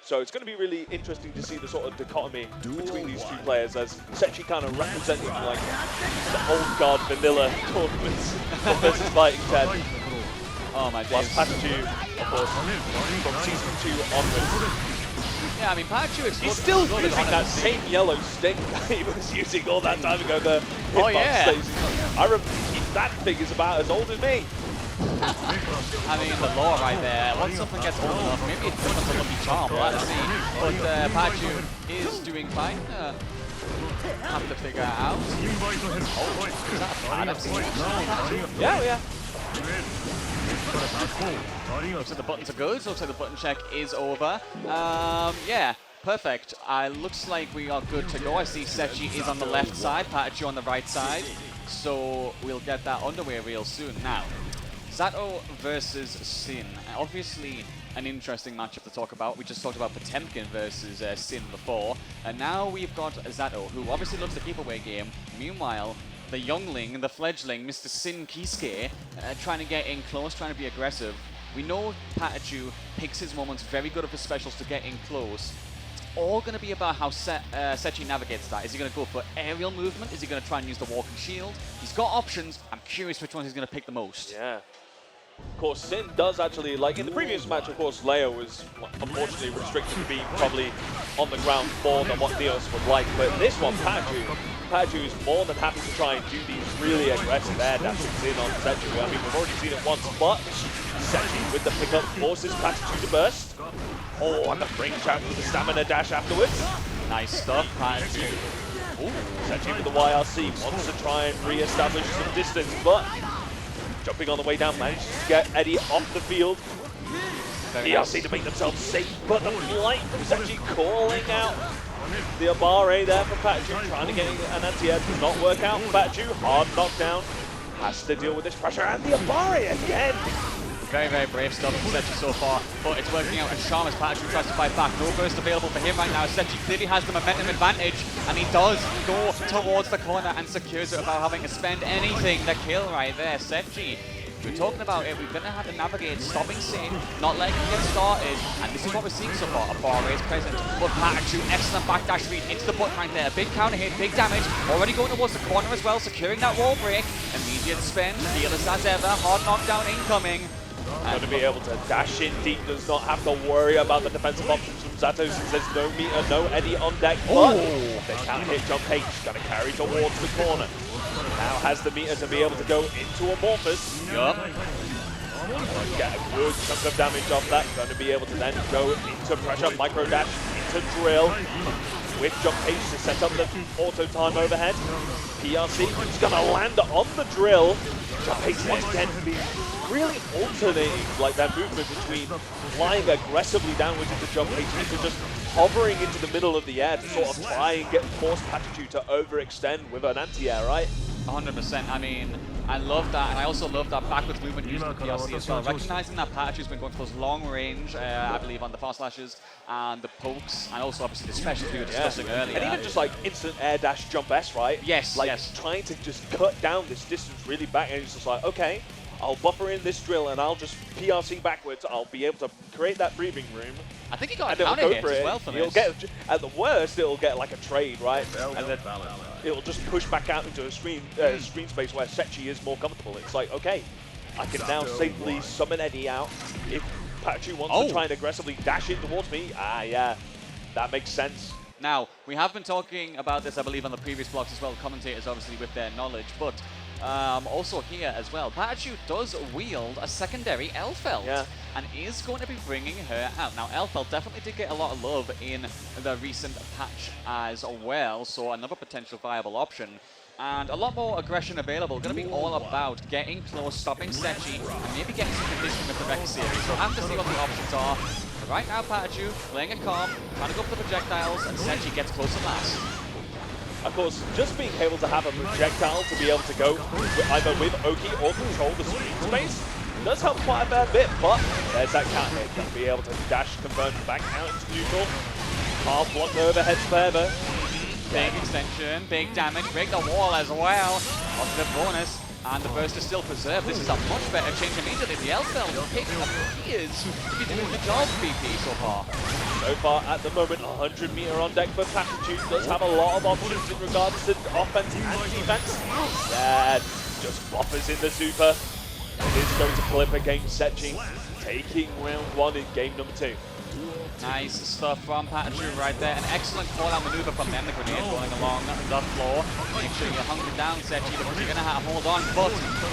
So it's going to be really interesting to see the sort of dichotomy between these two players, as Sechi kind of representing, like, the old guard vanilla tournaments for VSFighting 10. Oh my days. Plus Patachu, of course, from Season 2 onwards. Yeah, I mean, Patachu is He's still using that same yellow stick that he was using all that time ago. The I remember that thing is about as old as me. I mean, the lore right there. Once something gets old enough, maybe it becomes a lucky charm. Let's see. But Patachu is doing fine. Have to figure it out. Oh, is that a bad FC? Yeah. Looks like the buttons are good. Looks like the button check is over. Yeah, perfect. Looks like we are good to go. I see Sechi is on the left side, Patachu on the right side. So we'll get that underway real soon. Now, Zato versus Sin. Obviously, an interesting matchup to talk about. We just talked about Potemkin versus Sin before. And now we've got Zato, who obviously loves the giveaway game. Meanwhile, the youngling, the fledgling, Mr. Sin Kisuke, trying to get in close, trying to be aggressive. We know Patachu picks his moments very good of his specials to get in close. It's all going to be about how Sechi navigates that. Is he going to go for aerial movement? Is he going to try and use the walking shield? He's got options. I'm curious which one he's going to pick the most. Yeah. Of course, Sin does actually, like in the previous match, of course, Leo was unfortunately restricted to being probably on the ground more than what Neos would like. But this one, Patachu is more than happy to try and do these really aggressive air dashes in on Sechi. I mean, we've already seen it once, but Sechi with the pickup forces Patachu to burst. Oh, and the bring chat with the stamina dash afterwards. Nice stuff, Patachu. Sechi with the YRC wants to try and re-establish some distance, but jumping on the way down, manages to get Eddie off the field. VRC to make themselves safe, but the flight from Sechi calling out the Abare there for Patachu, trying to get an anti-air, does not work out. Patachu, hard knockdown, has to deal with this pressure, and the Abare again. Very, very brave stuff from Sechi so far, but it's working out as charm as Patachu tries to fight back. No burst available for him right now. Sechi clearly has the momentum advantage, and he does go towards the corner and secures it without having to spend anything. The kill right there, Sechi. We're talking about it, we're going to have to navigate stopping Sin, not letting him get started, and this is what we're seeing so far. Abare is present, but Patachu, excellent backdash read into the button right there. Big counter hit, big damage, already going towards the corner as well, securing that wall break. Immediate spin, fearless as ever, hard knockdown incoming. Going to be able to dash in deep, does not have to worry about the defensive options from Zato since there's no meter, no Eddie on deck, but they can't hit jump H, going to carry towards the corner. Now has the meter to be able to go into Amorphous. Yup. Get a good chunk of damage off that, going to be able to then go into pressure, micro dash, into drill. With jump H to set up the auto time overhead. PRC is going to land on the drill. Jump H once again be really alternating like that movement between flying aggressively downwards into jump H into just hovering into the middle of the air to sort of try and force Patachu to overextend with an anti-air, right? 100%. I mean, I love that, and I also love that backwards movement using the PRC as well. Recognizing that Patachu's been going for those long range, I believe, on the fast slashes and the pokes, and also obviously the specials we were discussing earlier. And even just like instant air dash jump S, right? Yes, like trying to just cut down this distance really back, and it's just like, okay, I'll buffer in this drill and I'll just PRC backwards. I'll be able to create that breathing room. I think he got a counter hit as well for this. Get, at the worst, it'll get like a trade, right? And then it'll just push back out into a screen space where Sechi is more comfortable. It's like, okay, I can now safely summon Eddie out. If Patachu wants to try and aggressively dash in towards me, yeah, that makes sense. Now, we have been talking about this, I believe, on the previous blocks as well, commentators obviously with their knowledge, but also here as well, Patachu does wield a secondary Elfeld and is going to be bringing her out. Now, Elfeld definitely did get a lot of love in the recent patch as well, so another potential viable option. And a lot more aggression available. Going to be all about getting close, stopping Sechi, and maybe getting some conditioning with the Rex series. So we'll have to see what the options are. Right now, Pikachu playing it calm, trying to go for the projectiles, and Sechi gets close at last. Of course, just being able to have a projectile to be able to go either with Oki or control the screen space does help quite a fair bit, but there's that counter hit. Can be able to dash, convert back out into neutral. Half block the overhead spare though. Big extension, big damage, break the wall as well. Positive bonus, and the burst is still preserved. This is a much better change immediately. The Elfeld appears to be doing the job, BP, so far. So far, at the moment, 100 meter on deck for Pikachu. Does have a lot of options in regards to offense and defense. Yeah, just buffers in the super. It is going to flip against Sechi, taking round 1 in game number 2. Nice stuff from Pikachu right there. An excellent call-out maneuver from them. The grenade going along the floor. Make sure you hunker down, Sechi, because you're going to have to hold on. But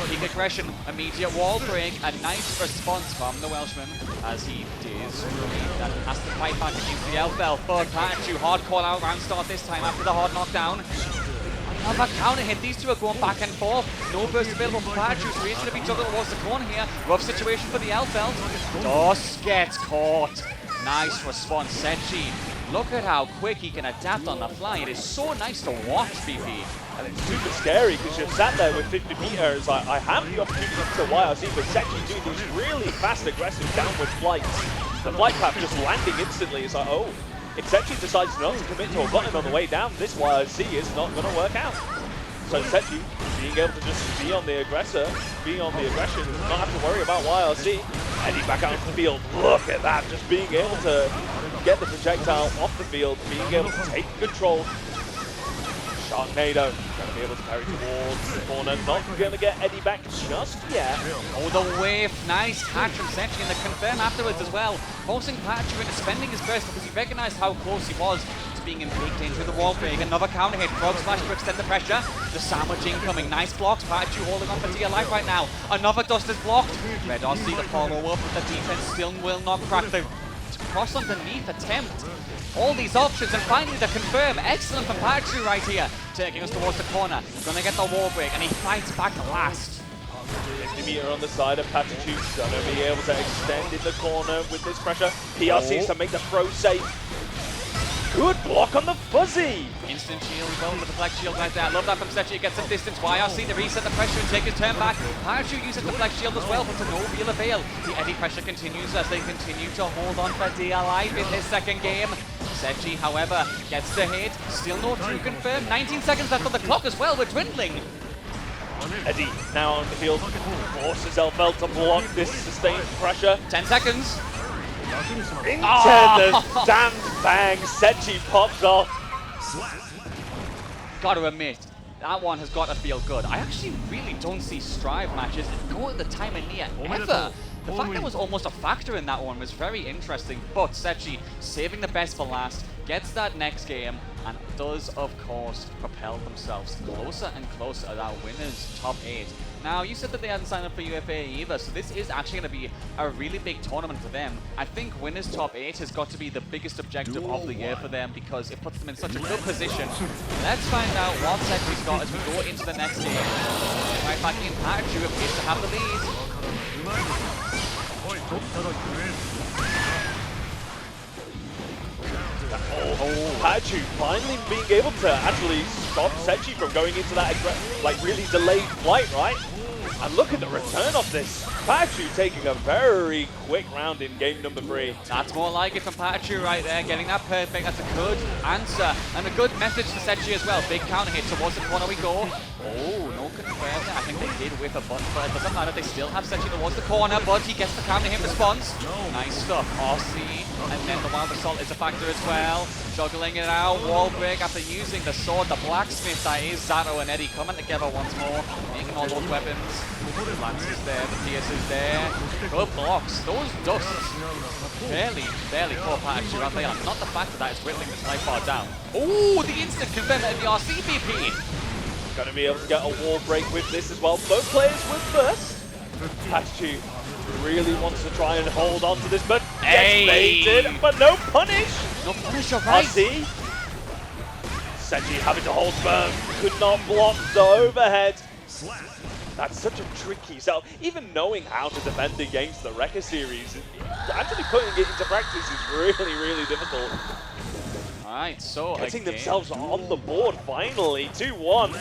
peak aggression, immediate wall break, a nice response from the Welshman as he does. That has to fight back against the Elfeld. But Pikachu, hard call-out round start this time after the hard knockdown. Another counter hit. These two are going back and forth. No burst available for Pikachu, so he's going to be juggled towards the corner here. Rough situation for the Elfeld. Just gets caught. Nice response, Sechi. Look at how quick he can adapt on the fly. It is so nice to watch, BP. And it's super scary because you're sat there with 50 meters. I have the opportunity to YRC, but Sechi doing these really fast, aggressive downward flights. The flight path just landing instantly. It's like, oh, if Sechi decides not to commit to a button on the way down, this YRC is not going to work out. So Sechi being able to just be on the aggressor, be on the aggression, not have to worry about YRC. Heading back out of the field, look at that, just being able to get the projectile off the field, being able to take control. Sharknado going to be able to carry towards the corner, not going to get Eddie back just yet. Oh, the wave, nice catch from Sechi, and the confirm afterwards as well, forcing Pikachu into spending his burst because he recognized how close he was to being in big danger with the wall break. Another counter hit, frog smash to extend the pressure. The sandwich incoming, nice blocks. Pikachu holding on for dear life right now. Another dust is blocked. Red RC the follow up, but the defense still will not crack the cross underneath attempt. All these options, and finally the confirm. Excellent from Pikachu right here, taking us towards the corner. Gonna get the wall break, and he fights back last. 50 meter on the side of Pikachu, gonna be able to extend in the corner with this pressure. PRCs to make the throw safe. Good block on the fuzzy! Instant shield, well with the flex shield right there. Love that from Sechi, gets some distance. YRC to reset the pressure and take his turn back. Pikachu uses the flex shield as well, but to no real avail. The Eddie pressure continues as they continue to hold on for dear life in this second game. Sechi, however, gets the hit. Still no true confirm. 19 seconds left on the clock as well. We're dwindling. Eddie now on the field, forces Elfeld to block this sustained pressure. 10 seconds. Into the damn bang, Sechi pops off. Gotta admit, that one has got to feel good. I actually really don't see Strive matches go at the time and near ever. The fact that was almost a factor in that one was very interesting, but Sechi saving the best for last, gets that next game, and does, of course, propel themselves closer and closer to that winners top 8. Now, you said that they hadn't signed up for UFA either, so this is actually going to be a really big tournament for them. I think winners top 8 has got to be the biggest objective of the year for them because it puts them in such a good position. Let's find out what Sechi's got as we go into the next game. Right back in, Pikachu appears to have the lead. Pikachu finally being able to actually stop Sechi from going into that really delayed flight, right? And look at the return of this. Pikachu taking a very quick round in game number 3. That's more like it from Pikachu right there, getting that perfect. That's a good answer and a good message to Sechi as well. Big counter hit towards the corner we go. Oh, no confirm. I think they did whiff a button, but it doesn't matter. They still have Sechi towards the corner, but he gets the counter hit response. Nice stuff. RC, and then the Wild Assault is a factor as well. Juggling it out, wall break after using the sword, the blacksmith that is Zato and Eddie coming together once more, making all those weapons. The lance is there, the pierce is there. Good blocks. Those dusts barely caught Pikachu out. They are not the factor that is whittling this life bar down. Oh, the instant confirm at the RCBP. Going to be able to get a wall break with this as well. Both players with burst. Pikachu really wants to try and hold on to this, but gets baited, but no punish. No punish, you're right. RC. Sechi having to hold firm, could not block the overhead. That's such a tricky setup. Even knowing how to defend against the Wrecker series, actually putting it into practice is really, really difficult. Alright, so Getting again, themselves on the board finally, 2-1.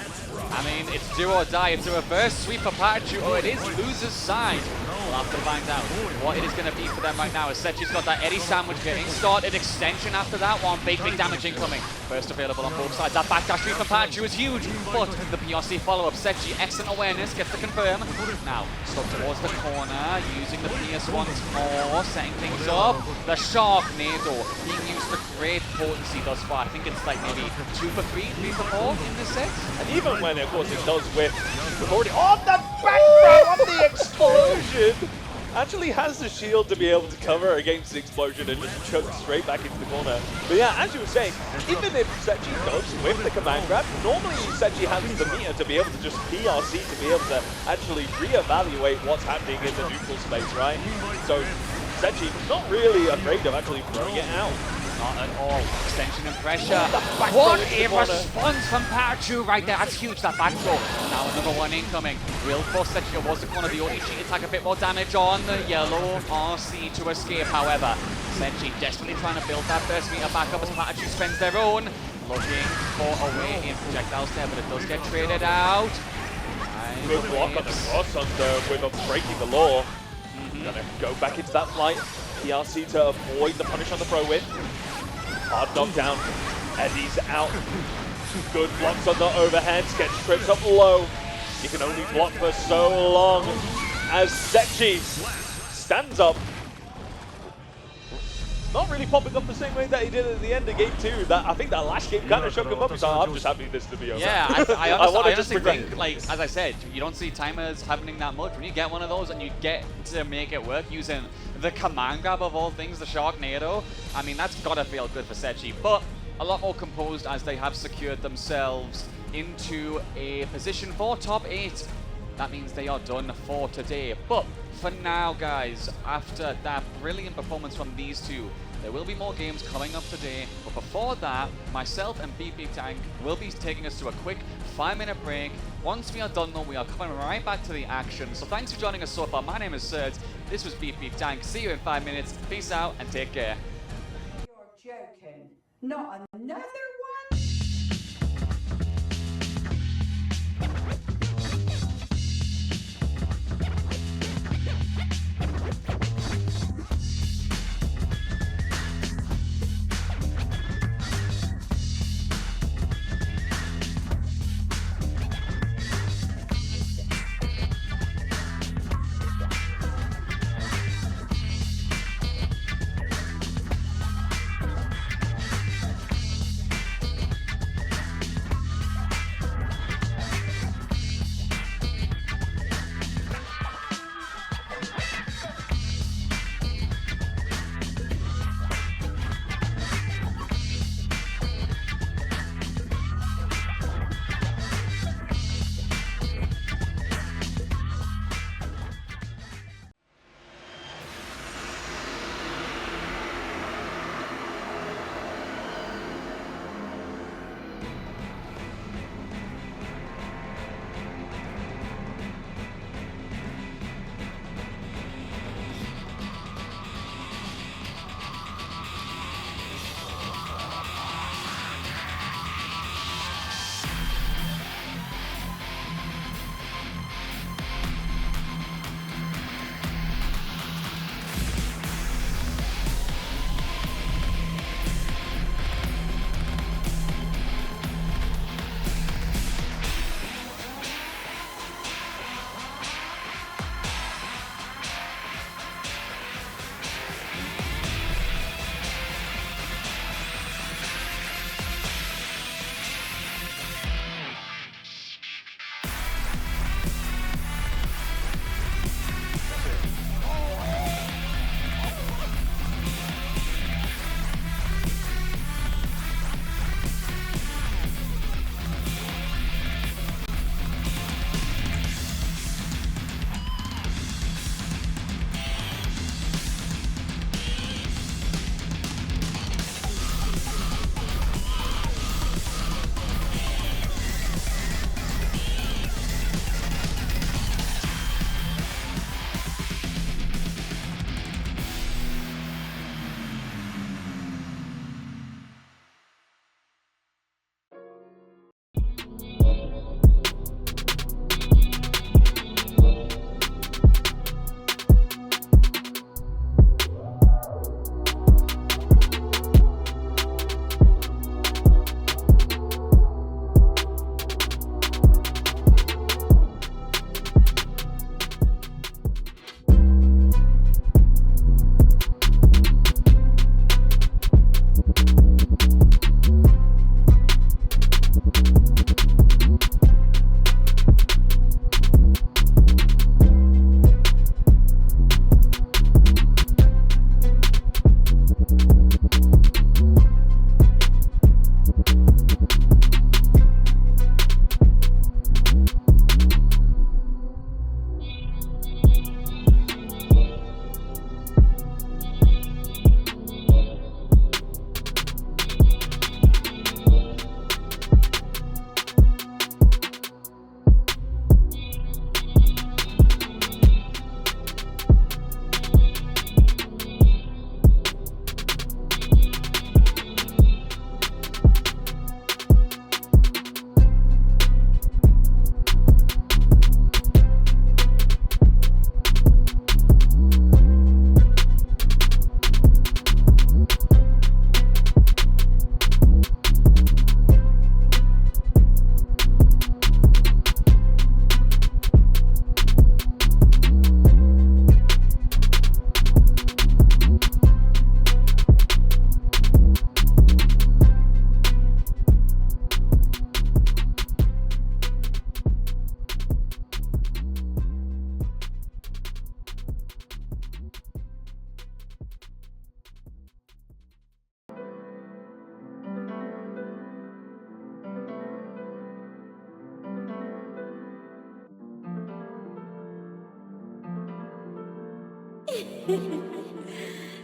I mean, it's do or die. It's a reverse sweep for Pikachu, or it is loser's side. We'll have to find out what it is going to be for them right now. As Sechi's got that Eddie sandwich getting started, extension after that one. Big damage incoming. First available on both sides. That backdash sweep from Pikachu is huge, but the PRC follow-up. Sechi, excellent awareness, gets to confirm. Now, stuck towards the corner, using the PS once more, setting things up. The Sharknado being used to great potency thus far. I think it's like maybe 2 for 3, 3 for 4 in this set. And even when, of course, it does whiff, we've already on the back throw on the explosion. Actually has the shield to be able to cover against the explosion and just chuck straight back into the corner. But yeah, as you were saying, even if Sechi does whiff the command grab, normally Sechi has the meter to be able to just PRC to be able to actually reevaluate what's happening in the neutral space, right? So Sechi not really afraid of actually throwing it out. Not at all. Extension and pressure. What a response from Pikachu right there. That's huge, that back throw. Now another one incoming. Will force Sechi towards the corner. The OD cheat attack, a bit more damage on the yellow RC to escape. However, Sechi desperately trying to build that burst meter back up as Pikachu spends their own. Looking for a way in projectiles there, but it does get traded out. Good block on the cross on the whip of breaking the law. Gonna go back into that flight. PRC to avoid the punish on the throw whip. Hard knockdown. Eddie's out. Good blocks on the overheads. Gets tripped up low. He can only block for so long as Sechi stands up. Not really popping up the same way that he did at the end of game 2. I think that last game kind of shook him up, so I'm just happy this to be over. Yeah, I honestly think, like, as I said, you don't see timers happening that much. When you get one of those and you get to make it work using the command grab of all things, the Sharknado, I mean, that's got to feel good for Sechi. But a lot more composed as they have secured themselves into a position for top 8. That means they are done for today. But for now, guys, after that brilliant performance from these two, there will be more games coming up today. But before that, myself and BP Tank will be taking us to a quick 5-minute break. Once we are done, though, we are coming right back to the action. So thanks for joining us so far. My name is Serge. This was BP Tank. See you in 5 minutes. Peace out and take care. You're joking. Not another one?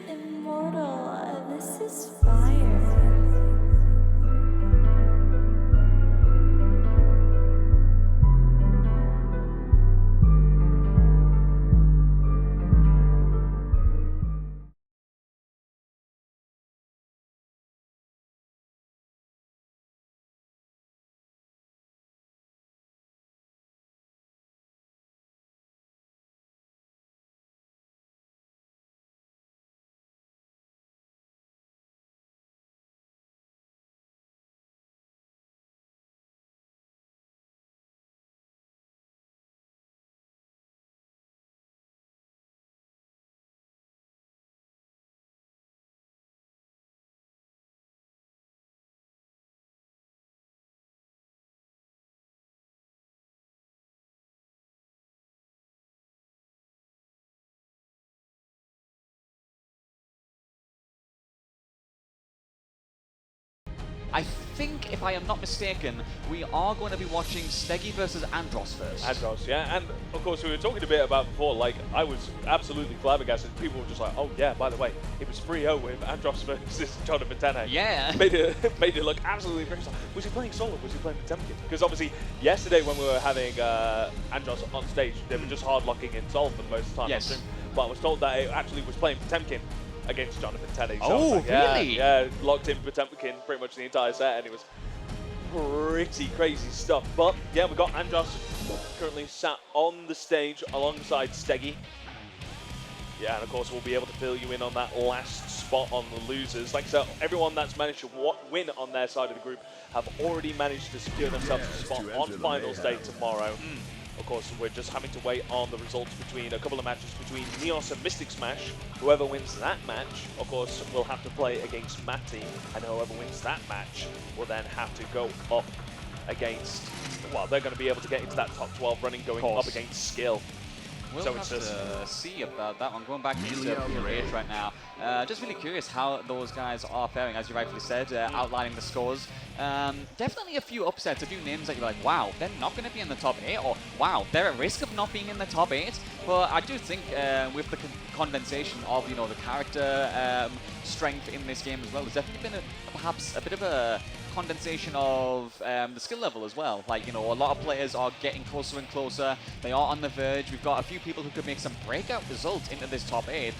Immortal, this is fire. I think, if I am not mistaken, we are going to be watching Steggy versus Andros first. Andros, yeah, and of course we were talking a bit about before, like, I was absolutely flabbergasted. People were just like, oh yeah, by the way, it was 3-0 with Andros versus Jonathan Tene. Yeah. Made it look absolutely crazy. Was he playing solo? Was he playing Potemkin? Because obviously, yesterday when we were having Andros on stage, they were just hard locking in Sol for the most of the time. Yes. But I was told that it actually was playing Potemkin against Jonathan Tene. So Oh, like, yeah, really? Yeah, locked in Potemkin pretty much the entire set, and it was pretty crazy stuff. But yeah, we got Andros currently sat on the stage alongside Steggy. Yeah, and of course we'll be able to fill you in on that last spot on the losers. Like I said, everyone that's managed to win on their side of the group have already managed to secure themselves a spot on finals day tomorrow. Of course, we're just having to wait on the results between a couple of matches between Neos and Mystic Smash. Whoever wins that match, of course, will have to play against Matty, and whoever wins that match will then have to go up against, well, they're going to be able to get into that top 12 running going up against Skill. We'll So have it's just to see about that one. Going back into PLH right now, just really curious how those guys are faring, as you rightfully said, outlining the scores. Definitely a few upsets, a few names that you're like, wow, they're not going to be in the top 8, or wow, they're at risk of not being in the top 8. But I do think with the condensation of, you know, the character strength in this game as well, there's definitely been perhaps a bit of a condensation of the skill level as well. Like, you know, a lot of players are getting closer and closer. They are on the verge. We've got a few people who could make some breakout results into this top 8.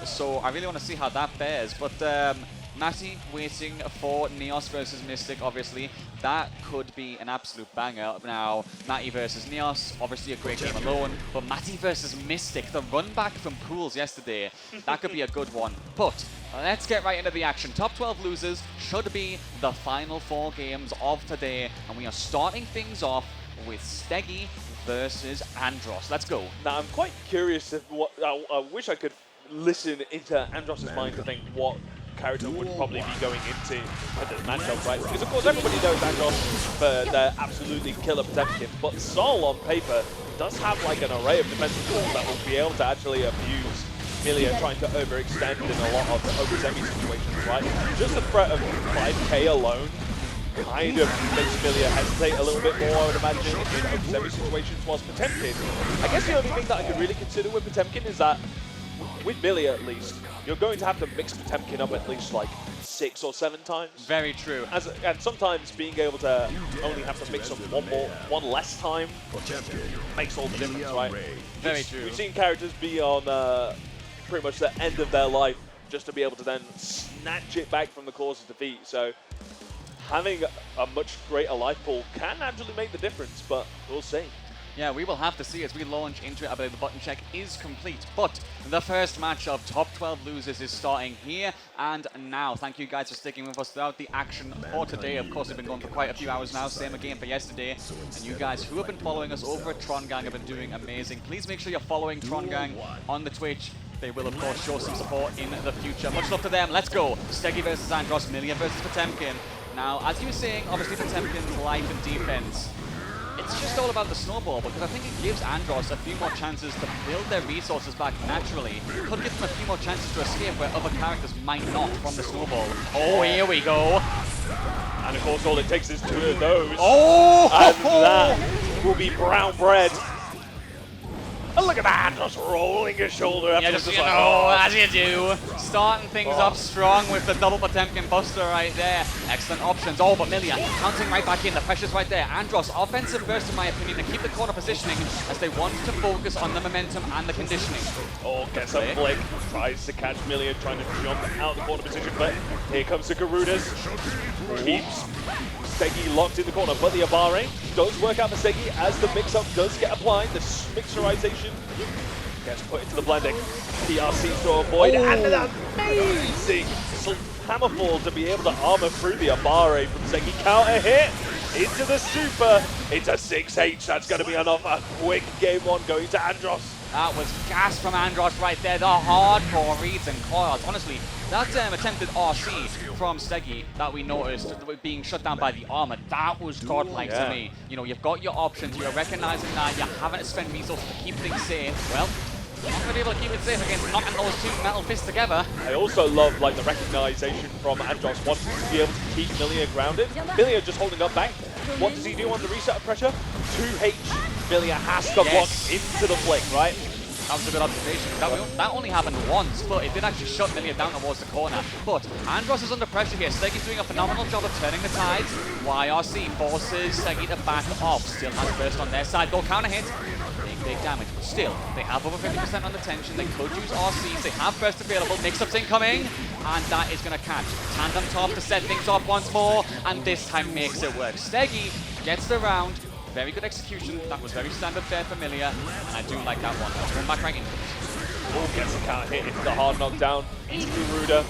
So I really want to see how that fares. But Matty waiting for Neos versus Mystic, obviously. That could be an absolute banger. Now, Matty versus Neos, obviously a great game alone. But Matty versus Mystic, the run back from pools yesterday, that could be a good one. But let's get right into the action. Top 12 losers should be the final 4 games of today. And we are starting things off with Steggy versus Andros. Let's go. Now, I'm quite curious if what I wish I could listen into Andros' mind to think what character would probably be going into this matchup, right? Because of course everybody knows Andros for their absolutely killer Potemkin, but Sol on paper does have like an array of defensive tools that will be able to actually abuse Milia trying to overextend in a lot of over semi situations, right? Just the threat of 5k alone kind of makes Milia hesitate a little bit more, I would imagine, in over semi situations, whilst Potemkin, I guess the only thing that I could really consider with Potemkin is that with Milia at least, you're going to have to mix Potemkin up at least like 6 or 7 times. Very true. And sometimes being able to only have to mix them one less time makes all the difference, right? Very true. We've seen characters be on pretty much the end of their life just to be able to then snatch it back from the cause of defeat. So having a much greater life pool can actually make the difference, but we'll see. Yeah, we will have to see as we launch into it. I believe the button check is complete. But the first match of top 12 losers is starting here and now. Thank you guys for sticking with us throughout the action for today. Of course, we've been going for quite a few hours now. Same again for yesterday. And you guys who have been following us over at Tron Gang have been doing amazing. Please make sure you're following Tron Gang on the Twitch. They will, of course, show some support in the future. Much love to them. Let's go. Steggy versus Andros, Milia versus Potemkin. Now, as you were saying, obviously Potemkin's life and defense, it's just all about the snowball, because I think it gives Andros a few more chances to build their resources back naturally. Could give them a few more chances to escape where other characters might not from the snowball. Oh, here we go. And of course, all it takes is 2 of those. Oh! And that will be brown bread. A Oh, look at that! Just rolling his shoulder after Yeah, just, this. you know, as you do. Starting things up strong with the double Potemkin Buster right there. Excellent options. Oh, but Milia counting right back in. The pressure's right there. Andros, offensive burst in my opinion, to keep the corner positioning as they want to focus on the momentum and the conditioning. Oh, gets a flick. Tries to catch Milia, trying to jump out the corner position, but here comes the Garudas. Keeps Steggy locked in the corner, but the Abare does work out for Steggy as the mix-up does get applied. The mixerization gets put into the blending. PRC to avoid, and an amazing hammerfall to be able to armor through the Abare from Steggy. Counter hit into the super. It's a 6H. That's going to be enough. A quick game one going to Andros. That was gas from Andros right there. The hardcore reads and coils. Honestly, that attempted RC from Steggy that we noticed being shut down by the armor, that was godlike to me. You know, you've got your options, you're recognizing that you're having to spend resources to keep things safe. Well, you're not going to be able to keep it safe against knocking those two metal fists together. I also love like the recognition from Andros wanting to be able to keep Milia grounded. Milia just holding up back. What does he do on the reset of pressure? 2H. Milia has to block into the flick, right? That was a good observation. That only happened once, but it did actually shut Milia down towards the corner. But Andros is under pressure here. Steggy's doing a phenomenal job of turning the tides. YRC forces Steggy to back off. Still has burst on their side, though. Counter hit. Big damage, but still, they have over 50% on the tension. They could use RCs. They have burst available. Mix-ups incoming, and that is going to catch. Tandem top to set things up once more, and this time makes it work. Steggy gets the round. Very good execution. That was very standard fare for Milia, and I do like that one. Going back right into it. Oh, gets a counter hit into the hard knockdown. Eats Garuda,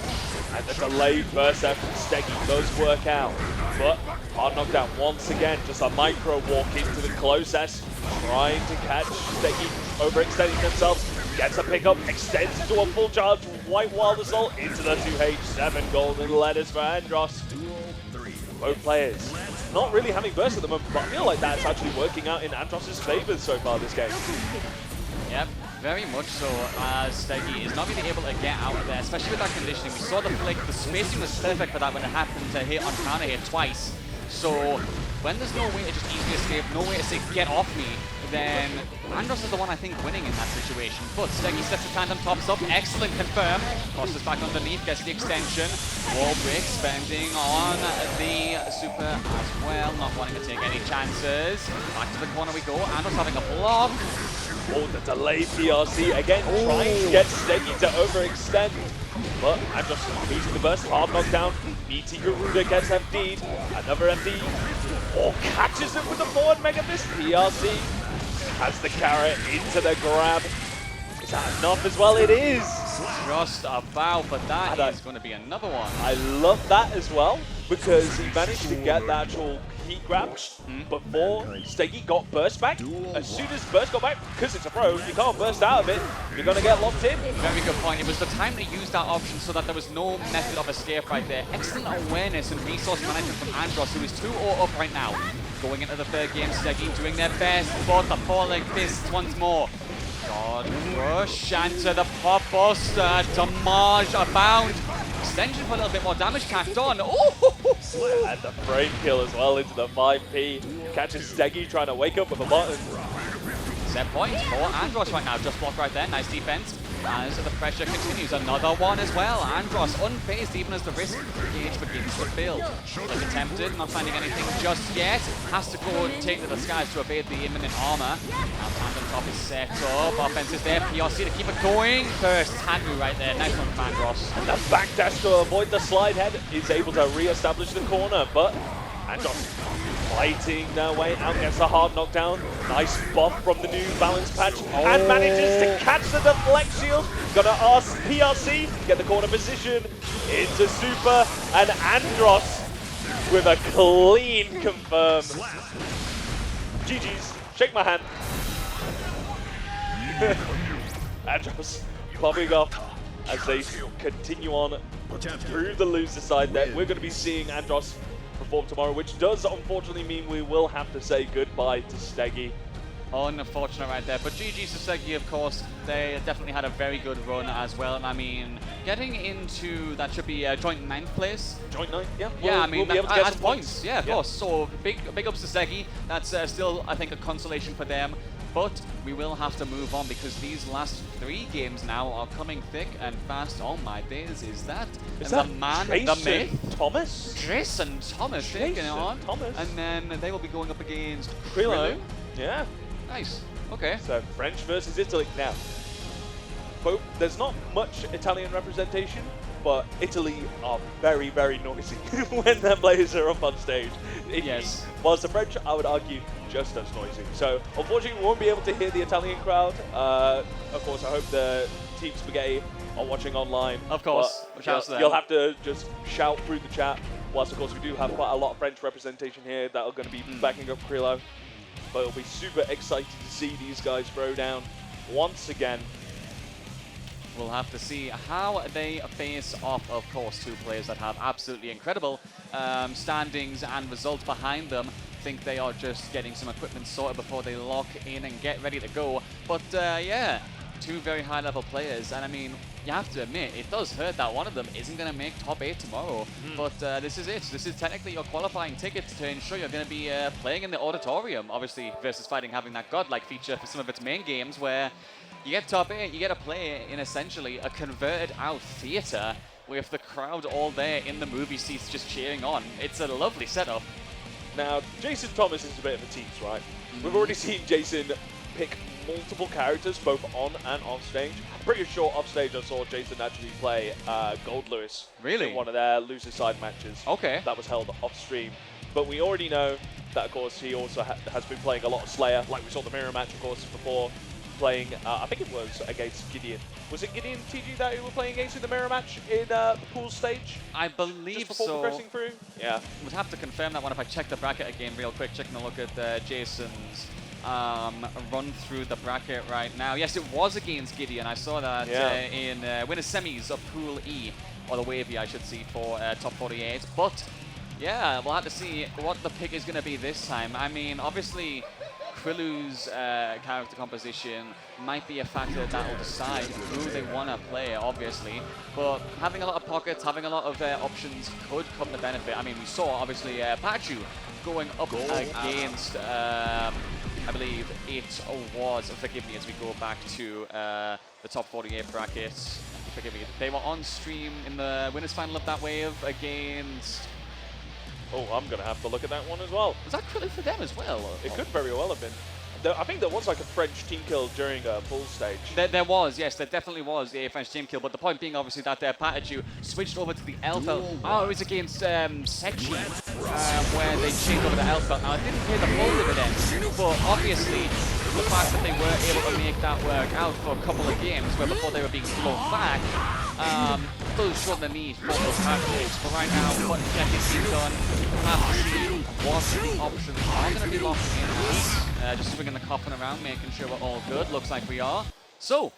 and the delayed burst there from Steggy does work out. But hard knockdown once again, just a micro walk into the closest, trying to catch Steggy, overextending themselves. Gets a pickup, extends into a full charge, White Wild Assault into the 2H, 7 golden letters for Andros. Both players not really having burst at the moment, but I feel like that's actually working out in Andros' favor so far this game. Yep, very much so, as Steggy is not really able to get out of there, especially with that conditioning. We saw the flick, the spacing was perfect for that when it happened to hit on counter hit twice. So when there's no way to just easily escape, no way to say get off me, then Andros is the one I think winning in that situation. But Steggy sets the tandem tops up, excellent confirm, crosses back underneath, gets the extension, wall break, spending on the super as well, not wanting to take any chances. Back to the corner we go, Andros having a block. Oh, the delayed PRC again, trying to get Steggy to overextend. But Andros losing the burst, hard knockdown. BT Garuda gets FD'd, another FD. Oh, catches it with the forward Mega Fist. PRC has the carrot into the grab. Is that enough as well? It is. Just about, but that is going to be another one. I love that as well, because he managed to get the actual heat grab before Steggy got burst back. As soon as burst got back, because it's a pro, you can't burst out of it. You're going to get locked in. Very good point. It was the time to use that option so that there was no method of escape right there. Excellent awareness and resource management from Andros, who is 2-0 up right now. Going into the third game, Steggy doing their best, but the falling fists once more. God rush into the pop buster, damage abound. Extension for a little bit more damage tacked on. Oh! And the frame kill as well into the 5P. Catches Steggy trying to wake up with a button. Set point for Andros right now. Just blocked right there. Nice defense. As the pressure continues. Another one as well. Andros unfazed even as the risk gauge begins to build. Like attempted, not finding anything just yet. Has to go and take to the skies to evade the imminent armor. Now tandem top is set up. Offense is there. PRC to keep it going. First Tangu right there. Nice one from Andros. And that backdash to avoid the slide head is able to re-establish the corner, but Andros fighting their way out, gets a hard knockdown. Nice buff from the new balance patch, and manages to catch the deflect shield. Gonna ask PRC, get the corner position into super, and Andros with a clean confirm. GG's, shake my hand. Andros popping off as they continue on through the loser side there. We're going to be seeing Andros perform tomorrow, which does unfortunately mean we will have to say goodbye to Steggy. Unfortunate right there, but GG's to Steggy, of course. They definitely had a very good run as well. And I mean, getting into that should be a joint 9th place. Joint 9th, yeah. Yeah, I mean, we'll be able to get as some points. Yeah, of course. So big ups to Steggy. That's still, I think, a consolation for them. But we will have to move on because these last 3 games now are coming thick and fast. Oh my days, is that the man, the myth? Thomas? Jason Thomas taking it on. Thomas. And then they will be going up against Krilo. Yeah. Nice. Okay. So French versus Italy. Now, there's not much Italian representation, but Italy are very, very noisy when their players are up on stage. Yes. Whilst the French, I would argue, just as noisy. So unfortunately, we won't be able to hear the Italian crowd. Of course, I hope the Team Spaghetti are watching online. Of course. You'll have to just shout through the chat. Whilst, of course, we do have quite a lot of French representation here that are going to be backing up Krilo. But it'll be super exciting to see these guys throw down once again. We'll have to see how they face off, of course, 2 players that have absolutely incredible standings and results behind them. Think they are just getting some equipment sorted before they lock in and get ready to go. But yeah, 2 very high-level players, and I mean, you have to admit, it does hurt that one of them isn't going to make top 8 tomorrow. But this is it. This is technically your qualifying ticket to ensure you're going to be playing in the auditorium. Obviously, VSFighting having that godlike feature for some of its main games where you get top 8, you get to play in essentially a converted out theater with the crowd all there in the movie seats just cheering on. It's a lovely setup. Now, Jason Thomas is a bit of a tease, right? We've already seen Jason pick multiple characters, both on and off stage. I'm pretty sure off stage I saw Jason actually play Gold Lewis. Really? In one of their loser side matches. Okay. That was held off stream. But we already know that, of course, he also has been playing a lot of Slayer, like we saw the mirror match, of course, before. Playing, I think it was against Gideon. Was it Gideon TG that you were playing against in the mirror match in the pool stage? I believe just before so. progressing through? Yeah. Would have to confirm that one if I check the bracket again real quick, checking a look at Jason's run through the bracket right now. Yes, it was against Gideon. I saw that in winners semis of Pool E, or the Wavy, I should see, for top 48. But yeah, we'll have to see what the pick is going to be this time. I mean, obviously, Krilu's character composition might be a factor that will decide who they want to play, obviously. But having a lot of pockets, having a lot of options could come to benefit. I mean, we saw, obviously, Pachu going up against, I believe it was, forgive me as we go back to the top 48 brackets. Forgive me, they were on stream in the winners final of that wave against... Oh, I'm going to have to look at that one as well. Was that Krilu for them as well? It could very well have been. I think there was like a French team kill during a full stage. There was, yes, there definitely was a French team kill, but the point being obviously that Patachu switched over to the Elf belt. Oh, it was against Sechi, where they changed over the Elf belt. Now, I didn't pay the full dividend, but obviously the fact that they were able to make that work out for a couple of games, where before they were being blown back, does show the need for those tactics. But right now, what is being done, have to see what the options are going to be locked in. Just swinging the coffin around, making sure we're all good. Looks like we are. So,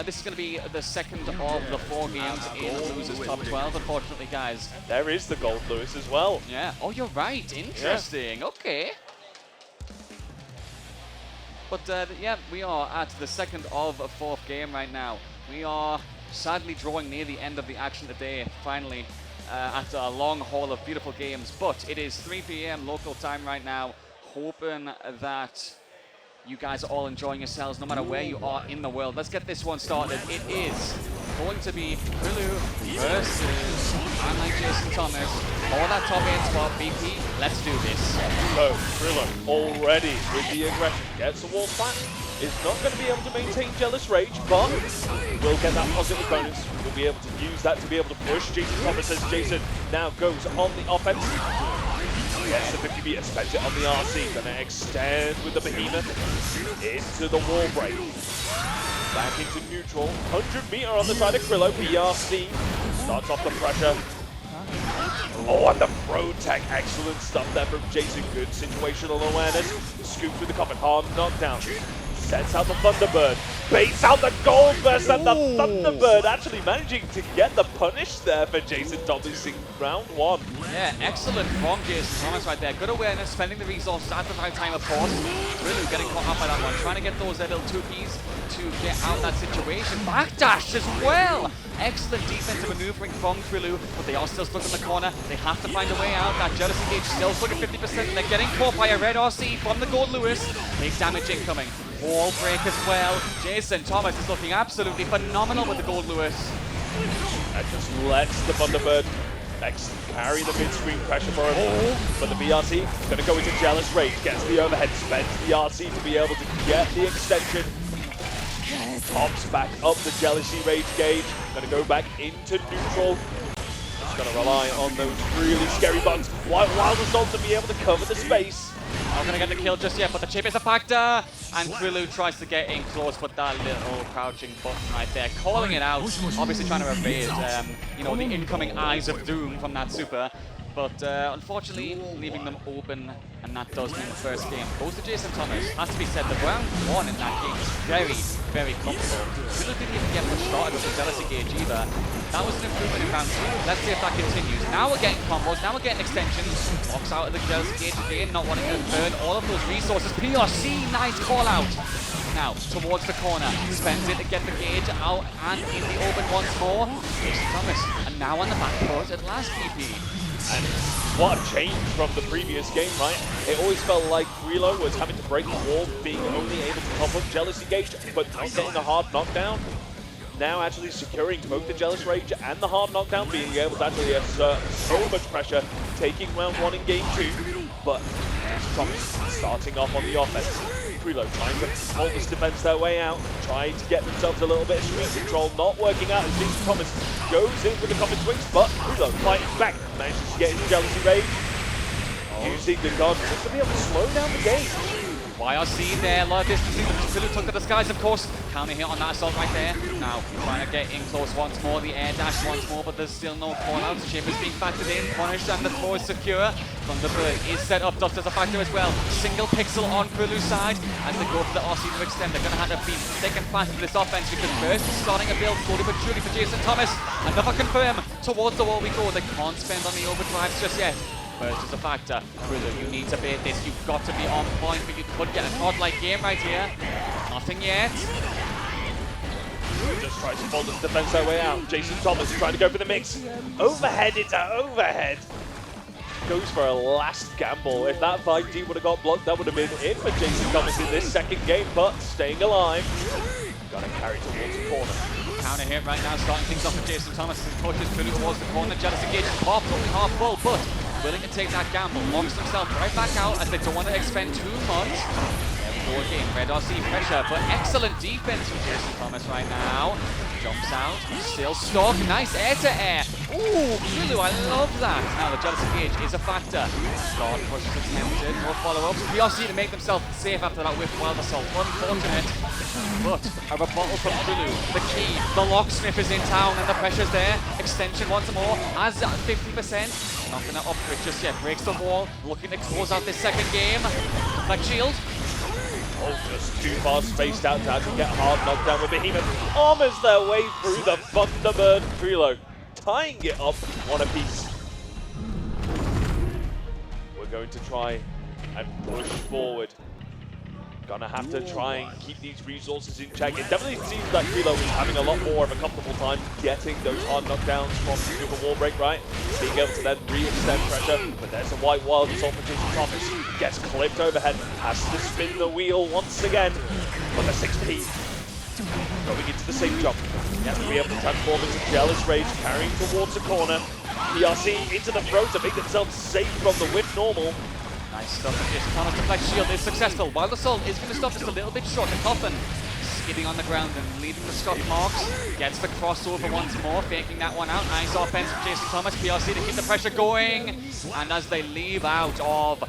this is going to be the second of the 4 games in Losers Top 12, unfortunately, guys. There is the Gold Lewis as well. Yeah. Oh, you're right. Interesting. Yeah. Okay. But, yeah, we are at the second of a 4th game right now. We are sadly drawing near the end of the action today, finally, after a long haul of beautiful games. But it is 3 p.m. local time right now. Hoping that you guys are all enjoying yourselves no matter where you are in the world. Let's get this one started. It is going to be Krilu versus Jason Thomas for that top 8 spot. BP, let's do this. So, Krilu already with the aggression gets the wall back. Is not going to be able to maintain Jealous Rage, but will get that positive bonus. We'll be able to use that to be able to push Jason Thomas as Jason now goes on the offense. Gets the 50 meter, spends it on the RC, gonna extend with the Behemoth into the wall break. Back into neutral, 100 meter on the side of Krilo, BRC starts off the pressure. Oh, and the throw tech, excellent stuff there from Jason, good situational awareness. Scoop through the coffin, hard knockdown. Sets out the Thunderbird, baits out the Gold Burst, and the Thunderbird actually managing to get the punish there for Jason Thomas in round 1. Yeah, excellent from Jason Thomas right there. Good awareness, spending the resources at the right time, of course. Really getting caught up by that one, trying to get those little 2Ps to get out of that situation. Backdash as well! Excellent defensive maneuvering from Krilu, but they are still stuck in the corner. They have to find a way out. That jealousy gauge still stuck at 50%, and they're getting caught by a red RC from the Gold Lewis. Big damage incoming. Wall break as well. Jason Thomas is looking absolutely phenomenal with the gold Lewis. And just lets the Thunderbird carry the mid-screen pressure for him. But the BRC is going to go into Jealous Rage, gets the overhead, spends the RC to be able to get the extension. Pops back up the Jealousy Rage gauge, going to go back into neutral. Just going to rely on those really scary bugs. Wild Assault to be able to cover the space. Not going to get the kill just yet, but the chip is a factor. And Krillu tries to get in close, but that little crouching button right there, calling it out. Obviously trying to evade, you know, the incoming Eyes of Doom from that super. But unfortunately, leaving them open, and that does mean the first game goes to Jason Thomas. Has to be said, the round one in that game is very, very comfortable. Krillu didn't even get much started with the Jealousy gauge either. That was an improvement in round two. Let's see if that continues. Now we're getting combos, now we're getting extensions. Walks out of the Jealousy gauge again, not wanting to burn all of those resources. PRC, nice call out. Now, towards the corner, spends it to get the gauge out and in the open once more. Jason Thomas, and now on the back foot at last PP. And what a change from the previous game, right? It always felt like Relo was having to break the wall, being only able to pop up Jealousy Gauge, but not getting a hard knockdown. Now actually securing both the Jealous Rage and the hard knockdown, being able to actually assert so much pressure, taking round one in game two. But Thomas starting off on the offense. Relo trying to hold this defense their way out, trying to get themselves a little bit of screen control, not working out as Jason Thomas goes in with the common swings, but Relo fighting back, manages to get his Jealousy Rage, using the guard just to be able to slow down the game. YRC there, a lot of distancing. Krillu took to the skies, of course. Counter hit on that assault right there. Now, trying to get in close once more, the air dash once more, but there's still no call-outs. Chip is being factored in, punished, and the floor is secure. Thunderbird is set up, Dust as a factor as well. Single pixel on Krillu's side as they go for the RC to extend. They're going to have to be thick and fast in this offense because first is starting a build slowly but surely for Jason Thomas. Another confirm towards the wall we go. They can't spend on the overdrives just yet. First is a factor. Krillu, you need to bait this. You've got to be on point, but you could get a godlike game right here. Nothing yet. Just tries to fold this defense their way out. Jason Thomas trying to go for the mix. Overhead into overhead. Goes for a last gamble. If that 5D would have got blocked, that would have been it for Jason Thomas in this second game, but staying alive. Got to carry towards the corner. Counter hit right now, starting things off with Jason Thomas as he pushes Krillu towards the corner. Jealousy gauge is popped, only half full, but willing to take that gamble. Locks himself right back out as they don't want to expend too much. There we go again, Red RC pressure, but excellent defense from Jason Thomas right now. Jumps out, still stuck, nice air-to-air. Ooh, Krillu, I love that. Now the Jealousy gauge is a factor. Guard pushes attempted, no follow-ups. VRC to make themselves safe after that whiff Wild Assault. Unfortunate, but a rebuttal from Krillu. The key, the locksmith is in town and the pressure's there. Extension once more, has 50%. Not gonna up for it just yet. Breaks the wall, looking to close out this second game. Deflect shield. Oh, just too far spaced out to actually get a hard knockdown with Behemoth. Armors their way through the Thunderbird. Relo tying it up one apiece. We're going to try and push forward. Gonna have to try and keep these resources in check. It definitely seems like Relo is having a lot more of a comfortable time getting those hard knockdowns from the wall break, right? Being able to then re-extend pressure, but there's a white Wild Assault for Jason Thomas. Gets clipped overhead, has to spin the wheel once again. But the 6P going into the same jump. He has to be able to transform into Jealous Rage, carrying towards the corner. PRC into the throat to make themselves safe from the whip normal. Nice stuff from Jason Thomas. Deflect shield is successful. Wild Assault is going to stop just a little bit short. The Coffin skidding on the ground and leaving the scuff marks. Gets the crossover once more, faking that one out. Nice offense from Jason Thomas. PRC to keep the pressure going. And as they leave out of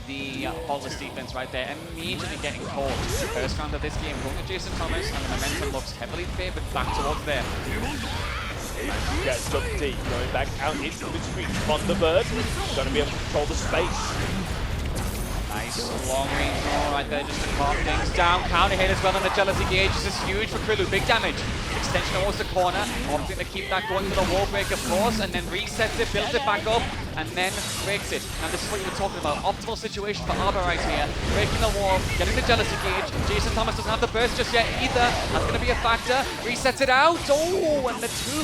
the faultless defense right there, immediately getting caught. First round of this game going to Jason Thomas, and the momentum looks heavily favored back towards them. Gets Jump D, going back out into the street. Thunderbird going to be able to control the space. Nice long range draw right there just to calm things down. Counter hit as well on the Jealousy gauge. This is huge for Krillu. Big damage. Extension towards the corner. Opting to keep that going for the wall break, of course, and then resets it, builds it back up, and then breaks it. Now this is what you were talking about. Optimal situation for Arbor right here. Breaking the wall, getting the Jealousy gauge. Jason Thomas doesn't have the burst just yet either. That's going to be a factor. Resets it out. Oh, and the 2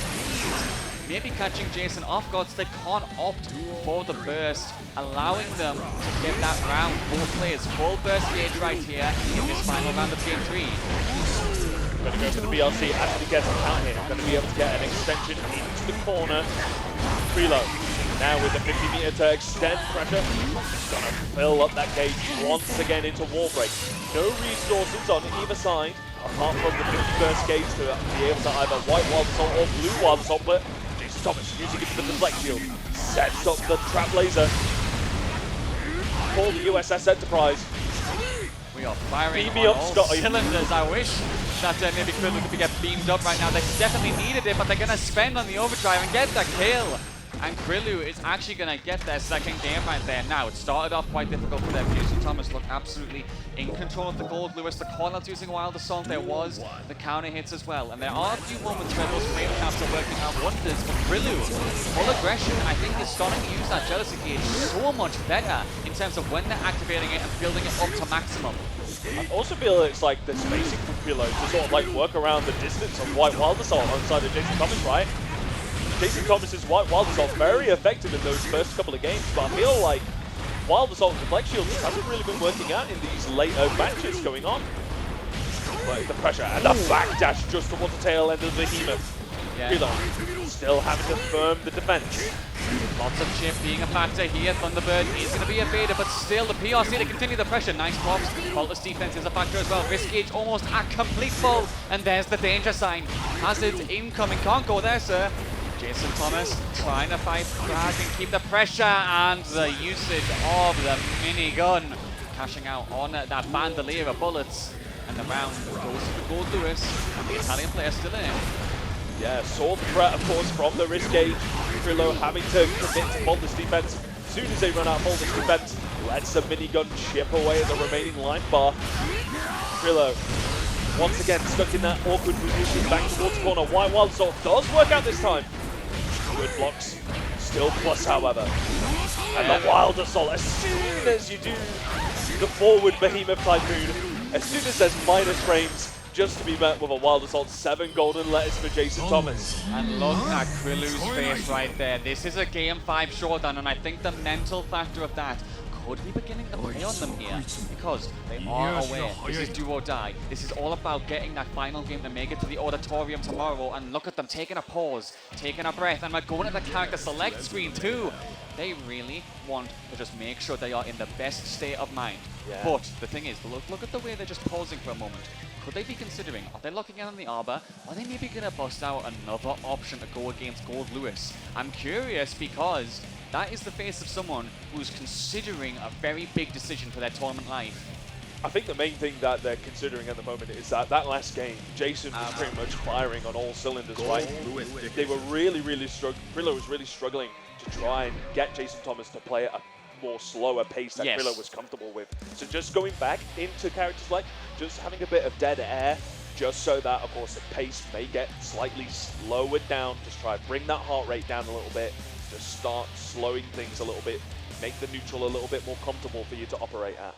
Ps maybe catching Jason off guard so they can't opt for the burst, allowing them to get that round. Both players full burst gauge right here in this final round of Game 3. Going to go for the BLC, actually gets a count here. Going to be able to get an extension into the corner. Preload. Now with the 50 meter to extend pressure, he's going to fill up that gauge once again into wall break. No resources on either side, apart from the 50 burst gauge to be able to either white wild assault or blue wild assault, but Jason Thomas using it for the deflect shield, sets up the trap laser for the USS Enterprise. We are firing Beam me on up, all Scotty. cylinders. I wish that maybe Krillin could get beamed up right now. They definitely needed it, but they're going to spend on the overdrive and get the kill. And Krillu is actually going to get their second game right there. Now, it started off quite difficult for them. Jason Thomas looked absolutely in control of the gold. Lewis, the call-outs using Wild Assault. There was the counter hits as well. And there are a few moments where those flame caps are working out wonders. But Krillu, full aggression, I think is starting to use that jealousy gauge so much better in terms of when they're activating it and building it up to maximum. I also feel it's like the spacing from Krillo to sort of like work around the distance of White Wild Assault alongside of Jason Thomas, right? Jason Thomas's White Wild Assault very effective in those first couple of games, but I feel like Wild Assault and Deflect Shield just hasn't really been working out in these later matches going on. But the pressure and the backdash just towards the tail end of the Behemoth. Krillo still having to firm the defense. Lots of chip being a factor here. Thunderbird is going to be evaded, but still the PRC to continue the pressure. Nice props. Faultless defense is a factor as well. Risk gauge almost at complete full. And there's the danger sign. Hazard incoming. Can't go there, sir. Jason Thomas trying to fight back and keep the pressure, and the usage of the minigun cashing out on that bandolier of bullets. And the round goes to the Gold Lewis, and the Italian player still in it. Yeah, saw the threat, of course, from the risk gauge. Krillo having to commit to faultless defense. As soon as they run out of faultless defense, lets the minigun chip away at the remaining life bar. Krillo, once again, stuck in that awkward position back towards the corner. White Wild Assault does work out this time. Good blocks, still plus, however. And the Wild Assault, as soon as you do the forward Behemoth Typhoon, as soon as there's minus frames, just to be met with a Wild Assault 7 golden letters for Jason Thomas. And look at Krillu's face right there. This is a Game 5 showdown, and I think the mental factor of that could be beginning to play on them here, because they are aware this is do or die. This is all about getting that final game to make it to the auditorium tomorrow, and look at them taking a pause, taking a breath, and we're going to the character select screen too. They really want to just make sure they are in the best state of mind. Yeah. But the thing is, look at the way they're just pausing for a moment. Could they be considering, are they locking in on the Arbor? Are they maybe going to bust out another option to go against Gold Lewis? I'm curious because that is the face of someone who's considering a very big decision for their tournament life. I think the main thing that they're considering at the moment is that last game, Jason was pretty much firing on all cylinders, right? They were really struggling. Krillo was really struggling to try and get Jason Thomas to play at a more slower pace that Krillo was comfortable with. So just going back into characters like just having a bit of dead air, just so that, of course, the pace may get slightly lowered down. Just try to bring that heart rate down a little bit. Just start slowing things a little bit. Make the neutral a little bit more comfortable for you to operate at.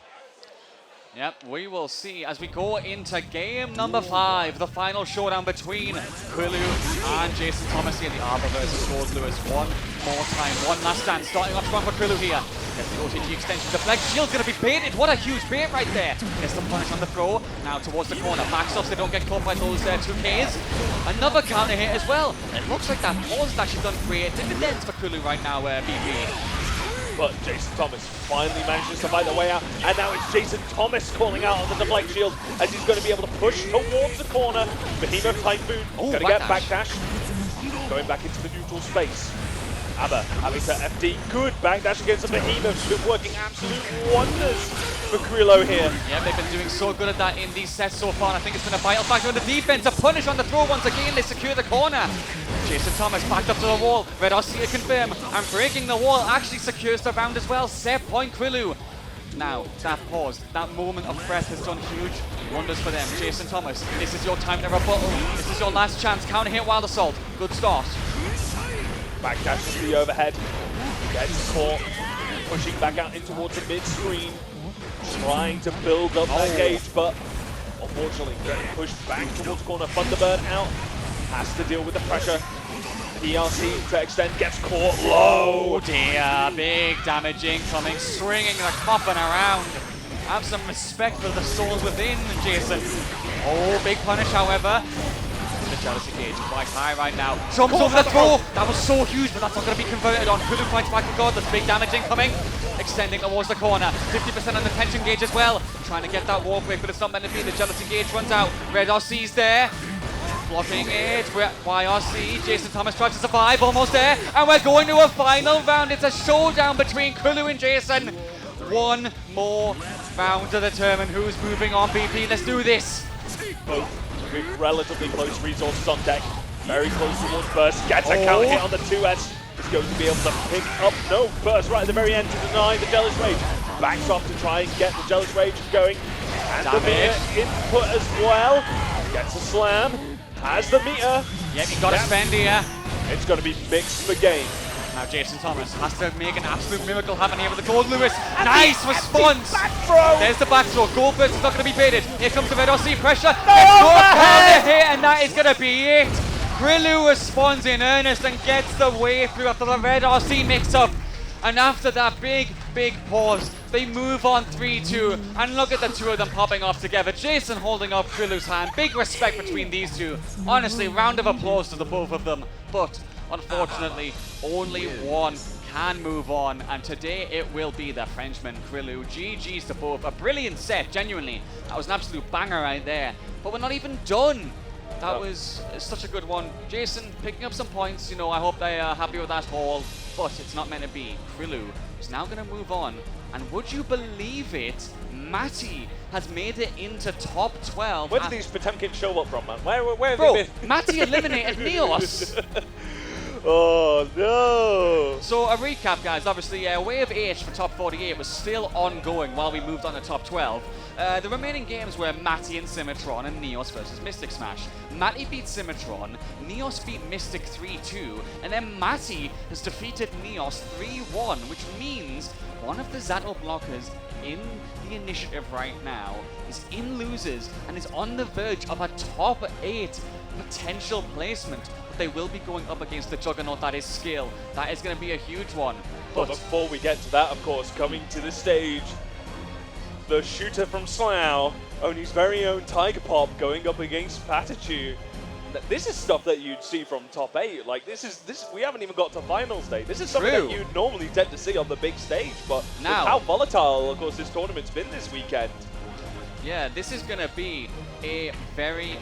Yep, we will see as we go into game number 5, the final showdown between Krillu and Jason Thomas here. The Arbor versus Gold Lewis. One more time, one last stand. Starting off strong for Krillu here. Gets the OTG extension. Deflect shield's going to be baited. What a huge bait right there. Gets the punish on the throw. Now towards the corner. Backs off so they don't get caught by those 2Ks. Another counter hit as well. It looks like that pause has actually done great dividends for Krillu right now, BP. But Jason Thomas finally manages to fight their way out, and now it's Jason Thomas calling out on the deflect shield as he's going to be able to push towards the corner. Behemoth Typhoon going to get backdash, going back into the neutral space. Aber having to FD, good backdash against the Behemoth, been working absolute wonders for Krillo here. Yeah, they've been doing so good at that in these sets so far, and I think it's been a vital factor in the defense. A punish on the throw once again, they secure the corner. Jason Thomas backed up to the wall. Red RC to confirm, and breaking the wall actually secures the round as well. Set point Krillu. Now, that pause, that moment of breath has done huge wonders for them. Jason Thomas, this is your time to rebuttal. This is your last chance. Counter hit Wild Assault. Good start. Backdash to the overhead. Gets caught. Pushing back out in towards the mid-screen. Trying to build up that gauge, but unfortunately getting pushed back towards the corner. Thunderbird out. Has to deal with the pressure. ERC to extend gets caught low. Oh dear, big damage incoming, swinging the coffin around. Have some respect for the souls within, Jason. Oh, big punish, however. The jealousy gauge is quite high right now. Jumps over the throw! That was so huge, but that's not going to be converted on. Kulu fights back regardless. Big damage incoming. Extending towards the corner. 50% on the tension gauge as well. Trying to get that wall break, but it's not meant to be. The jealousy gauge runs out. Red RC's there. Blocking it. YRC. Jason Thomas tries to survive. Almost there. And we're going to a final round. It's a showdown between Kulu and Jason. One more round to determine who's moving on. BP, let's do this. Both with relatively close resources on deck. Very close towards Burst. Gets a counter hit on the 2S. Is going to be able to pick up. No, Burst right at the very end to deny the Jealous Rage. Backs off to try and get the Jealous Rage going. And the meter input as well. Gets a slam. Has the meter. Yep, you got to spend here. It's going to be mixed for game. Now Jason Thomas has to make an absolute miracle happen here with the Gold Lewis. Nice response! There's the back throw. Goldburst is not going to be baited. Here comes the Red RC pressure. Counter hit, and that is going to be it. Krillu responds in earnest and gets the way through after the Red RC mix-up. And after that big pause, they move on 3-2. And look at the two of them popping off together. Jason holding up Krillu's hand. Big respect between these two. Honestly, round of applause to the both of them. But unfortunately, only one can move on, and today it will be the Frenchman, Krillu. GG's to both. A brilliant set, genuinely. That was an absolute banger right there. But we're not even done. That was such a good one. Jason picking up some points. You know, I hope they are happy with that haul, but it's not meant to be. Krillu is now going to move on, and would you believe it, Matty has made it into top 12. Where did these Potemkins show up from, man? Where have Bro, they been? Matty eliminated Neos. Oh no! So a recap, guys. Obviously, Wave H for top 48 was still ongoing while we moved on to top 12. The remaining games were Matty and Symmetron and Neos versus Mystic Smash. Matty beat Symmetron, Neos beat Mystic 3-2, and then Matty has defeated Neos 3-1, which means one of the Zato blockers in the initiative right now is in losers and is on the verge of a top 8 potential placement. They will be going up against the juggernaut that is Skill. That is going to be a huge one. But before we get to that, of course, coming to the stage, the shooter from Slough, Oni's very own Tiger Pop going up against Patachu. This is stuff that you'd see from top 8. Like this we haven't even got to finals day. This is something that you'd normally tend to see on the big stage, but now, with how volatile, of course, this tournament's been this weekend. Yeah, this is going to be a very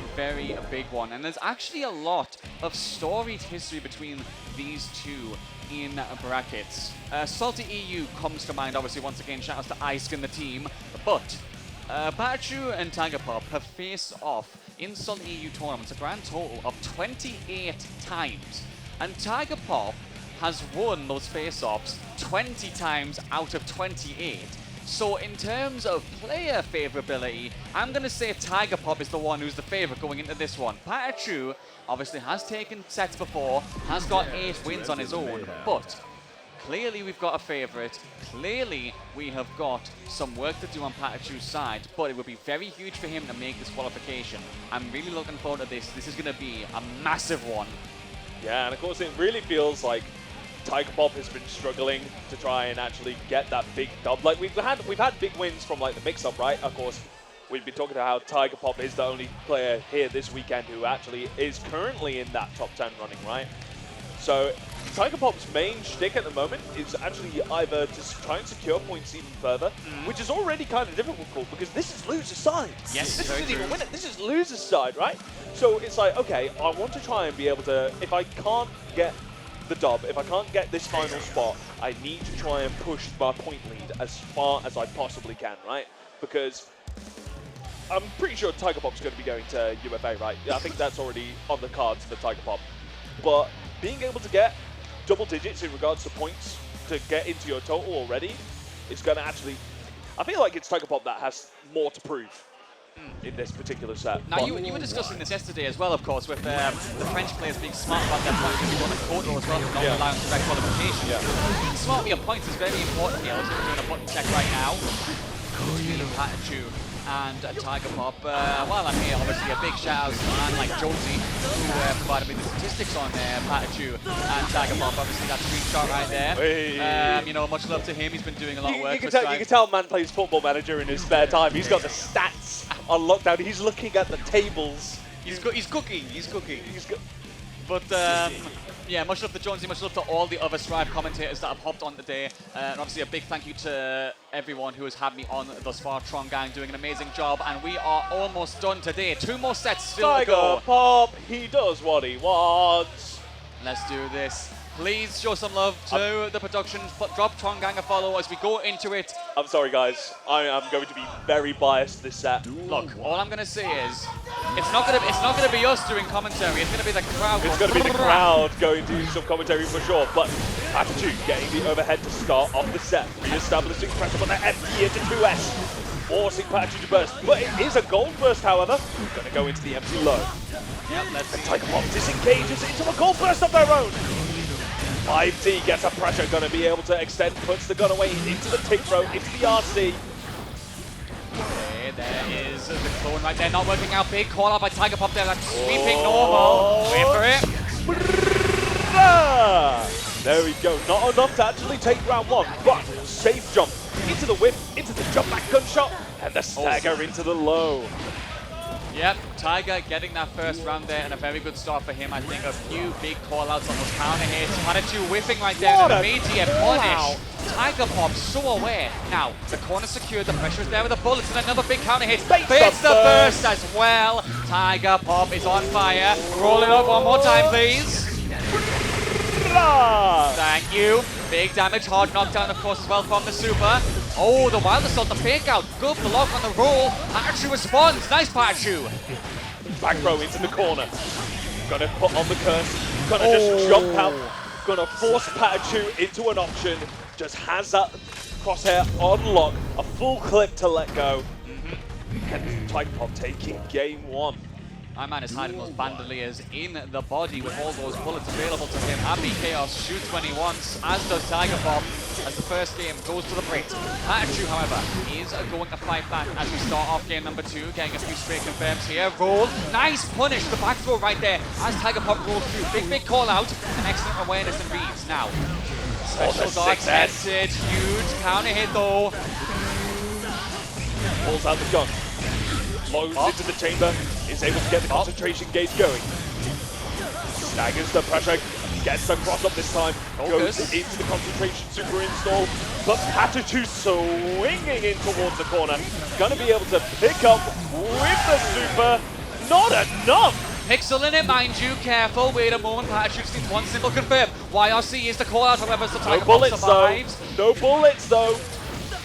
big one. And there's actually a lot of storied history between these two in brackets. Salty EU comes to mind, obviously, once again, shout outs to Ice and the team. But Patachu and Tiger Pop have faced off in Salty EU tournaments a grand total of 28 times. And Tiger Pop has won those face-offs 20 times out of 28. So in terms of player favorability, I'm going to say Tiger Pop is the one who's the favorite going into this one. Patachu obviously has taken sets before, has got 8 wins on his own, but clearly we've got a favorite. Clearly we have got some work to do on Patachu's side, but it would be very huge for him to make this qualification. I'm really looking forward to this. This is going to be a massive one. Yeah, and of course it really feels like Tiger Pop has been struggling to try and actually get that big dub. Like we've had big wins from like the mix-up, right? Of course, we've been talking about how Tiger Pop is the only player here this weekend who actually is currently in that top 10 running, right? So Tiger Pop's main shtick at the moment is actually either to try and secure points even further, which is already kind of difficult because this is loser's side. Yes, this isn't even winner. This is loser's side, right? So it's like, okay, I want to try and be able to, if I can't get the dub, if I can't get this final spot, I need to try and push my point lead as far as I possibly can, right? Because I'm pretty sure Tiger Pop's going to be going to UFA, right? I think that's already on the cards for Tiger Pop. But being able to get double digits in regards to points to get into your total already is going to actually, I feel like it's Tiger Pop that has more to prove in this particular set. Now, you were discussing this yesterday as well, of course, with the French players being smart about their points because they want a quota as well, not allowing direct qualification. Being smart with your points is very important here. We're doing a button check right now. Between Patachu and Tiger Pop. Well, I mean, obviously a big shout out to a man like Jonesy, who provided me the statistics on Patachu and Tiger Pop. Obviously, that screenshot right there. Hey. You know, much love to him. He's been doing a lot of work. You can tell man plays Football Manager in his spare time. He's got the stats on lockdown. He's looking at the tables. He's cooking. But yeah, much love to Jonesy, much love to all the other Strive commentators that have hopped on today. And obviously a big thank you to everyone who has had me on thus far. Tron Gang doing an amazing job, and we are almost done today. 2 more sets still to go. Tiger Pop, he does what he wants. Let's do this. Please show some love to the production. Drop Tron Gang a follow as we go into it. I'm sorry, guys. I am going to be very biased this set. Look, all I'm going to say is, it's not gonna be us doing commentary. It's gonna be the crowd. It's going to be the crowd going to do some commentary for sure. But Patachu getting the overhead to start off the set, re-establishing pressure on the empty into 2S, forcing Patachu to burst. But it is a gold burst, however. Going to go into the empty low. Yep, let's see. Tiger Pop disengages into a gold burst of their own. 5T gets a pressure, going to be able to extend, puts the gun away into the tape row, into the RC. Okay, there is the clone right there, not working out. Big call out by Tiger Pop there, like sweeping normal. Wait for it. There we go. Not enough to actually take round 1, but safe jump into the whip, into the jump back gunshot, and the stagger into the low. Yep, Tiger getting that first round there, and a very good start for him. I think a few big call-outs on those counter hits. Patachu whiffing right there, and an immediate punish. Tiger Pop so aware. Now, the corner secured, the pressure is there with the bullets, and another big counter hit. Baits the burst as well. Tiger Pop is on fire. Roll it up one more time, please. Thank you. Big damage, hard knockdown, of course, as well from the super. Oh, the wild assault, the fake out. Good block on the roll. Patachu responds. Nice Patachu. Back row into the corner. Gonna put on the curse. Gonna just jump out. Gonna force Patachu into an option. Just has that crosshair on lock. A full clip to let go. And Tiger Pop taking game 1. My man is hiding those bandoliers in the body with all those bullets available to him. Happy Chaos shoots when he wants, as does Tiger Pop, as the first game goes to the Brit. Patachu, however, is going to fight back as we start off game number 2, getting a few straight confirms here. Roll, nice punish, the back throw right there, as Tiger Pop rolls through. Big call out, and excellent awareness and reads. Now, special dodge tested, huge counter hit though. Pulls out the gun. Loads into the chamber, is able to get the concentration gauge going. Staggers the pressure, gets the cross up this time, goes into the concentration super install, but Patachu swinging in towards the corner. Gonna be able to pick up with the super, not enough! Pixel in it, mind you, careful, wait a moment, Patachu just needs one simple confirm. YRC is the call out, however, so Tiger Pop survives. No bullets though,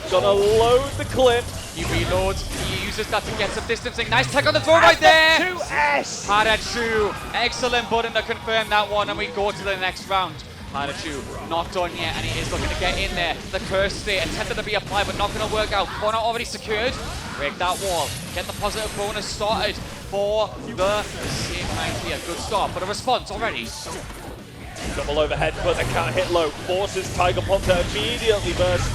gonna load the clip. He reloads, he uses that to get some distancing. Nice tech on the throw right there! 2S! Patachu, excellent button to confirm that one, and we go to the next round. Patachu, not done yet, and he is looking to get in there. The curse state attempted to be applied, but not going to work out. Corner already secured. Break that wall. Get the positive bonus started for the same kind here. Good start, but a response already. Double overhead, but the counter hit low. Forces Tiger Pop to immediately burst.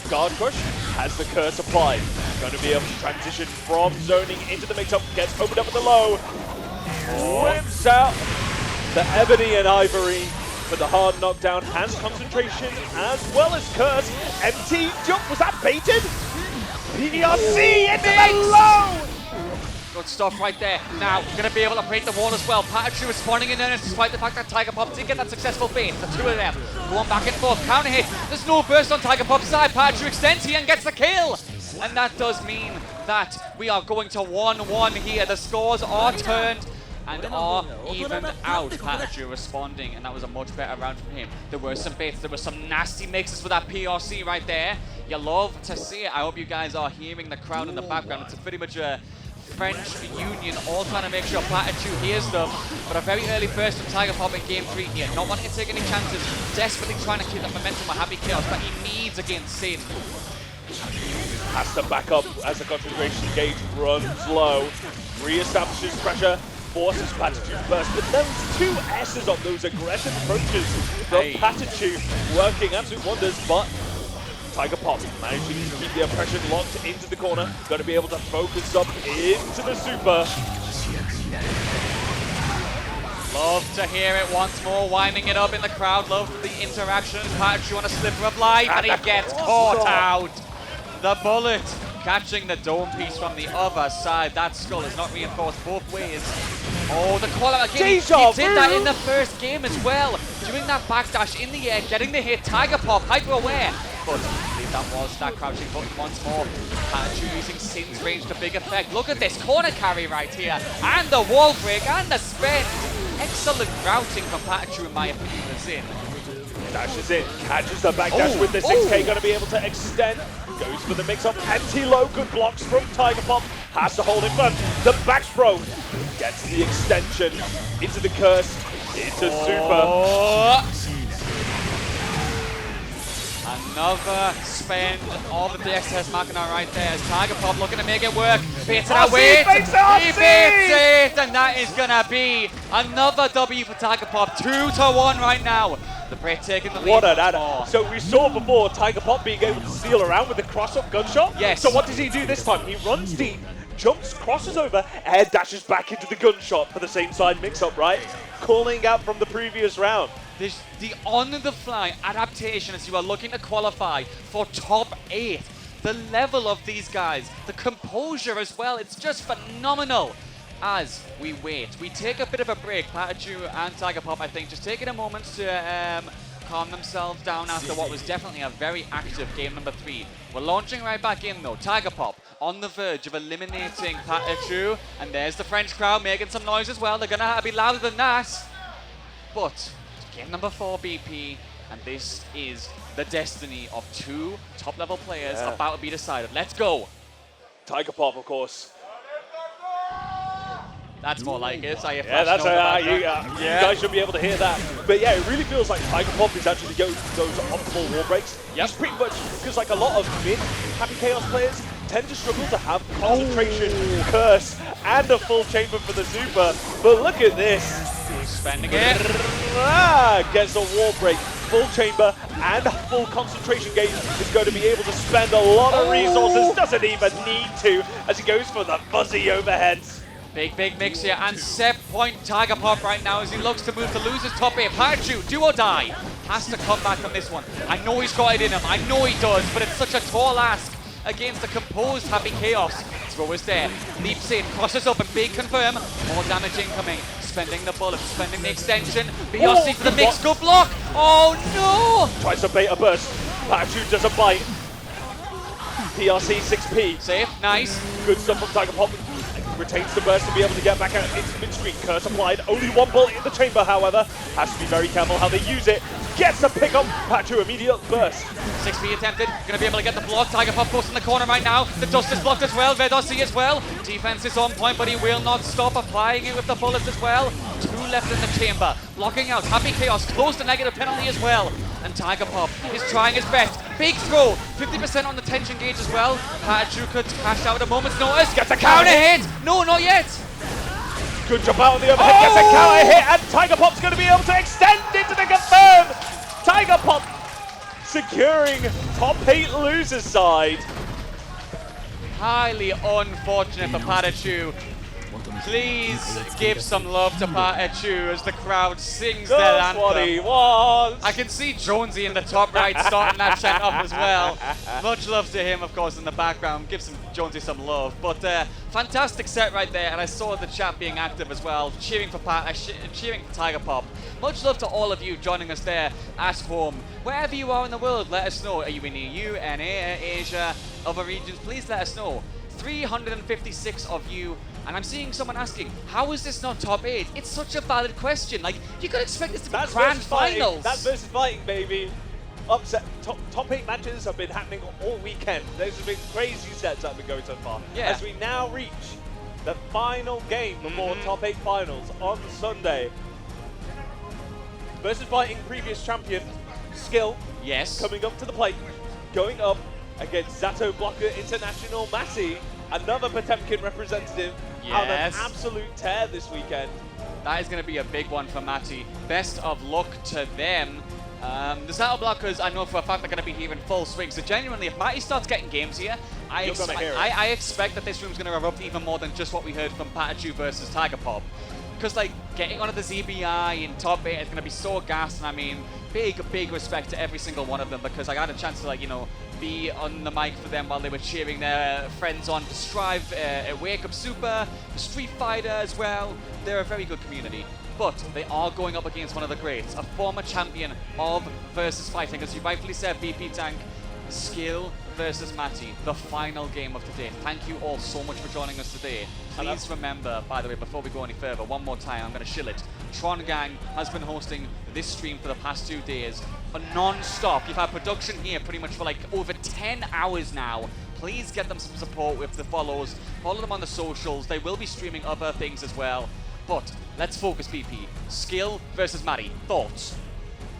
Guard push, has the curse applied. Going to be able to transition from zoning into the mix-up, gets opened up at the low. Whips out the ebony and ivory for the hard knockdown. Has concentration as well as curse. Empty jump, was that baited? PRC into the low! Good stuff right there. Now, going to be able to break the wall as well. Patachu responding in earnest despite the fact that Tiger Pop did get that successful bait. The two of them going back and forth. Counter hit. There's no burst on Tiger Pop's side. Patachu extends here and gets the kill. And that does mean that we are going to 1-1 here. The scores are turned and are even out. Patachu responding, and that was a much better round from him. There were some baits. There were some nasty mixes for that PRC right there. You love to see it. I hope you guys are hearing the crowd in the background. It's pretty much a French union, all trying to make sure Patachu hears them, but a very early burst from Tiger Pop in game 3 here, not wanting to take any chances, desperately trying to keep that momentum with Happy Chaos that he needs against Sin. Has to back up as the concentration gauge runs low, re-establishes pressure, forces Patachu to burst, but those 2 S's on those aggressive approaches from Patachu working absolute wonders, but Tiger Pop managing to keep the oppression locked into the corner. Going to be able to focus up into the super. Love to hear it once more, winding it up in the crowd. Love the interaction. Pikachu on a slipper of life, and he gets caught out. The bullet catching the dome piece from the other side. That skull is not reinforced both ways. Oh, the call out again. He did that in the first game as well. Doing that backdash in the air, getting the hit. Tiger Pop, hyper aware. But I believe that was that crouching button once more. Pikachu using Sin's range to big effect. Look at this corner carry right here. And the wall break and the spin. Excellent routing from Pikachu, in my opinion, is in. Dashes in, catches the backdash with the 6K, going to be able to extend. Goes for the mix-up, anti-low, good blocks from Tiger Pop. Has to hold in front. The back throw gets the extension into the curse, into super. Another spend of the DXS marking out right there. As Tiger Pop looking to make it work. Beats it out, wait! He beats it! And that is gonna be another W for Tiger Pop. 2-1 right now. The break taking the lead. What an adder. So we saw before Tiger Pop being able to steal around with the cross-up gunshot. Yes. So what does he do this time? He runs deep, jumps, crosses over, air dashes back into the gunshot for the same side mix-up, right? Calling out from the previous round. There's the on-the-fly adaptation as you are looking to qualify for top 8. The level of these guys, the composure as well, it's just phenomenal. As we wait, we take a bit of a break. Pikachu and Tiger Pop, I think, just taking a moment to calm themselves down after what was definitely a very active game number 3. We're launching right back in though. Tiger Pop on the verge of eliminating Pikachu, and there's the French crowd making some noise as well. They're gonna have to be louder than that. But game number 4 BP, and this is the destiny of 2 top-level players about to be decided. Let's go. Tiger Pop, of course. That's more like it. Yeah, that's you guys should be able to hear that. But yeah, it really feels like Tiger Pop is actually those optimal wall breaks. Yep. He's pretty much, because like a lot of mid Happy Chaos players tend to struggle to have concentration, curse, and a full chamber for the super. But look at this. Spending it. Gets a wall break, full chamber, and full concentration gauge. Is going to be able to spend a lot of resources. Doesn't even need to, as he goes for the fuzzy overheads. Big mix here, and set point Tiger Pop right now as he looks to move to losers top 8. Pikachu, do or die. Has to come back on this one. I know he's got it in him. I know he does, but it's such a tall ask against the composed Happy Chaos. Throw is there. Leaps in, crosses up, and big confirm. More damage incoming. Spending the bullet, spending the extension. BRC for the mix, good block. Oh no! Tries to bait a burst. Pikachu doesn't bite. PRC 6P. Safe, nice. Good stuff from Tiger Pop. Retains the burst to be able to get back out into mid-screen. Curse applied. Only 1 bullet in the chamber, however. Has to be very careful how they use it. Gets a pick up. Pikachu immediate burst. 6B attempted. Going to be able to get the block. Tiger Pop goes in the corner right now. The dust is blocked as well. Vedossi as well. Defense is on point, but he will not stop applying it with the bullets as well. 2 left in the chamber. Blocking out. Happy Chaos close to negative penalty as well. And Tiger Pop is trying his best. Big throw. 50% on the tension gauge as well. Pikachu could cash out at a moment's notice. Gets a counter hit. No, not yet. Good jump out on the overhead. Gets a counter hit. And Tiger Pop's going to be able to extend into the confirm. Tiger Pop securing top 8 losers side. Highly unfortunate for Pikachu. Please give some love to Pikachu as the crowd sings their anthem. That's what he wants. I can see Jonesy in the top right starting that chant off as well. Much love to him, of course, in the background. Give Jonesy some love. But fantastic set right there, and I saw the chat being active as well, cheering for Tiger Pop. Much love to all of you joining us there at home. Wherever you are in the world, let us know. Are you in EU, NA, Asia, other regions? Please let us know. 356 of you. And I'm seeing someone asking, how is this not top 8? It's such a valid question. Like, you could expect this to be grand finals. That's VSFighting, baby. Upset. Top 8 matches have been happening all weekend. Those have been crazy sets that have been going so far. Yeah. As we now reach the final game before top 8 finals on Sunday. VSFighting previous champion, Skill. Yes. Coming up to the plate. Going up against Zato Blocker International Matty. Another Potemkin representative out of an absolute tear this weekend. That is going to be a big one for Matty. Best of luck to them. The Saddle Blockers, I know for a fact, they're going to be here in full swing. So genuinely, if Matty starts getting games here, I expect that this room's going to erupt even more than just what we heard from Patachu versus Tiger Pop. Because like getting onto the ZBI in top 8 is going to be so gassed, and I mean, big respect to every single one of them, because I got a chance to, like, you know, be on the mic for them while they were cheering their friends on to Strive, Wake Up Super, Street Fighter as well. They're a very good community. But they are going up against one of the greats, a former champion of VSFighting, as you rightfully said, VP Tank. Skill versus Matty, the final game of today. Thank you all so much for joining us today. Please remember, by the way, before we go any further, one more time, I'm going to shill it. Tron Gang has been hosting this stream for the past 2 days, non-stop. You've had production here pretty much for like over 10 hours now. Please get them some support with the follows. Follow them on the socials. They will be streaming other things as well. But let's focus, BP. Skill versus Matty. Thoughts?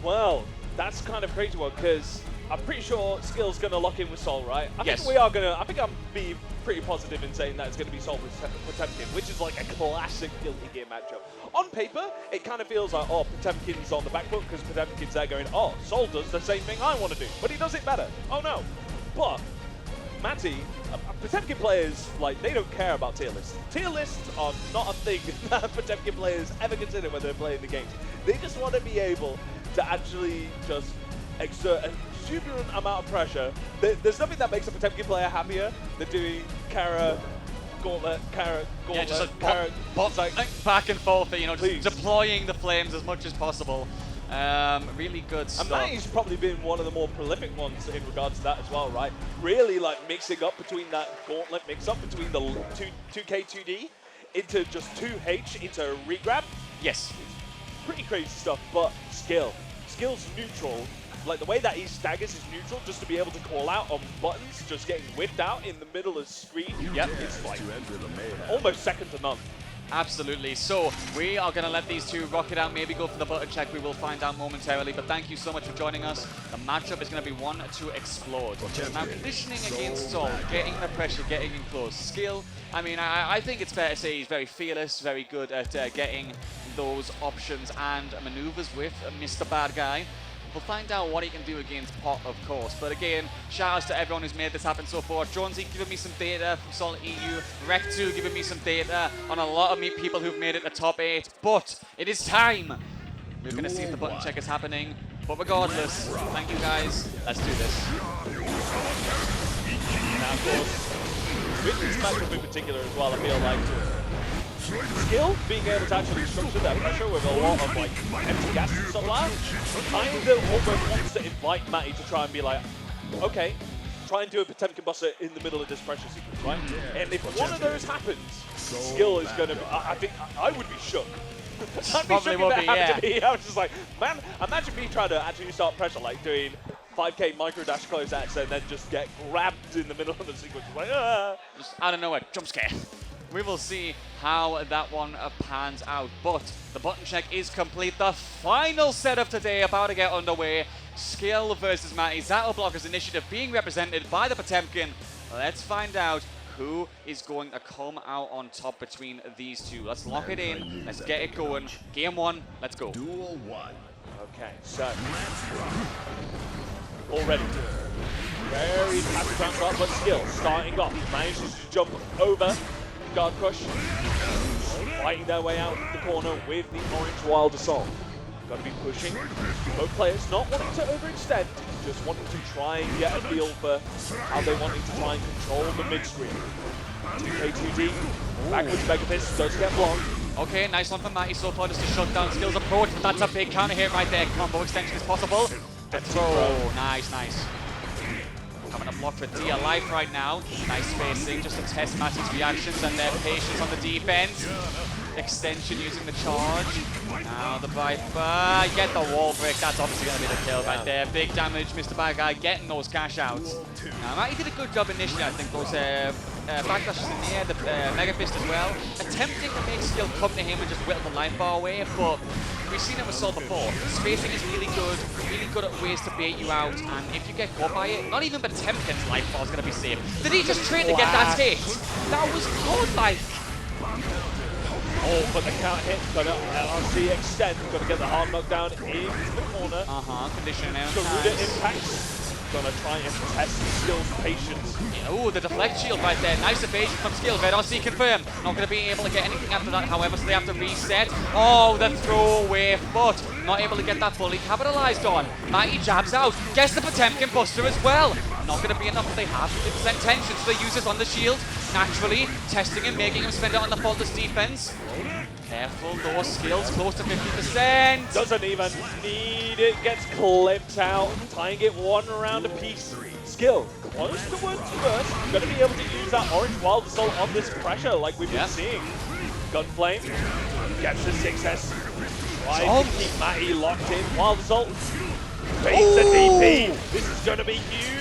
Well, that's kind of a crazy one, because I'm pretty sure Skill's going to lock in with Sol, right? I Yes. think we are going to, I think I'm being pretty positive in saying that it's going to be Sol with Potemkin, which is like a classic Guilty Gear matchup. On paper, it kind of feels like, oh, Potemkin's on the back foot because Potemkin's there going, oh, Sol does the same thing I want to do, but he does it better. Oh no. But Matty, Potemkin players, like, they don't care about tier lists. Tier lists are not a thing that Potemkin players ever consider when they're playing the games. They just want to be able to actually just exert an exuberant amount of pressure. There's nothing that makes a Potemkin player happier than doing Kara, Gauntlet, Kara, Gauntlet, Yeah, just like Kara, like back and forth, you know, just Please. deploying the flames as much as possible. Really good stuff. And Matty's probably been one of the more prolific ones in regards to that as well, right? Really, like, mixing up between that Gauntlet mix-up between the 2K, 2D into just 2H into regrab. Yes. It's pretty crazy stuff, but Skill's neutral. Like, the way that he staggers is neutral, just to be able to call out on buttons, just getting whipped out in the middle of the screen. Yep. It's like almost second to none. Absolutely. So we are going to let these two rock it out, maybe go for the button check. We will find out momentarily. But thank you so much for joining us. The matchup is going to be one to explode. Now, conditioning against Sol, getting the pressure, getting in close. Skill, I mean, I think it's fair to say he's very fearless, very good at getting those options and maneuvers with Mr. Bad Guy. We'll find out what he can do against Pot, of course. But again, shout outs to everyone who's made this happen so far. Jonesy giving me some data from Solid EU. Rec2 giving me some data on a lot of people who've made it the top 8. But it is time. We're going to see if the button check is happening. But regardless, thank you guys. Let's do this. Now, of course, with this matchup in particular as well, I feel like Skill being able to actually structure that pressure with a lot of like empty gas and stuff like that, kind of almost wants to invite Matty to try and be like, okay, try and do a Potemkin Buster in the middle of this pressure sequence, right? And if one of those happens, Skill is going to be, I think, I would be shook. I'd be shook if that happened to me. I was just like, man, imagine me trying to actually start pressure, like doing 5k micro dash close X and then just get grabbed in the middle of the sequence. Like, ah. Just out of nowhere, jump scare. We will see how that one pans out. But the button check is complete. The final set of today about to get underway. Skill versus Matty. Zattle Blocker's initiative being represented by the Potemkin. Let's find out who is going to come out on top between these two. Let's lock it in. Let's get it going. Game 1, let's go. Duel 1. Okay, so already very passive transfer, but Skill starting off manages to jump over guard crush, fighting their way out the corner with the orange wild assault. Got to be pushing. Both players not wanting to overextend, just wanting to try and get a feel for how they wanting to try and control the mid screen. 2K2D, backwards Mega Fist does get blocked. Okay, nice one from Matty so far, just to shut down Skill's approach, but that's a big counter hit right there. Combo extension is possible. The throw, nice. Having a block for Dia Life right now. Nice spacing, just to test Matty's reactions and their patience on the defense. Extension using the charge. Now the Viper, get the wall break. That's obviously going to be the kill right there. Big damage, Mr. Bad Guy getting those cash outs. Now Matty did a good job initially, I think, those backdashes in the air, the Mega Fist as well. Attempting to make Skill come to him and just whittle the life bar away, but we've seen him with Sol before. Spacing is really good at ways to bait you out, and if you get caught by it, not even Potemkin's life bar is going to be safe. Did he just train to get that hit? That was godlike. Oh, but the count hit, gonna LRC extend, gonna get the hard knockdown into the corner. Conditioning out. Garuda impacts. Gonna try and test Skill's patience. Oh, the deflect shield right there. Nice evasion from Skill. VSFighting confirmed. Not going to be able to get anything after that, however, so they have to reset. Oh, the throwaway foot. Not able to get that fully capitalized on. Mighty jabs out. Gets the Potemkin Buster as well. Not going to be enough, but they have 50% tension, so they use this on the shield. Naturally, testing him, making him spend it on the faultless defense. Careful, those skills close to 50%. Doesn't even need it, gets clipped out, tying it one round apiece. Skill, close towards first, gonna be able to use that orange wild assault on this pressure like we've been seeing. Gunflame, gets the success, tries to keep Matty locked in. Wild assault, baits the DP, this is gonna be huge.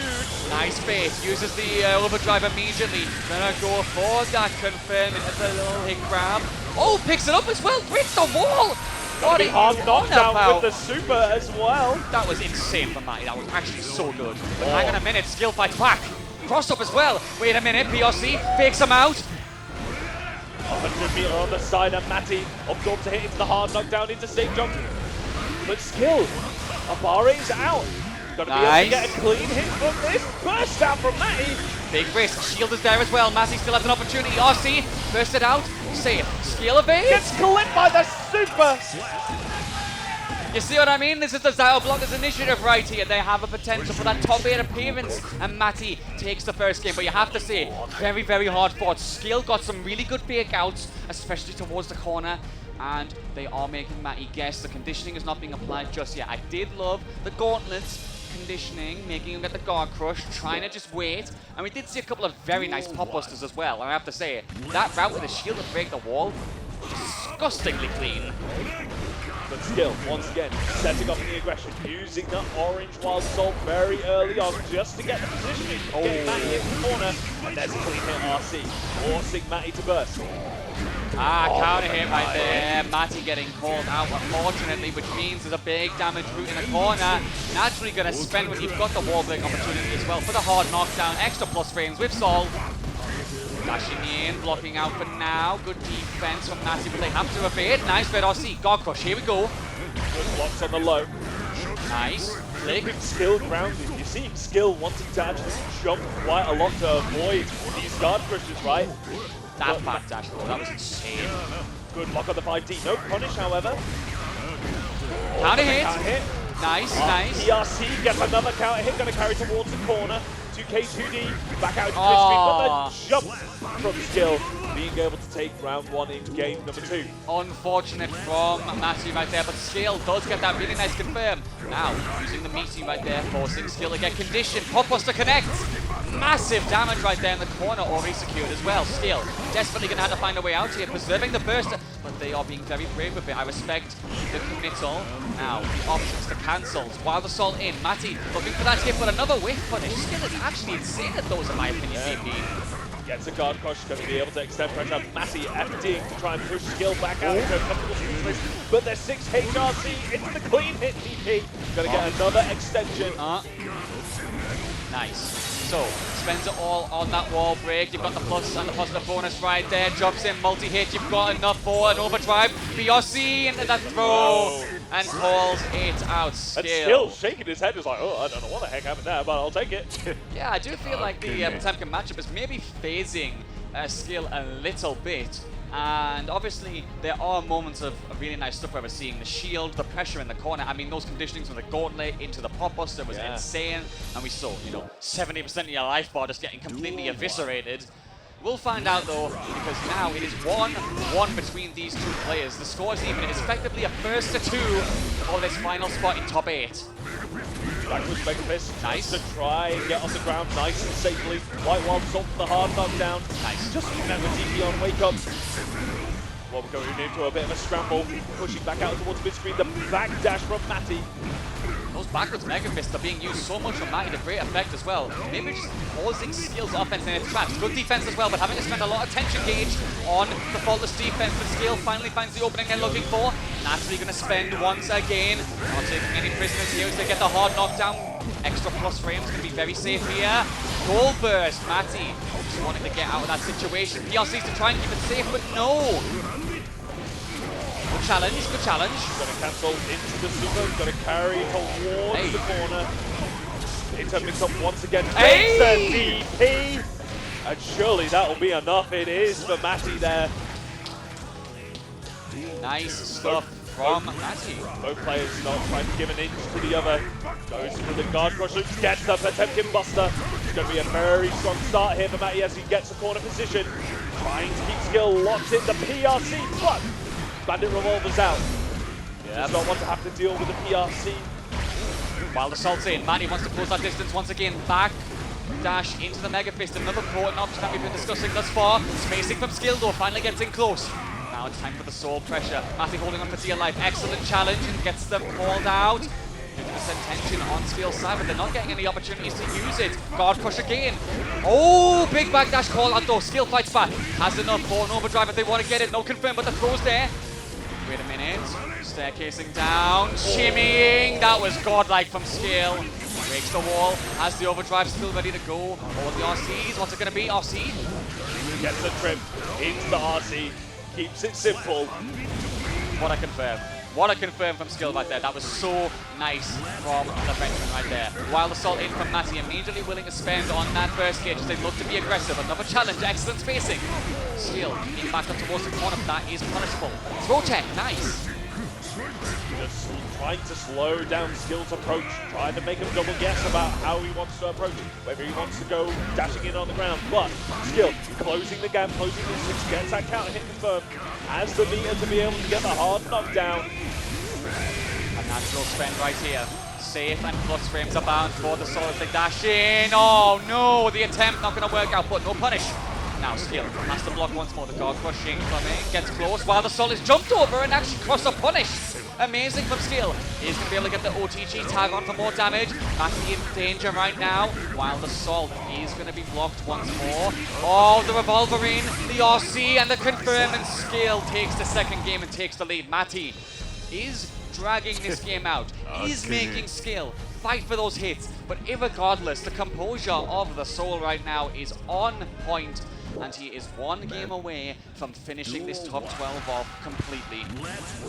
Nice bait, uses the overdrive immediately. Gonna go for that confirm into the little hit grab. Oh, picks it up as well, breaks the wall! What a hard knockdown about? with the super as well. That was insane from Matty, that was actually so good. But hang on a minute, Skill fights back. Cross up as well. Wait a minute, PRC fakes him out. 100 meter on the side of Matty, absorbs a hit into the hard knockdown into safe jump. But Skill, Abare's out. Gonna be able to get a clean hit from this. Burst out from Matty. Big risk. Shield is there as well. Matty still has an opportunity. RC bursted out. Safe. Skill evade. Gets clipped by the super. You see what I mean? This is the Zio Blockers initiative right here. They have a potential for that top 8 appearance. And Matty takes the first game. But you have to say, very, very hard fought. Skill got some really good fake outs, especially towards the corner. And they are making Matty guess. The conditioning is not being applied just yet. I did love the gauntlets conditioning, making him get the guard crush, trying to just wait. And we did see a couple of very nice pop busters as well. And I have to say, that route with the shield to break the wall, disgustingly clean. But Skill, once again, setting up the aggression, using the orange wild assault very early on just to get the positioning. Getting Matty in the corner, and there's a clean hit RC, forcing Matty to burst. Counter hit right there. Matty getting called out, unfortunately, which means there's a big damage route in the corner. Naturally going to spend when you've got the wall break opportunity as well for the hard knockdown. Extra plus frames with Sol. Dashing in, blocking out for now. Good defense from Matty, but they have to evade. Nice VSFighting. Guard crush, here we go. Good blocks on the low. Nice. Flick. Skill grounded. You see Skill wanting to actually jump quite a lot to avoid these guard crushes, right? That backdash, bro, that was insane. Good block on the 5D. No punish, however. Counter hit. Counter hit. Nice, nice. PRC gets another counter hit, gonna carry towards the corner. 2K2D, back out to Crispy, but the jump from Skill, being able to take round 1 in game number 2. Unfortunate from Matty right there, but Skill does get that really nice confirm. Now, using the meaty right there, forcing Skill to get conditioned. Pop Buster connects. Massive damage right there in the corner, already secured as well. Skill desperately going to have to find a way out here, preserving the burst, but they are being very brave with it. I respect the committal. Now, the options, the cancels. Wild Assault in. Matty looking for that hit, but another whiff punish. Skill is actually insane at those, in my opinion, VP. Gets a guard crush, going to be able to extend pressure. Matty FDing to try and push Skill back out into a comfortable situation. But there's 6 HRC into the clean hit DP. Going to get another extension. Nice. So, spends it all on that wall break. You've got the plus and the positive bonus right there. Drops in multi-hit. You've got enough for an overdrive. BRC into that throw and calls it out. Skill. And Skill shaking his head is like, oh, I don't know what the heck happened there, but I'll take it. Yeah, I do feel like the Potemkin matchup is maybe phasing Skill a little bit. And obviously, there are moments of really nice stuff where we're seeing the shield, the pressure in the corner. I mean, those conditionings from the gauntlet into the pop buster was insane. And we saw, 70% of your life bar just getting completely eviscerated. We'll find out, though, because now it is 1-1 between these two players. The score is even. It's effectively a 1-2 for this final spot in top 8. Backwards Mega Fist. Nice. To try and get on the ground nice and safely. White Wild Salt for the hard knockdown. Nice. Just remember DP on wake up. Well, we're going into a bit of a scramble. Pushing back out towards mid-screen. The backdash from Matty. Those backwards Mega Fists are being used so much on Matty to great effect as well. Maybe just pausing Skill's offense in its tracks. Good defense as well, but having to spend a lot of tension gauge on the faultless defense. But Skill finally finds the opening they're looking for. Naturally going to spend once again. Not taking any prisoners here as they get the hard knockdown. Extra plus frames going to be very safe here. Goal burst, Matty just wanting to get out of that situation. PRC's to try and keep it safe, but no. Good challenge, good challenge. Gonna cancel into the super, gonna carry towards the corner. Into mix up once again. Hey! Takes a DP! And surely that'll be enough. It is for Matty there. Nice stuff from Matty. Both players not trying to give an inch to the other. Goes for the guard crusher, gets the Potemkin Buster. It's going to be a very strong start here for Matty as he gets the corner position. Trying to keep skill locked in the PRC, but Bandit Revolver's out. Does not want to have to deal with the PRC. Wild Assault's in. Matty wants to close that distance once again. Back dash into the Mega Fist. Another potent option that we've been discussing thus far. Spacing from skill though, finally gets in close. Now it's time for the soul pressure. Matty holding on for dear life. Excellent challenge and gets them called out. 50% tension on Steel's side, but they're not getting any opportunities to use it. Guard crush again. Oh, big backdash call out though. Skill fights back. Has enough for an overdrive if they want to get it. No confirm, but the throw's there. Wait a minute. Staircasing down. Shimmying. That was godlike from Skill. Breaks the wall. Has the overdrive still ready to go. Or the RCs. What's it going to be? RC? Gets the trip into the RC. Keeps it simple. What a confirm. What a confirm from Skill right there. That was so nice from the Frenchman right there. Wild Assault in from Matty, immediately willing to spend on that first gauge as they look to be aggressive. Another challenge, excellent spacing. Skill in back up towards the corner, but that is punishable. Throw tech, nice. Just trying to slow down Skill's approach, trying to make him double guess about how he wants to approach it, whether he wants to go dashing in on the ground. But Skill closing the gap, closing the 6, gets that counter hit confirmed, has the meter to be able to get the hard knockdown. A natural spend right here. Safe and plus frames abound for the Soul as they dash in. Oh no, the attempt not going to work out, but no punish. Now Skill has to block once more. The guard crushing coming, gets close while the Soul is jumped over and actually crossed a punish. Amazing from Skill. He's going to be able to get the OTG tag on for more damage. Matty in danger right now, while the Salt is going to be blocked once more. Oh, the revolver in, the RC and the confirm, and Skill takes the second game and takes the lead. Matty is dragging this game out. He's making Skill fight for those hits, but irregardless, the composure of the Soul right now is on point, and he is one game away from finishing this top 12 off completely.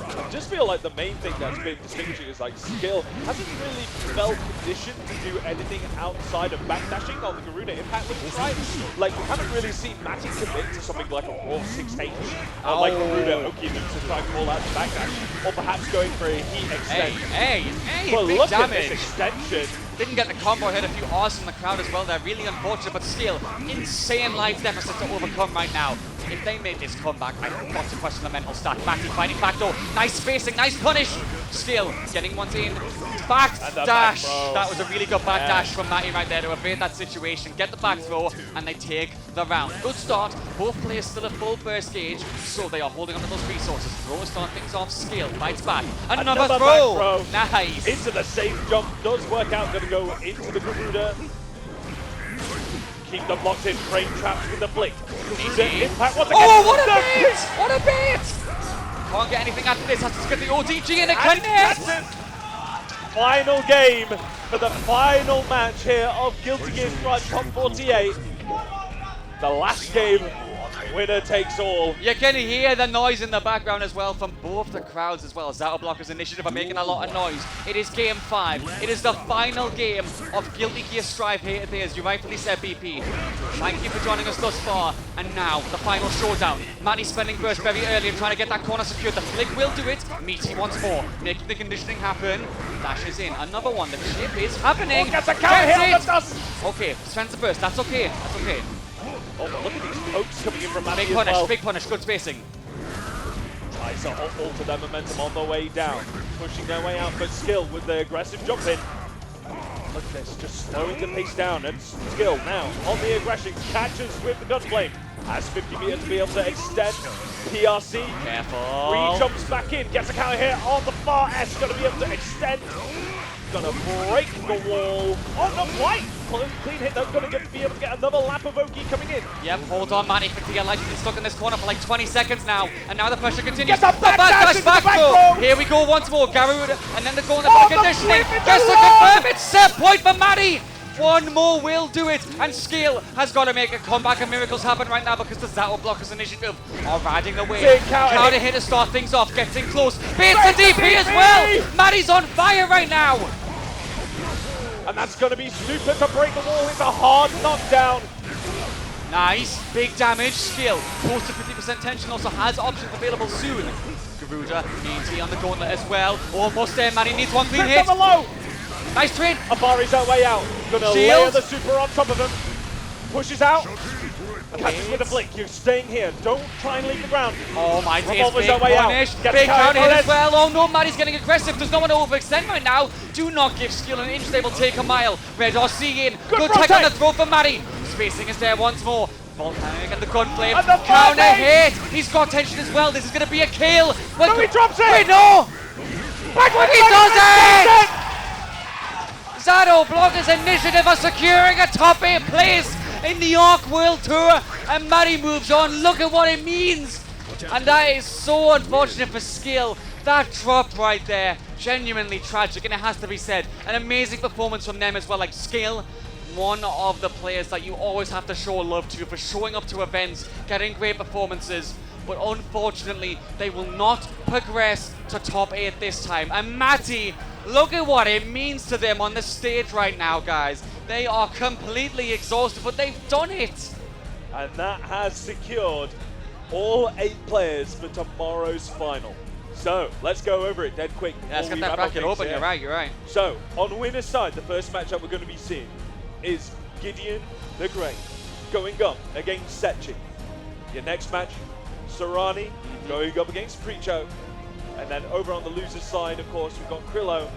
I just feel like the main thing that's been distinguishing is like Skill hasn't really felt conditioned to do anything outside of backdashing on the Garuda impact loops, right? Like we haven't really seen Matty commit to something like a raw 6H on like Garuda Oki loops to try and call out the backdash, or perhaps going for a heat extend. Hey, but big look damage. at this extension. Didn't get the combo, hit a few R's from the crowd as well. They're really unfortunate, but Skill, insane life deficit to overcome right now. If they made this comeback, I've got to question the mental stat. Matty fighting back though. Nice spacing, nice punish. Skill getting ones in. Back dash. That was a really good back dash from Matty right there to evade that situation. Get the back throw, and they take the round. Good start. Both players still at full burst gauge, so they are holding on to those resources. Throw to start things off. Skill fights back. Another throw. Nice. Into the safe jump. Does work out. Going to go into the Garuda. Keep them locked in. Frame traps with the blink. Impact once again. Oh, what a bait! What a bait! Can't get anything after this. Has to get the OTG in it. That's it. Final game for the final match here of Guilty Gear Strive Top 48. The last game, winner takes all. You can hear the noise in the background as well from both the crowds as well. Zattleblockers Initiative are making a lot of noise. It is game 5. It is the final game of Guilty Gear Strive here today, as you rightfully said, BP. Thank you for joining us thus far. And now, the final showdown. Matty spending burst very early and trying to get that corner secured. The flick will do it. Meaty once more, making the conditioning happen. Dashes in. Another one. The chip is happening. Oh, gets a counter hit on the dust. Okay, Spencer burst. That's okay. That's okay. Oh, but look at these pokes coming in from Matty Big punish, as well. big punish, good spacing. Tries to alter their momentum on the way down. Pushing their way out, but Skill with the aggressive jump in. Look at this, just slowing the pace down. And Skill now on the aggression, catches with the gunflame. Has 50 meters to be able to extend. PRC. Careful. Re-jumps back in, gets a counter hit on the far S. Gonna be able to extend. Gonna break the wall. Oh, not quite. Clean hit though. Gonna be able to get another lap of Oki coming in. Yep, hold on, Matty. 50 life. He's been stuck in this corner for like 20 seconds now. And now the pressure continues. Get the backdash into the back throw. throw. Here we go once more. Garuda. And then the corner for the conditioning. Gets the confirm. It's set point for Matty. One more will do it, and Skill has got to make a comeback, and miracles happen right now because the Zato Blockers initiative are riding the wave. Big counter hit to start things off, gets in close, beats the DP as well! Maddie's on fire right now! And that's going to be super to break the wall. It's a hard knockdown. Nice, big damage, Skill, close to 50% tension, also has options available soon. Garuda, ET on the gauntlet as well, almost there, Maddie needs one clean hit. Low. Nice trade. Abari's our way out. Gonna layer the super on top of him. Pushes out. Catches with a flick. You're staying here. Don't try and leave the ground. Oh my days, Revolver's big our way out. punish. Gets Big counter hit red. as well. Oh no, Maddie's getting aggressive. There's no one to overextend right now. Do not give Skill an inch. They will take a mile. Red RC in. Good tech on the throw for Maddie. Spacing is there once more. Volcanic and the gunflame. And the Counter hit. He's got tension as well. This is going to be a kill. No, he drops it. Wait, no. He does it. Zato Blockers Initiative are securing a top 8 place in the Arc World Tour, and Maddie moves on. Look at what it means, and that is so unfortunate for Skill. That drop right there, genuinely tragic, and it has to be said. An amazing performance from them as well. Like Skill, one of the players that you always have to show love to for showing up to events, getting great performances. But unfortunately, they will not progress to top 8 this time. And Matty, look at what it means to them on the stage right now, guys. They are completely exhausted, but they've done it. And that has secured all 8 players for tomorrow's final. So, let's go over it dead quick. Yeah, let's get that bracket open. You're right. So, on winner's side, the first matchup we're going to be seeing is Gideon the Great going up against Sechi. Your next match, Sarani going up against Preacho. And then over on the loser's side, of course, we've got Krillo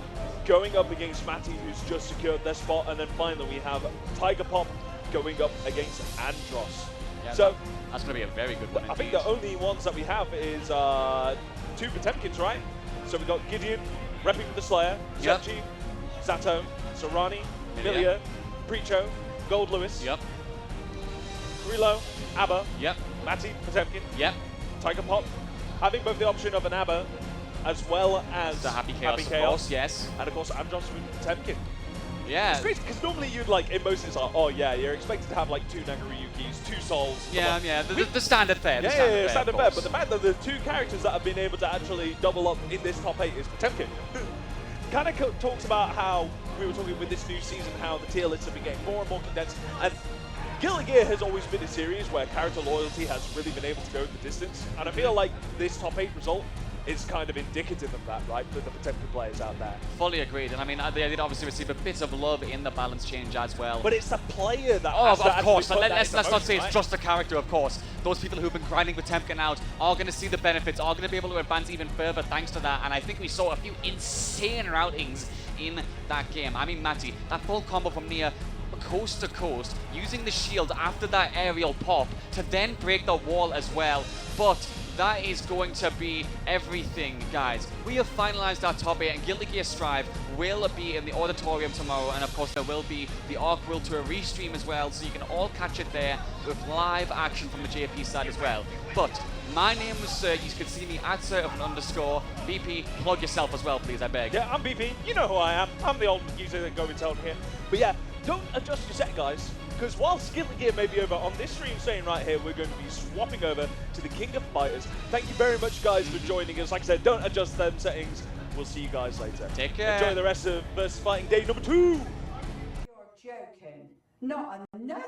going up against Matty, who's just secured their spot. And then finally, we have Tiger Pop going up against Andros. Yeah, so that's going to be a very good one. I think the only ones that we have is 2 Potemkins, right? So we've got Gideon repping for the Slayer, Sechi, Zato, Sarani, Milia, Preacho, Gold Lewis, Krillo, Abba, Matty, Potemkin, Tiger Pop, having both the option of an Abba as well as the Happy Chaos, of course, yes. And of course Andros with Potemkin. Yeah. It's great, because normally you'd like, in most it's like, oh yeah, you're expected to have like 2 Nagaruyukis, 2 Souls. Yeah, the standard fare. Yeah, standard fare. But the fact that the 2 characters that have been able to actually double up in this top 8 is Potemkin. Kind of talks about how we were talking with this new season, how the tier lists have been getting more and more condensed. And Guilty Gear has always been a series where character loyalty has really been able to go the distance. And I feel like this top 8 result is kind of indicative of that, right, for the Potemkin players out there. Fully agreed, and I mean, they did obviously receive a bit of love in the balance change as well. But it's the player that has to of course, but let's not say it's just the character, of course. Those people who've been grinding Potemkin out are going to see the benefits, are going to be able to advance even further thanks to that, and I think we saw a few insane routings in that game. I mean, Matty, that full combo from near coast to coast, using the shield after that aerial pop to then break the wall as well, but that is going to be everything, guys. We have finalized our top 8, and Guilty Gear Strive will be in the auditorium tomorrow, and of course there will be the Arc World Tour restream as well, so you can all catch it there with live action from the JP side as well. But my name was Sir. You can see me at Sir_. BP, plug yourself as well, please, I beg. Yeah, I'm BP. You know who I am. I'm the old user that go and tell here. But yeah, don't adjust your set, guys. Because while Guilty Gear may be over on this stream saying right here, we're going to be swapping over to the King of Fighters. Thank you very much, guys, for joining us. Like I said, don't adjust them settings. We'll see you guys later. Take care. Enjoy the rest of VSFighting day number 2. You're joking. Not another